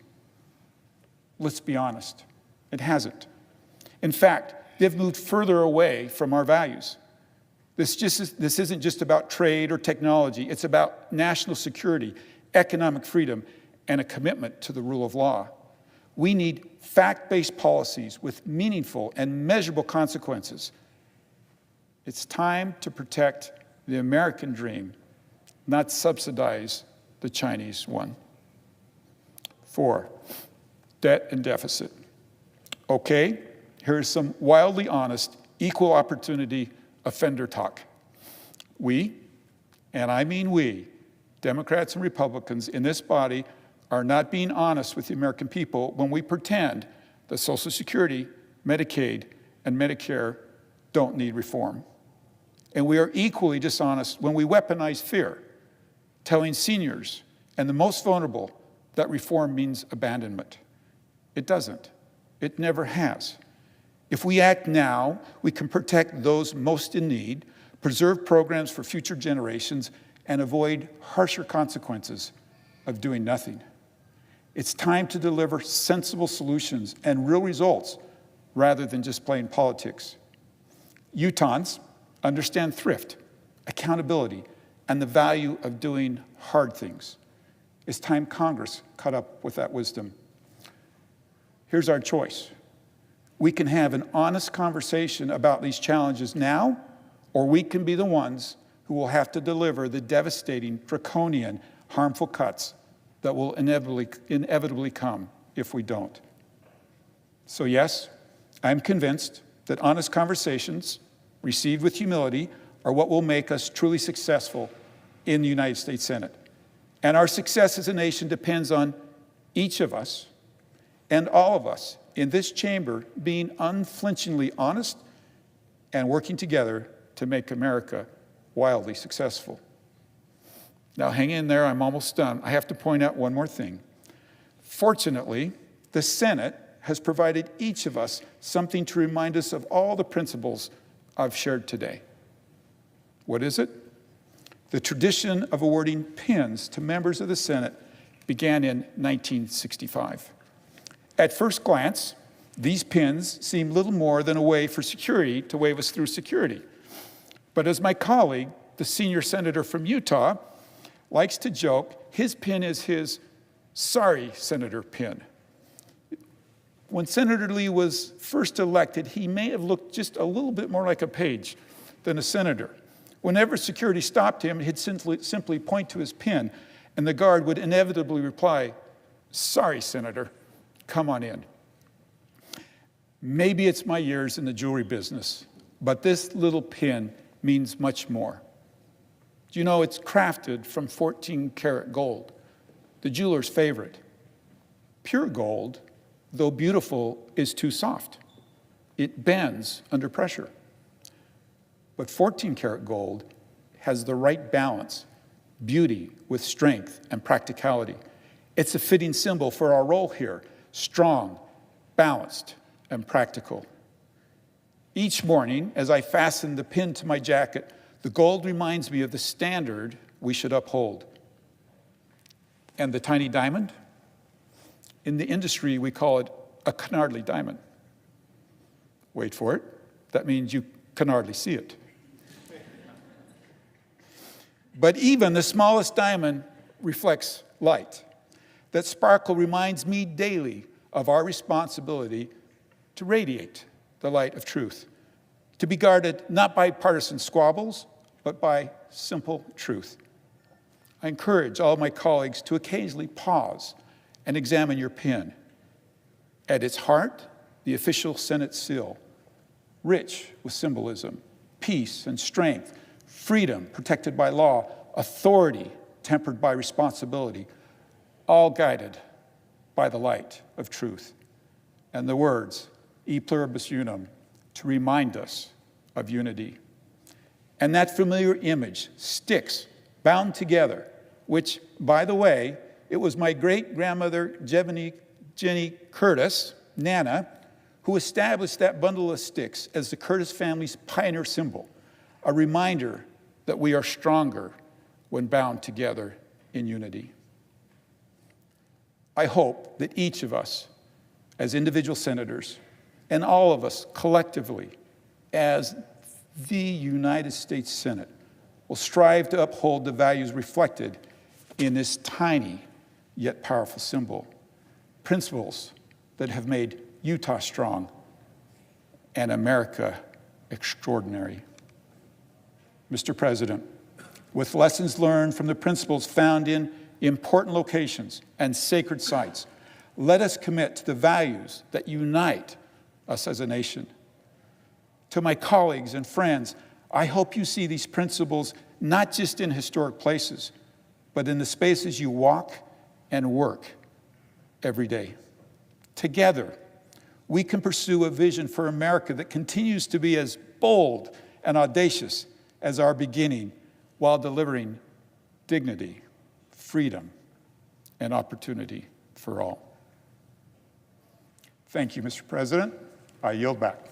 Let's be honest, it hasn't. In fact, they've moved further away from our values. This isn't just about trade or technology, it's about national security, economic freedom, and a commitment to the rule of law. We need fact-based policies with meaningful and measurable consequences. It's time to protect the American dream, not subsidize the Chinese one. 4, debt and deficit. Okay, here's some wildly honest, equal opportunity offender talk. We, and I mean we, Democrats and Republicans in this body, are not being honest with the American people when we pretend that Social Security, Medicaid, and Medicare don't need reform. And we are equally dishonest when we weaponize fear, telling seniors and the most vulnerable that reform means abandonment. It doesn't. It never has. If we act now, we can protect those most in need, preserve programs for future generations, and avoid harsher consequences of doing nothing. It's time to deliver sensible solutions and real results rather than just playing politics. Utahns understand thrift, accountability, and the value of doing hard things. It's time Congress caught up with that wisdom. Here's our choice. We can have an honest conversation about these challenges now, or we can be the ones who will have to deliver the devastating, draconian, harmful cuts that will inevitably come if we don't. So yes, I'm convinced that honest conversations, received with humility, are what will make us truly successful in the United States Senate. And our success as a nation depends on each of us and all of us in this chamber being unflinchingly honest and working together to make America wildly successful. Now hang in there, I'm almost done. I have to point out one more thing. Fortunately, the Senate has provided each of us something to remind us of all the principles I've shared today. What is it? The tradition of awarding pins to members of the Senate began in 1965. At first glance, these pins seem little more than a way for security to wave us through security. But as my colleague, the senior senator from Utah, likes to joke, his pin is his sorry senator pin. When Senator Lee was first elected, he may have looked just a little bit more like a page than a senator. Whenever security stopped him, he'd simply point to his pin, and the guard would inevitably reply, "Sorry, Senator, come on in." Maybe it's my years in the jewelry business, but this little pin means much more. Do you know it's crafted from 14-karat gold, the jeweler's favorite? Pure gold, though beautiful, is too soft. It bends under pressure. But 14-karat gold has the right balance, beauty with strength and practicality. It's a fitting symbol for our role here, strong, balanced, and practical. Each morning, as I fasten the pin to my jacket, the gold reminds me of the standard we should uphold. And the tiny diamond? In the industry, we call it a canardly diamond. Wait for it. That means you can hardly see it. But even the smallest diamond reflects light. That sparkle reminds me daily of our responsibility to radiate the light of truth, to be guarded not by partisan squabbles, but by simple truth. I encourage all my colleagues to occasionally pause and examine your pin. At its heart, the official Senate seal, rich with symbolism, peace and strength, freedom protected by law, authority tempered by responsibility, all guided by the light of truth. And the words, e pluribus unum, to remind us of unity. And that familiar image, sticks bound together, which, by the way, it was my great-grandmother Jenny Curtis, Nana, who established that bundle of sticks as the Curtis family's pioneer symbol, a reminder that we are stronger when bound together in unity. I hope that each of us, as individual senators, and all of us collectively, as the United States Senate, will strive to uphold the values reflected in this tiny yet powerful symbol, principles that have made Utah strong and America extraordinary. Mr. President, with lessons learned from the principles found in important locations and sacred sites, let us commit to the values that unite us as a nation. To my colleagues and friends, I hope you see these principles not just in historic places, but in the spaces you walk and work every day. Together, we can pursue a vision for America that continues to be as bold and audacious as our beginning, while delivering dignity, freedom, and opportunity for all. Thank you, Mr. President. I yield back.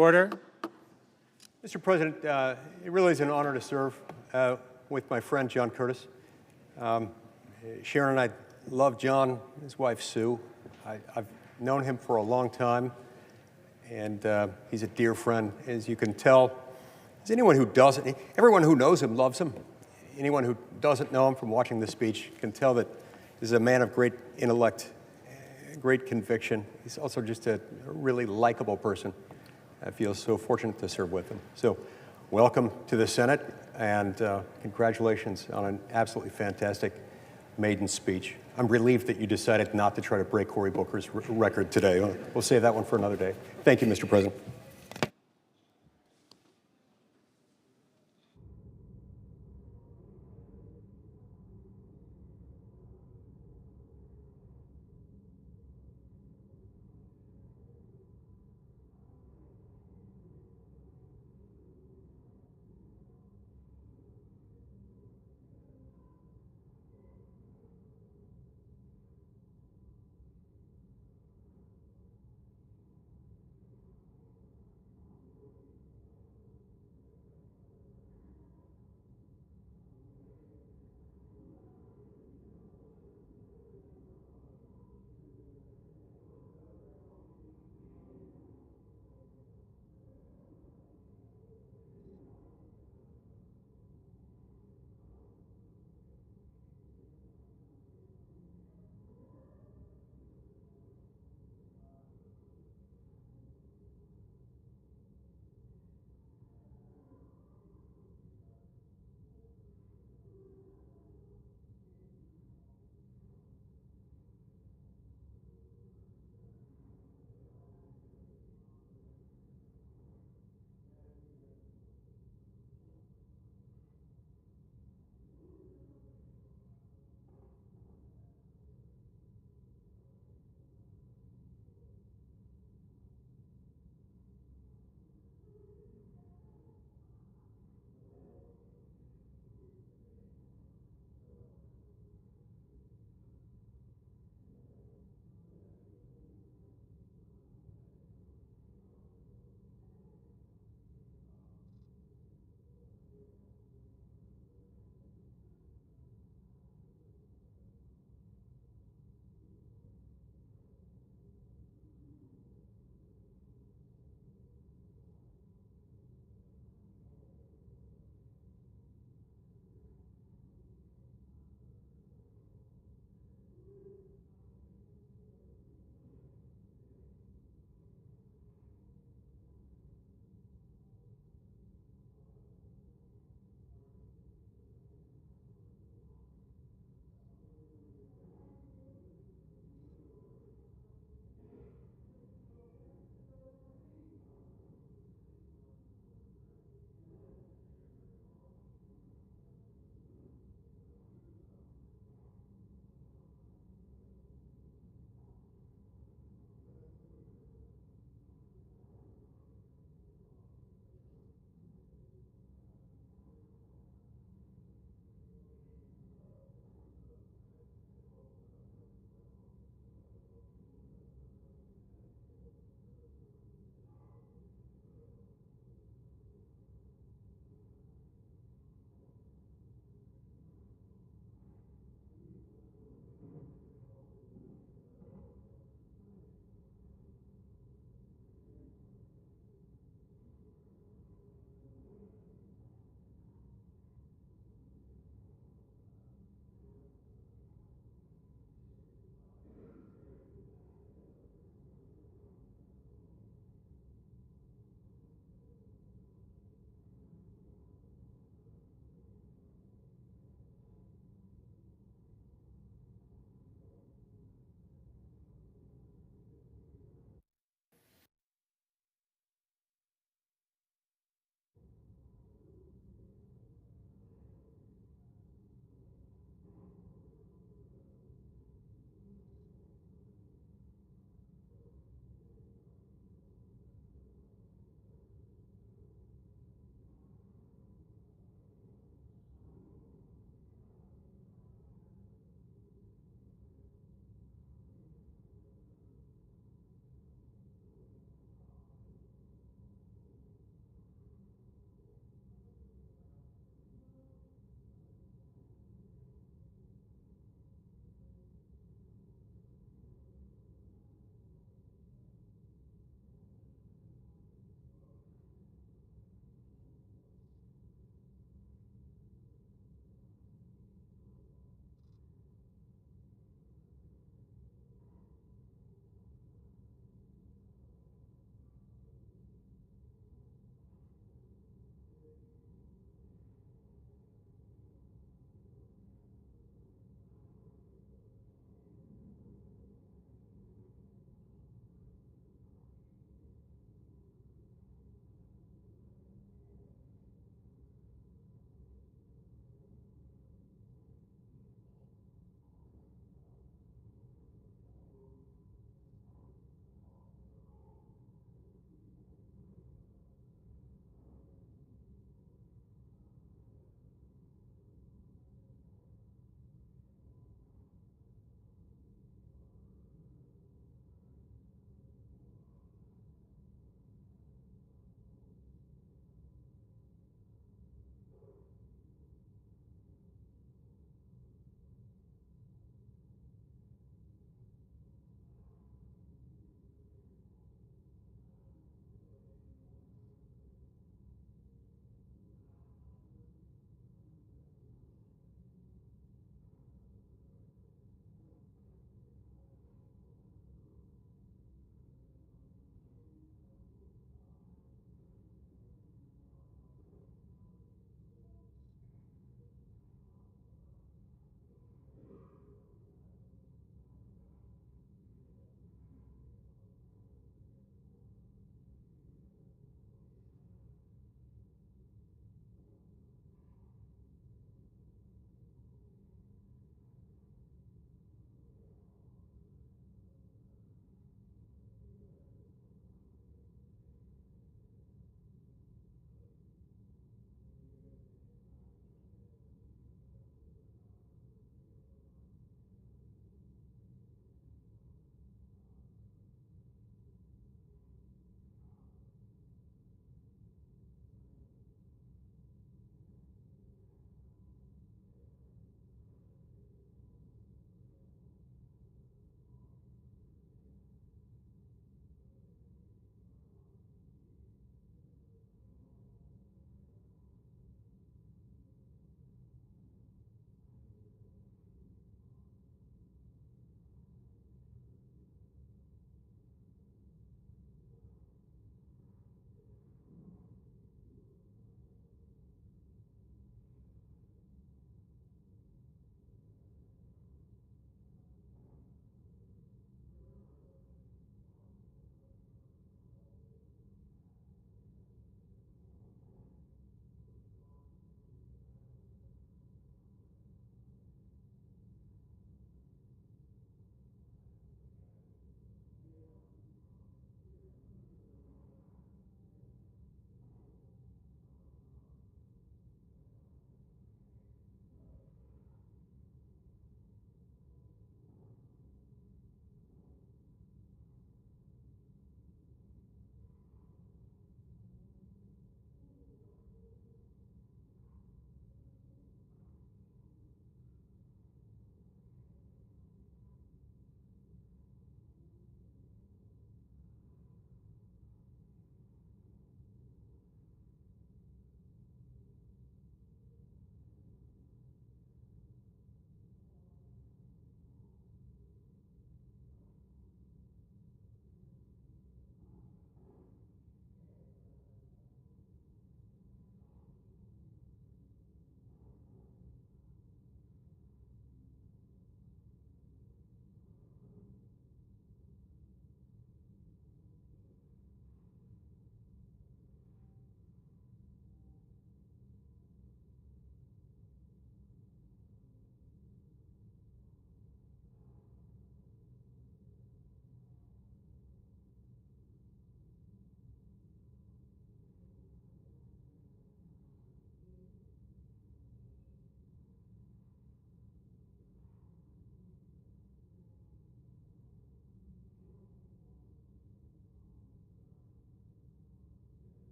Order. Mr. President, it really is an honor to serve with my friend John Curtis. Sharon and I love John, his wife Sue. I've known him for a long time, and he's a dear friend. As you can tell, as anyone who doesn't, everyone who knows him loves him. Anyone who doesn't know him from watching this speech can tell that he's a man of great intellect, great conviction. He's also just a really likable person. I feel so fortunate to serve with him. So welcome to the Senate, and congratulations on an absolutely fantastic maiden speech. I'm relieved that you decided not to try to break Cory Booker's record today. We'll save that one for another day. Thank you, Mr. President.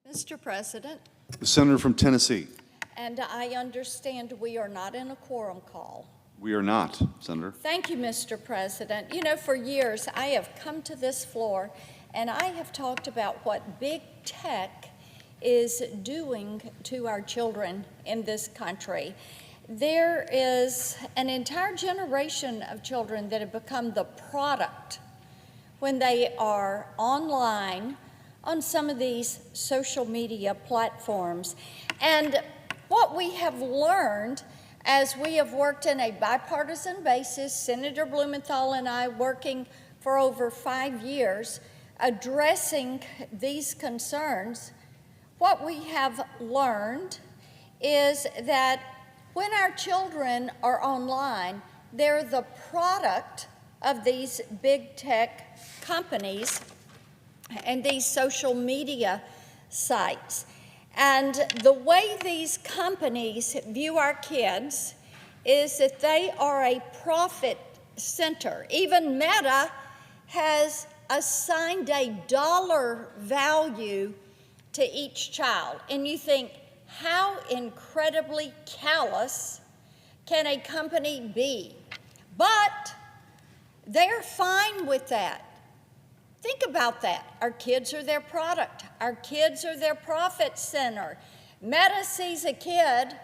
Mr. President, The senator from Tennessee. and I understand we are not in a quorum call. We are not, Senator. Thank you, Mr. President. You know, for years I have come to this floor and I have talked about what big tech is doing to our children in this country. There is an entire generation of children that have become the product when they are online on some of these social media platforms. And what we have learned as we have worked in a bipartisan basis, Senator Blumenthal and I working for over 5 years, addressing these concerns, what we have learned is that when our children are online, they're the product of these big tech companies and these social media sites. And the way these companies view our kids is that they are a profit center. Even Meta has assigned a dollar value to each child. And you think, how incredibly callous can a company be? But they're fine with that. Think about that. Our kids are their product. Our kids are their profit center. Meta sees a kid,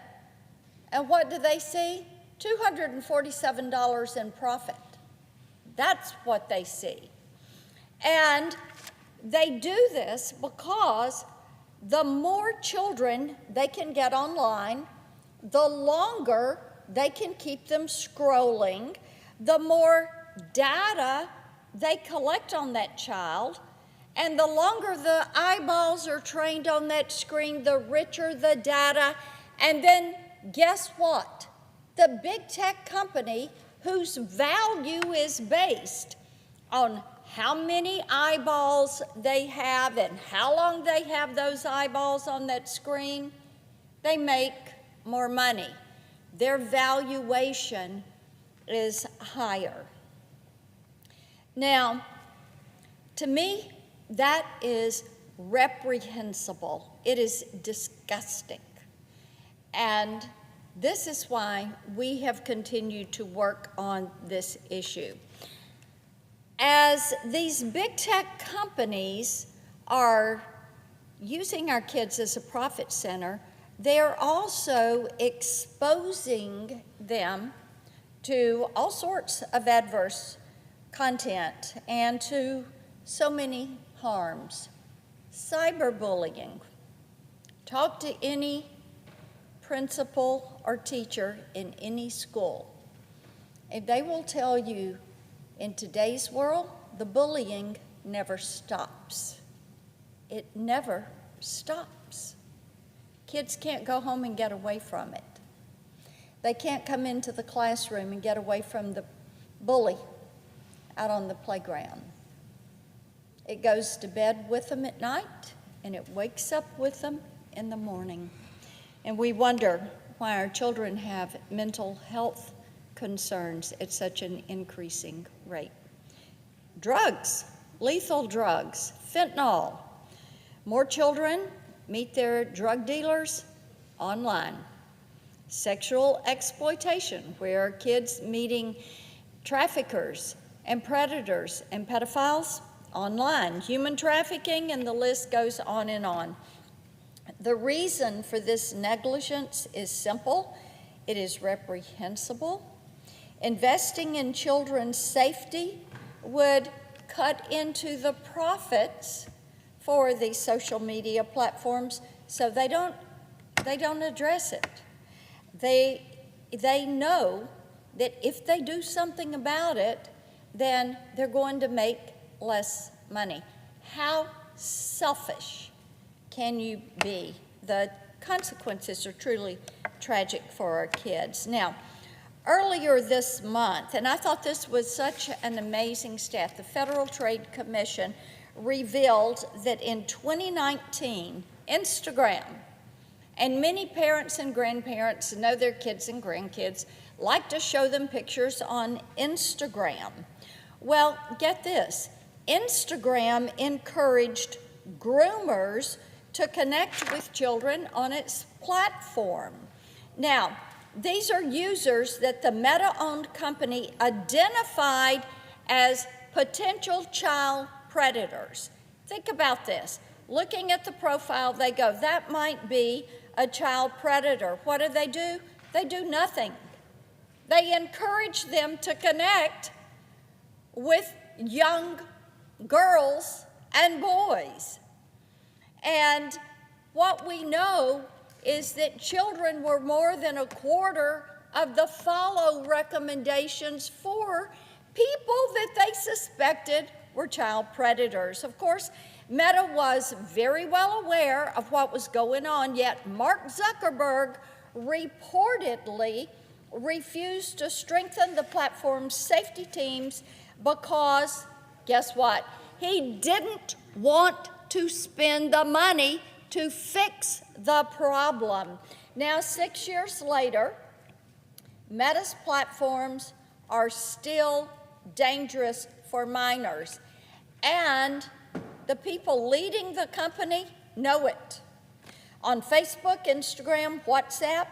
and what do they see? $247 in profit. That's what they see. And they do this because the more children they can get online, the longer they can keep them scrolling, the more data they collect on that child, and the longer the eyeballs are trained on that screen, the richer the data. And then guess what? The big tech company whose value is based on how many eyeballs they have and how long they have those eyeballs on that screen, they make more money. Their valuation is higher. Now, to me, that is reprehensible. It is disgusting. And this is why we have continued to work on this issue. As these big tech companies are using our kids as a profit center, they're also exposing them to all sorts of adverse content and to so many harms. Cyberbullying. Talk to any principal or teacher in any school, and they will tell you in today's world, the bullying never stops. It never stops. Kids can't go home and get away from it. They can't come into the classroom and get away from the bully out on the playground. It goes to bed with them at night, and it wakes up with them in the morning. And we wonder why our children have mental health concerns at such an increasing rate. Drugs, lethal drugs, fentanyl. More children meet their drug dealers online. Sexual exploitation, where kids meeting traffickers and predators and pedophiles online. Human trafficking, and the list goes on and on. The reason for this negligence is simple. It is reprehensible. Investing in children's safety would cut into the profits for the social media platforms, so they don't address it. They know that if they do something about it, then they're going to make less money. How selfish can you be? The consequences are truly tragic for our kids. Now, earlier this month, and I thought this was such an amazing stat, the Federal Trade Commission revealed that in 2019, Instagram, and many parents and grandparents know their kids and grandkids like to show them pictures on Instagram. Well, get this, Instagram encouraged groomers to connect with children on its platform. Now, these are users that the Meta-owned company identified as potential child predators. Think about this. Looking at the profile, they go, that might be a child predator. What do? They do nothing. They encourage them to connect with young girls and boys. And what we know is that children were more than a quarter of the follow recommendations for people that they suspected were child predators. Of course, Meta was very well aware of what was going on, yet Mark Zuckerberg reportedly refused to strengthen the platform's safety teams because, guess what? He didn't want to spend the money to fix the problem. Now, 6 years later, Meta's platforms are still dangerous for minors, and the people leading the company know it. On Facebook, Instagram, WhatsApp,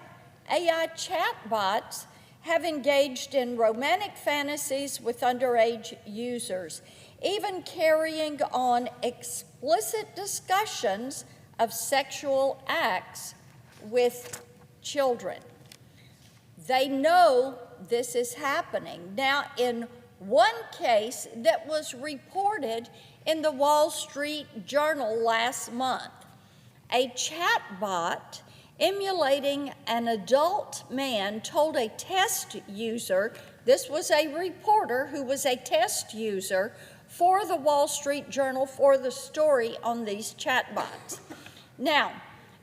AI chatbots have engaged in romantic fantasies with underage users, even carrying on explicit discussions of sexual acts with children. They know this is happening. Now, in one case that was reported in the Wall Street Journal last month, a chatbot emulating an adult man told a test user, this was a reporter who was a test user for the Wall Street Journal for the story on these chatbots. Now,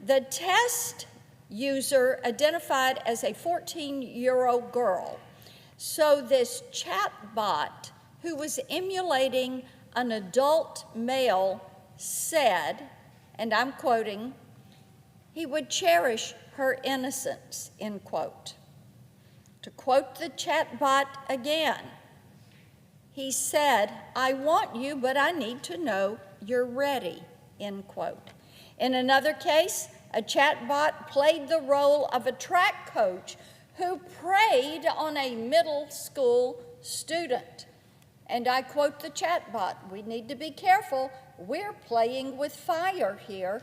the test user identified as a 14-year-old girl. So this chatbot, who was emulating an adult male, said, and I'm quoting, he would cherish her innocence, end quote. To quote the chatbot again, he said, I want you, but I need to know you're ready, end quote. In another case, a chatbot played the role of a track coach who preyed on a middle school student. And I quote the chatbot, we need to be careful, we're playing with fire here,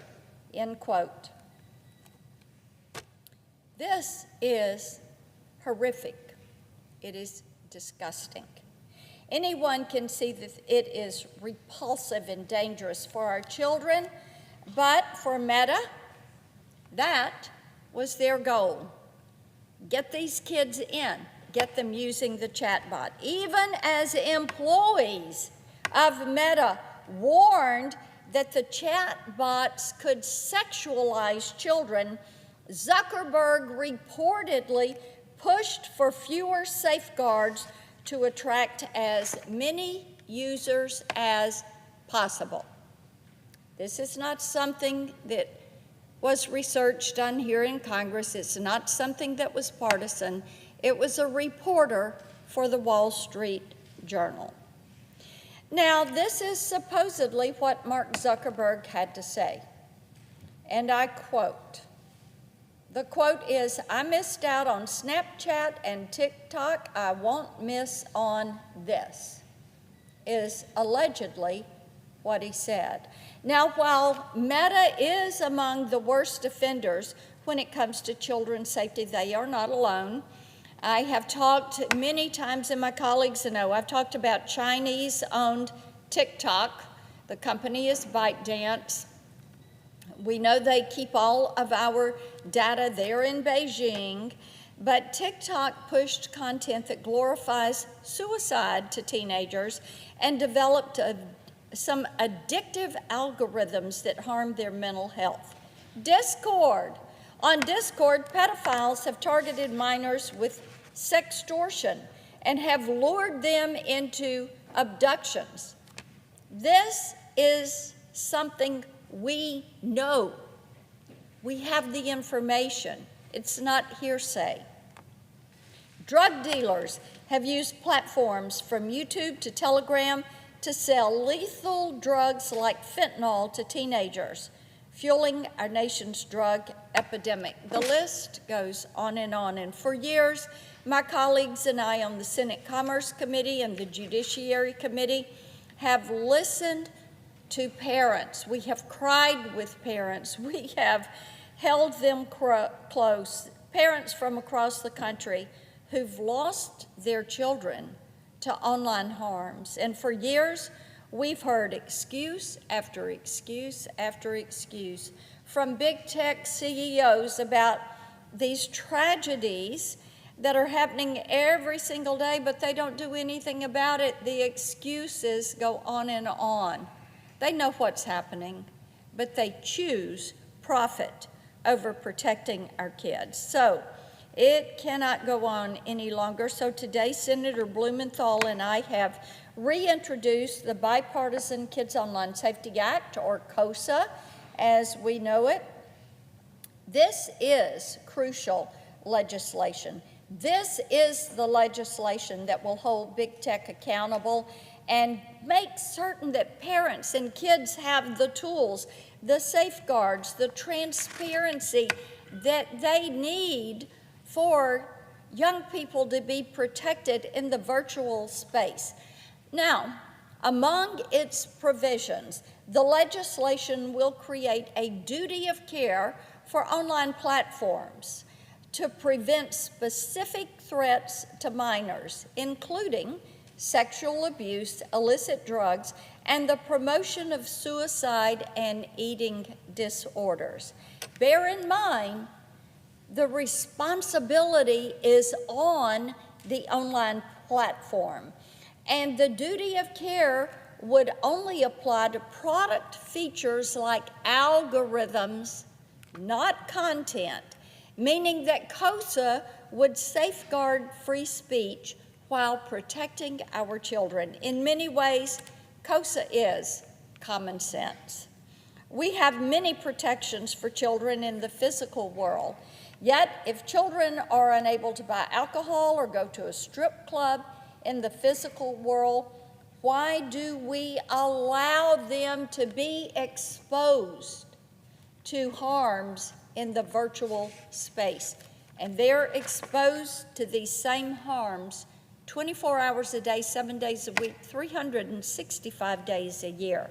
end quote. This is horrific. It is disgusting. Anyone can see that it is repulsive and dangerous for our children, but for Meta, that was their goal. Get these kids in, get them using the chatbot. Even as employees of Meta warned that the chatbots could sexualize children, Zuckerberg reportedly pushed for fewer safeguards to attract as many users as possible. This is not something that was research done here in Congress. It's not something that was partisan. It was a reporter for the Wall Street Journal. Now, this is supposedly what Mark Zuckerberg had to say, and I quote. The quote is, I missed out on Snapchat and TikTok. I won't miss on this, is allegedly what he said. Now, while Meta is among the worst offenders when it comes to children's safety, they are not alone. I have talked many times, and my colleagues know, I've talked about Chinese-owned TikTok. The company is ByteDance. We know they keep all of our data there in Beijing, but TikTok pushed content that glorifies suicide to teenagers and developed some addictive algorithms that harm their mental health. Discord. On Discord, pedophiles have targeted minors with sextortion and have lured them into abductions. This is something we know. We have the information. It's not hearsay. Drug dealers have used platforms from YouTube to Telegram to sell lethal drugs like fentanyl to teenagers. fueling our nation's drug epidemic. The list goes on, and for years, my colleagues and I on the Senate Commerce Committee and the Judiciary Committee have listened to parents. We have cried with parents. We have held them close, parents from across the country who've lost their children to online harms. And for years, we've heard excuse after excuse after excuse from big tech CEOs about these tragedies that are happening every single day, but they don't do anything about it. The excuses go on and on. They know what's happening, but they choose profit over protecting our kids. So it cannot go on any longer. So today, Senator Blumenthal and I have reintroduced the Bipartisan Kids Online Safety Act, or KOSA, as we know it. This is crucial legislation. This is the legislation that will hold big tech accountable and make certain that parents and kids have the tools, the safeguards, the transparency that they need for young people to be protected in the virtual space. Now, among its provisions, the legislation will create a duty of care for online platforms to prevent specific threats to minors, including sexual abuse, illicit drugs, and the promotion of suicide and eating disorders. Bear in mind, the responsibility is on the online platform, and the duty of care would only apply to product features like algorithms, not content, meaning that KOSA would safeguard free speech while protecting our children. In many ways, KOSA is common sense. We have many protections for children in the physical world, yet if children are unable to buy alcohol or go to a strip club in the physical world, why do we allow them to be exposed to harms in the virtual space? And they're exposed to these same harms 24 hours a day, 7 days a week, 365 days a year.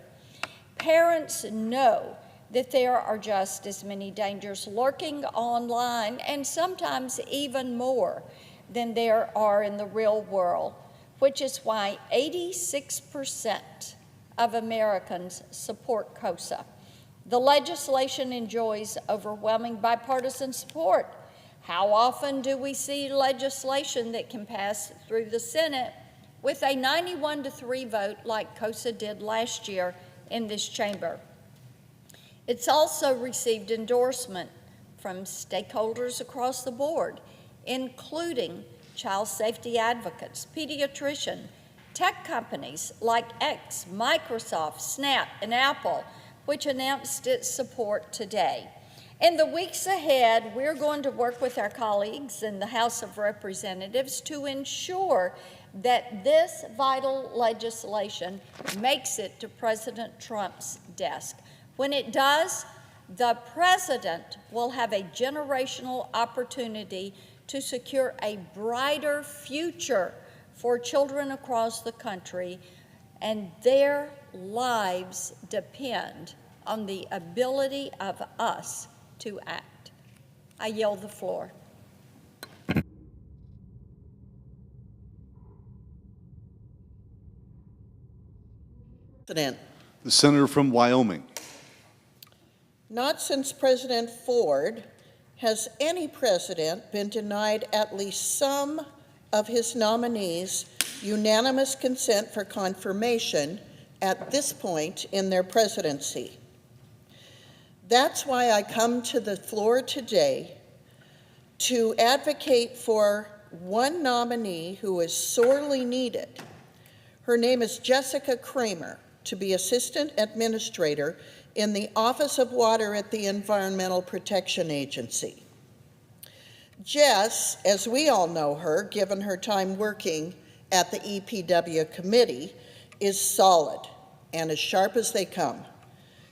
Parents know that there are just as many dangers lurking online, and sometimes even more than there are in the real world, which is why 86% of Americans support KOSA. The legislation enjoys overwhelming bipartisan support. How often do we see legislation that can pass through the Senate with a 91-3 vote like KOSA did last year in this chamber? It's also received endorsement from stakeholders across the board, including child safety advocates, pediatricians, tech companies like X, Microsoft, Snap, and Apple, which announced its support today. In the weeks ahead, we're going to work with our colleagues in the House of Representatives to ensure that this vital legislation makes it to President Trump's desk. When it does, the president will have a generational opportunity to secure a brighter future for children across the country, and their lives depend on the ability of us to act. I yield the floor. President. The senator from Wyoming. Not since President Ford has any president been denied at least some of his nominees unanimous consent for confirmation at this point in their presidency. That's why I come to the floor today to advocate for one nominee who is sorely needed. Her name is Jessica Kramer, to be Assistant Administrator in the Office of Water at the Environmental Protection Agency. Jess, as we all know her, given her time working at the EPW committee, is solid and as sharp as they come.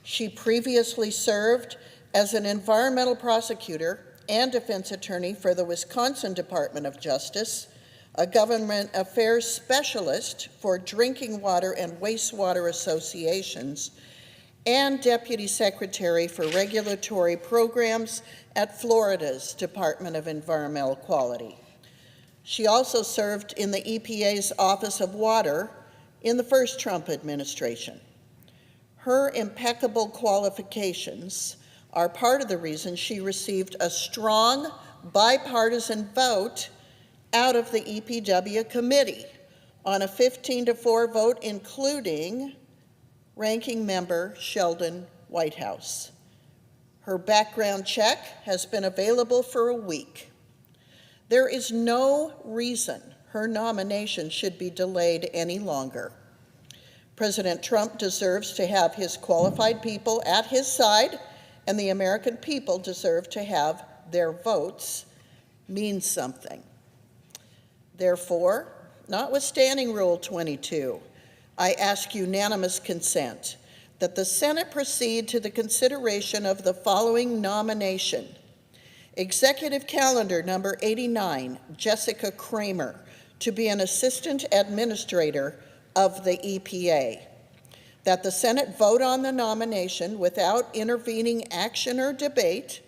She previously served as an environmental prosecutor and defense attorney for the Wisconsin Department of Justice, a government affairs specialist for drinking water and wastewater associations, and deputy secretary for regulatory programs at Florida's Department of Environmental Quality. She also served in the EPA's Office of Water in the first Trump administration. Her impeccable qualifications are part of the reason she received a strong bipartisan vote out of the EPW committee on a 15-4 vote, including Ranking Member Sheldon Whitehouse. Her background check has been available for a week. There is no reason her nomination should be delayed any longer. President Trump deserves to have his qualified people at his side, and the American people deserve to have their votes mean something. Therefore, notwithstanding Rule 22, I ask unanimous consent that the Senate proceed to the consideration of the following nomination. Executive Calendar number 89, Jessica Kramer, to be an assistant administrator of the EPA. That the Senate vote on the nomination without intervening action or debate.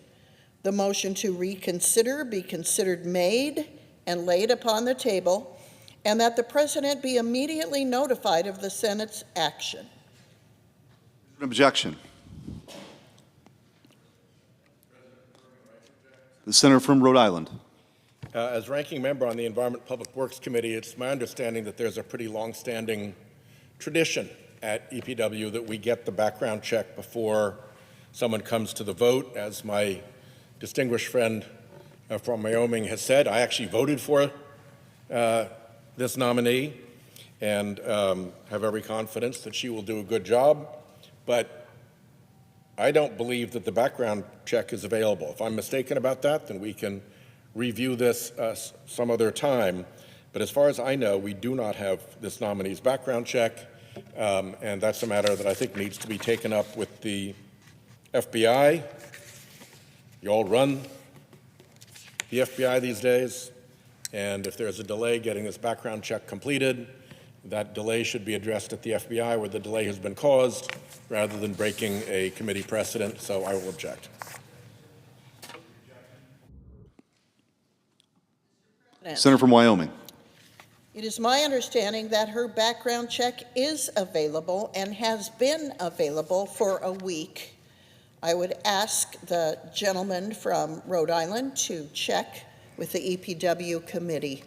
The motion to reconsider be considered made and laid upon the table, and that the President be immediately notified of the Senate's action. An objection. The senator from Rhode Island. As ranking member on the Environment Public Works Committee, it's my understanding that there's a pretty long-standing tradition at EPW that we get the background check before someone comes to the vote. As my distinguished friend from Wyoming has said, I actually voted for this nominee and have every confidence that she will do a good job. But I don't believe that the background check is available. If I'm mistaken about that, then we can review this some other time. But as far as I know, we do not have this nominee's background check, and that's a matter that I think needs to be taken up with the FBI. You all run the FBI these days, and if there's a delay getting this background check completed, that delay should be addressed at the FBI where the delay has been caused, rather than breaking a committee precedent, so I will object. Senator from Wyoming. It is my understanding that her background check is available and has been available for a week. I would ask the gentleman from Rhode Island to check with the EPW committee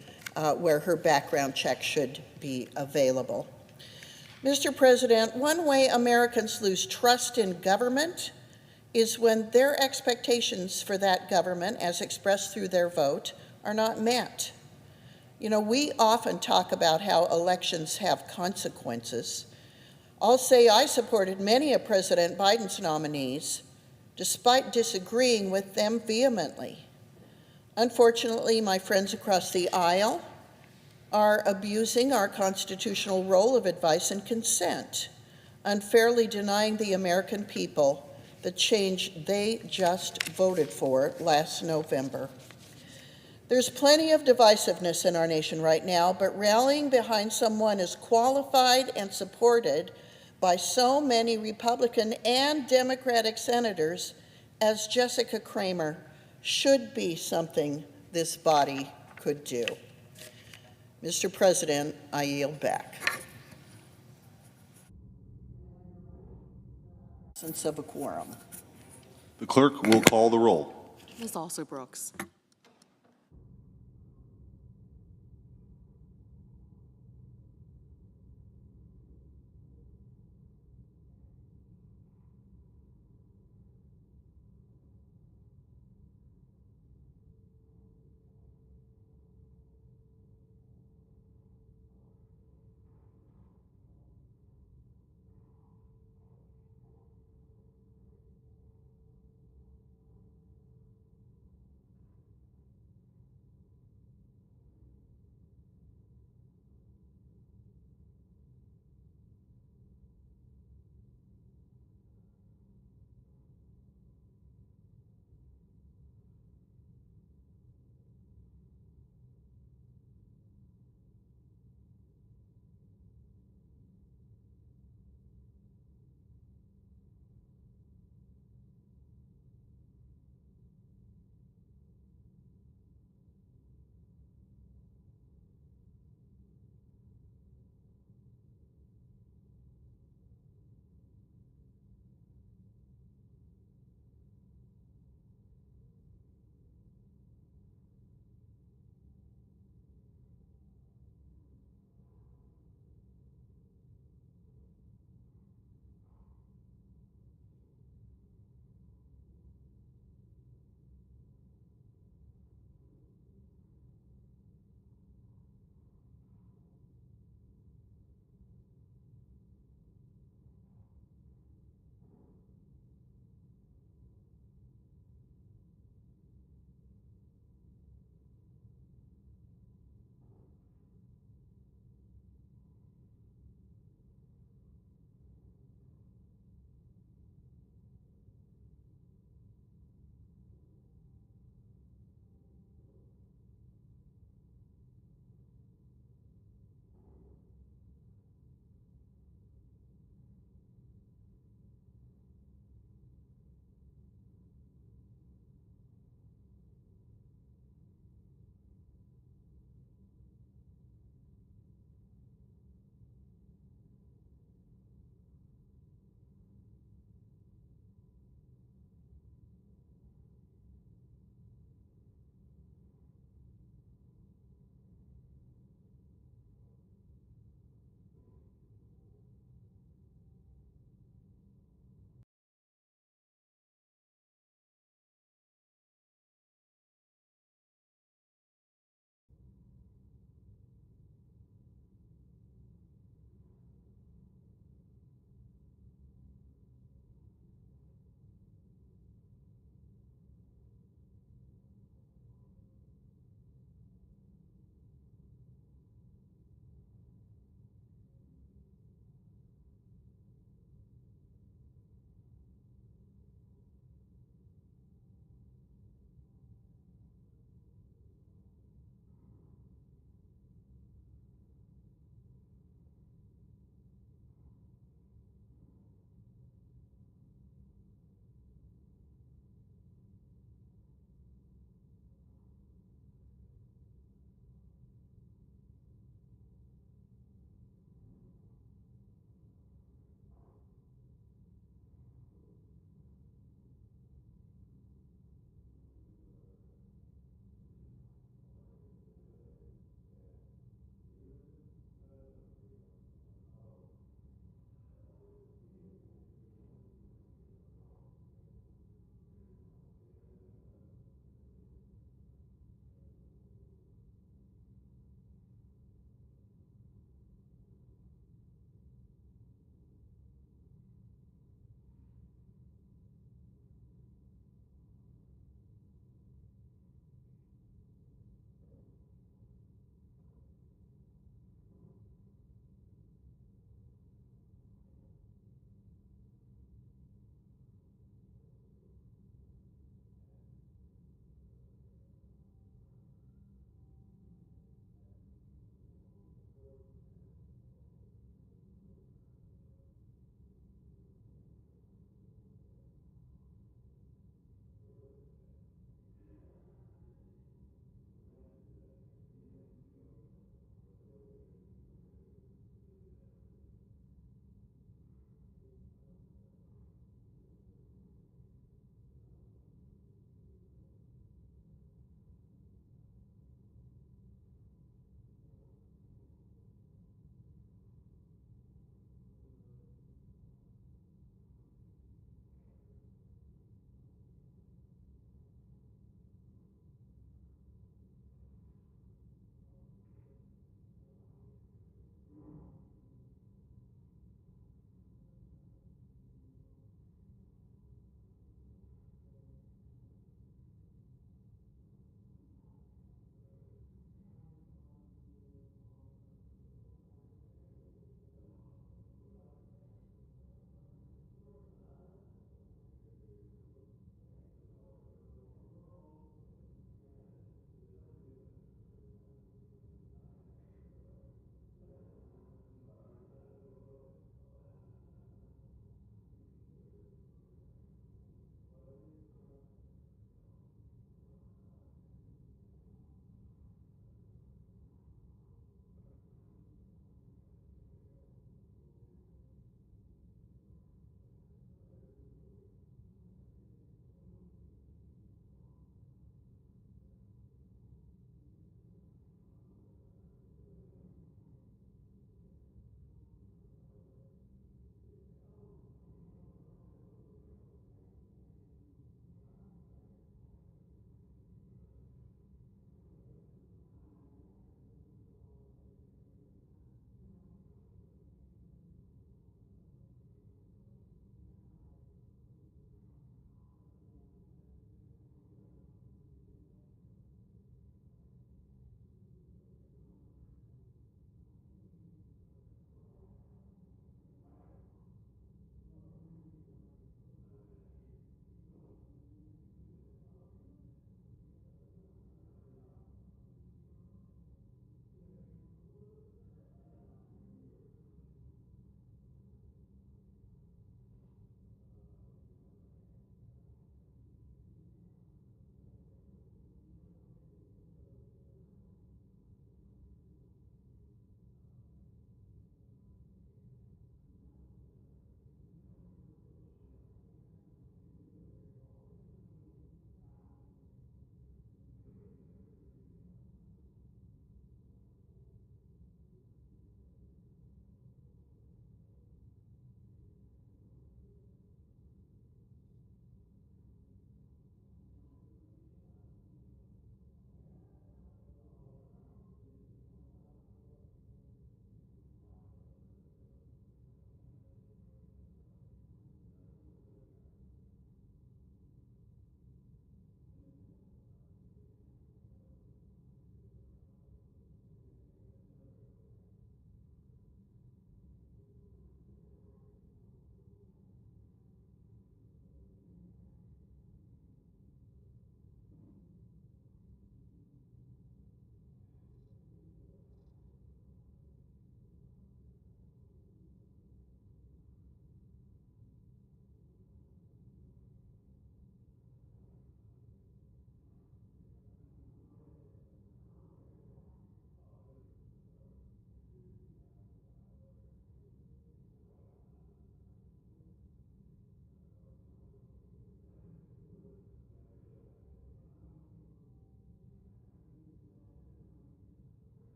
where her background check should be available. Mr. President, one way Americans lose trust in government is when their expectations for that government, as expressed through their vote, are not met. You know, we often talk about how elections have consequences. I'll say I supported many of President Biden's nominees, despite disagreeing with them vehemently. Unfortunately, my friends across the aisle are abusing our constitutional role of advice and consent, unfairly denying the American people the change they just voted for last November. There's plenty of divisiveness in our nation right now, but rallying behind someone as qualified and supported by so many Republican and Democratic senators as Jessica Kramer should be something this body could do. Mr. President, I yield back. Absence of a quorum. The clerk will call the roll. Ms. Also Brooks.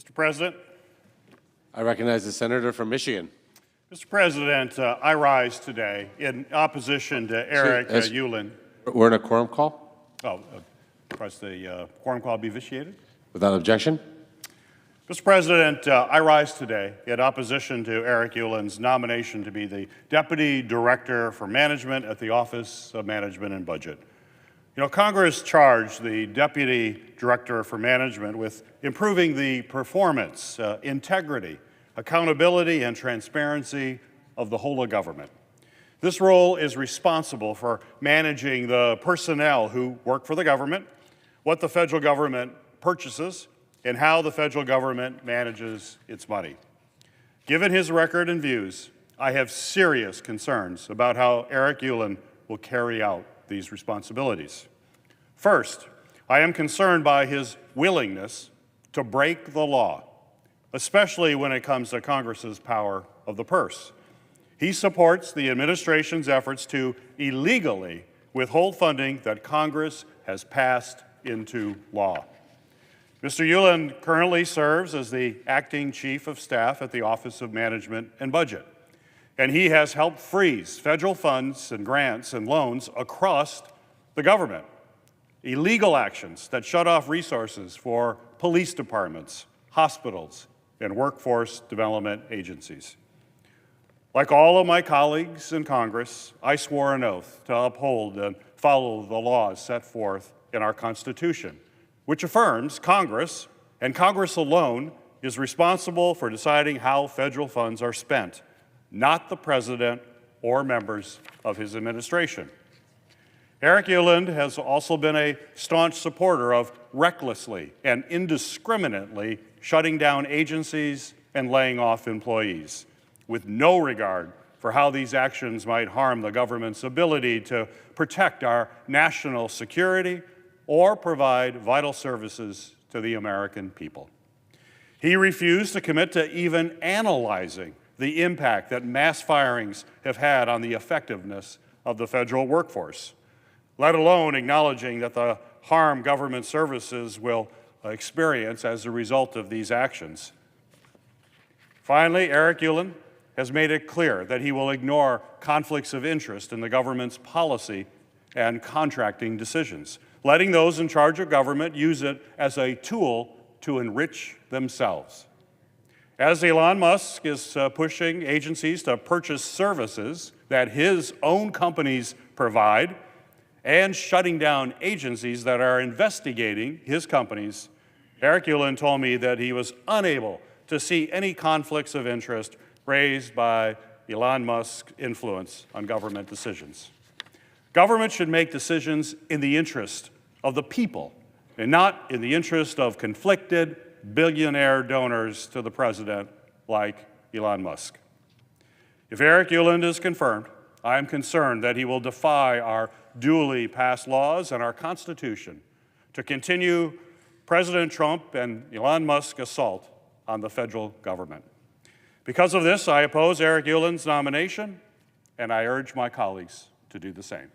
Mr. President. I recognize the senator from Michigan. Mr. President, I rise today in opposition to Eric Ueland. We're in a quorum call? Oh, request the quorum call be vitiated. Without objection? Mr. President, I rise today in opposition to Eric Ueland's nomination to be the Deputy Director for Management at the Office of Management and Budget. You know, Congress charged the Deputy Director for Management with improving the performance, integrity, accountability, and transparency of the whole of government. This role is responsible for managing the personnel who work for the government, what the federal government purchases, and how the federal government manages its money. Given his record and views, I have serious concerns about how Eric Ueland will carry out these responsibilities. First, I am concerned by his willingness to break the law, especially when it comes to Congress's power of the purse. He supports the administration's efforts to illegally withhold funding that Congress has passed into law. Mr. Ueland currently serves as the acting chief of staff at the Office of Management and Budget, and he has helped freeze federal funds and grants and loans across the government. Illegal actions that shut off resources for police departments, hospitals, and workforce development agencies. Like all of my colleagues in Congress, I swore an oath to uphold and follow the laws set forth in our Constitution, which affirms Congress, and Congress alone, is responsible for deciding how federal funds are spent, not the President or members of his administration. Eric Ueland has also been a staunch supporter of recklessly and indiscriminately shutting down agencies and laying off employees, with no regard for how these actions might harm the government's ability to protect our national security or provide vital services to the American people. He refused to commit to even analyzing the impact that mass firings have had on the effectiveness of the federal workforce, let alone acknowledging that the harm government services will experience as a result of these actions. Finally, Eric Ueland has made it clear that he will ignore conflicts of interest in the government's policy and contracting decisions, letting those in charge of government use it as a tool to enrich themselves. As Elon Musk is pushing agencies to purchase services that his own companies provide and shutting down agencies that are investigating his companies, Eric Ueland told me that he was unable to see any conflicts of interest raised by Elon Musk's influence on government decisions. Government should make decisions in the interest of the people and not in the interest of conflicted billionaire donors to the president like Elon Musk. If Eric Ueland is confirmed, I am concerned that he will defy our duly passed laws and our Constitution to continue President Trump and Elon Musk's assault on the federal government. Because of this, I oppose Eric Ueland's nomination, and I urge my colleagues to do the same.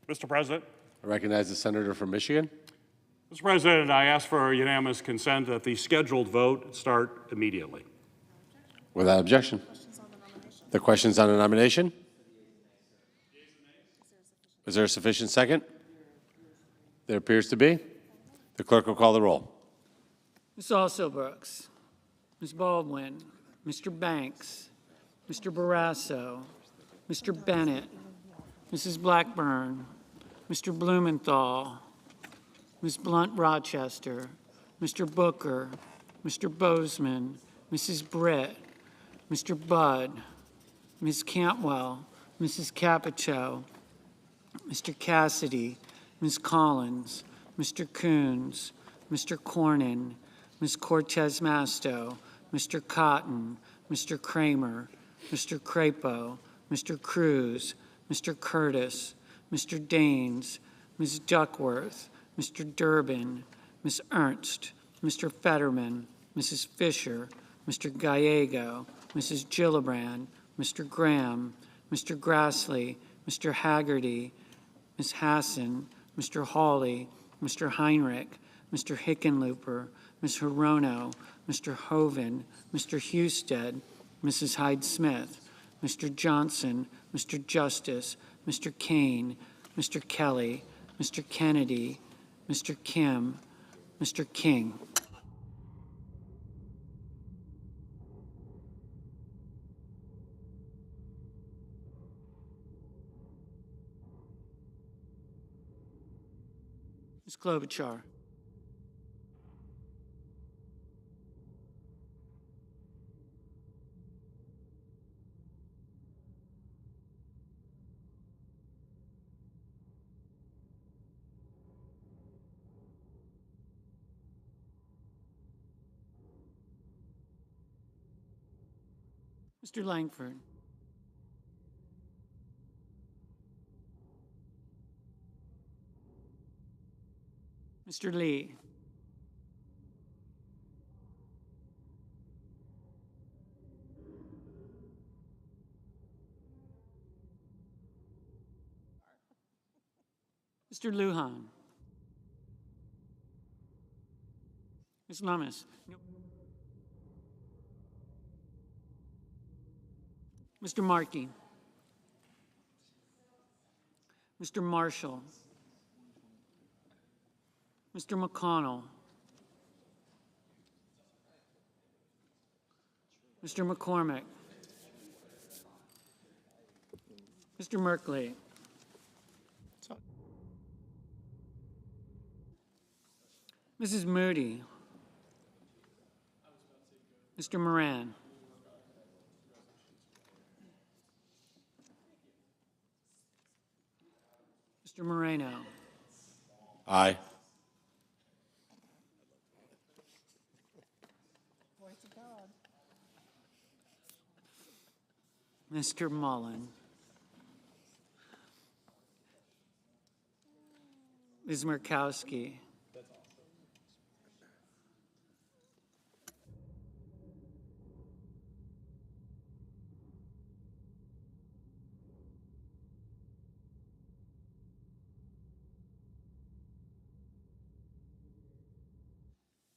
Mr. President. I recognize the senator from Michigan. Mr. President, I ask for unanimous consent that the scheduled vote start immediately. Without objection. The questions on the nomination? Is there a sufficient second? There appears to be. The clerk will call the roll. Ms. Alsobrooks, Ms. Baldwin, Mr. Banks, Mr. Barrasso, Mr. Bennett, Mrs. Blackburn, Mr. Blumenthal, Ms. Blunt-Rochester, Mr. Booker, Mr. Bozeman, Mrs. Britt, Mr. Budd, Ms. Cantwell, Mrs. Capito, Mr. Cassidy, Ms. Collins, Mr. Coons, Mr. Cornyn, Ms. Cortez Masto, Mr. Cotton, Mr. Kramer, Mr. Crapo, Mr. Cruz, Mr. Curtis, Mr. Daines, Ms. Duckworth, Mr. Durbin, Ms. Ernst, Mr. Fetterman, Mrs. Fisher, Mr. Gallego, Mrs. Gillibrand, Mr. Graham, Mr. Grassley, Mr. Haggerty, Ms. Hassan, Mr. Hawley, Mr. Heinrich, Mr. Hickenlooper, Ms. Hirono, Mr. Hoven, Mr. Husted, Mrs. Hyde-Smith, Mr. Johnson, Mr. Justice, Mr. Kane, Mr. Kelly, Mr. Kennedy, Mr. Kim, Mr. King. Ms. Klobuchar. Mr. Langford. Mr. Lee. Mr. Lujan. Ms. Lummis. Mr. Markey. Mr. Marshall. Mr. McConnell. Mr. McCormick. Mr. Merkley. Mrs. Moody. Mr. Moran. Mr. Moreno. Aye. Mr. Mullen. Ms. Murkowski.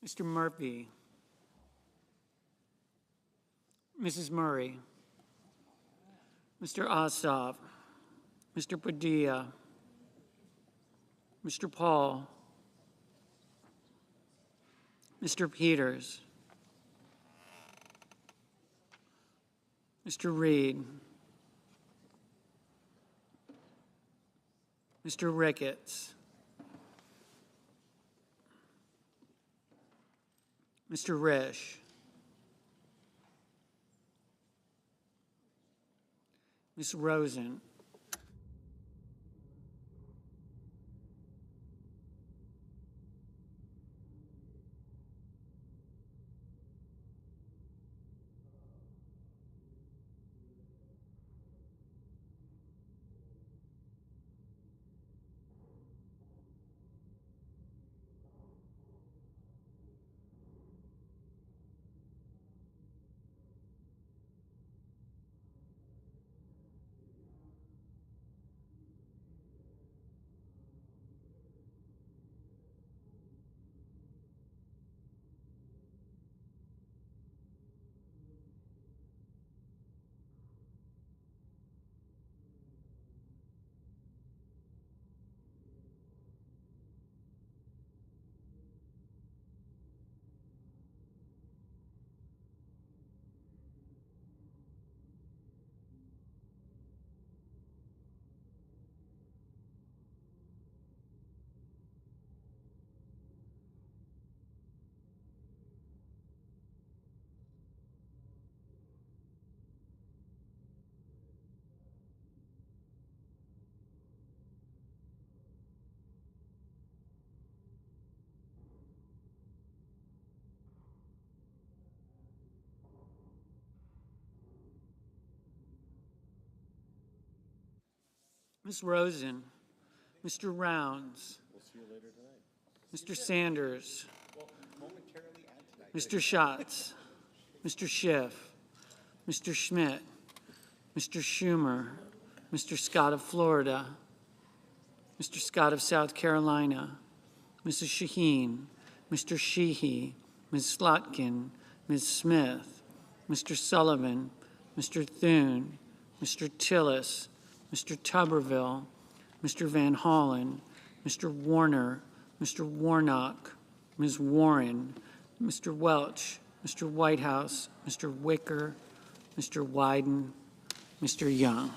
Mr. Murphy. Mrs. Murray. Mr. Ossoff. Mr. Padilla. Mr. Paul. Mr. Peters. Mr. Reed. Mr. Ricketts. Mr. Risch. Ms. Rosen. Ms. Rosen, Mr. Rounds, Mr. Sanders, Mr. Schatz, Mr. Schiff, Mr. Schmidt, Mr. Schumer, Mr. Scott of Florida, Mr. Scott of South Carolina, Mrs. Shaheen, Mr. Sheehy, Ms. Slotkin, Ms. Smith, Mr. Sullivan, Mr. Thune, Mr. Tillis, Mr. Tuberville, Mr. Van Hollen, Mr. Warner, Mr. Warnock, Ms. Warren, Mr. Welch, Mr. Whitehouse, Mr. Wicker, Mr. Wyden, Mr. Young.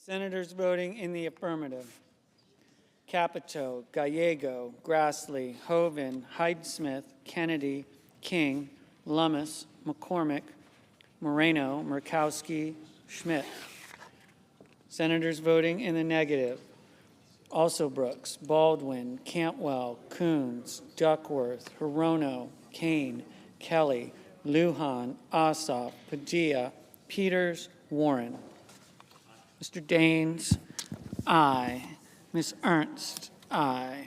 Senators voting in the affirmative: Capito, Gallego, Grassley, Hoven, Hyde-Smith, Kennedy, King, Lummis, McCormick, Moreno, Murkowski, Schmidt. Senators voting in the negative: Also Brooks, Baldwin, Cantwell, Coons, Duckworth, Hirono, Kane, Kelly, Lujan, Ossoff, Padilla, Peters, Warren. Mr. Daines, aye. Ms. Ernst, aye.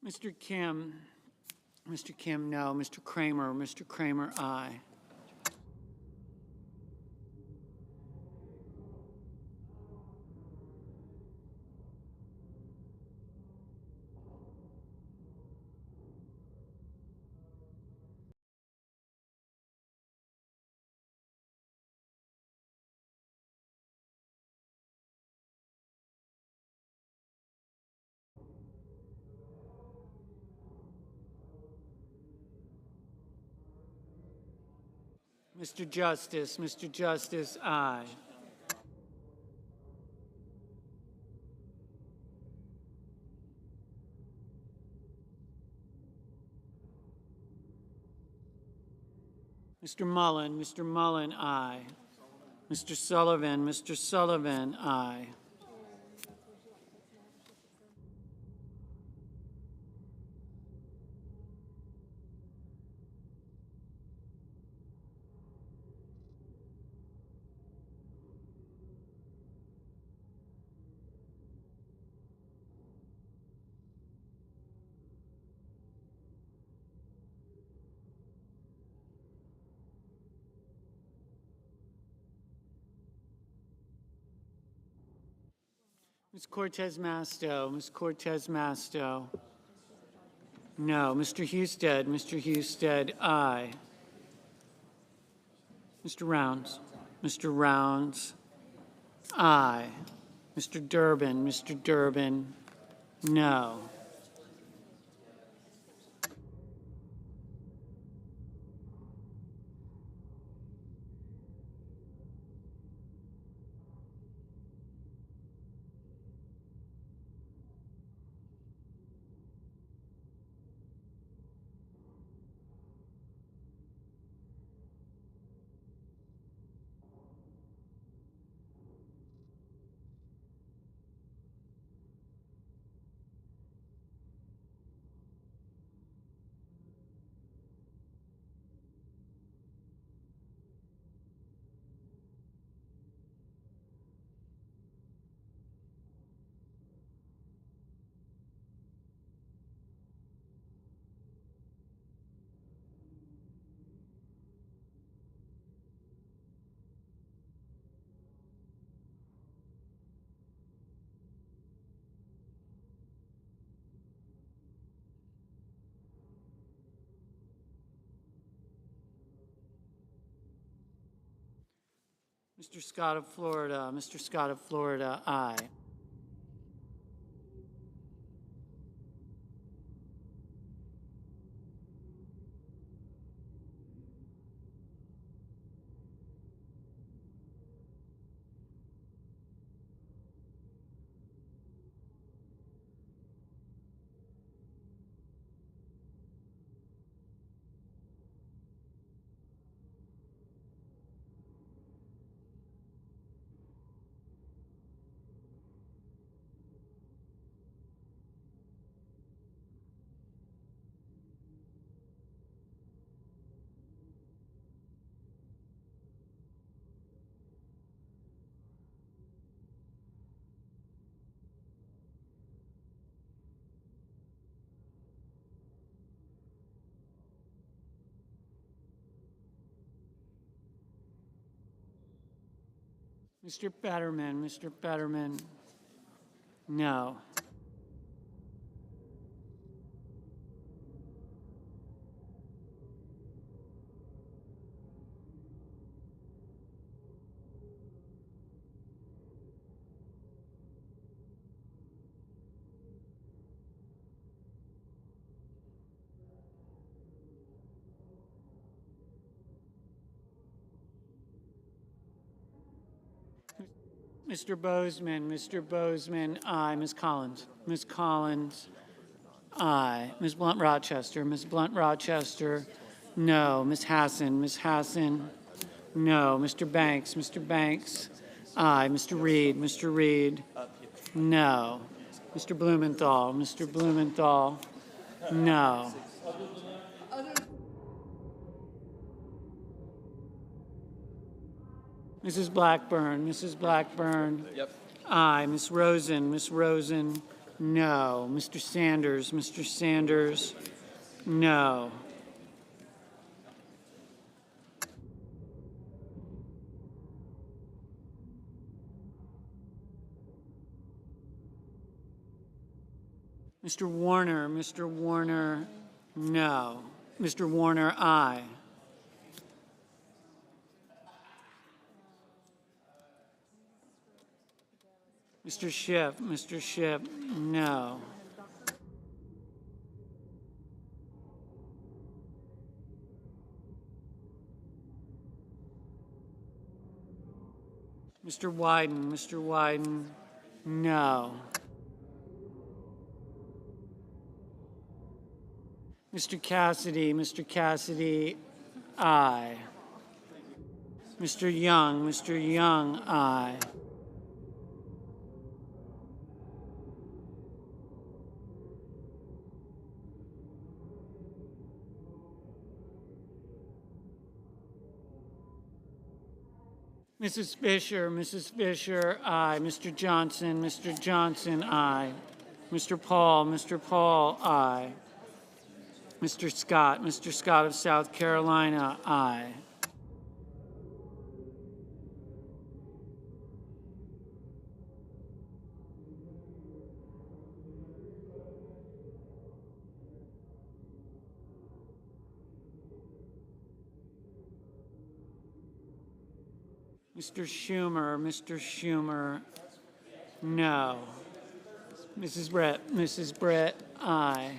Mr. Kim, no. Mr. Kramer, aye. Mr. Justice, aye. Mr. Mullen, aye. Mr. Sullivan, aye. Ms. Cortez Masto. No. Mr. Husted, aye. Mr. Rounds, aye. Mr. Durbin, no. Mr. Scott of Florida, aye. Mr. Fetterman, Mr. Fetterman, no. Mr. Bozeman, aye. Ms. Collins, aye. Ms. Blunt-Rochester, no. Ms. Hassan, no. Mr. Banks, aye. Mr. Reed, no. Mr. Blumenthal, no. Mrs. Blackburn, aye. Ms. Rosen, no. Mr. Sanders, no. Mr. Warner, no. Mr. Warner, aye. Mr. Schiff, no. Mr. Wyden, no. Mr. Cassidy, aye. Mr. Young, aye. Mrs. Fisher, aye. Mr. Johnson, aye. Mr. Paul, aye. Mr. Scott of South Carolina, aye. Mr. Schumer, no. Mrs. Brett, aye.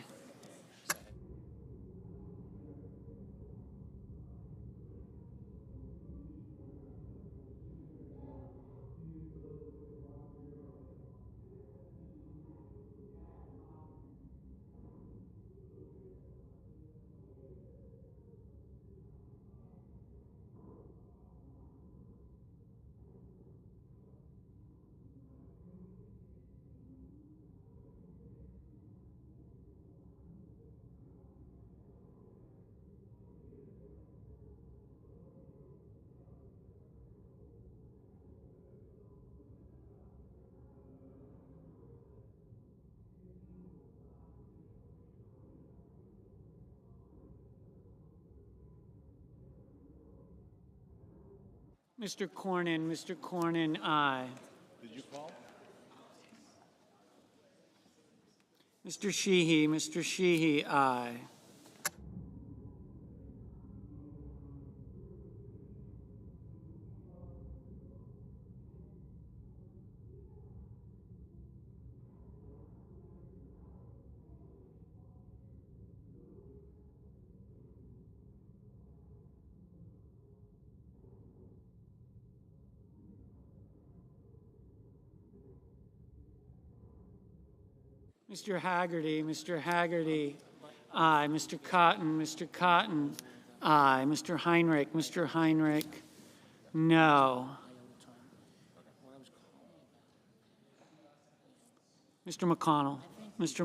Mr. Cornyn, aye. Did you call? Mr. Sheehy, aye. Mr. Haggerty, aye. Mr. Cotton, aye. Mr. Heinrich, no. Mr.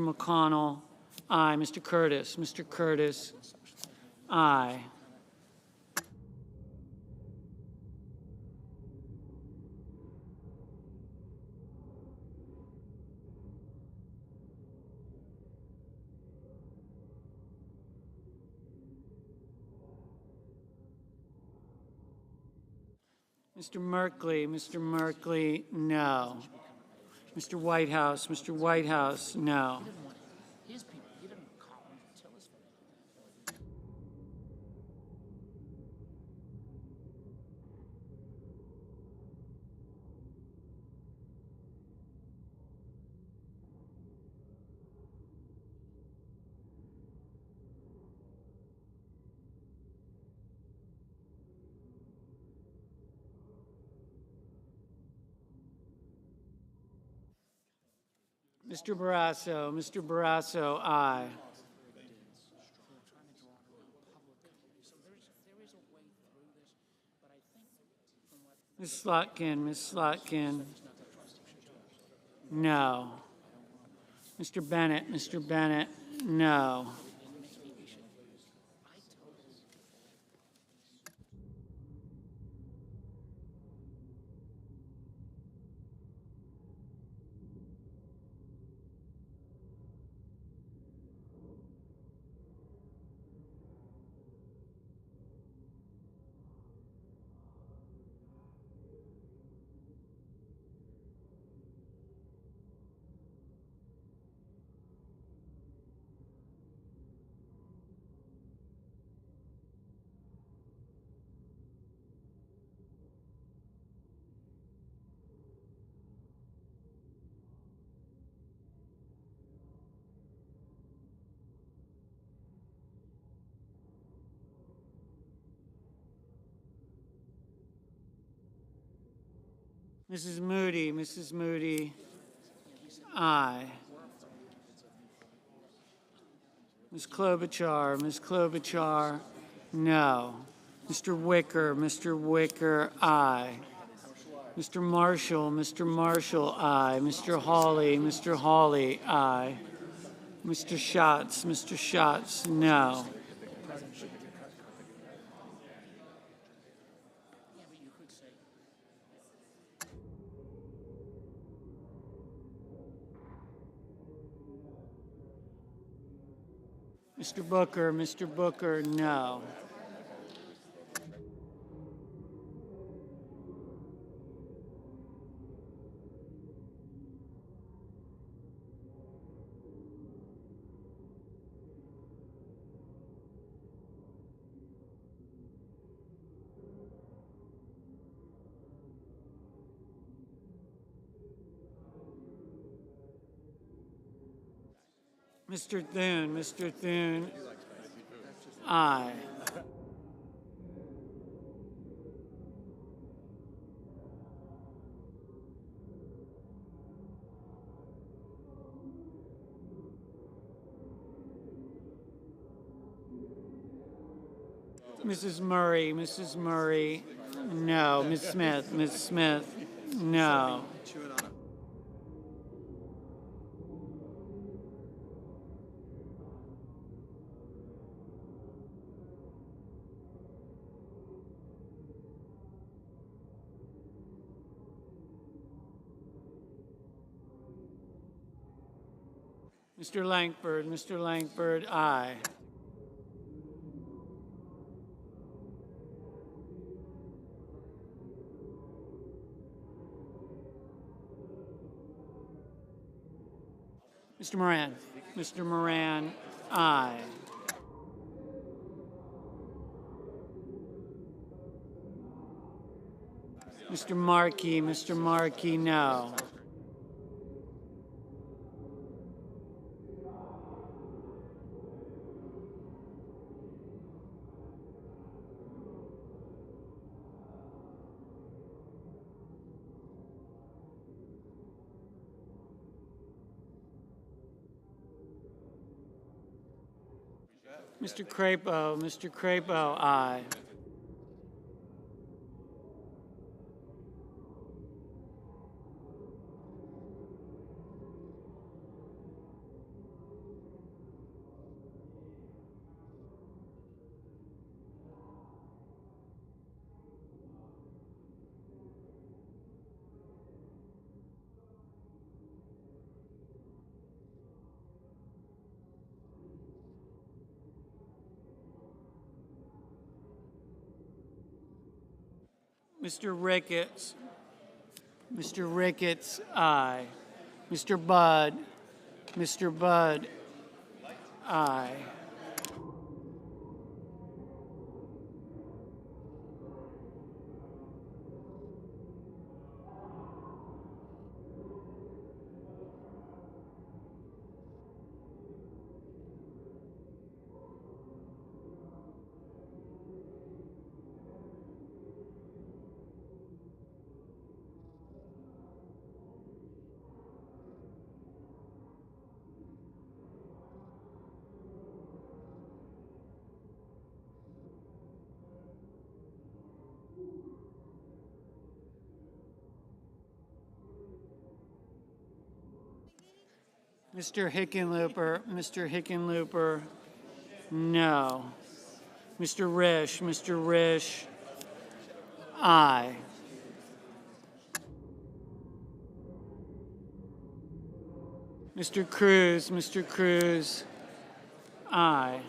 McConnell, aye. Mr. Curtis, aye. Mr. Merkley, no. Mr. Whitehouse, no. His people, he didn't call him until his. Mr. Barrasso, aye. Ms. Slotkin, no. Mr. Bennett, no. Mrs. Moody, aye. Ms. Klobuchar, no. Mr. Wicker, aye. Mr. Marshall, aye. Mr. Hawley, aye. Mr. Schatz, no. Mr. Booker, no. Mr. Thune, aye. Mrs. Murray, no. Ms. Smith, no. Mr. Langford, aye. Mr. Moran, aye. Mr. Markey, no. Mr. Crapo, aye. Mr. Ricketts. Mr. Ricketts, aye. Mr. Budd. Mr. Budd, aye. Mr. Hickenlooper, no. Mr. Risch, aye. Mr. Cruz, aye.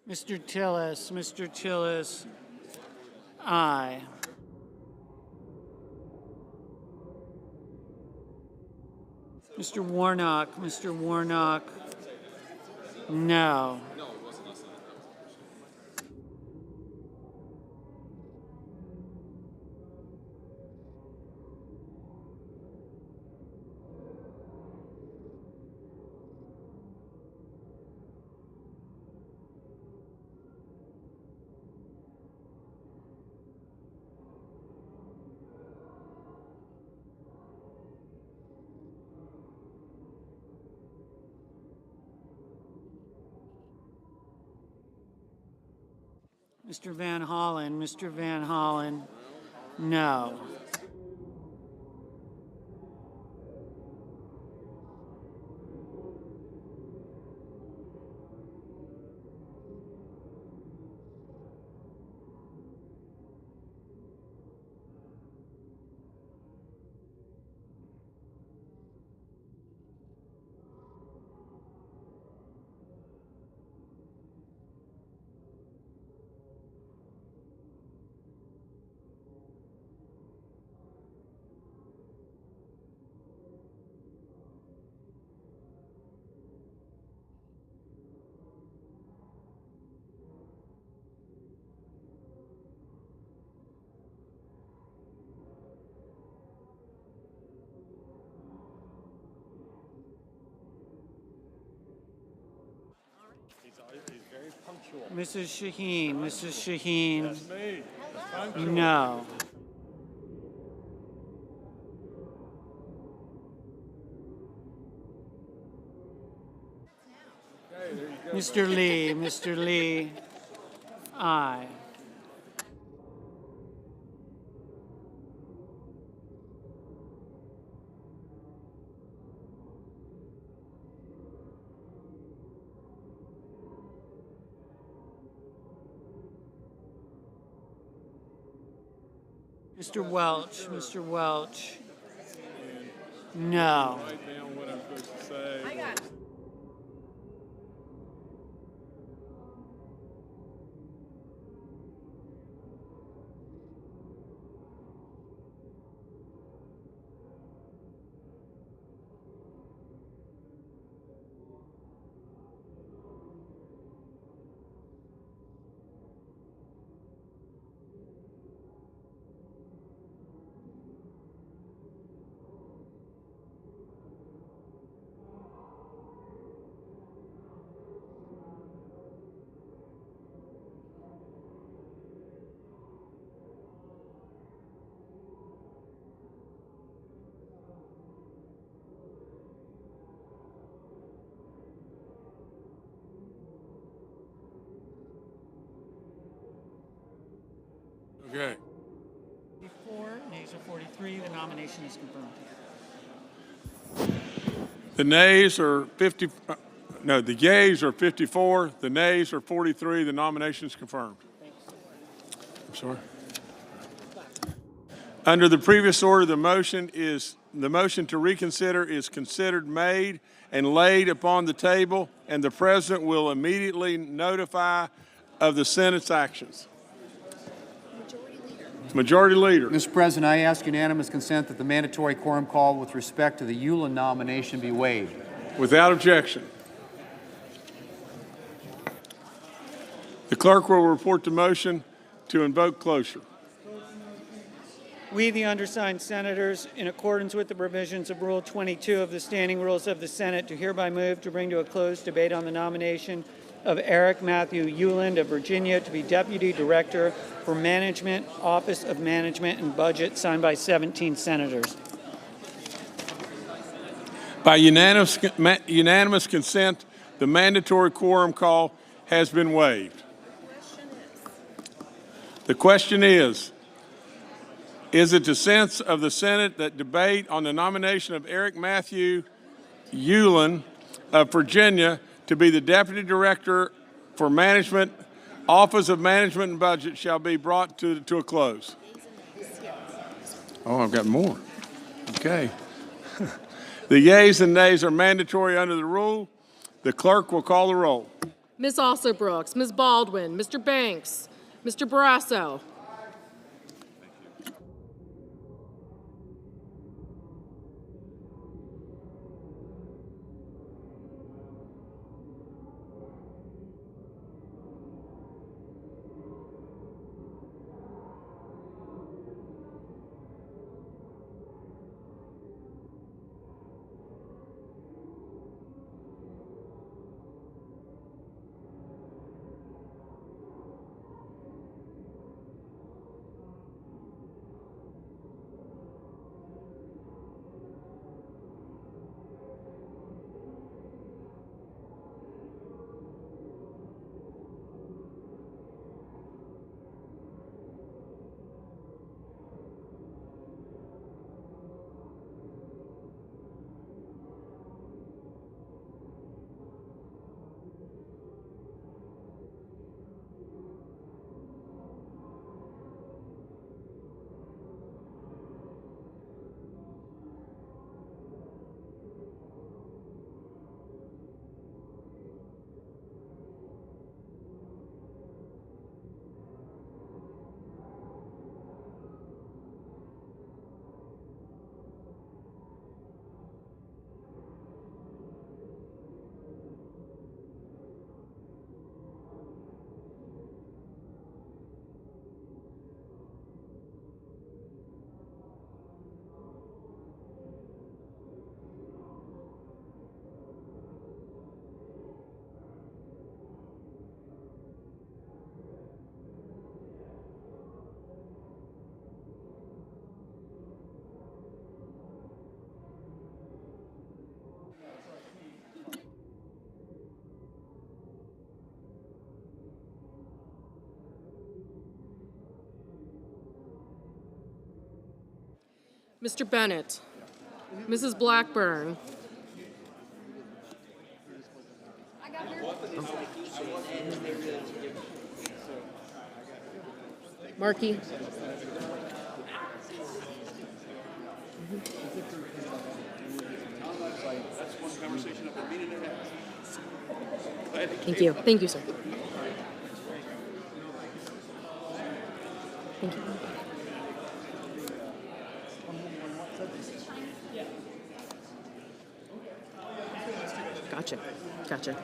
Mr. Tillis, aye. Mr. Warnock, no. Mr. Van Hollen, no. Mrs. Shaheen, That's me. no. Okay, there you go. Mr. Lee, aye. Mr. Welch, no. Write down what I'm supposed to say. Okay. 44, nays are 43. The nomination is confirmed. The nays are 50. No, the yeas are 54. The nays are 43. The nomination is confirmed. I'm sorry. Under the previous order, the motion to reconsider is considered made and laid upon the table, and the President will immediately notify of the Senate's actions. Majority Leader. Mr. President, I ask unanimous consent that the mandatory quorum call with respect to the Ueland nomination be waived. Without objection. The clerk will report the motion to invoke cloture. We, the undersigned senators, in accordance with the provisions of Rule 22 of the Standing Rules of the Senate, do hereby move to bring to a close debate on the nomination of Eric Matthew Ueland of Virginia to be Deputy Director for Management, Office of Management and Budget, signed by 17 senators. By unanimous consent, the mandatory quorum call has been waived. The question is it the sense of the Senate that debate on the nomination of Eric Matthew Ueland of Virginia to be the Deputy Director for Management, Office of Management and Budget shall be brought to a close? Oh, I've got more. Okay. The yeas and nays are mandatory under the rule. The clerk will call the roll. Ms. Alsobrooks, Ms. Baldwin, Mr. Banks, Mr. Barrasso. Mr. Bennett, Mrs. Blackburn, Markey, thank you. Thank you, sir. Thank you. Gotcha. Gotcha.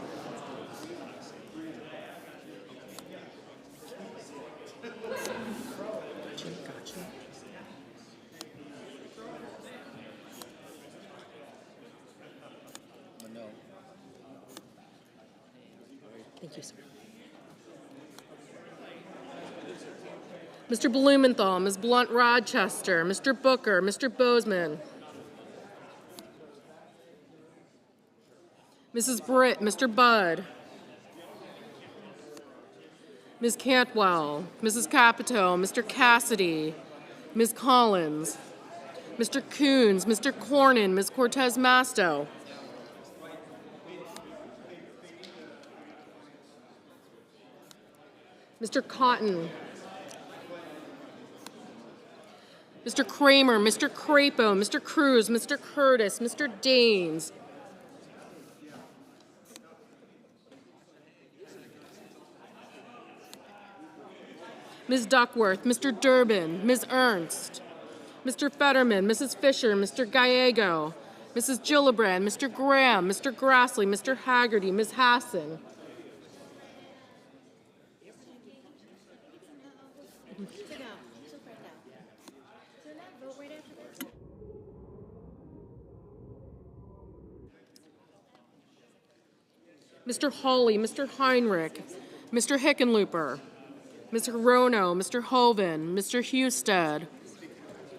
Gotcha. Thank you, sir. Mr. Blumenthal, Ms. Blunt-Rochester, Mr. Booker, Mr. Bozeman, Mrs. Britt, Mr. Budd, Ms. Cantwell, Mrs. Capito, Mr. Cassidy, Ms. Collins, Mr. Coons, Mr. Cornyn, Ms. Cortez Masto, Mr. Cotton, Mr. Kramer, Mr. Crapo, Mr. Cruz, Mr. Curtis, Mr. Daines, Ms. Duckworth, Mr. Durbin, Ms. Ernst, Mr. Fetterman, Mrs. Fisher, Mr. Gallego, Mrs. Gillibrand, Mr. Graham, Mr. Grassley, Mr. Haggerty, Ms. Hassan. Mr. Hawley, Mr. Heinrich, Mr. Hickenlooper, Mr. Rono, Mr. Hoven, Mr. Husted,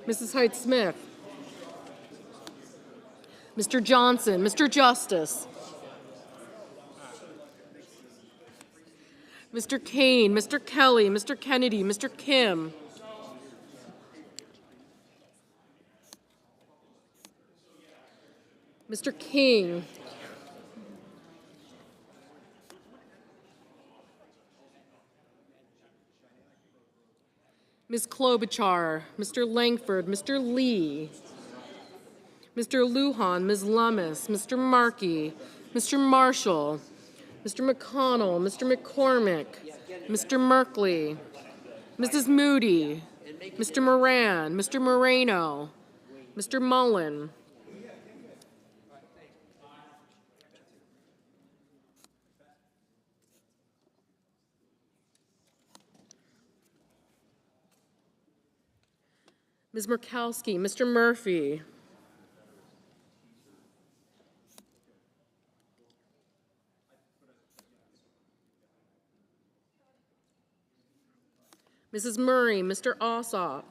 Mrs. Height-Smith, Mr. Johnson, Mr. Justice, Mr. Kane, Mr. Kelly, Mr. Kennedy, Mr. Kim, Mr. King, Ms. Klobuchar, Mr. Langford, Mr. Lee, Mr. Lujan, Ms. Lummis, Mr. Markey, Mr. Marshall, Mr. McConnell, Mr. McCormick, Mr. Merkley, Mrs. Moody, Mr. Moran, Mr. Moreno, Mr. Mullen, Ms. Murkowski, Mr. Murphy, Mrs. Murray, Mr. Ossoff,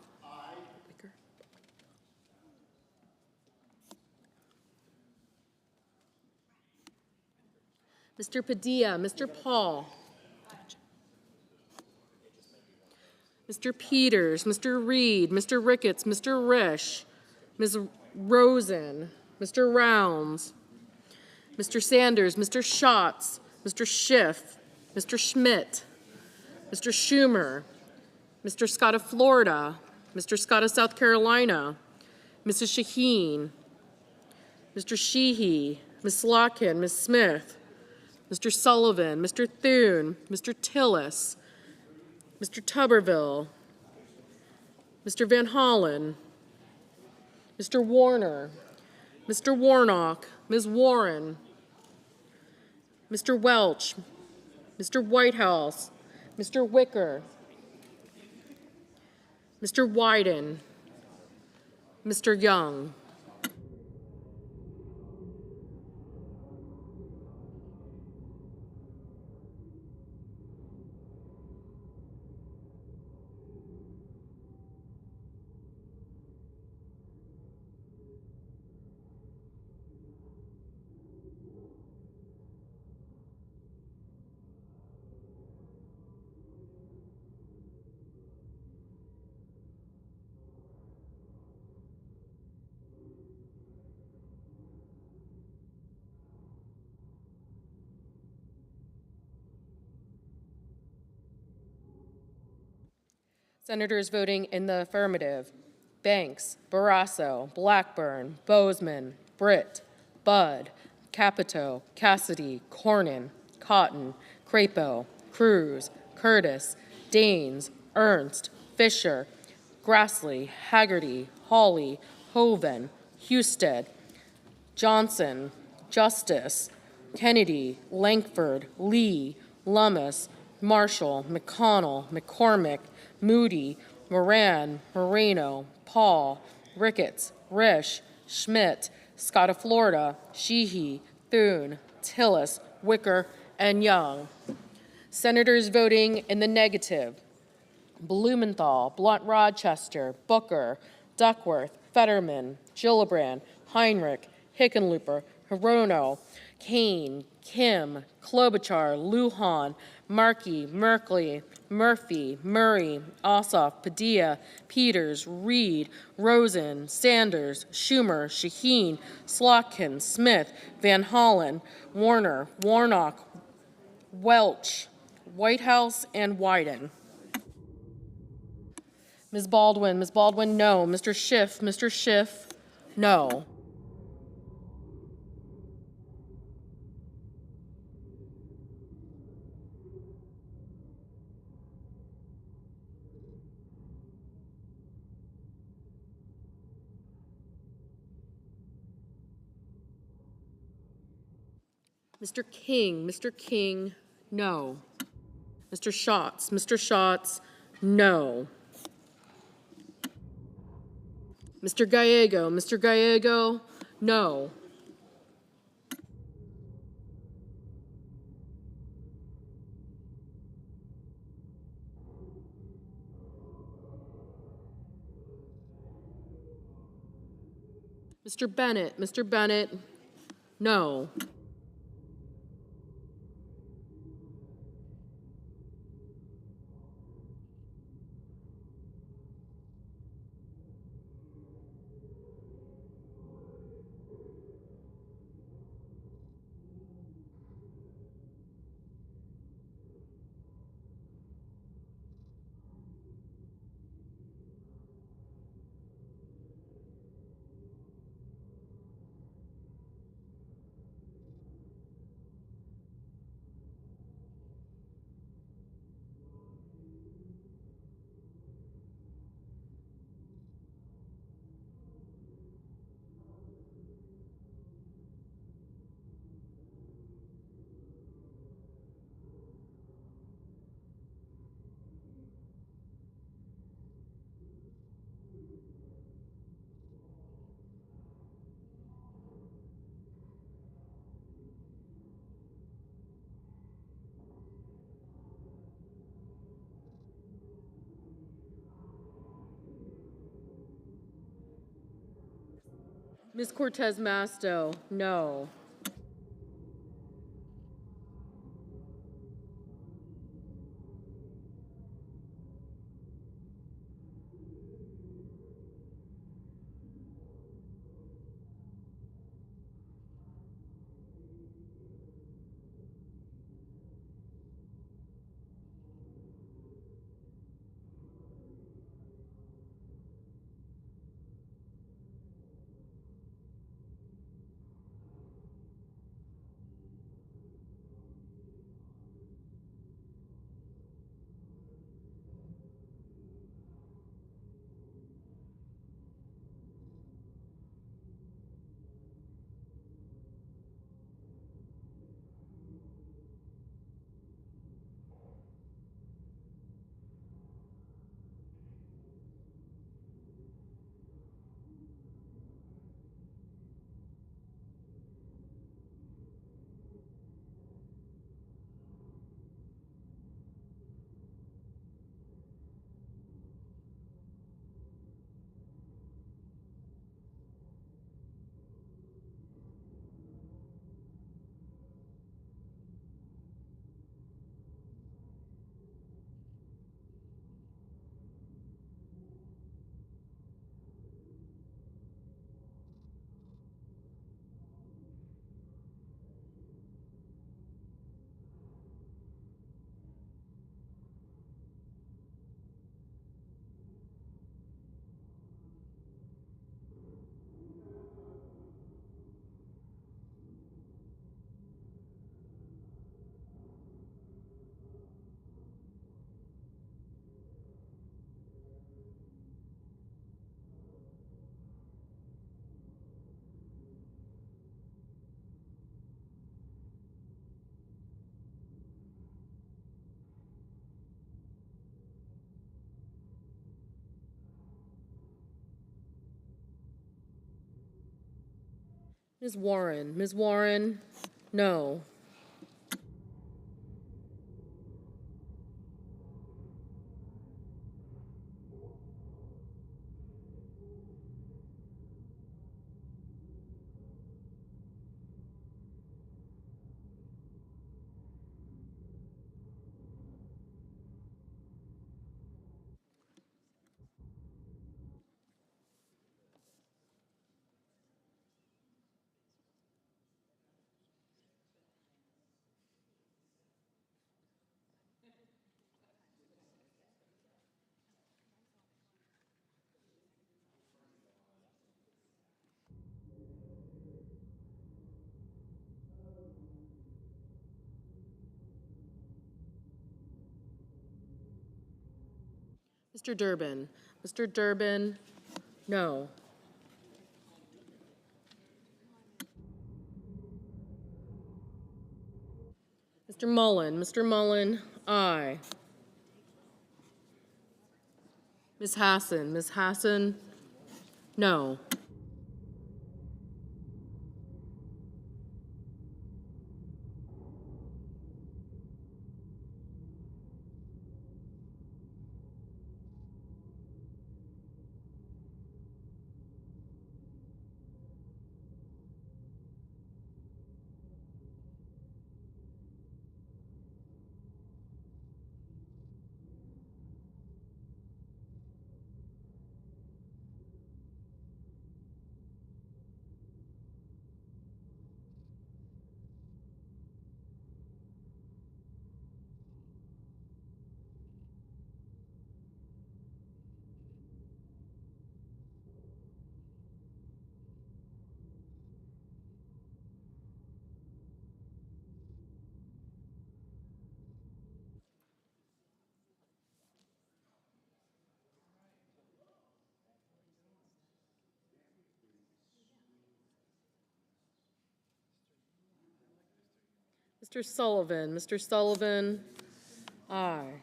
Mr. Padilla, Mr. Paul, Mr. Peters, Mr. Reed, Mr. Ricketts, Mr. Risch, Ms. Rosen, Mr. Rounds, Mr. Sanders, Mr. Schatz, Mr. Schiff, Mr. Schmidt, Mr. Schumer, Mr. Scott of Florida, Mr. Scott of South Carolina, Mrs. Shaheen, Mr. Sheehy, Ms. Slotkin, Ms. Smith, Mr. Sullivan, Mr. Thune, Mr. Tillis, Mr. Tuberville, Mr. Van Hollen, Mr. Warner, Mr. Warnock, Ms. Warren, Mr. Welch, Mr. Whitehouse, Mr. Wicker, Mr. Wyden, Mr. Young. Senators voting in the affirmative: Banks, Barrasso, Blackburn, Bozeman, Britt, Budd, Capito, Cassidy, Cornyn, Cotton, Crapo, Cruz, Curtis, Daines, Ernst, Fisher, Grassley, Haggerty, Hawley, Hoven, Husted, Johnson, Justice, Kennedy, Langford, Lee, Lummis, Marshall, McConnell, McCormick, Moody, Moran, Moreno, Paul, Ricketts, Risch, Schmidt, Scott of Florida, Sheehy, Thune, Tillis, Wicker, and Young. Senators voting in the negative: Blumenthal, Blunt Rochester, Booker, Duckworth, Fetterman, Gillibrand, Heinrich, Hickenlooper, Hirono, Kane, Kim, Klobuchar, Lujan, Markey, Merkley, Murphy, Murray, Ossoff, Padilla, Peters, Reed, Rosen, Sanders, Schumer, Shaheen, Slotkin, Smith, Van Hollen, Warner, Warnock, Welch, Whitehouse, and Wyden. Ms. Baldwin, no. Mr. Schiff, no. Mr. King, no. Mr. Schatz, no. Mr. Gallego, no. Mr. Bennett, no. Ms. Cortez Masto, no. Ms. Warren, no. Mr. Durbin. Mr. Durbin, no. Mr. Mullen. Mr. Mullen, aye. Ms. Hassan. Ms. Hassan, no. Mr. Sullivan. Mr. Sullivan, aye.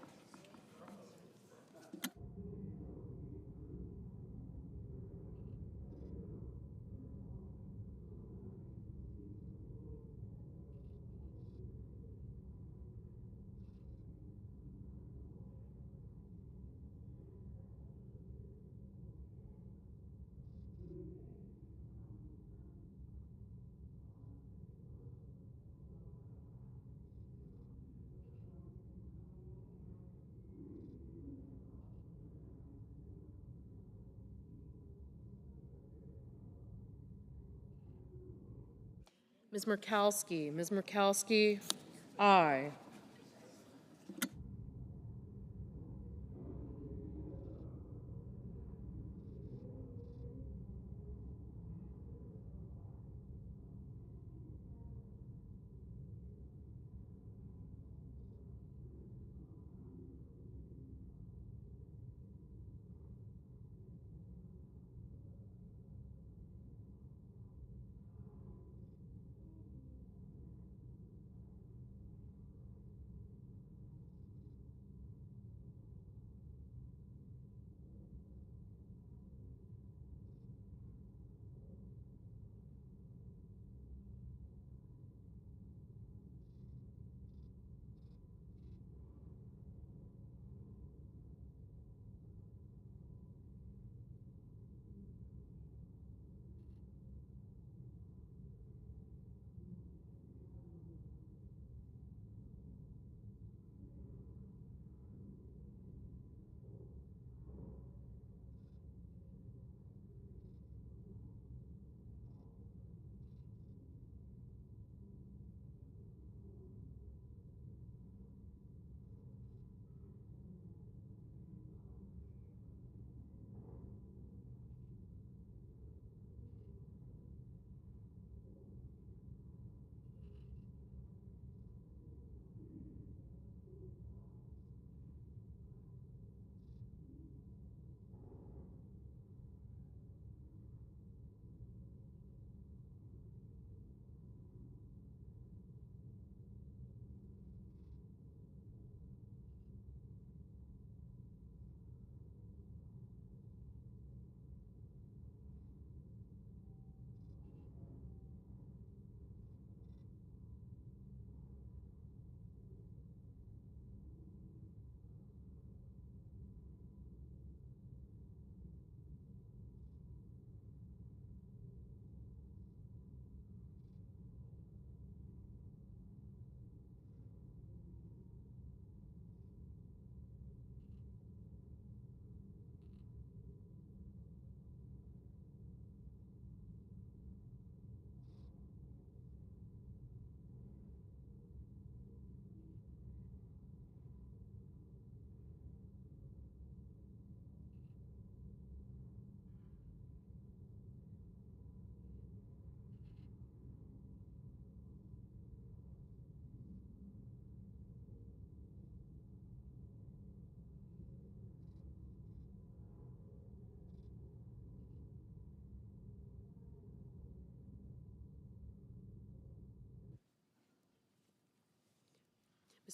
Ms. Murkowski. Ms. Murkowski, aye.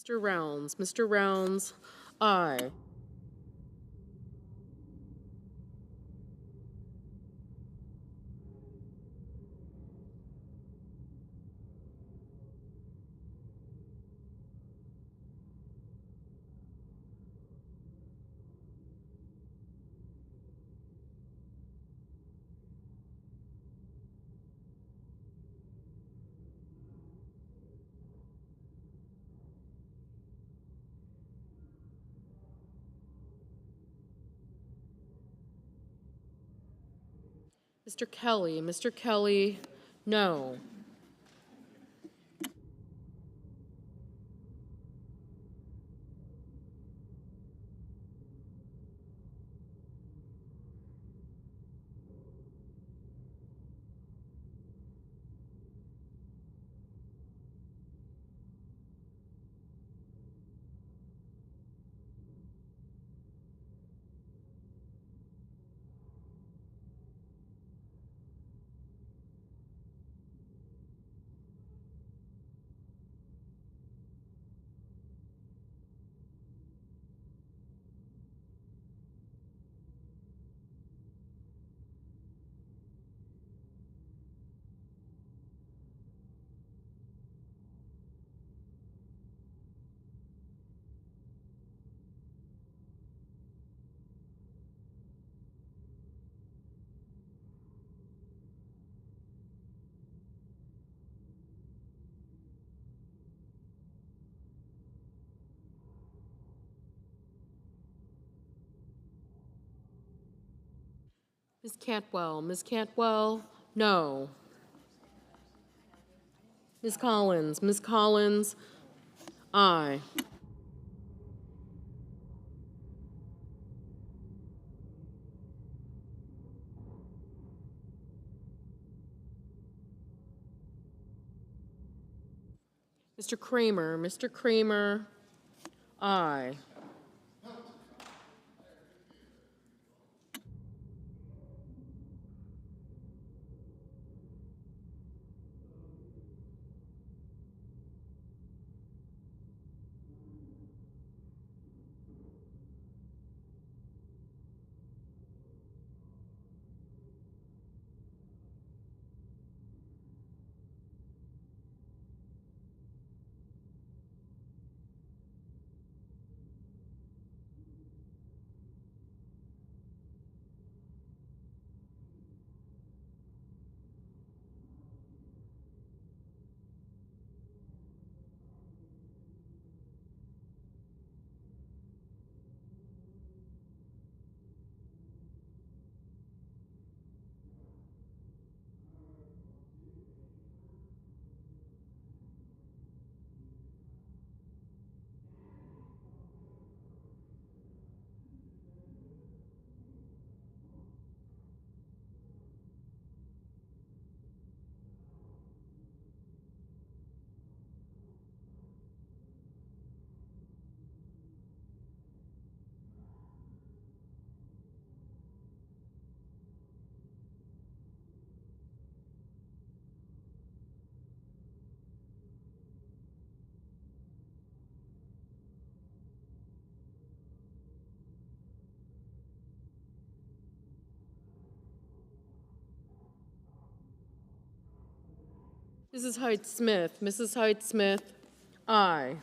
Mr. Rounds. Mr. Rounds, aye. Mr. Kelly. Mr. Kelly, no. Ms. Cantwell. Ms. Cantwell, no. Ms. Collins. Ms. Collins, aye. Mr. Kramer. Mr. Kramer, aye. Mrs. Height-Smith. Mrs. Height-Smith, aye.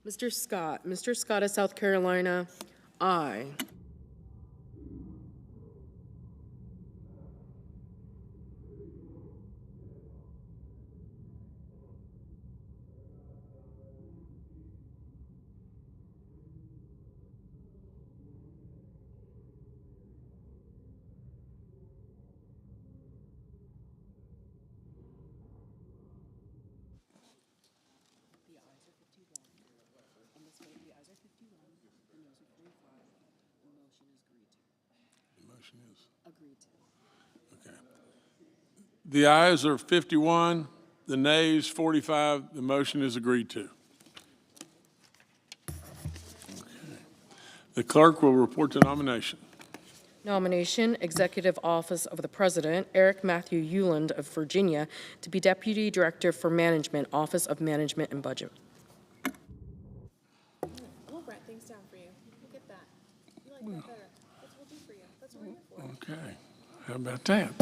Mr. Scott. Mr. Scott of South Carolina, aye. The ayes are 51, the nays 45. The motion is agreed to. The clerk will report the nomination. Nomination, Executive Office of the President, Eric Matthew Ueland of Virginia, to be Deputy Director for Management, Office of Management and Budget. We'll write things down for you. Look at that. You like that better. That's what we'll do for you. That's what we're here for. Okay, how about that?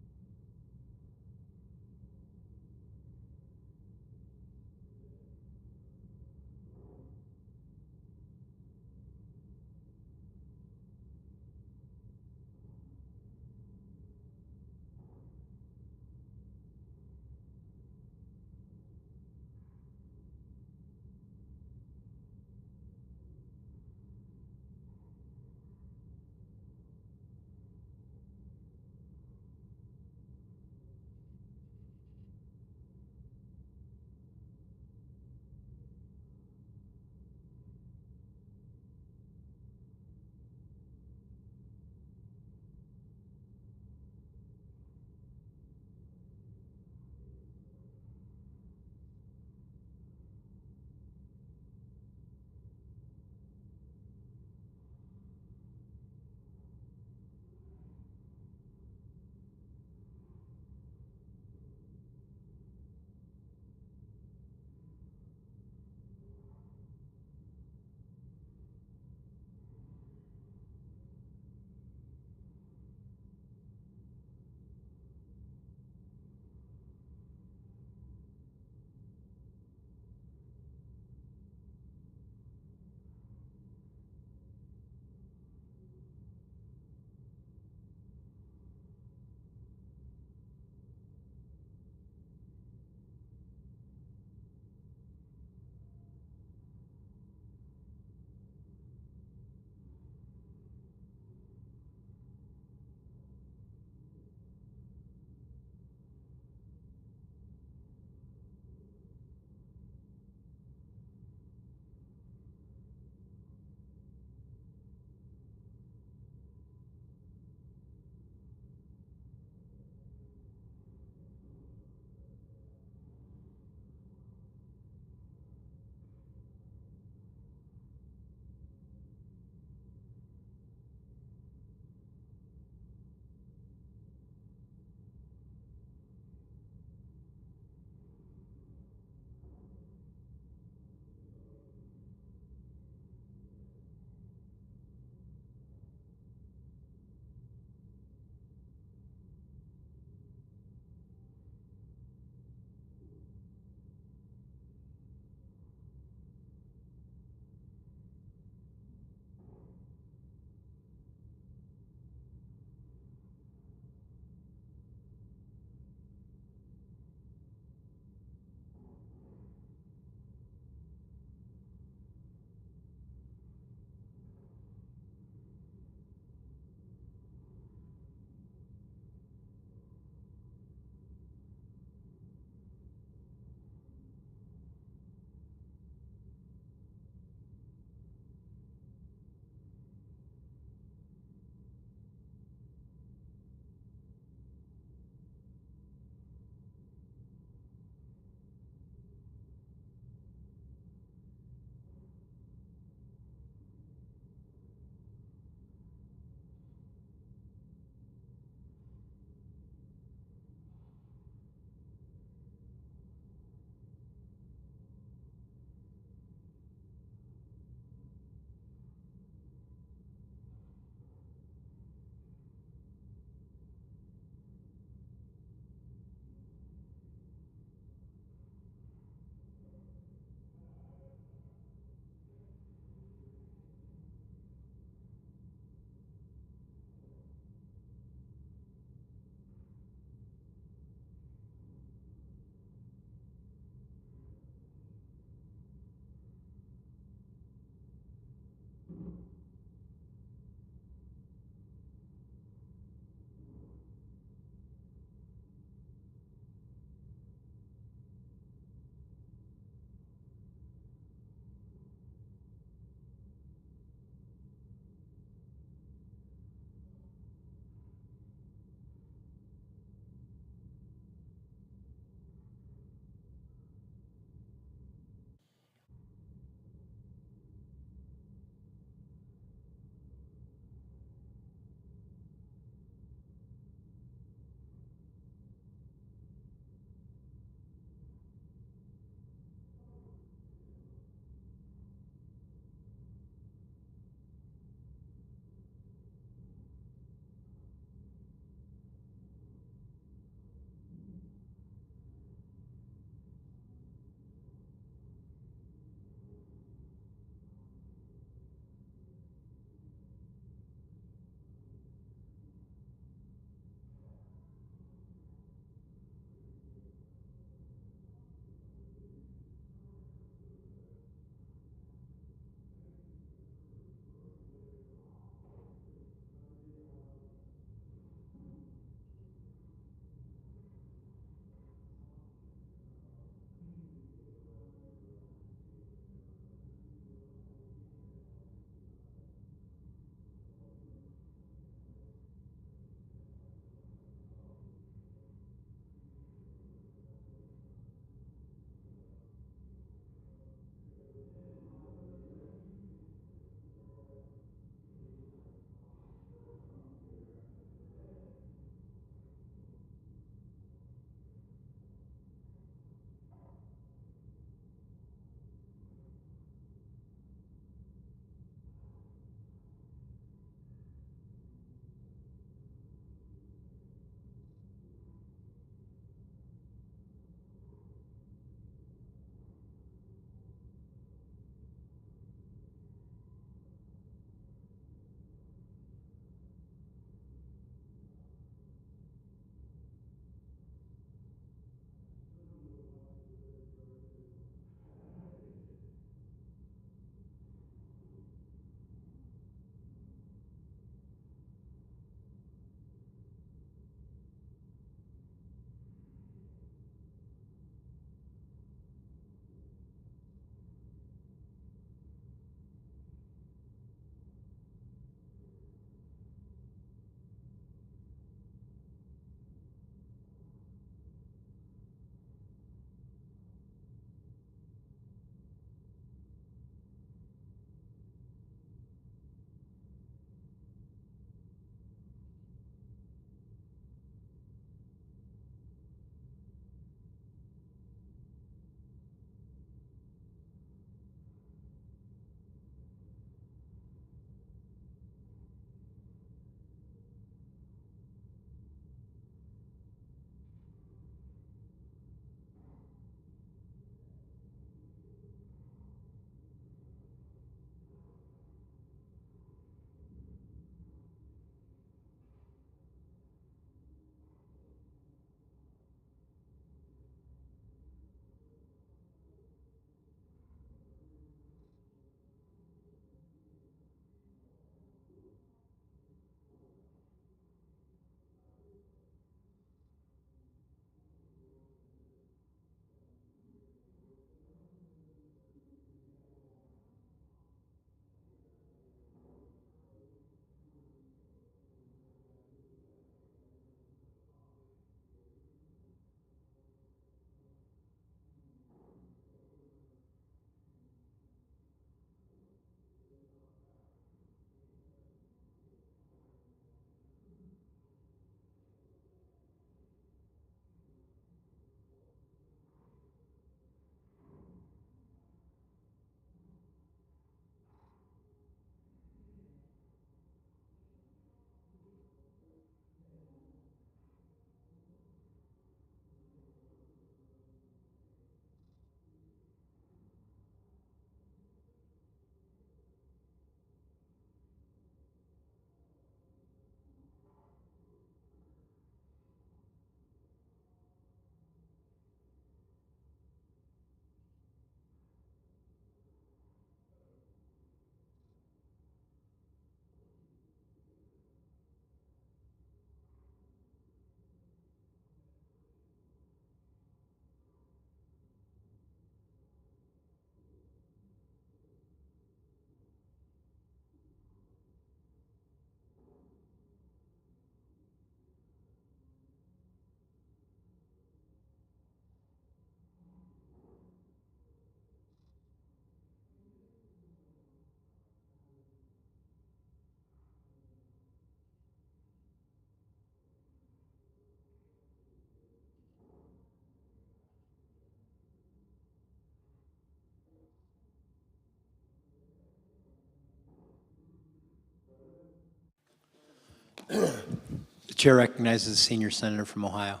The chair recognizes the senior senator from Ohio.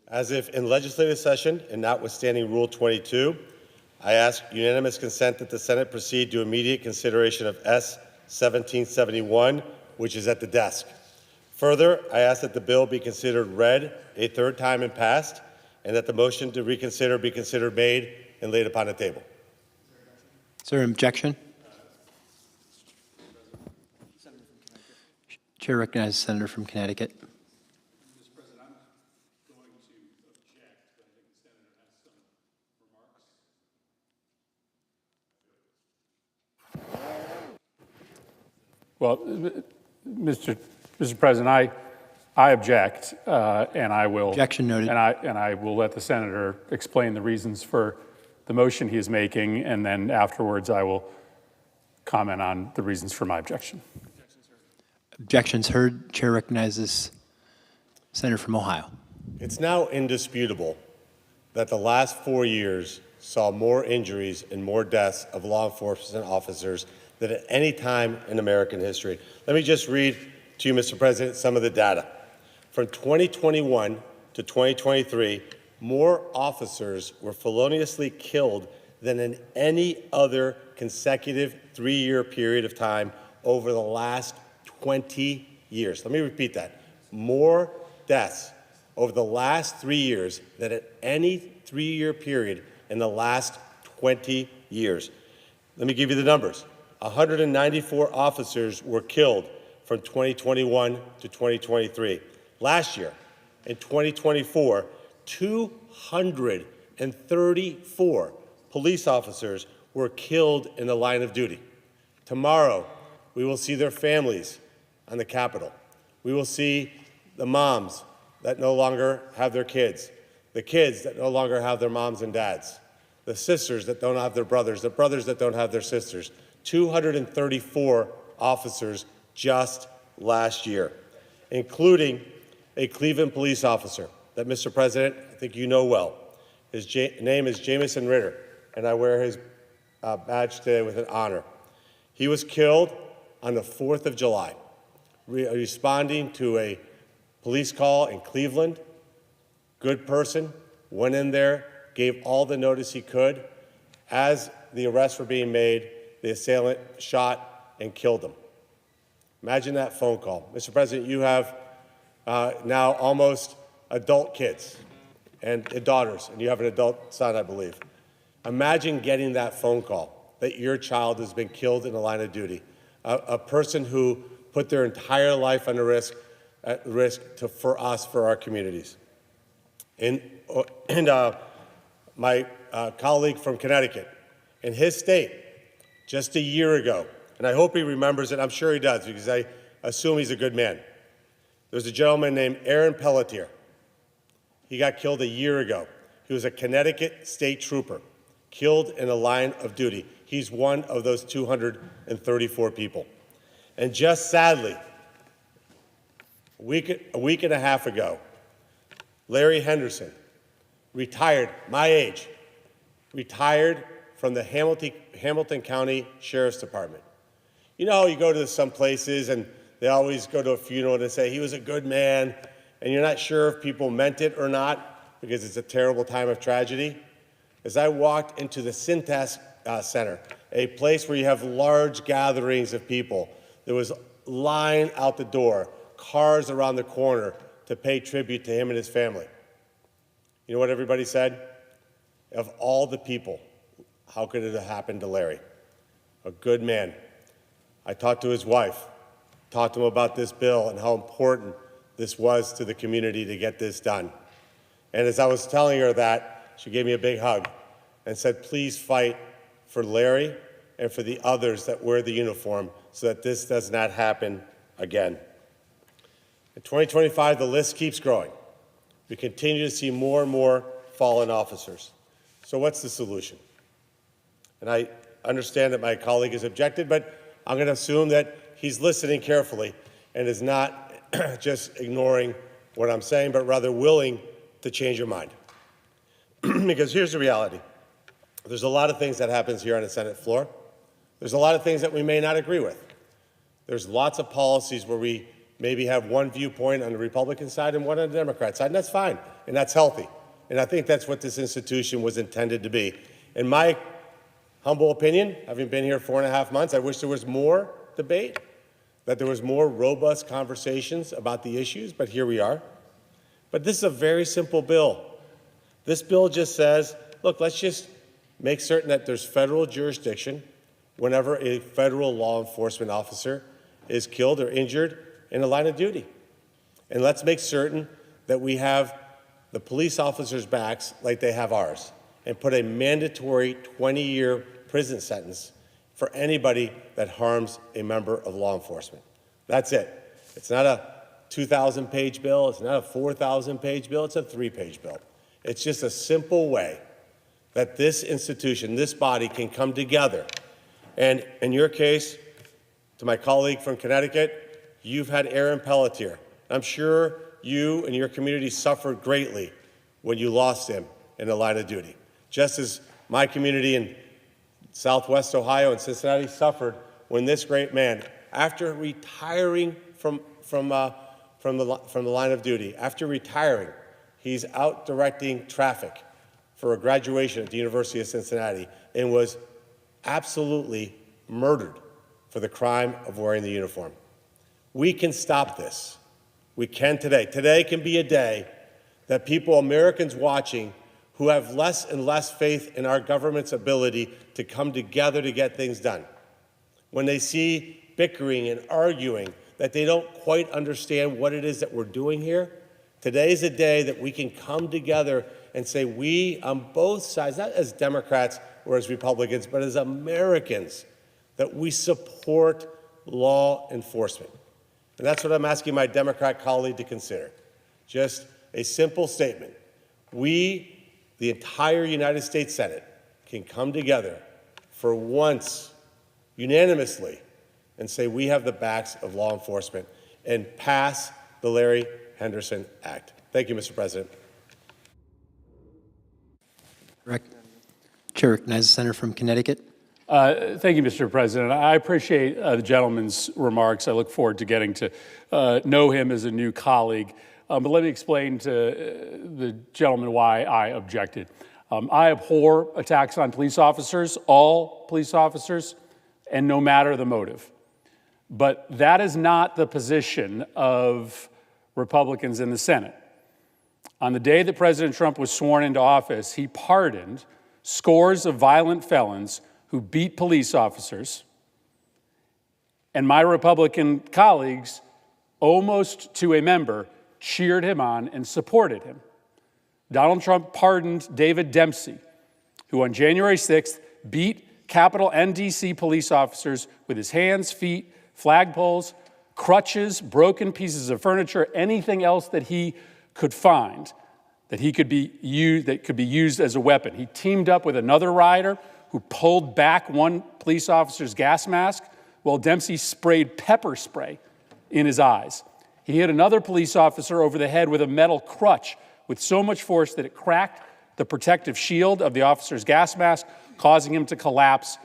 As if in legislative session and notwithstanding Rule 22, I ask unanimous consent that the Senate proceed to immediate consideration of S. 1771, which is at the desk. Further, I ask that the bill be considered read a third time and passed, and that the motion to reconsider be considered made and laid upon the table. Is there an objection? Chair recognizes the senator from Connecticut. Well, Mr. President, I object, and I will. Objection noted. And I will let the senator explain the reasons for the motion he is making, and then afterwards I will comment on the reasons for my objection. Objections heard. Chair recognizes senator from Ohio. It's now indisputable that the last 4 years saw more injuries and more deaths of law enforcement officers than at any time in American history. Let me just read to you, Mr. President, some of the data. From 2021 to 2023, more officers were feloniously killed than in any other consecutive 3-year period of time over the last 20 years. Let me repeat that. More deaths over the last 3 years than at any 3-year period in the last 20 years. Let me give you the numbers. 194 officers were killed from 2021 to 2023. Last year, in 2024, 234 police officers were killed in the line of duty. Tomorrow, we will see their families on the Capitol. We will see the moms that no longer have their kids, the kids that no longer have their moms and dads, the sisters that don't have their brothers, the brothers that don't have their sisters. 234 officers just last year, including a Cleveland police officer that, Mr. President, I think you know well. His name is Jamison Ritter, and I wear his badge today with an honor. He was killed on the 4th of July, responding to a police call in Cleveland. Good person, went in there, gave all the notice he could. As the arrests were being made, the assailant shot and killed him. Imagine that phone call. Mr. President, you have now almost adult kids and daughters, and you have an adult son, I believe. Imagine getting that phone call that your child has been killed in the line of duty, a person who put their entire life at risk for us, for our communities. And my colleague from Connecticut, in his state, just a year ago, and I hope he remembers it, I'm sure he does, because I assume he's a good man. There's a gentleman named Aaron Pelletier. He got killed a year ago. He was a Connecticut state trooper, killed in a line of duty. He's one of those 234 people. And just sadly, a week and a half ago, Larry Henderson, retired, my age, retired from the Hamilton County Sheriff's Department. You know, you go to some places and they always go to a funeral and they say he was a good man, and you're not sure if people meant it or not because it's a terrible time of tragedy. As I walked into the Syntax Center, a place where you have large gatherings of people, there was line out the door, cars around the corner to pay tribute to him and his family. You know what everybody said? Of all the people, how could it have happened to Larry? A good man. I talked to his wife, talked to him about this bill and how important this was to the community to get this done. And as I was telling her that, she gave me a big hug and said, please fight for Larry and for the others that wear the uniform so that this does not happen again. In 2025, the list keeps growing. We continue to see more and more fallen officers. So what's the solution? And I understand that my colleague has objected, but I'm going to assume that he's listening carefully and is not just ignoring what I'm saying, but rather willing to change your mind. Because here's the reality. There's a lot of things that happens here on the Senate floor. There's a lot of things that we may not agree with. There's lots of policies where we maybe have one viewpoint on the Republican side and one on the Democrat side, and that's fine, and that's healthy. And I think that's what this institution was intended to be. In my humble opinion, having been here 4.5 months, I wish there was more debate, that there was more robust conversations about the issues, but here we are. But this is a very simple bill. This bill just says, look, let's just make certain that there's federal jurisdiction whenever a federal law enforcement officer is killed or injured in the line of duty. And let's make certain that we have the police officers' backs like they have ours, and put a mandatory 20-year prison sentence for anybody that harms a member of law enforcement. That's it. It's not a 2,000-page bill. It's not a 4,000-page bill. It's a 3-page bill. It's just a simple way that this institution, this body, can come together. And in your case, to my colleague from Connecticut, you've had Aaron Pelletier. I'm sure you and your community suffered greatly when you lost him in the line of duty, just as my community in Southwest Ohio and Cincinnati suffered when this great man, after retiring from the line of duty, after retiring, he's out directing traffic for a graduation at the University of Cincinnati and was absolutely murdered for the crime of wearing the uniform. We can stop this. We can today. Today can be a day that people, Americans watching, who have less and less faith in our government's ability to come together to get things done, when they see bickering and arguing, that they don't quite understand what it is that we're doing here, today is a day that we can come together and say we, on both sides, not as Democrats or as Republicans, but as Americans, that we support law enforcement. And that's what I'm asking my Democrat colleague to consider. Just a simple statement. We, the entire United States Senate, can come together for once, unanimously, and say we have the backs of law enforcement and pass the Larry Henderson Act. Thank you, Mr. President. Chair recognizes the senator from Connecticut. Thank you, Mr. President. I appreciate the gentleman's remarks. I look forward to getting to know him as a new colleague. But let me explain to the gentleman why I objected. I abhor attacks on police officers, all police officers, and no matter the motive. But that is not the position of Republicans in the Senate. On the day that President Trump was sworn into office, he pardoned scores of violent felons who beat police officers, and my Republican colleagues, almost to a member, cheered him on and supported him. Donald Trump pardoned David Dempsey, who on January 6th beat Capitol and D.C. police officers with his hands, feet, flagpoles, crutches, broken pieces of furniture, anything else that he could find that could be used as a weapon. He teamed up with another rioter who pulled back one police officer's gas mask while Dempsey sprayed pepper spray in his eyes. He hit another police officer over the head with a metal crutch with so much force that it cracked the protective shield of the officer's gas mask, causing him to collapse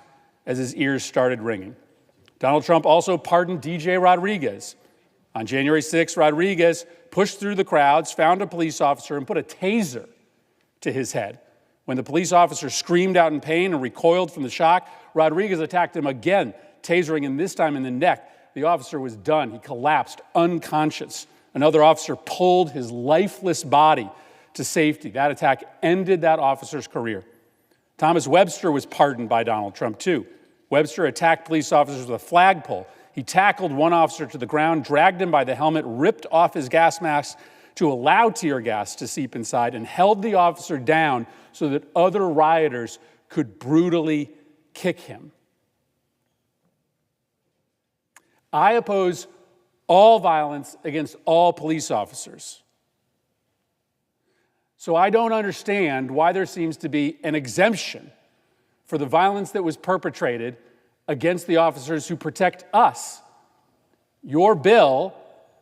as his ears started ringing. Donald Trump also pardoned DJ Rodriguez. On January 6, Rodriguez pushed through the crowds, found a police officer, and put a taser to his head. When the police officer screamed out in pain and recoiled from the shock, Rodriguez attacked him again, tasering him this time in the neck. The officer was done. He collapsed, unconscious. Another officer pulled his lifeless body to safety. That attack ended that officer's career. Thomas Webster was pardoned by Donald Trump, too. Webster attacked police officers with a flagpole. He tackled one officer to the ground, dragged him by the helmet, ripped off his gas mask to allow tear gas to seep inside, and held the officer down so that other rioters could brutally kick him. I oppose all violence against all police officers. So I don't understand why there seems to be an exemption for the violence that was perpetrated against the officers who protect us. Your bill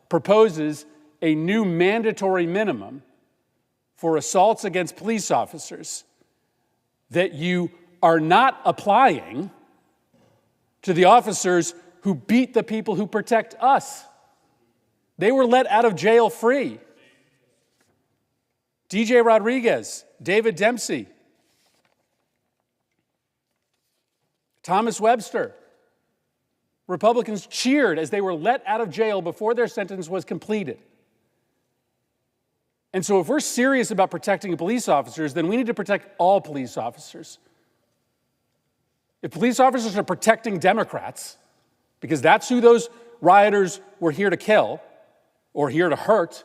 proposes a new mandatory minimum for assaults against police officers that you are not applying to the officers who beat the people who protect us. They were let out of jail free. DJ Rodriguez, David Dempsey, Thomas Webster. Republicans cheered as they were let out of jail before their sentence was completed. And so if we're serious about protecting police officers, then we need to protect all police officers. If police officers are protecting Democrats, because that's who those rioters were here to kill or here to hurt,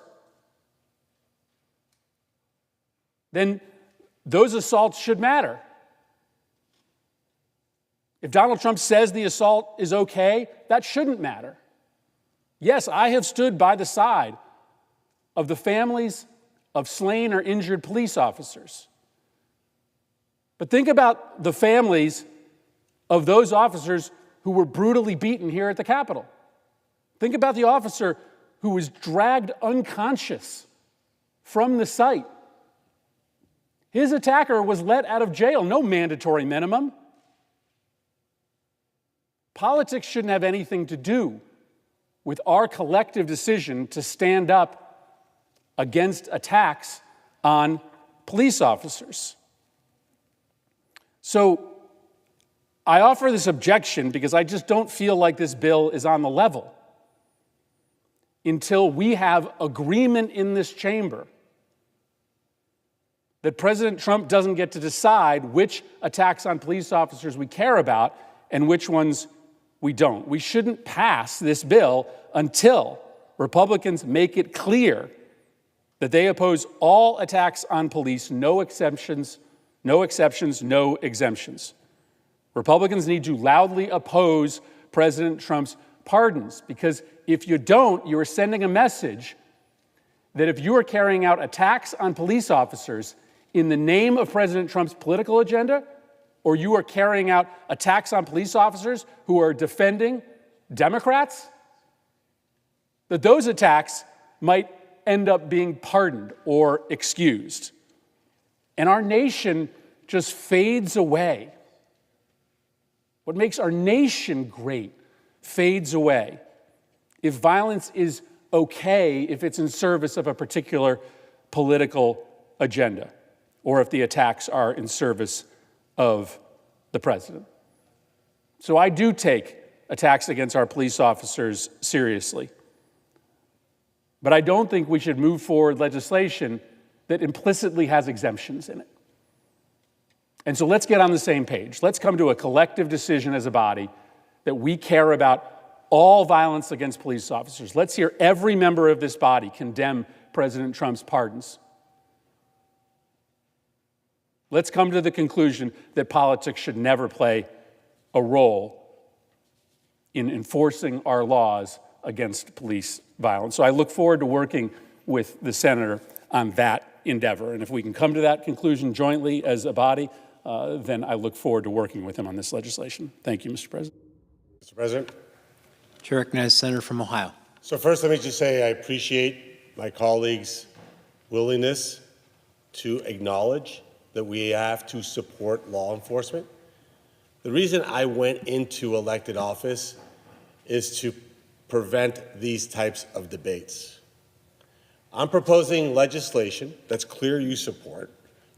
then those assaults should matter. If Donald Trump says the assault is okay, that shouldn't matter. Yes, I have stood by the side of the families of slain or injured police officers. But think about the families of those officers who were brutally beaten here at the Capitol. Think about the officer who was dragged unconscious from the site. His attacker was let out of jail, no mandatory minimum. Politics shouldn't have anything to do with our collective decision to stand up against attacks on police officers. So I offer this objection because I just don't feel like this bill is on the level until we have agreement in this chamber that President Trump doesn't get to decide which attacks on police officers we care about and which ones we don't. We shouldn't pass this bill until Republicans make it clear that they oppose all attacks on police, no exceptions, no exemptions. Republicans need to loudly oppose President Trump's pardons, because if you don't, you are sending a message that if you are carrying out attacks on police officers in the name of President Trump's political agenda, or you are carrying out attacks on police officers who are defending Democrats, that those attacks might end up being pardoned or excused. And our nation just fades away. What makes our nation great fades away if violence is okay if it's in service of a particular political agenda, or if the attacks are in service of the president. So I do take attacks against our police officers seriously. But I don't think we should move forward legislation that implicitly has exemptions in it. And so let's get on the same page. Let's come to a collective decision as a body that we care about all violence against police officers. Let's hear every member of this body condemn President Trump's pardons. Let's come to the conclusion that politics should never play a role in enforcing our laws against police violence. So I look forward to working with the senator on that endeavor. And if we can come to that conclusion jointly as a body, then I look forward to working with him on this legislation. Thank you, Mr. President. Mr. President. Chair recognizes Senator from Ohio. So first, let me just say I appreciate my colleagues' willingness to acknowledge that we have to support law enforcement. The reason I went into elected office is to prevent these types of debates. I'm proposing legislation that's clear you support.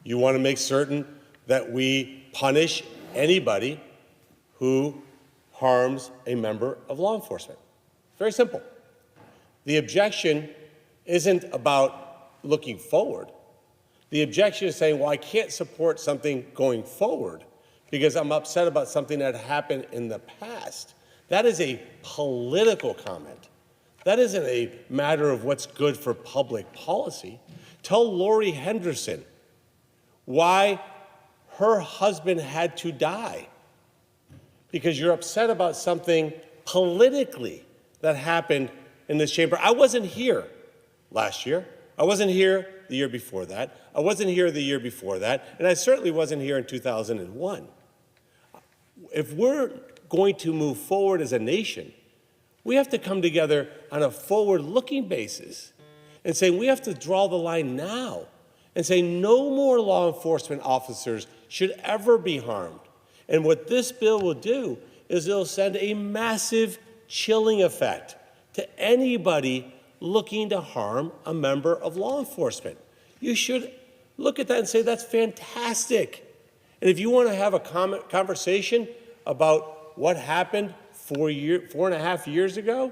You want to make certain that we punish anybody who harms a member of law enforcement. Very simple. The objection isn't about looking forward. The objection is saying, well, I can't support something going forward because I'm upset about something that happened in the past. That is a political comment. That isn't a matter of what's good for public policy. Tell Lori Henderson why her husband had to die because you're upset about something politically that happened in this chamber. I wasn't here last year. I wasn't here the year before that. I wasn't here the year before that. And I certainly wasn't here in 2001. If we're going to move forward as a nation, we have to come together on a forward-looking basis and say we have to draw the line now and say no more law enforcement officers should ever be harmed. And what this bill will do is it'll send a massive chilling effect to anybody looking to harm a member of law enforcement. You should look at that and say, that's fantastic. And if you want to have a conversation about what happened 4.5 years ago,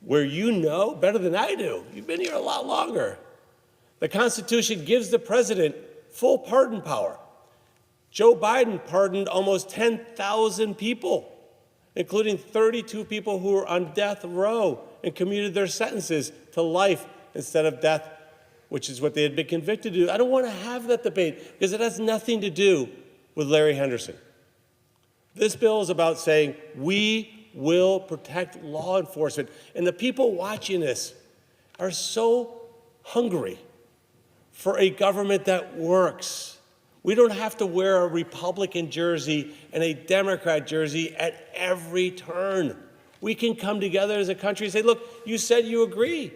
where you know better than I do, you've been here a lot longer, the Constitution gives the president full pardon power. Joe Biden pardoned almost 10,000 people, including 32 people who were on death row and commuted their sentences to life instead of death, which is what they had been convicted to do. I don't want to have that debate because it has nothing to do with Larry Henderson. This bill is about saying we will protect law enforcement. And the people watching this are so hungry for a government that works. We don't have to wear a Republican jersey and a Democrat jersey at every turn. We can come together as a country and say, look, you said you agree.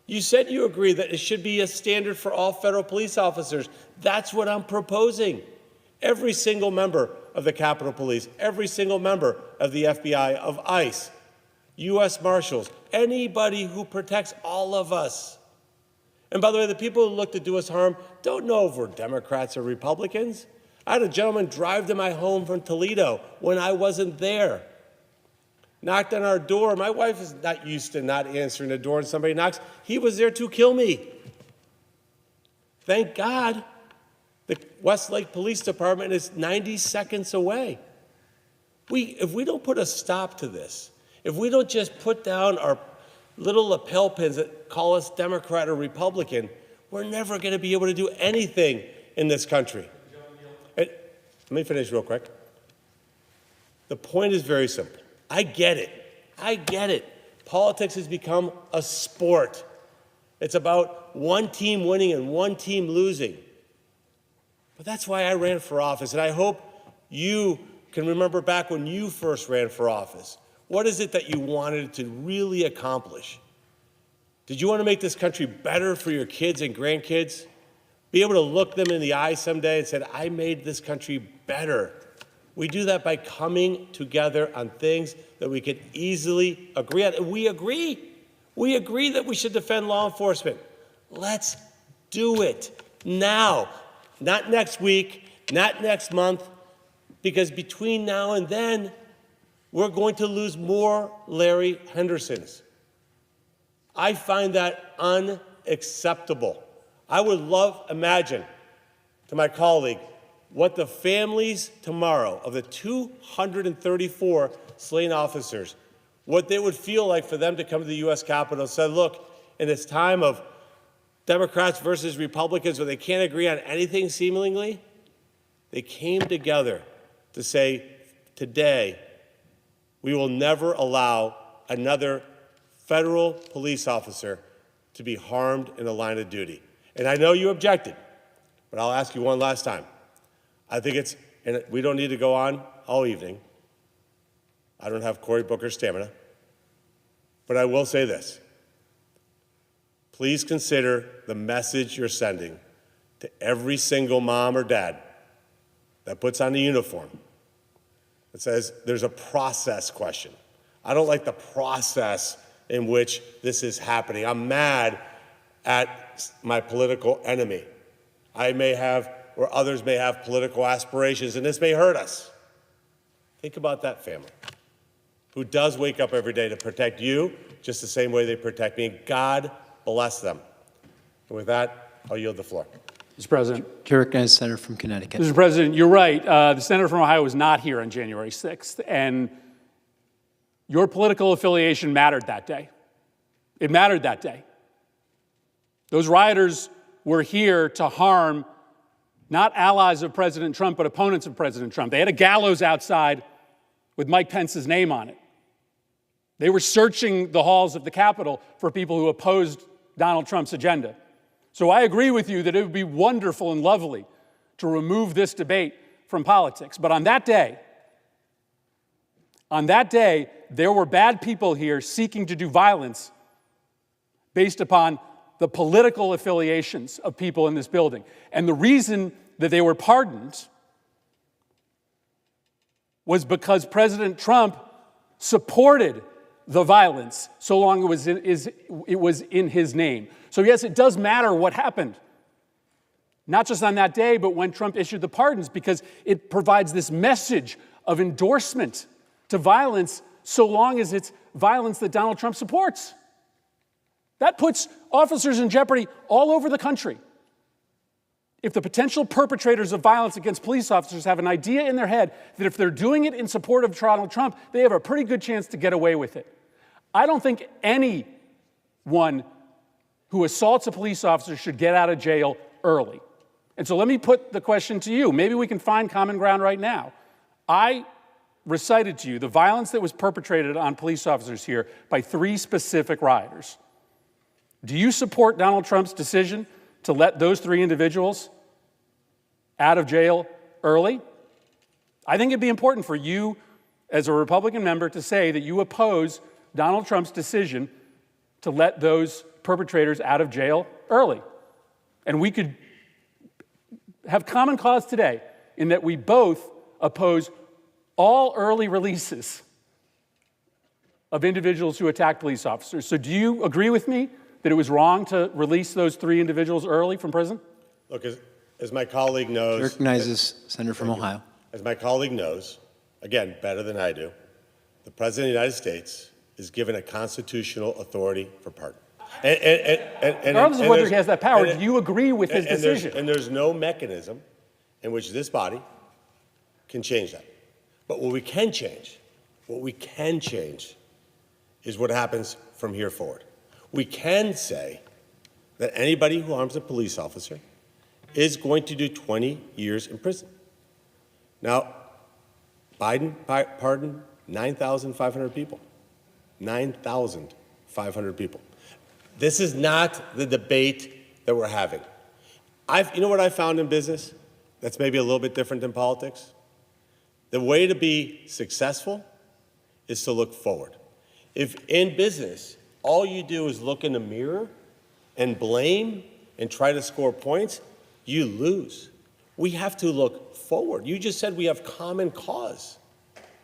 You said you agree that it should be a standard for all federal police officers. That's what I'm proposing. Every single member of the Capitol Police, every single member of the FBI, of ICE, U.S. Marshals, anybody who protects all of us. And by the way, the people who look to do us harm don't know if we're Democrats or Republicans. I had a gentleman drive to my home from Toledo when I wasn't there. Knocked on our door. My wife is not used to not answering the door and somebody knocks. He was there to kill me. Thank God the Westlake Police Department is 90 seconds away. If we don't put a stop to this, if we don't just put down our little lapel pins that call us Democrat or Republican, we're never going to be able to do anything in this country. And let me finish real quick. The point is very simple. I get it. I get it. Politics has become a sport. It's about one team winning and one team losing. But that's why I ran for office, and I hope you can remember back when you first ran for office. What is it that you wanted to really accomplish? Did you want to make this country better for your kids and grandkids? Be able to look them in the eye someday and say, I made this country better. We do that by coming together on things that we can easily agree on. And we agree. We agree that we should defend law enforcement. Let's do it now. Not next week, not next month, because between now and then, we're going to lose more Larry Hendersons. I find that unacceptable. I would imagine to my colleague, what the families tomorrow of the 234 slain officers, what they would feel like for them to come to the U.S. Capitol and say, look, in this time of Democrats versus Republicans where they can't agree on anything seemingly, they came together to say, today, we will never allow another federal police officer to be harmed in the line of duty. And I know you objected, but I'll ask you one last time. I think and we don't need to go on all evening. I don't have Cory Booker's stamina. But I will say this. Please consider the message you're sending to every single mom or dad that puts on the uniform. It says there's a process question. I don't like the process in which this is happening. I'm mad at my political enemy. I may have, or others may have political aspirations, and this may hurt us. Think about that family who does wake up every day to protect you just the same way they protect me. God bless them. And with that, I'll yield the floor. Mr. President. To recognize the senator from Connecticut. Mr. President, you're right. The senator from Ohio was not here on January 6th, and your political affiliation mattered that day. It mattered that day. Those rioters were here to harm not allies of President Trump, but opponents of President Trump. They had a gallows outside with Mike Pence's name on it. They were searching the halls of the Capitol for people who opposed Donald Trump's agenda. So I agree with you that it would be wonderful and lovely to remove this debate from politics. But on that day, there were bad people here seeking to do violence based upon the political affiliations of people in this building. And the reason that they were pardoned was because President Trump supported the violence, so long it was in his name. So yes, it does matter what happened. Not just on that day, but when Trump issued the pardons, because it provides this message of endorsement to violence so long as it's violence that Donald Trump supports. That puts officers in jeopardy all over the country. If the potential perpetrators of violence against police officers have an idea in their head that if they're doing it in support of Donald Trump, they have a pretty good chance to get away with it. I don't think anyone who assaults a police officer should get out of jail early. And so let me put the question to you. Maybe we can find common ground right now. I recited to you the violence that was perpetrated on police officers here by 3 specific rioters. Do you support Donald Trump's decision to let those 3 individuals out of jail early? I think it'd be important for you as a Republican member to say that you oppose Donald Trump's decision to let those perpetrators out of jail early. And we could have common cause today in that we both oppose all early releases of individuals who attack police officers. So do you agree with me that it was wrong to release those 3 individuals early from prison? Look, as my colleague knows... Recognizes Senator from Ohio. As my colleague knows, again, better than I do, the President of the United States is given a constitutional authority for pardon. Regardless of whether he has that power, do you agree with his decision? And there's no mechanism in which this body can change that. But what we can change is what happens from here forward. We can say that anybody who harms a police officer is going to do 20 years in prison. Now, Biden pardoned 9,500 people. 9,500 people. This is not the debate that we're having. You know what I found in business that's maybe a little bit different than politics? The way to be successful is to look forward. If in business, all you do is look in the mirror and blame and try to score points, you lose. We have to look forward. You just said we have common cause.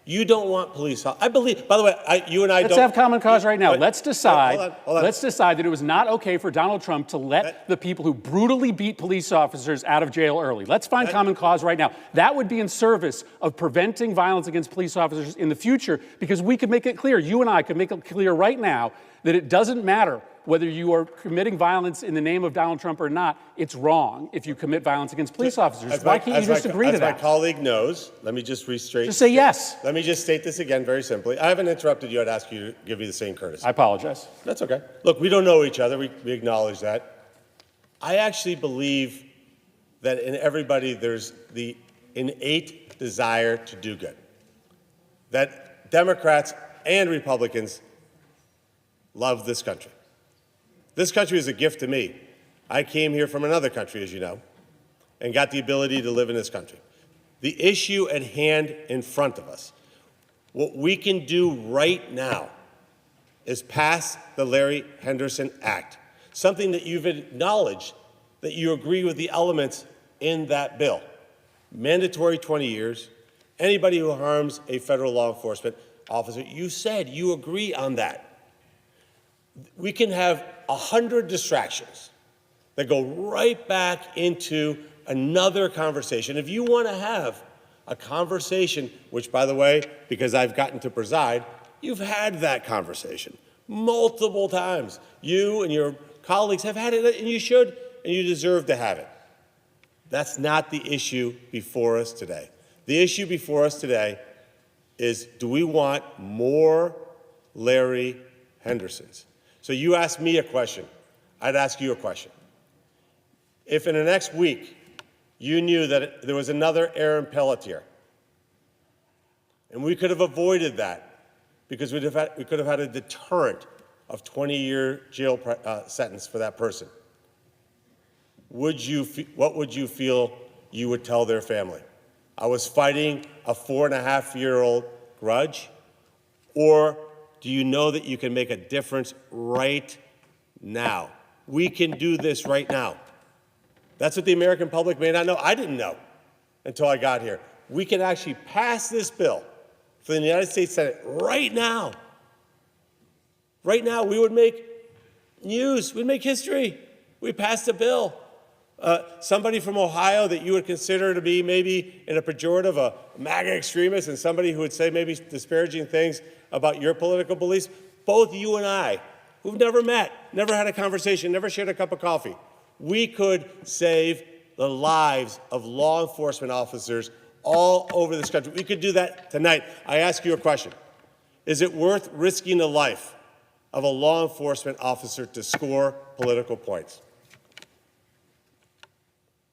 You don't want police. I believe, by the way, you and I don't. Let's have common cause right now. Let's decide. Hold on. Let's decide that it was not okay for Donald Trump to let the people who brutally beat police officers out of jail early. Let's find common cause right now. That would be in service of preventing violence against police officers in the future, because we could make it clear, you and I could make it clear right now, that it doesn't matter whether you are committing violence in the name of Donald Trump or not. It's wrong if you commit violence against police officers. Why can't you just agree to that? As my colleague knows, let me just restate. Just say yes. Let me just state this again very simply. I haven't interrupted you. I'd ask you to give me the same courtesy. I apologize. That's okay. Look, we don't know each other. We acknowledge that. I actually believe that in everybody there's the innate desire to do good. That Democrats and Republicans love this country. This country is a gift to me. I came here from another country, as you know, and got the ability to live in this country. The issue at hand in front of us, what we can do right now is pass the Larry Henderson Act, something that you've acknowledged that you agree with the elements in that bill. Mandatory 20 years. Anybody who harms a federal law enforcement officer, you said you agree on that. We can have 100 distractions that go right back into another conversation. If you want to have a conversation, which, by the way, because I've gotten to preside, you've had that conversation multiple times. You and your colleagues have had it, and you should, and you deserve to have it. That's not the issue before us today. The issue before us today is, do we want more Larry Hendersons? So you asked me a question. I'd ask you a question. If in the next week you knew that there was another Aaron Pelletier, and we could have avoided that because we could have had a deterrent of 20-year jail sentence for that person, what would you feel you would tell their family? I was fighting a 4.5-year-old grudge? Or do you know that you can make a difference right now? We can do this right now. That's what the American public may not know. I didn't know until I got here. We can actually pass this bill for the United States Senate right now Right now, we would make news. We'd make history. We passed a bill. Somebody from Ohio that you would consider to be maybe in a pejorative, a MAGA extremist, and somebody who would say maybe disparaging things about your political beliefs, both you and I, who've never met, never had a conversation, never shared a cup of coffee, we could save the lives of law enforcement officers all over this country. We could do that tonight. I ask you a question. Is it worth risking the life of a law enforcement officer to score political points?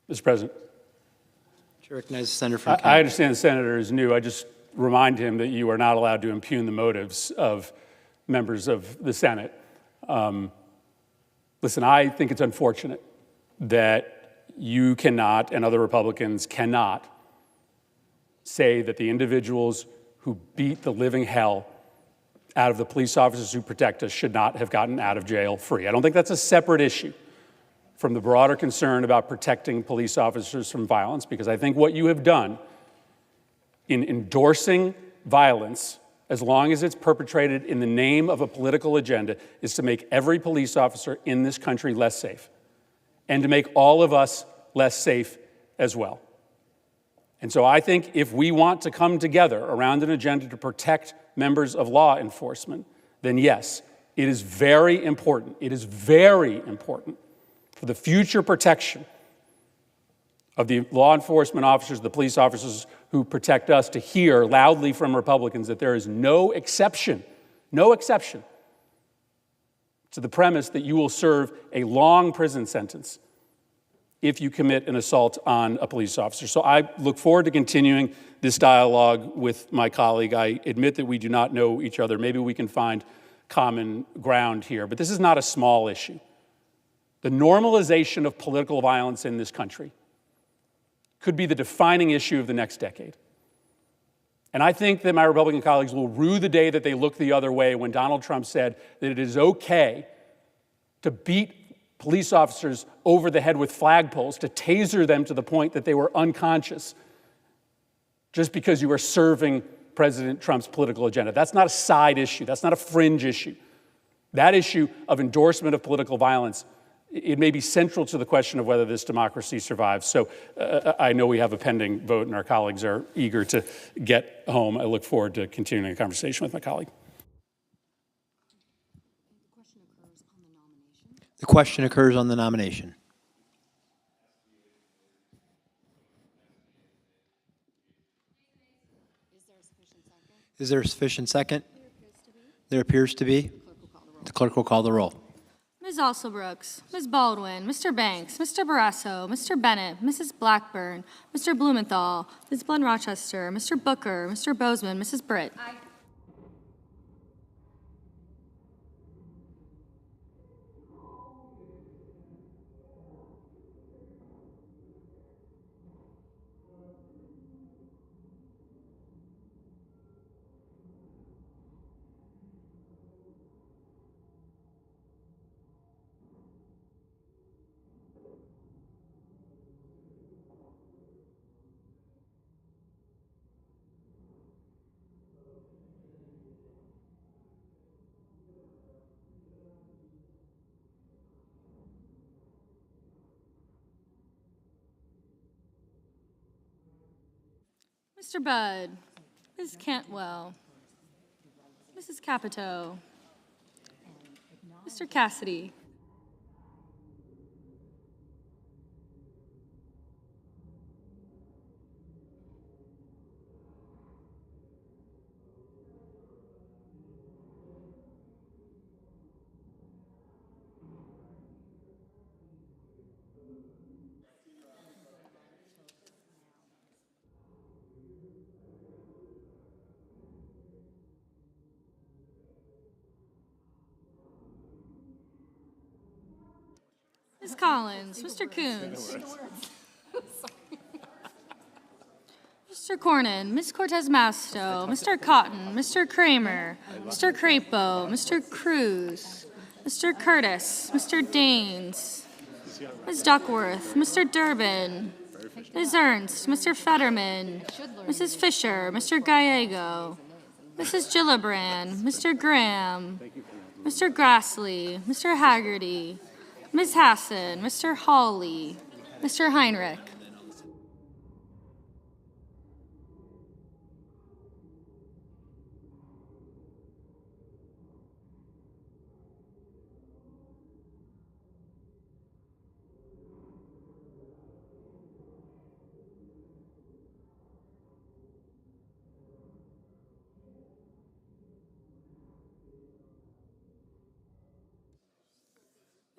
Mr. President. Chair recognizes the senator from Connecticut. I understand the senator is new. I just remind him that you are not allowed to impugn the motives of members of the Senate. Listen, I think it's unfortunate that you cannot, and other Republicans cannot, say that the individuals who beat the living hell out of the police officers who protect us should not have gotten out of jail free. I don't think that's a separate issue from the broader concern about protecting police officers from violence, because I think what you have done in endorsing violence, as long as it's perpetrated in the name of a political agenda, is to make every police officer in this country less safe and to make all of us less safe as well. And so I think if we want to come together around an agenda to protect members of law enforcement, then yes, it is very important. It is very important for the future protection of the law enforcement officers, the police officers who protect us, to hear loudly from Republicans that there is no exception to the premise that you will serve a long prison sentence if you commit an assault on a police officer. So I look forward to continuing this dialogue with my colleague. I admit that we do not know each other. Maybe we can find common ground here, but this is not a small issue. The normalization of political violence in this country could be the defining issue of the next decade. And I think that my Republican colleagues will rue the day that they look the other way when Donald Trump said that it is okay to beat police officers over the head with flagpoles, to taser them to the point that they were unconscious, just because you are serving President Trump's political agenda. That's not a side issue. That's not a fringe issue. That issue of endorsement of political violence, it may be central to the question of whether this democracy survives. So I know we have a pending vote and our colleagues are eager to get home. I look forward to continuing a conversation with my colleague. The question occurs on the nomination. Is there a sufficient second? There appears to be. The clerk will call the roll. Ms. Alsobrooks, Ms. Baldwin, Mr. Banks, Mr. Barrasso, Mr. Bennett, Mrs. Blackburn, Mr. Blumenthal, Ms. Blunt Rochester, Mr. Booker, Mr. Bozeman, Mrs. Britt. Aye. Mr. Budd, Ms. Cantwell, Mrs. Capito, Mr. Cassidy, Ms. Collins, Mr. Coons, Mr. Cornyn, Ms. Cortez Masto, Mr. Cotton, Mr. Kramer, Mr. Crapo, Mr. Cruz, Mr. Curtis, Mr. Daines, Ms. Duckworth, Mr. Durbin, Ms. Ernst, Mr. Fetterman, Mrs. Fisher, Mr. Gallego, Mrs. Gillibrand, Mr. Graham, Mr. Grassley, Mr. Haggerty, Ms. Hassan, Mr. Hawley, Mr. Heinrich.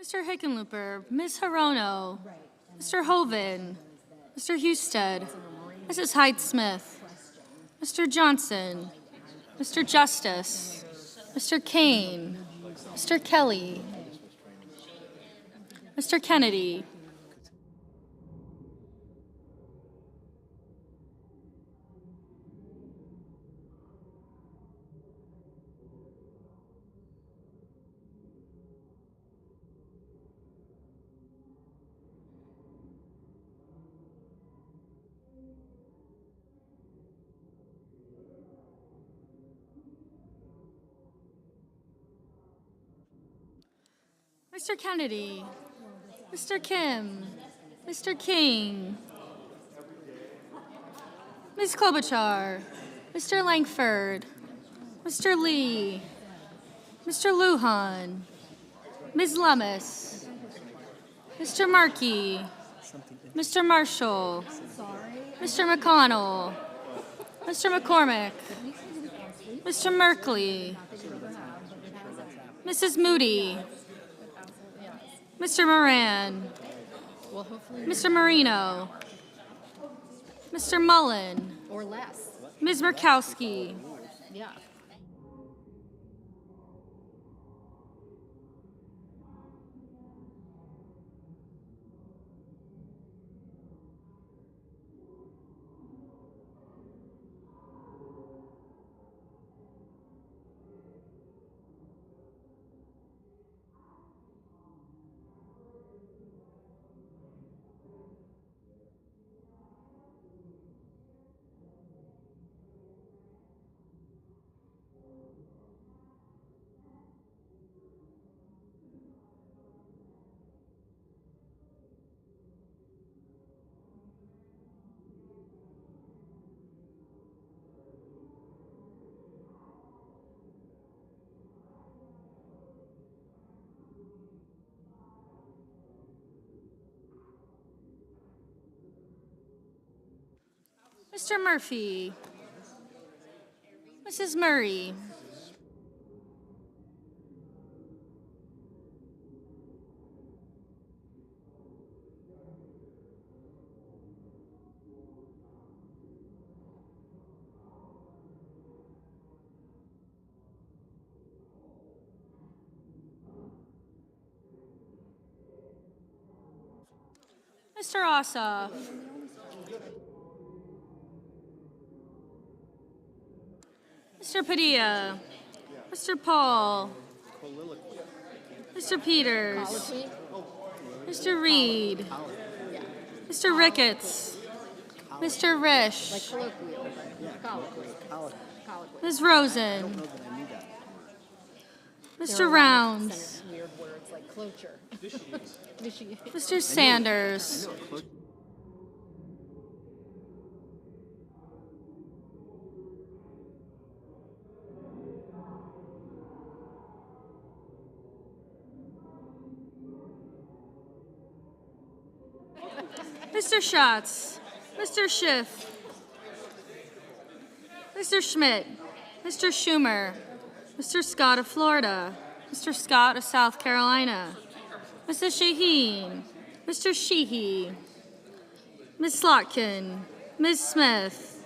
Mr. Hickenlooper, Ms. Hirono, Mr. Hoven, Mr. Husted, Mrs. Hyde-Smith, Mr. Johnson, Mr. Justice, Mr. Kane, Mr. Kelly, Mr. Kennedy, Mr. Kennedy, Mr. Kim, Mr. King, Ms. Klobuchar, Mr. Langford, Mr. Lee, Mr. Lujan, Ms. Lummis, Mr. Markey, Mr. Marshall, Mr. McConnell, Mr. McCormick, Mr. Merkley, Mrs. Moody, Mr. Moran, Mr. Marino, Mr. Mullen, Or less. Ms. Murkowski, Yeah. Mr. Murphy, Mrs. Murray, Mr. Ossoff, Mr. Padilla, Mr. Paul, Mr. Peters, Mr. Reed, Mr. Ricketts, Mr. Risch, Ms. Rosen, Mr. Rounds, Weird words like cloture. Mr. Sanders, Mr. Schatz, Mr. Schiff, Mr. Schmidt, Mr. Schumer, Mr. Scott of Florida, Mr. Scott of South Carolina, Mrs. Shaheen, Mr. Sheehy, Ms. Slotkin, Ms. Smith,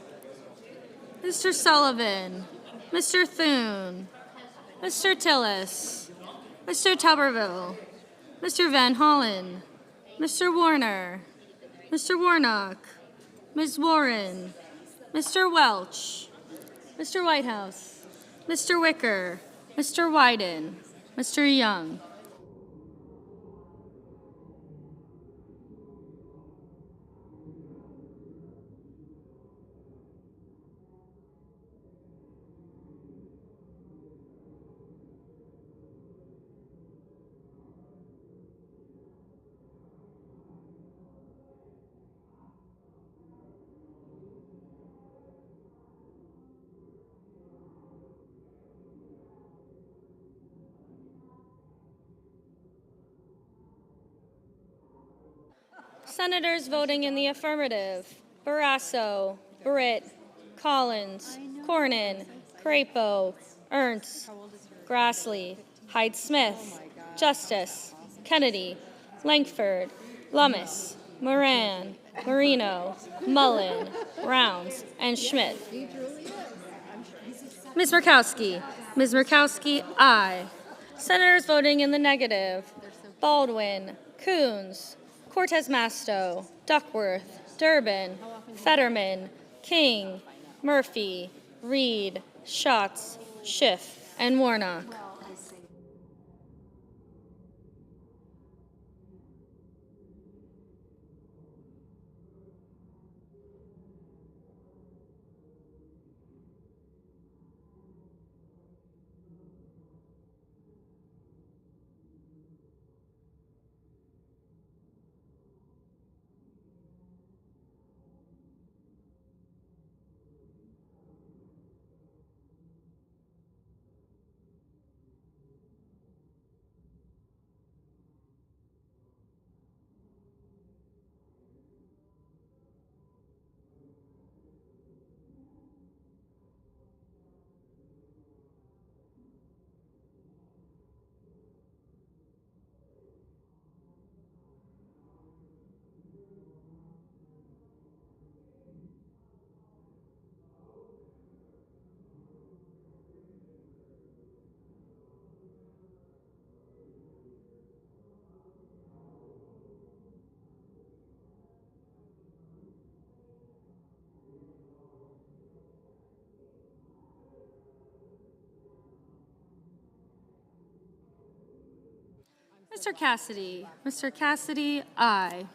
Mr. Sullivan, Mr. Thune, Mr. Tillis, Mr. Tuberville, Mr. Van Hollen, Mr. Warner, Mr. Warnock, Ms. Warren, Mr. Welch, Mr. Whitehouse, Mr. Wicker, Mr. Wyden, Mr. Young. Senators voting in the affirmative: Barrasso, Britt, Collins, Cornyn, Crapo, Ernst, Grassley, Hyde-Smith, Justice, Kennedy, Langford, Lummis, Moran, Marino, Mullen, Rounds, and Schmidt. Ms. Murkowski. Ms. Murkowski, aye. Senators voting in the negative: Baldwin, Coons, Cortez Masto, Duckworth, Durbin, Fetterman, King, Murphy, Reed, Schatz, Schiff, and Warnock. Mr. Cassidy. Mr. Cassidy, aye.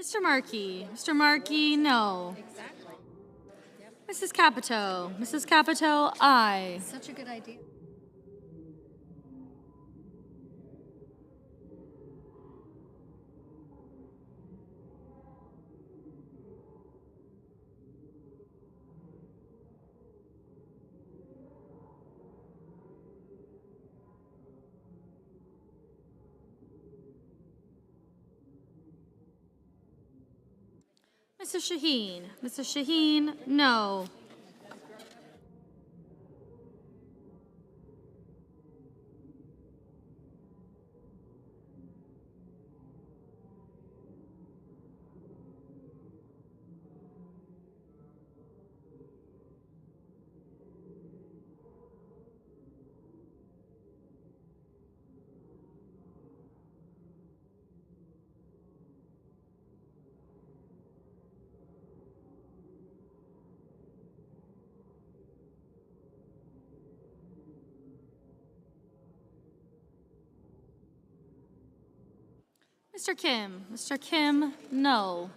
Mr. Markey. Mr. Markey, no. Mrs. Capito. Mrs. Capito, aye. Such a good idea. Mrs. Shaheen. Mrs. Shaheen, no. Mr. Kim. Mr. Kim, no.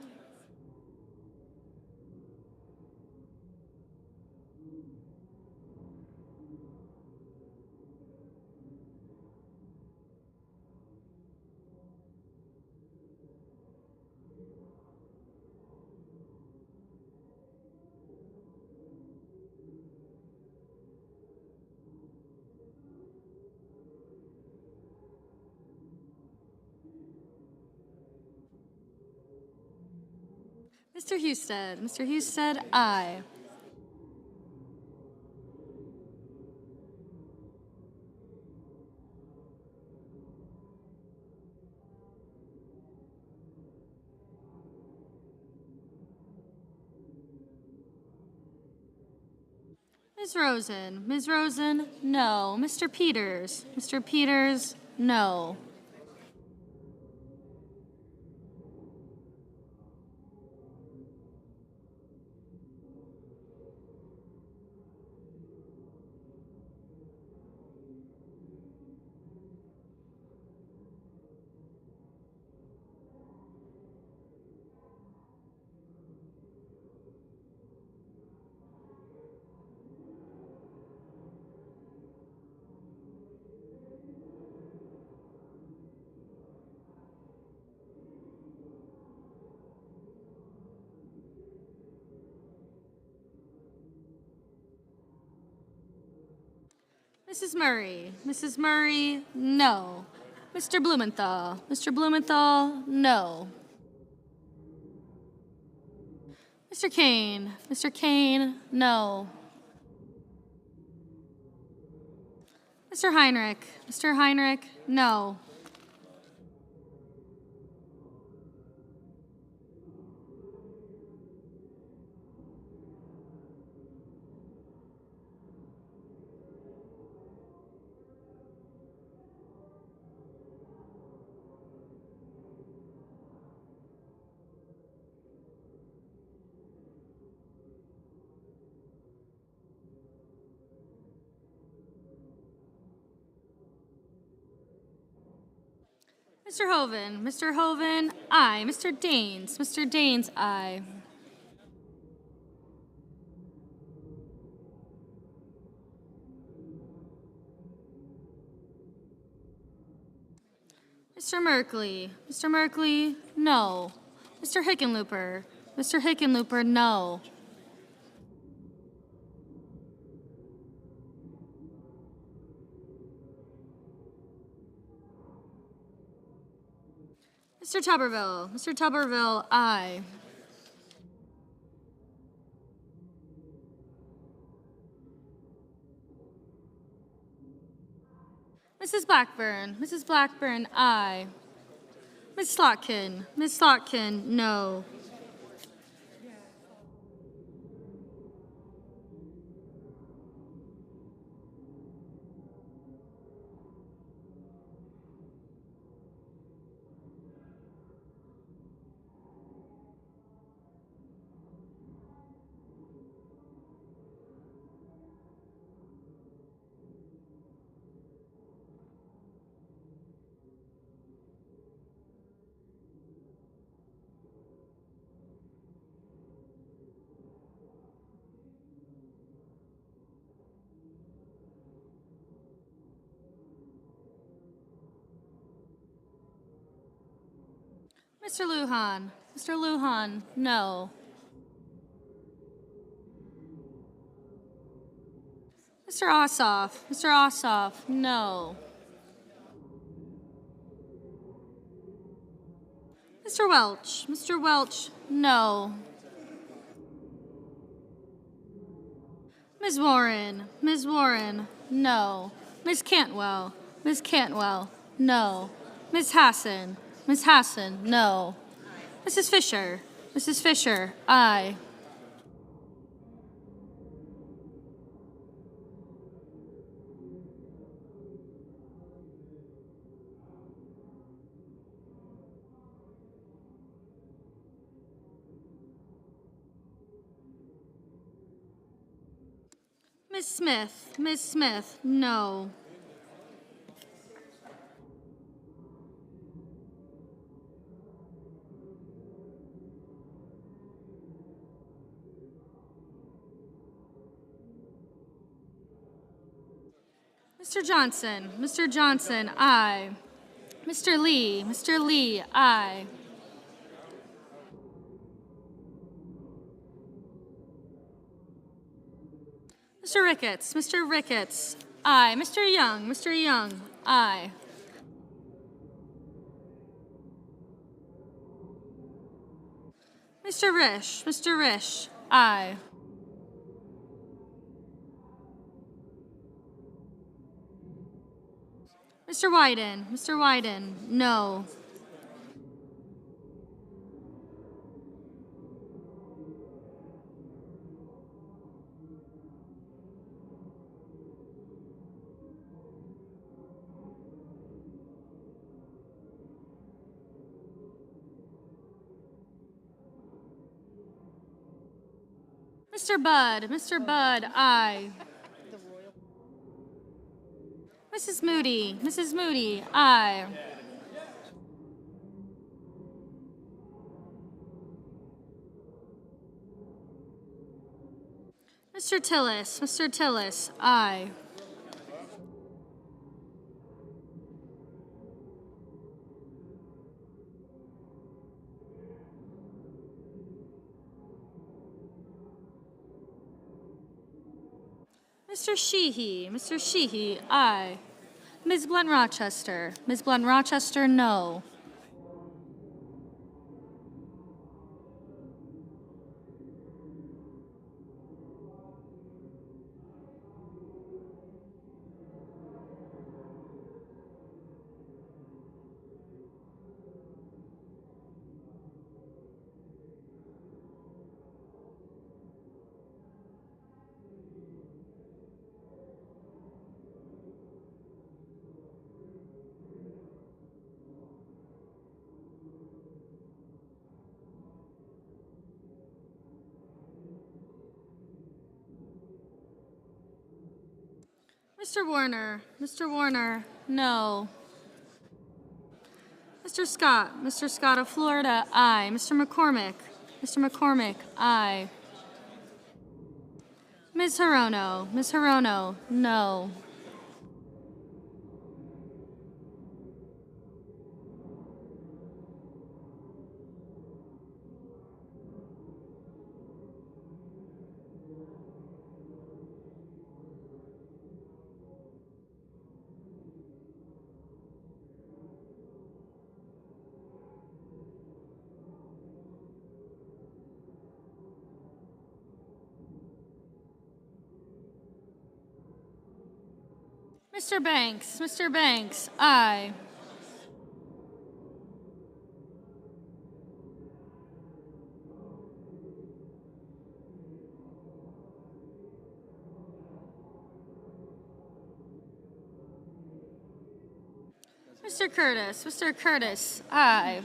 Mr. Husted. Mr. Husted, aye. Ms. Rosen. Ms. Rosen, no. Mr. Peters. Mr. Peters, no. Mrs. Murray. Mrs. Murray, no. Mr. Blumenthal. Mr. Blumenthal, no. Mr. Kane. Mr. Kane, no. Mr. Heinrich. Mr. Heinrich, no. Mr. Hoven. Mr. Hoven, aye. Mr. Daines. Mr. Daines, aye. Mr. Merkley. Mr. Merkley, no. Mr. Hickenlooper. Mr. Hickenlooper, no. Mr. Tuberville. Mr. Tuberville, aye. Mrs. Blackburn. Mrs. Blackburn, aye. Ms. Slotkin. Ms. Slotkin, no. Mr. Lujan. Mr. Lujan, no. Mr. Ossoff. Mr. Ossoff, no. Mr. Welch. Mr. Welch, no. Ms. Warren. Ms. Warren, no. Ms. Cantwell. Ms. Cantwell, no. Ms. Hassan. Ms. Hassan, no. Mrs. Fisher. Mrs. Fisher, aye. Ms. Smith. Ms. Smith, no. Mr. Johnson. Mr. Johnson, aye. Mr. Lee. Mr. Lee, aye. Mr. Ricketts. Mr. Ricketts, aye. Mr. Young. Mr. Young, aye. Ms. Mr. Rish, aye. Mr. Wyden, no. Mr. Budd, aye. Mrs. Moody, aye. Mr. Tillis, aye. Mr. Sheehy, aye. Ms. Blunt Rochester, no. Mr. Warner, no. Mr. Scott of Florida, aye. Mr. McCormick, aye. Ms. Hirono, no. Mr. Banks, aye. Mr. Curtis, aye.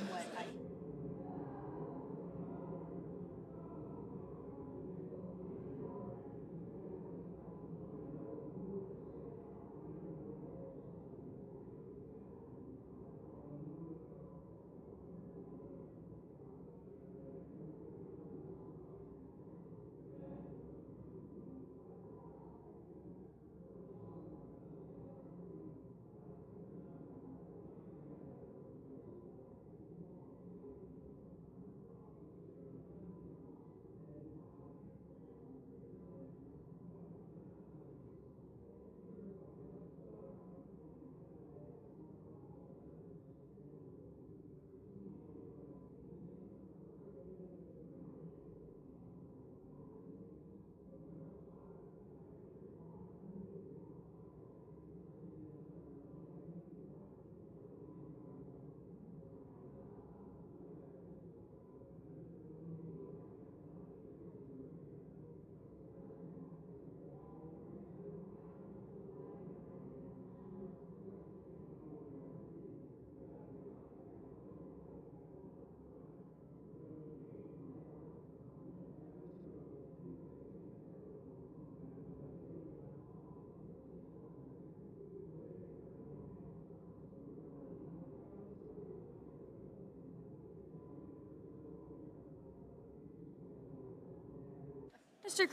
Mr.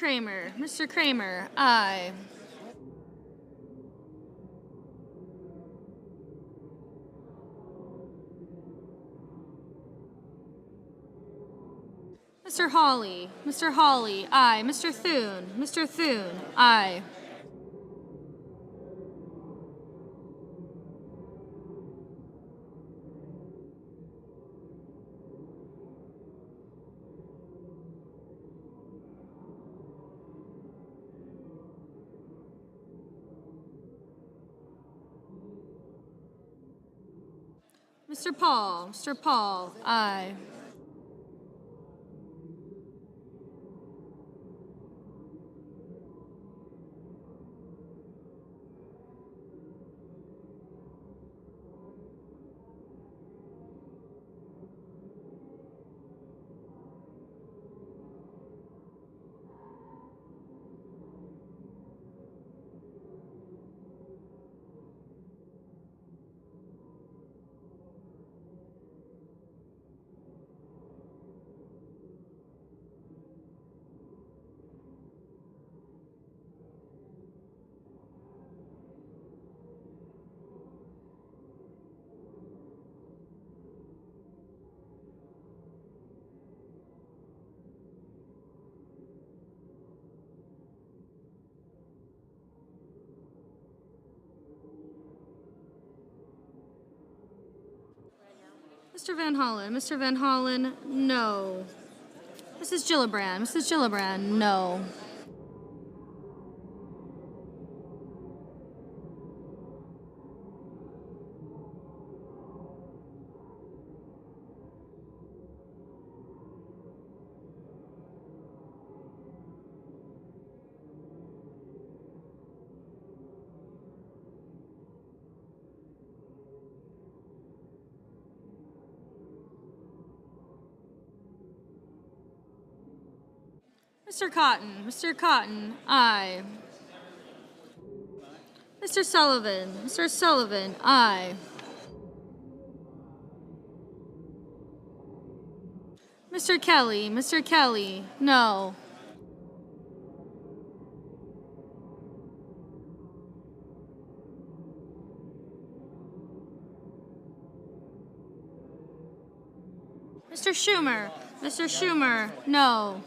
Kramer, aye. Mr. Hawley, aye. Mr. Thune, aye. Mr. Paul, aye. Mr. Van Hollen, no. Mrs. Gillibrand, no. Mr. Cotton, aye. Mr. Sullivan, aye. Mr. Kelly, no. Mr. Schumer, no.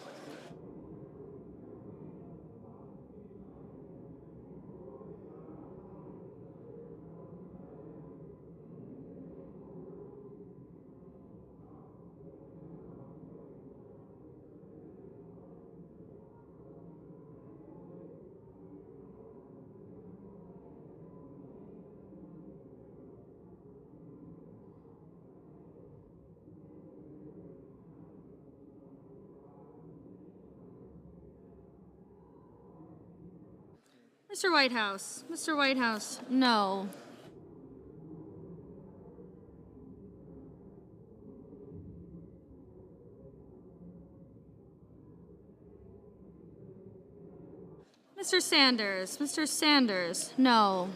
Mr. Whitehouse, no. Mr. Sanders, no.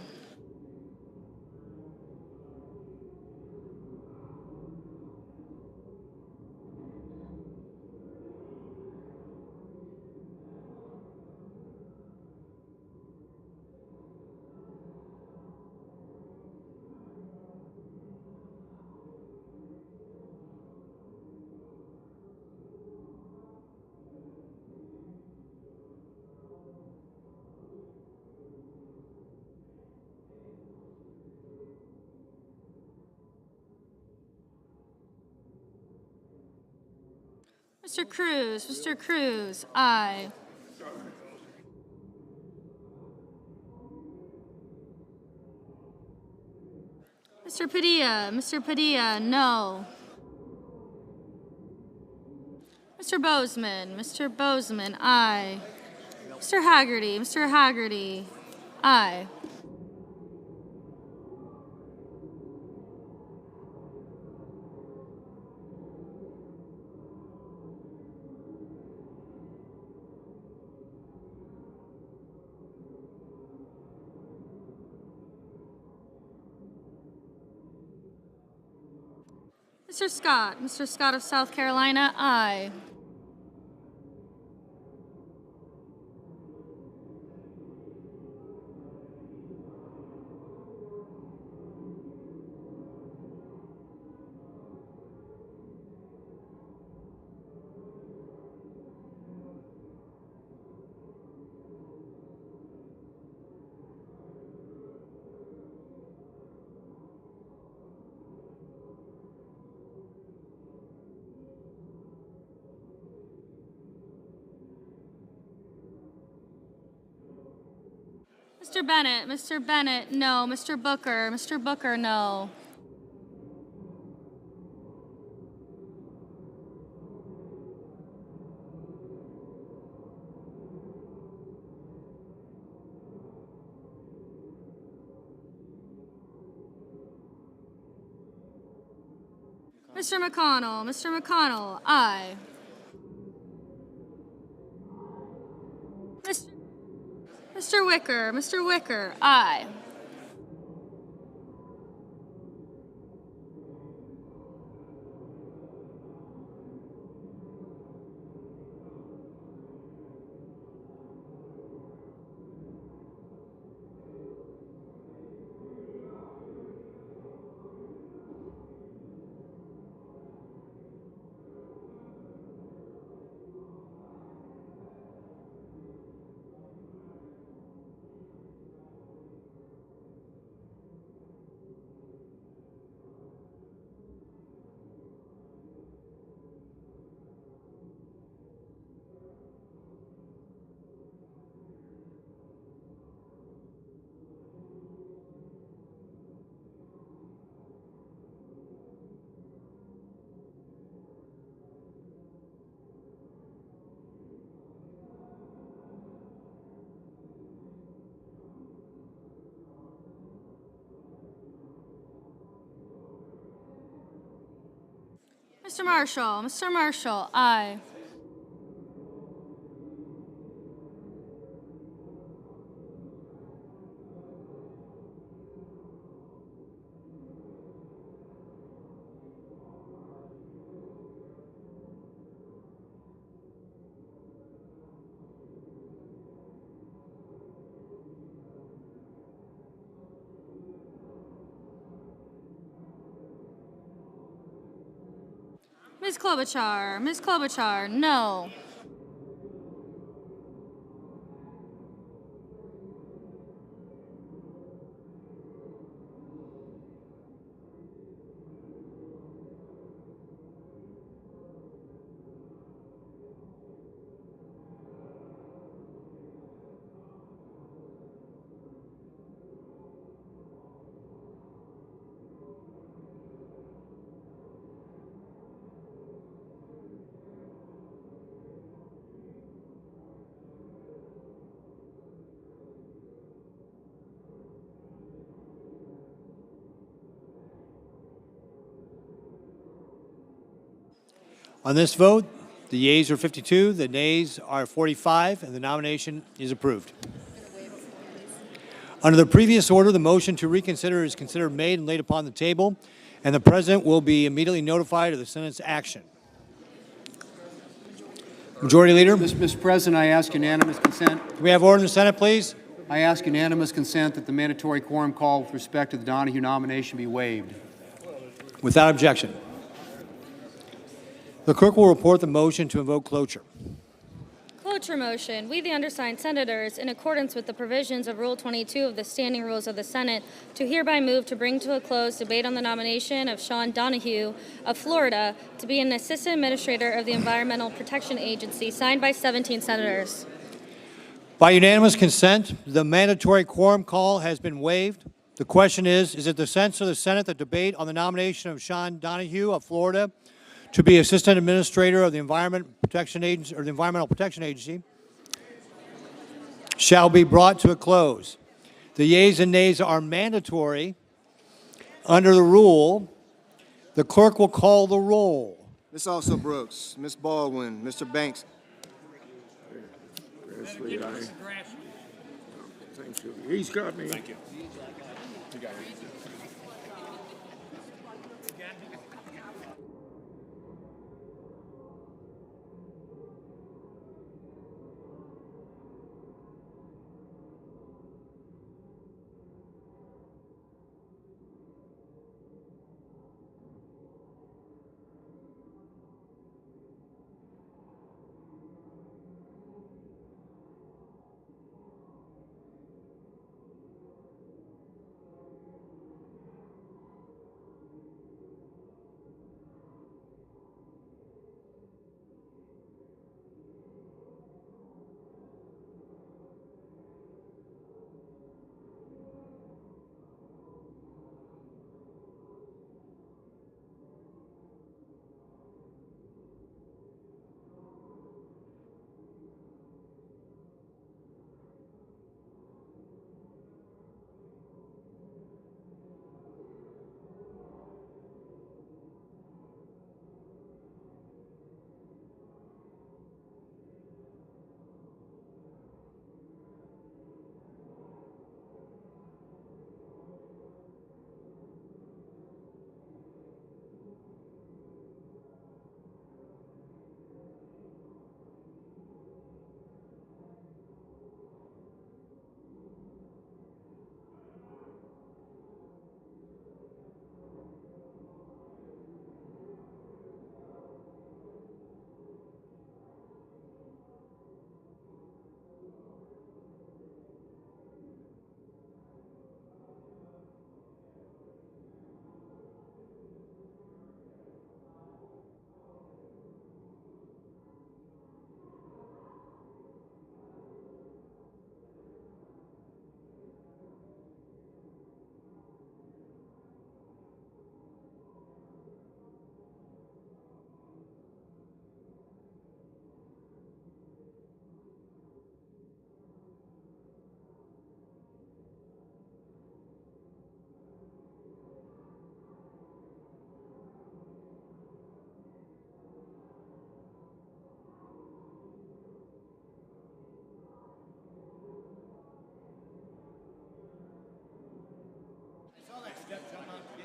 Mr. Cruz, aye. Mr. Padilla, no. Mr. Bozeman, aye. Mr. Haggerty, aye. Mr. Scott of South Carolina, aye. Mr. Bennett, no. Mr. Booker, no. Mr. McConnell, aye. Mr. Wicker, aye. Mr. Marshall, aye. Ms. Klobuchar, no. On this vote, the yeas are 52, the nays are 45, and the nomination is approved. Under the previous order, the motion to reconsider is considered made and laid upon the table, and the President will be immediately notified of the Senate's action. Majority Leader. Mr. President, I ask unanimous consent. Can we have order in the Senate, please? I ask unanimous consent that the mandatory quorum call with respect to the Donahue nomination be waived. Without objection. The clerk will report the motion to invoke cloture. Cloture motion. We, the undersigned senators, in accordance with the provisions of Rule 22 of the Standing Rules of the Senate, do hereby move to bring to a close debate on the nomination of Sean Donahue of Florida to be an Assistant Administrator of the Environmental Protection Agency, signed by 17 senators. By unanimous consent, the mandatory quorum call has been waived. The question is it the sense of the Senate that debate on the nomination of Sean Donahue of Florida to be Assistant Administrator of the Environmental Protection Agency shall be brought to a close? The yeas and nays are mandatory. Under the rule, the clerk will call the roll. Ms. Also Brooks, Ms. Baldwin, Mr. Banks. Thank you. He's got me. Thank you.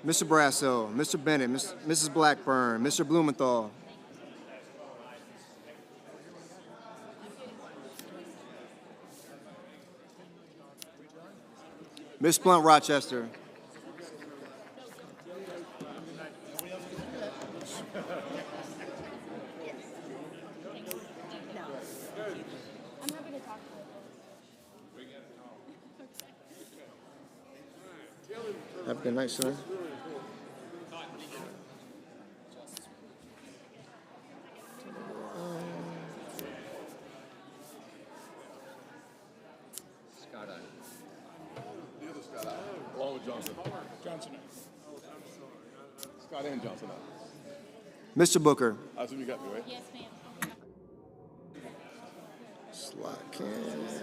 Mr. Brasso, Mr. Bennett, Mrs. Blackburn, Mr. Blumenthal, Ms. Blunt Rochester, have a good night, sir. Along with Johnson. Johnson. Scott and Johnson. Mr. Booker. That's what you got me, right? Yes, ma'am. Slack in.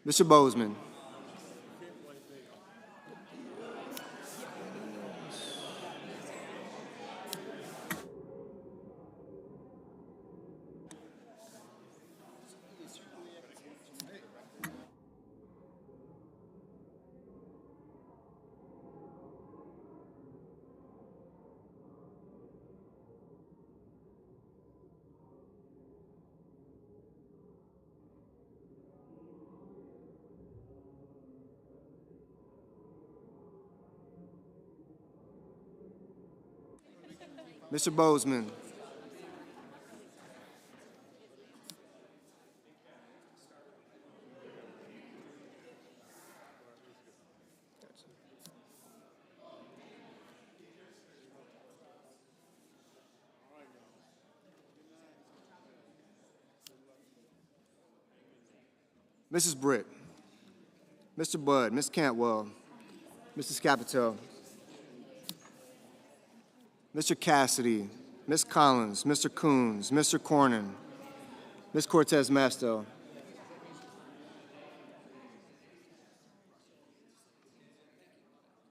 Mr. Bozeman. Mr. Bozeman. Mrs. Britt. Mr. Budd, Ms. Cantwell, Mr. Scapito, Mr. Cassidy, Ms. Collins, Mr. Coons, Mr. Cornyn, Ms. Cortez Masto,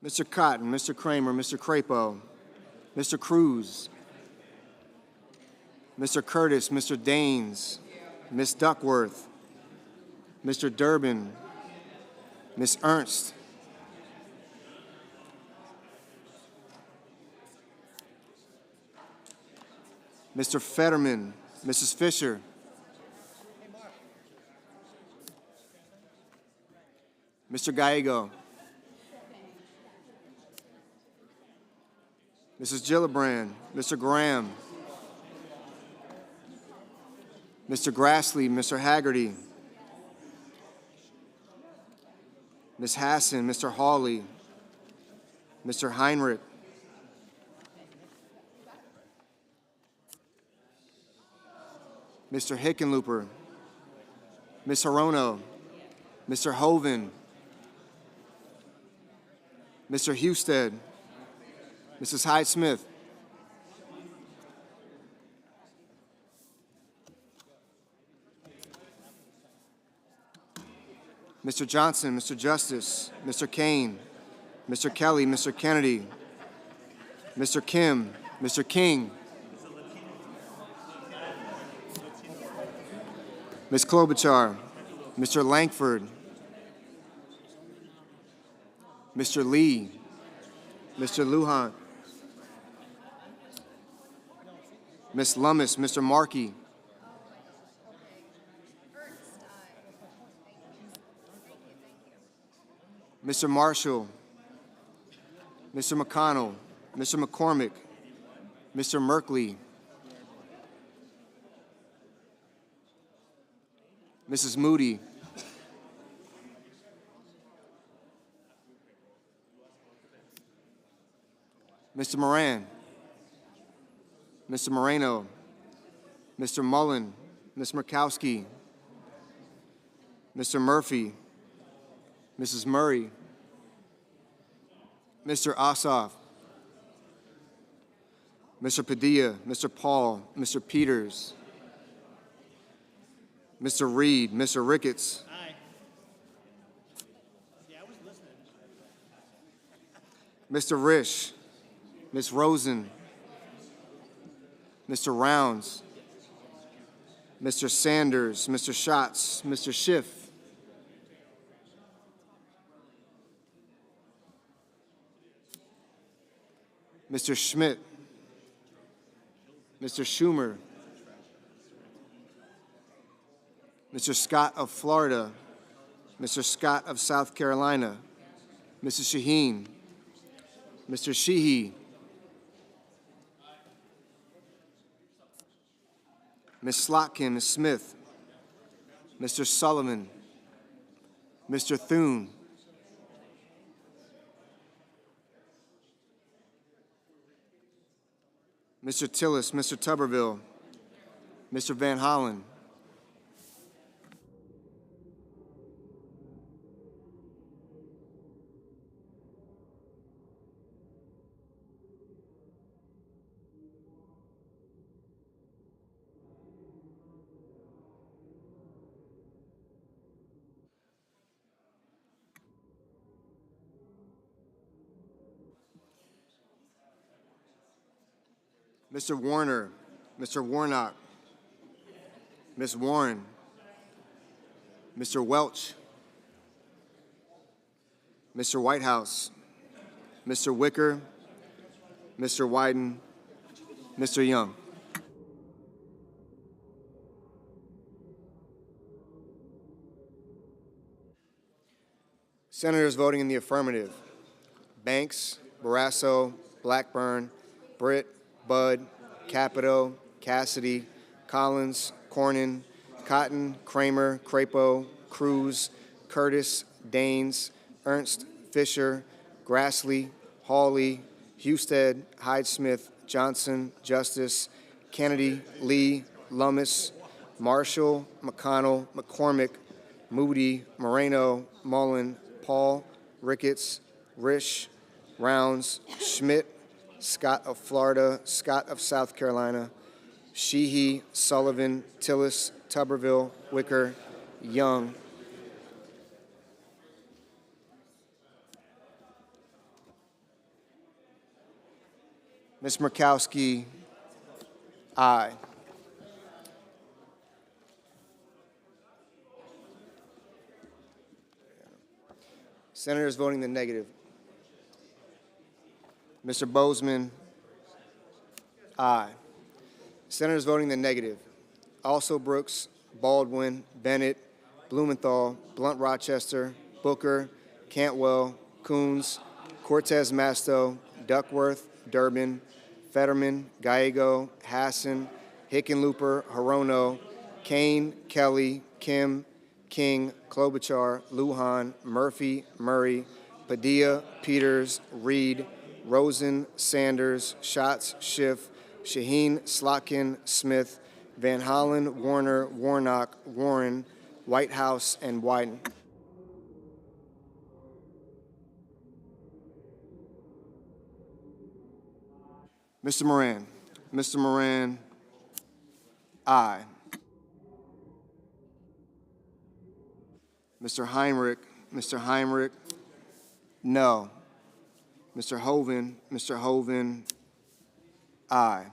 Mr. Cotton, Mr. Kramer, Mr. Crapo, Mr. Cruz, Mr. Curtis, Mr. Daines, Ms. Duckworth, Mr. Durbin, Ms. Ernst, Mr. Fetterman, Mrs. Fisher, Mr. Gallego, Mrs. Gillibrand, Mr. Graham, Mr. Grassley, Mr. Haggerty, Ms. Hassan, Mr. Hawley, Mr. Heinrich, Mr. Hickenlooper, Ms. Hirono, Mr. Hoven, Mr. Husted, Mrs. Hyde-Smith, Mr. Johnson, Mr. Justice, Mr. Kane, Mr. Kelly, Mr. Kennedy, Mr. Kim, Mr. King, Ms. Klobuchar, Mr. Langford, Mr. Lee, Mr. Lujan, Ms. Lummis, Mr. Markey, Mr. Marshall, Mr. McConnell, Mr. McCormick, Mr. Merkley, Mrs. Moody, Mr. Moran, Mr. Moreno, Mr. Mullen, Ms. Murkowski, Mr. Murphy, Mrs. Murray, Mr. Ossoff, Mr. Padilla, Mr. Paul, Mr. Peters, Mr. Reed, Mr. Ricketts, Mr. Risch, Ms. Rosen, Mr. Rounds, Mr. Sanders, Mr. Schatz, Mr. Schiff, Mr. Schmidt, Mr. Schumer, Mr. Scott of Florida, Mr. Scott of South Carolina, Mrs. Shaheen, Mr. Sheehy, Ms. Slotkin, Ms. Smith, Mr. Sullivan, Mr. Thune, Mr. Tillis, Mr. Tuberville, Mr. Van Hollen, Mr. Warner, Mr. Warnock, Ms. Warren, Mr. Welch, Mr. Whitehouse, Mr. Wicker, Mr. Wyden, Mr. Young. Senators voting in the affirmative: Banks, Barrasso, Blackburn, Britt, Budd, Capito, Cassidy, Collins, Cornyn, Cotton, Kramer, Crapo, Cruz, Curtis, Daines, Ernst, Fisher, Grassley, Hawley, Husted, Hyde-Smith, Johnson, Justice, Kennedy, Lee, Lummis, Marshall, McConnell, McCormick, Moody, Moreno, Mullen, Paul, Ricketts, Risch, Rounds, Schmidt, Scott of Florida, Scott of South Carolina, Sheehy, Sullivan, Tillis, Tuberville, Wicker, Young. Ms. Murkowski, aye. Senators voting the negative: Mr. Bozeman, aye. Senators voting the negative: Also Brooks, Baldwin, Bennett, Blumenthal, Blunt Rochester, Booker, Cantwell, Coons, Cortez Masto, Duckworth, Durbin, Fetterman, Gallego, Hassan, Hickenlooper, Hirono, Kane, Kelly, Kim, King, Klobuchar, Lujan, Murphy, Murray, Padilla, Peters, Reed, Rosen, Sanders, Schatz, Schiff, Shaheen, Slotkin, Smith, Van Hollen, Warner, Warnock, Warren, Whitehouse, and Wyden. Mr. Moran. Mr. Moran, aye. Mr. Heinrich. Mr. Heinrich, no. Mr. Hoven. Mr. Hoven, aye.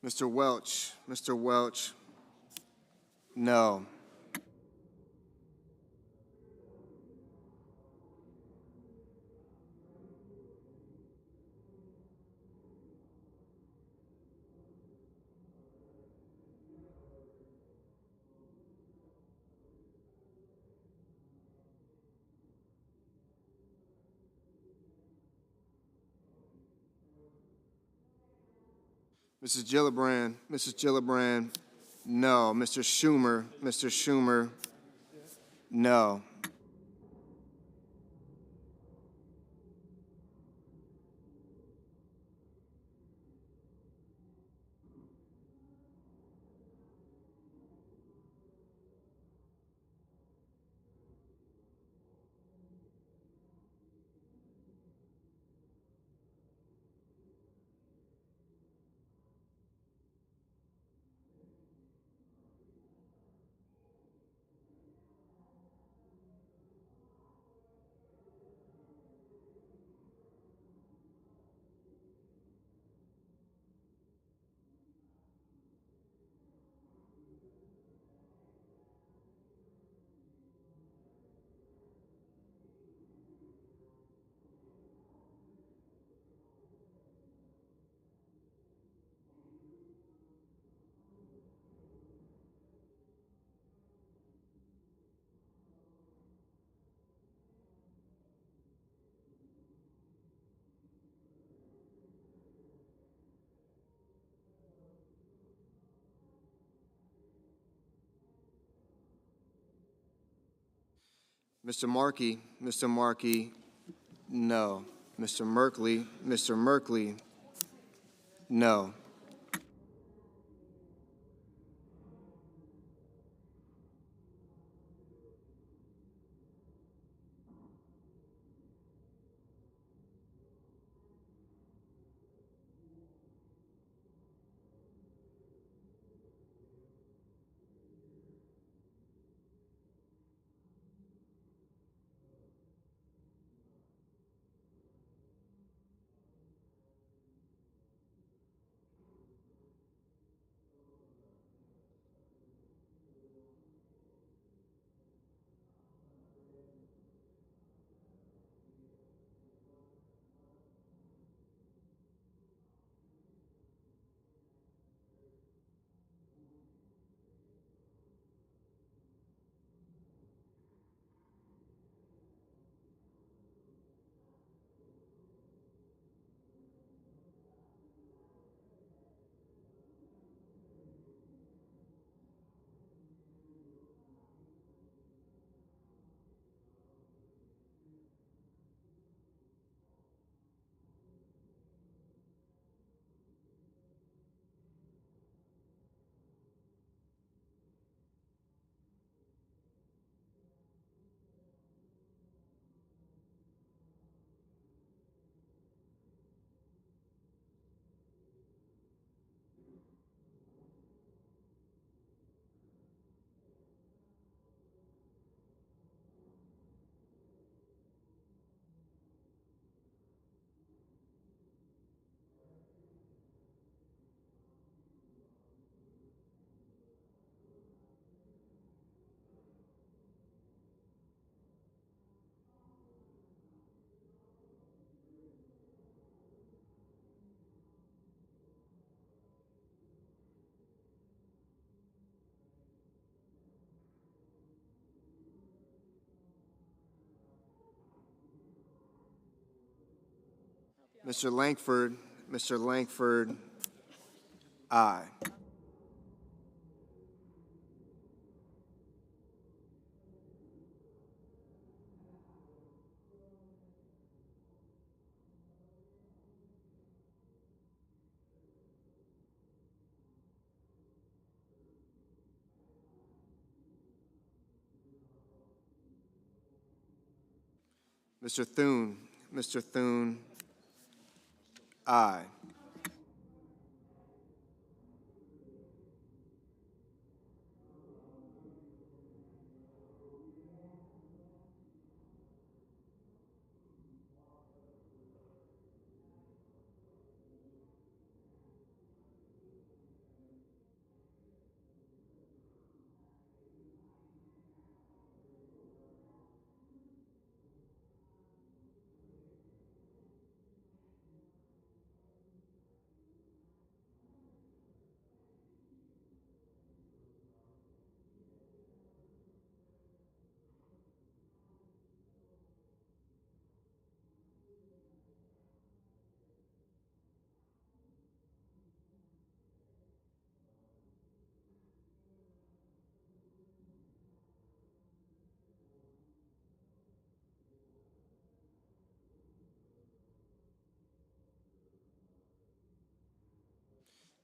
Mr. Welch, no. Mrs. Gillibrand, no. Mr. Schumer, no. Mr. Markey, no. Mr. Merkley, no. Mr. Langford, aye. Mr. Thune, aye.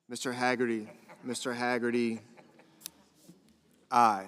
Mr. Haggerty. Mr. Haggerty, aye.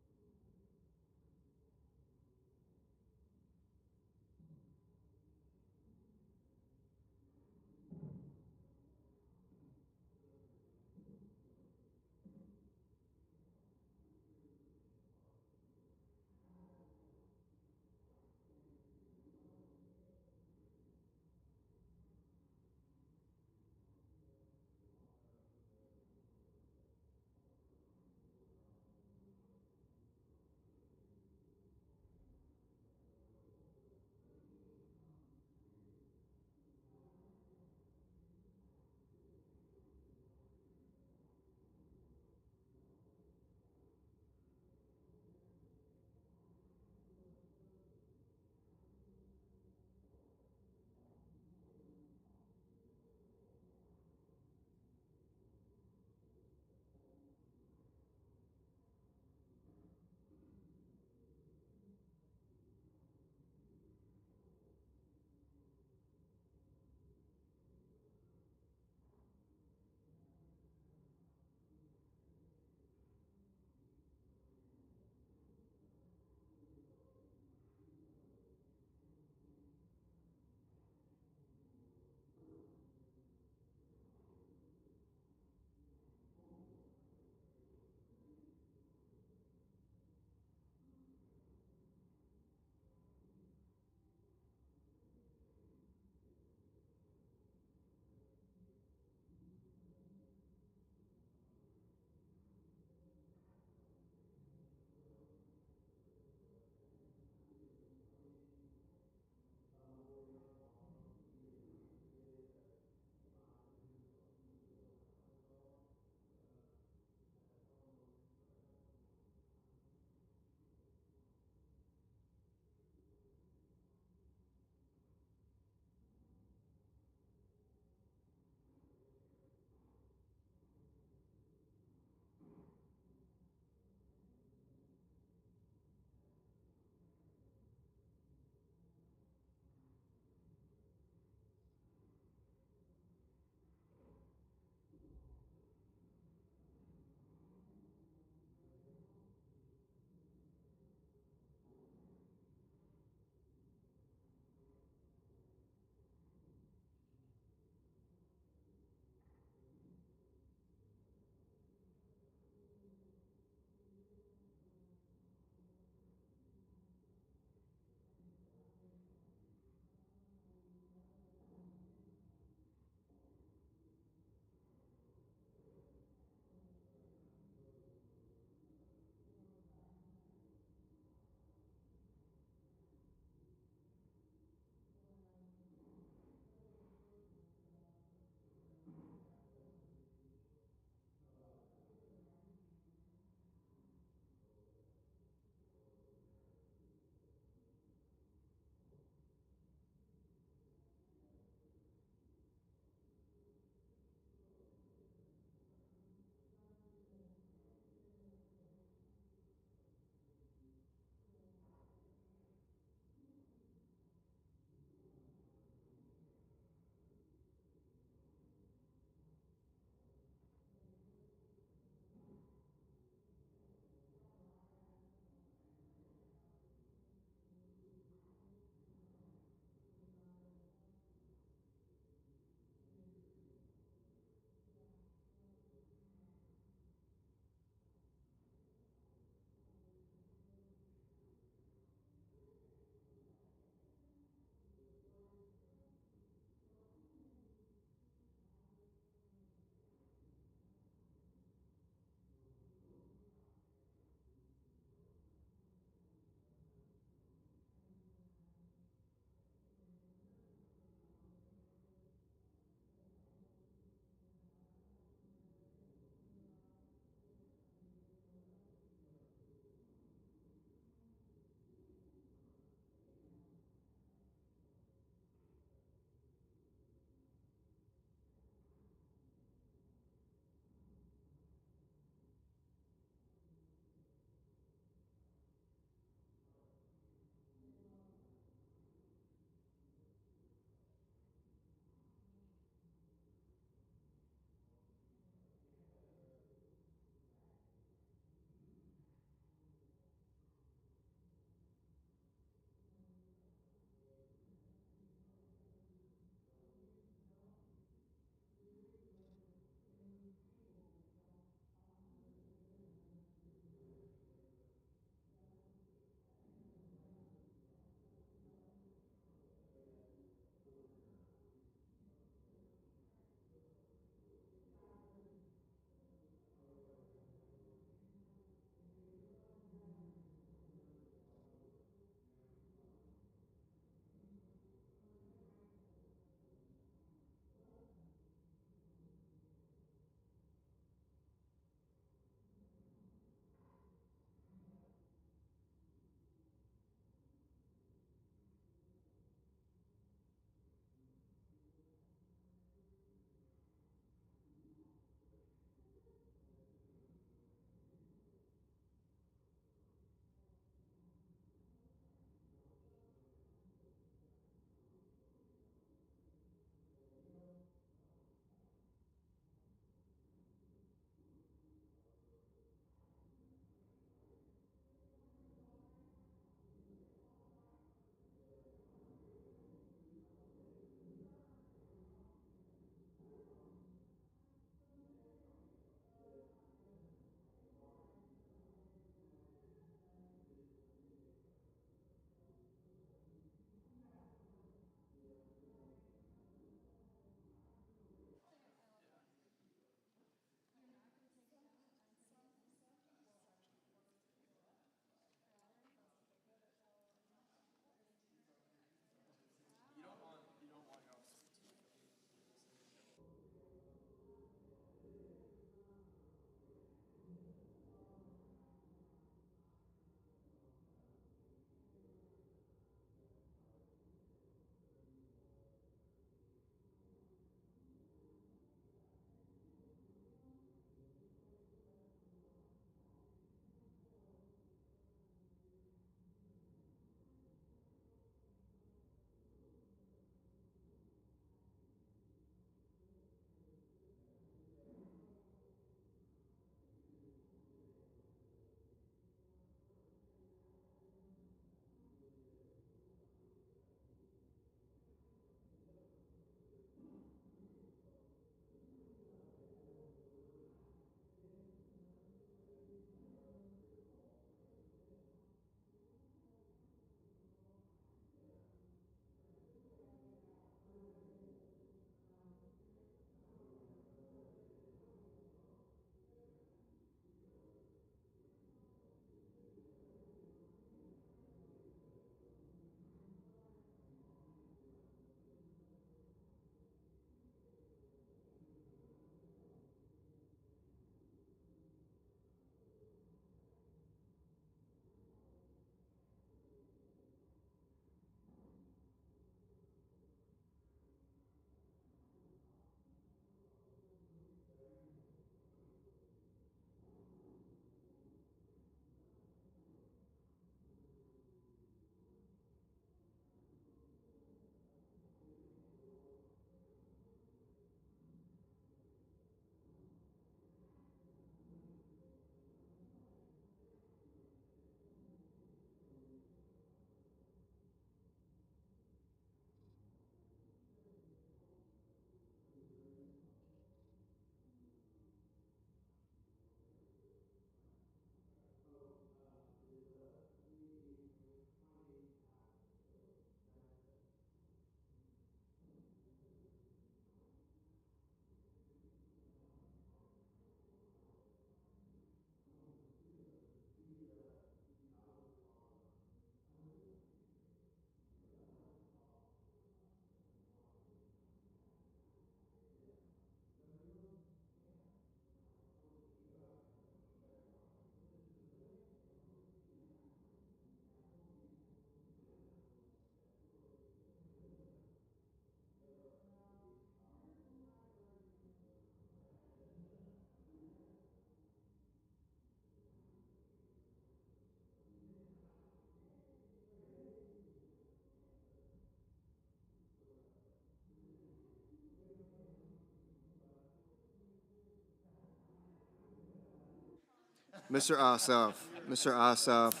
Mr. Ossoff. Mr. Ossoff.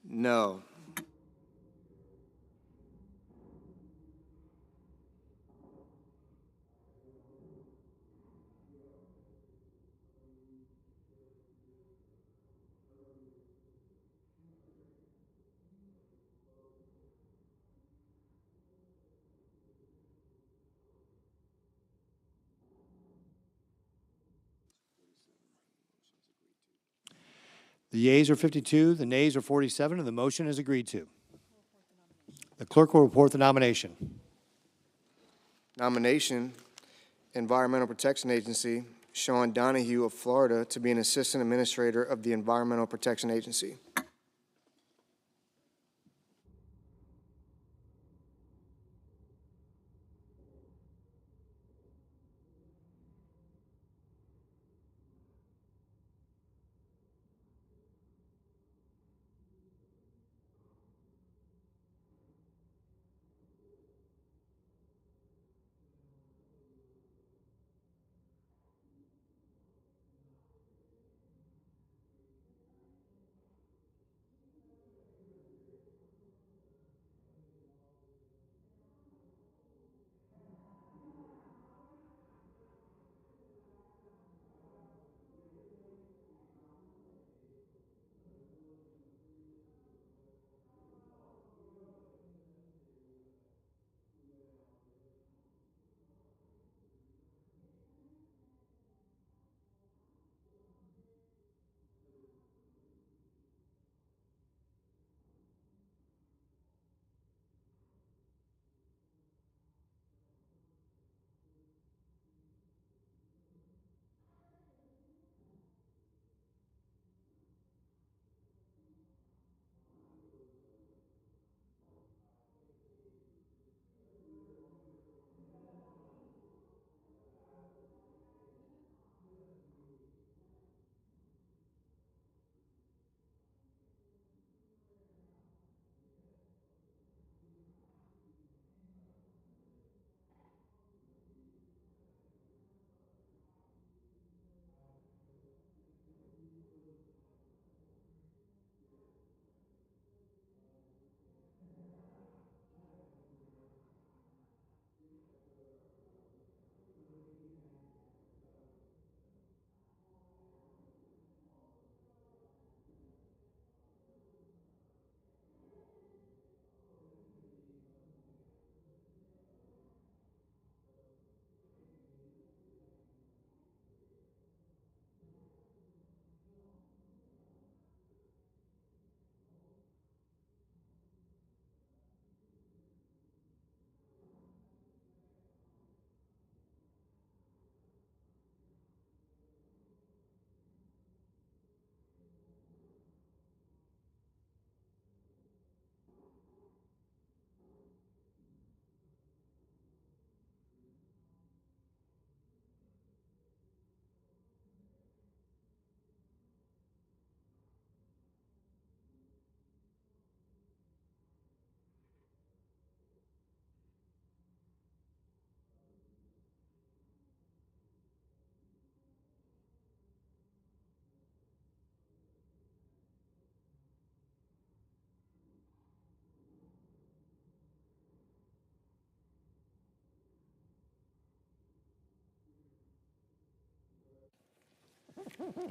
No. The yeas are 52, the nays are 47, and the motion is agreed to. The clerk will report the nomination. Nomination, Environmental Protection Agency, Sean Donahue of Florida to be an Assistant Administrator of the Environmental Protection Agency.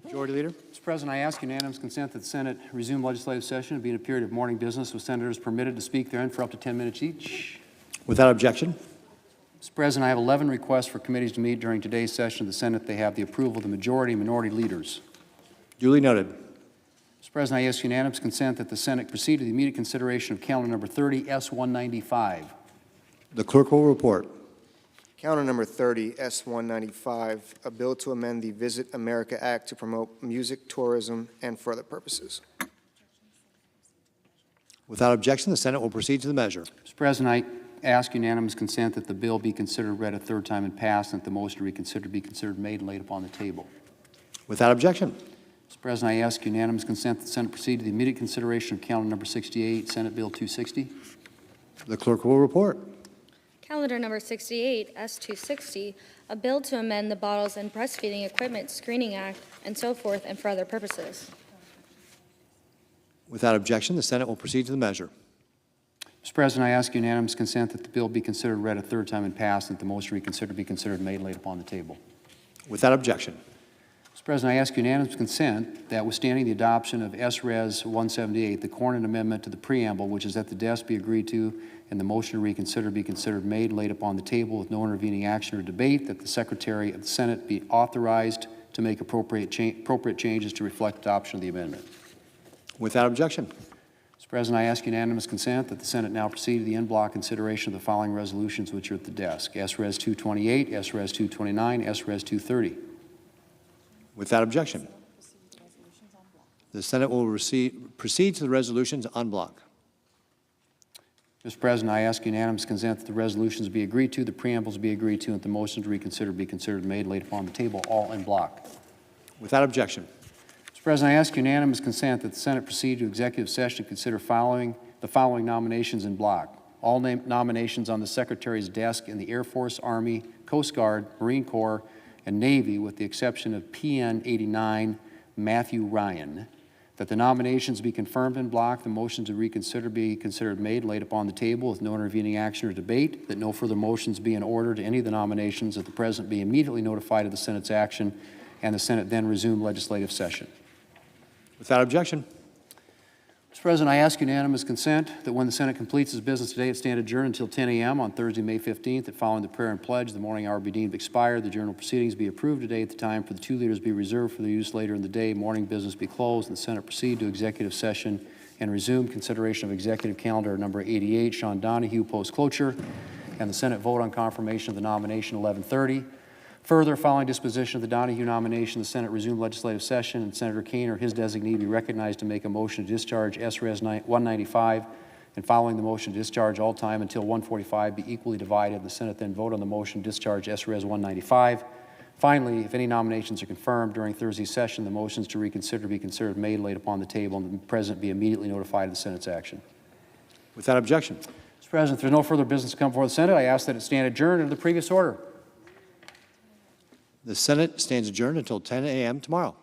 Majority Leader. Mr. President, I ask unanimous consent that the Senate resume legislative session and be in a period of morning business with senators permitted to speak therein for up to 10 minutes each. Without objection. Mr. President, I have 11 requests for committees to meet during today's session of the Senate. They have the approval of the majority and minority leaders. Duly noted. Mr. President, I ask unanimous consent that the Senate proceed to the immediate consideration of calendar number 30, S-195. The clerk will report. Calendar number 30, S-195, a bill to amend the Visit America Act to promote music, tourism, and for other purposes. Without objection, the Senate will proceed to the measure. Mr. President, I ask unanimous consent that the bill be considered read a third time and passed, and that the motion to reconsider be considered made and laid upon the table. Without objection. Mr. President, I ask unanimous consent that the Senate proceed to the immediate consideration of calendar number 68, Senate Bill 260. The clerk will report. Calendar number 68, S260, a bill to amend the Bottles and Breastfeeding Equipment Screening Act, and so forth, and for other purposes. Without objection, the Senate will proceed to the measure. Mr. President, I ask unanimous consent that the bill be considered read a third time and passed, and that the motion reconsider be considered made and laid upon the table. Without objection. Mr. President, I ask unanimous consent that, withstanding the adoption of S-Res 178, the Cornyn Amendment to the preamble, which is at the desk, be agreed to, and the motion to reconsider be considered made and laid upon the table with no intervening action or debate, that the Secretary of the Senate be authorized to make appropriate changes to reflect adoption of the amendment. Without objection. Mr. President, I ask unanimous consent that the Senate now proceed to the en bloc consideration of the following resolutions which are at the desk: S-Res 228, S-Res 229, S-Res 230. Without objection. The Senate will proceed to the resolutions en bloc. Mr. President, I ask unanimous consent that the resolutions be agreed to, the preambles be agreed to, and that the motion to reconsider be considered made and laid upon the table, all en bloc. Without objection. Mr. President, I ask unanimous consent that the Senate proceed to executive session to consider the following nominations in block. All nominations on the Secretary's desk in the Air Force, Army, Coast Guard, Marine Corps, and Navy, with the exception of PN 89 Matthew Ryan. That the nominations be confirmed in block, the motion to reconsider be considered made and laid upon the table with no intervening action or debate, that no further motions be in order to any of the nominations, that the President be immediately notified of the Senate's action, and the Senate then resume legislative session. Without objection. Mr. President, I ask unanimous consent that when the Senate completes its business today, it stand adjourned until 10 a.m. on Thursday, May 15th, that following the prayer and pledge, the morning hour be deemed expired, the journal proceedings be approved today at the time for the two leaders be reserved for their use later in the day, morning business be closed, and the Senate proceed to executive session and resume consideration of executive calendar number 88, Sean Donahue, post-cloture, and the Senate vote on confirmation of the nomination 11:30. Further, following disposition of the Donahue nomination, the Senate resumed legislative session, and Senator Kane or his designee be recognized to make a motion to discharge S-Res 195, and following the motion to discharge, all time until 1:45 be equally divided. The Senate then vote on the motion to discharge S-Res 195. Finally, if any nominations are confirmed during Thursday's session, the motions to reconsider be considered made and laid upon the table, and the President be immediately notified of the Senate's action. Without objection. Mr. President, if there's no further business to come before the Senate, I ask that it stand adjourned under the previous order. The Senate stands adjourned until 10 a.m. tomorrow.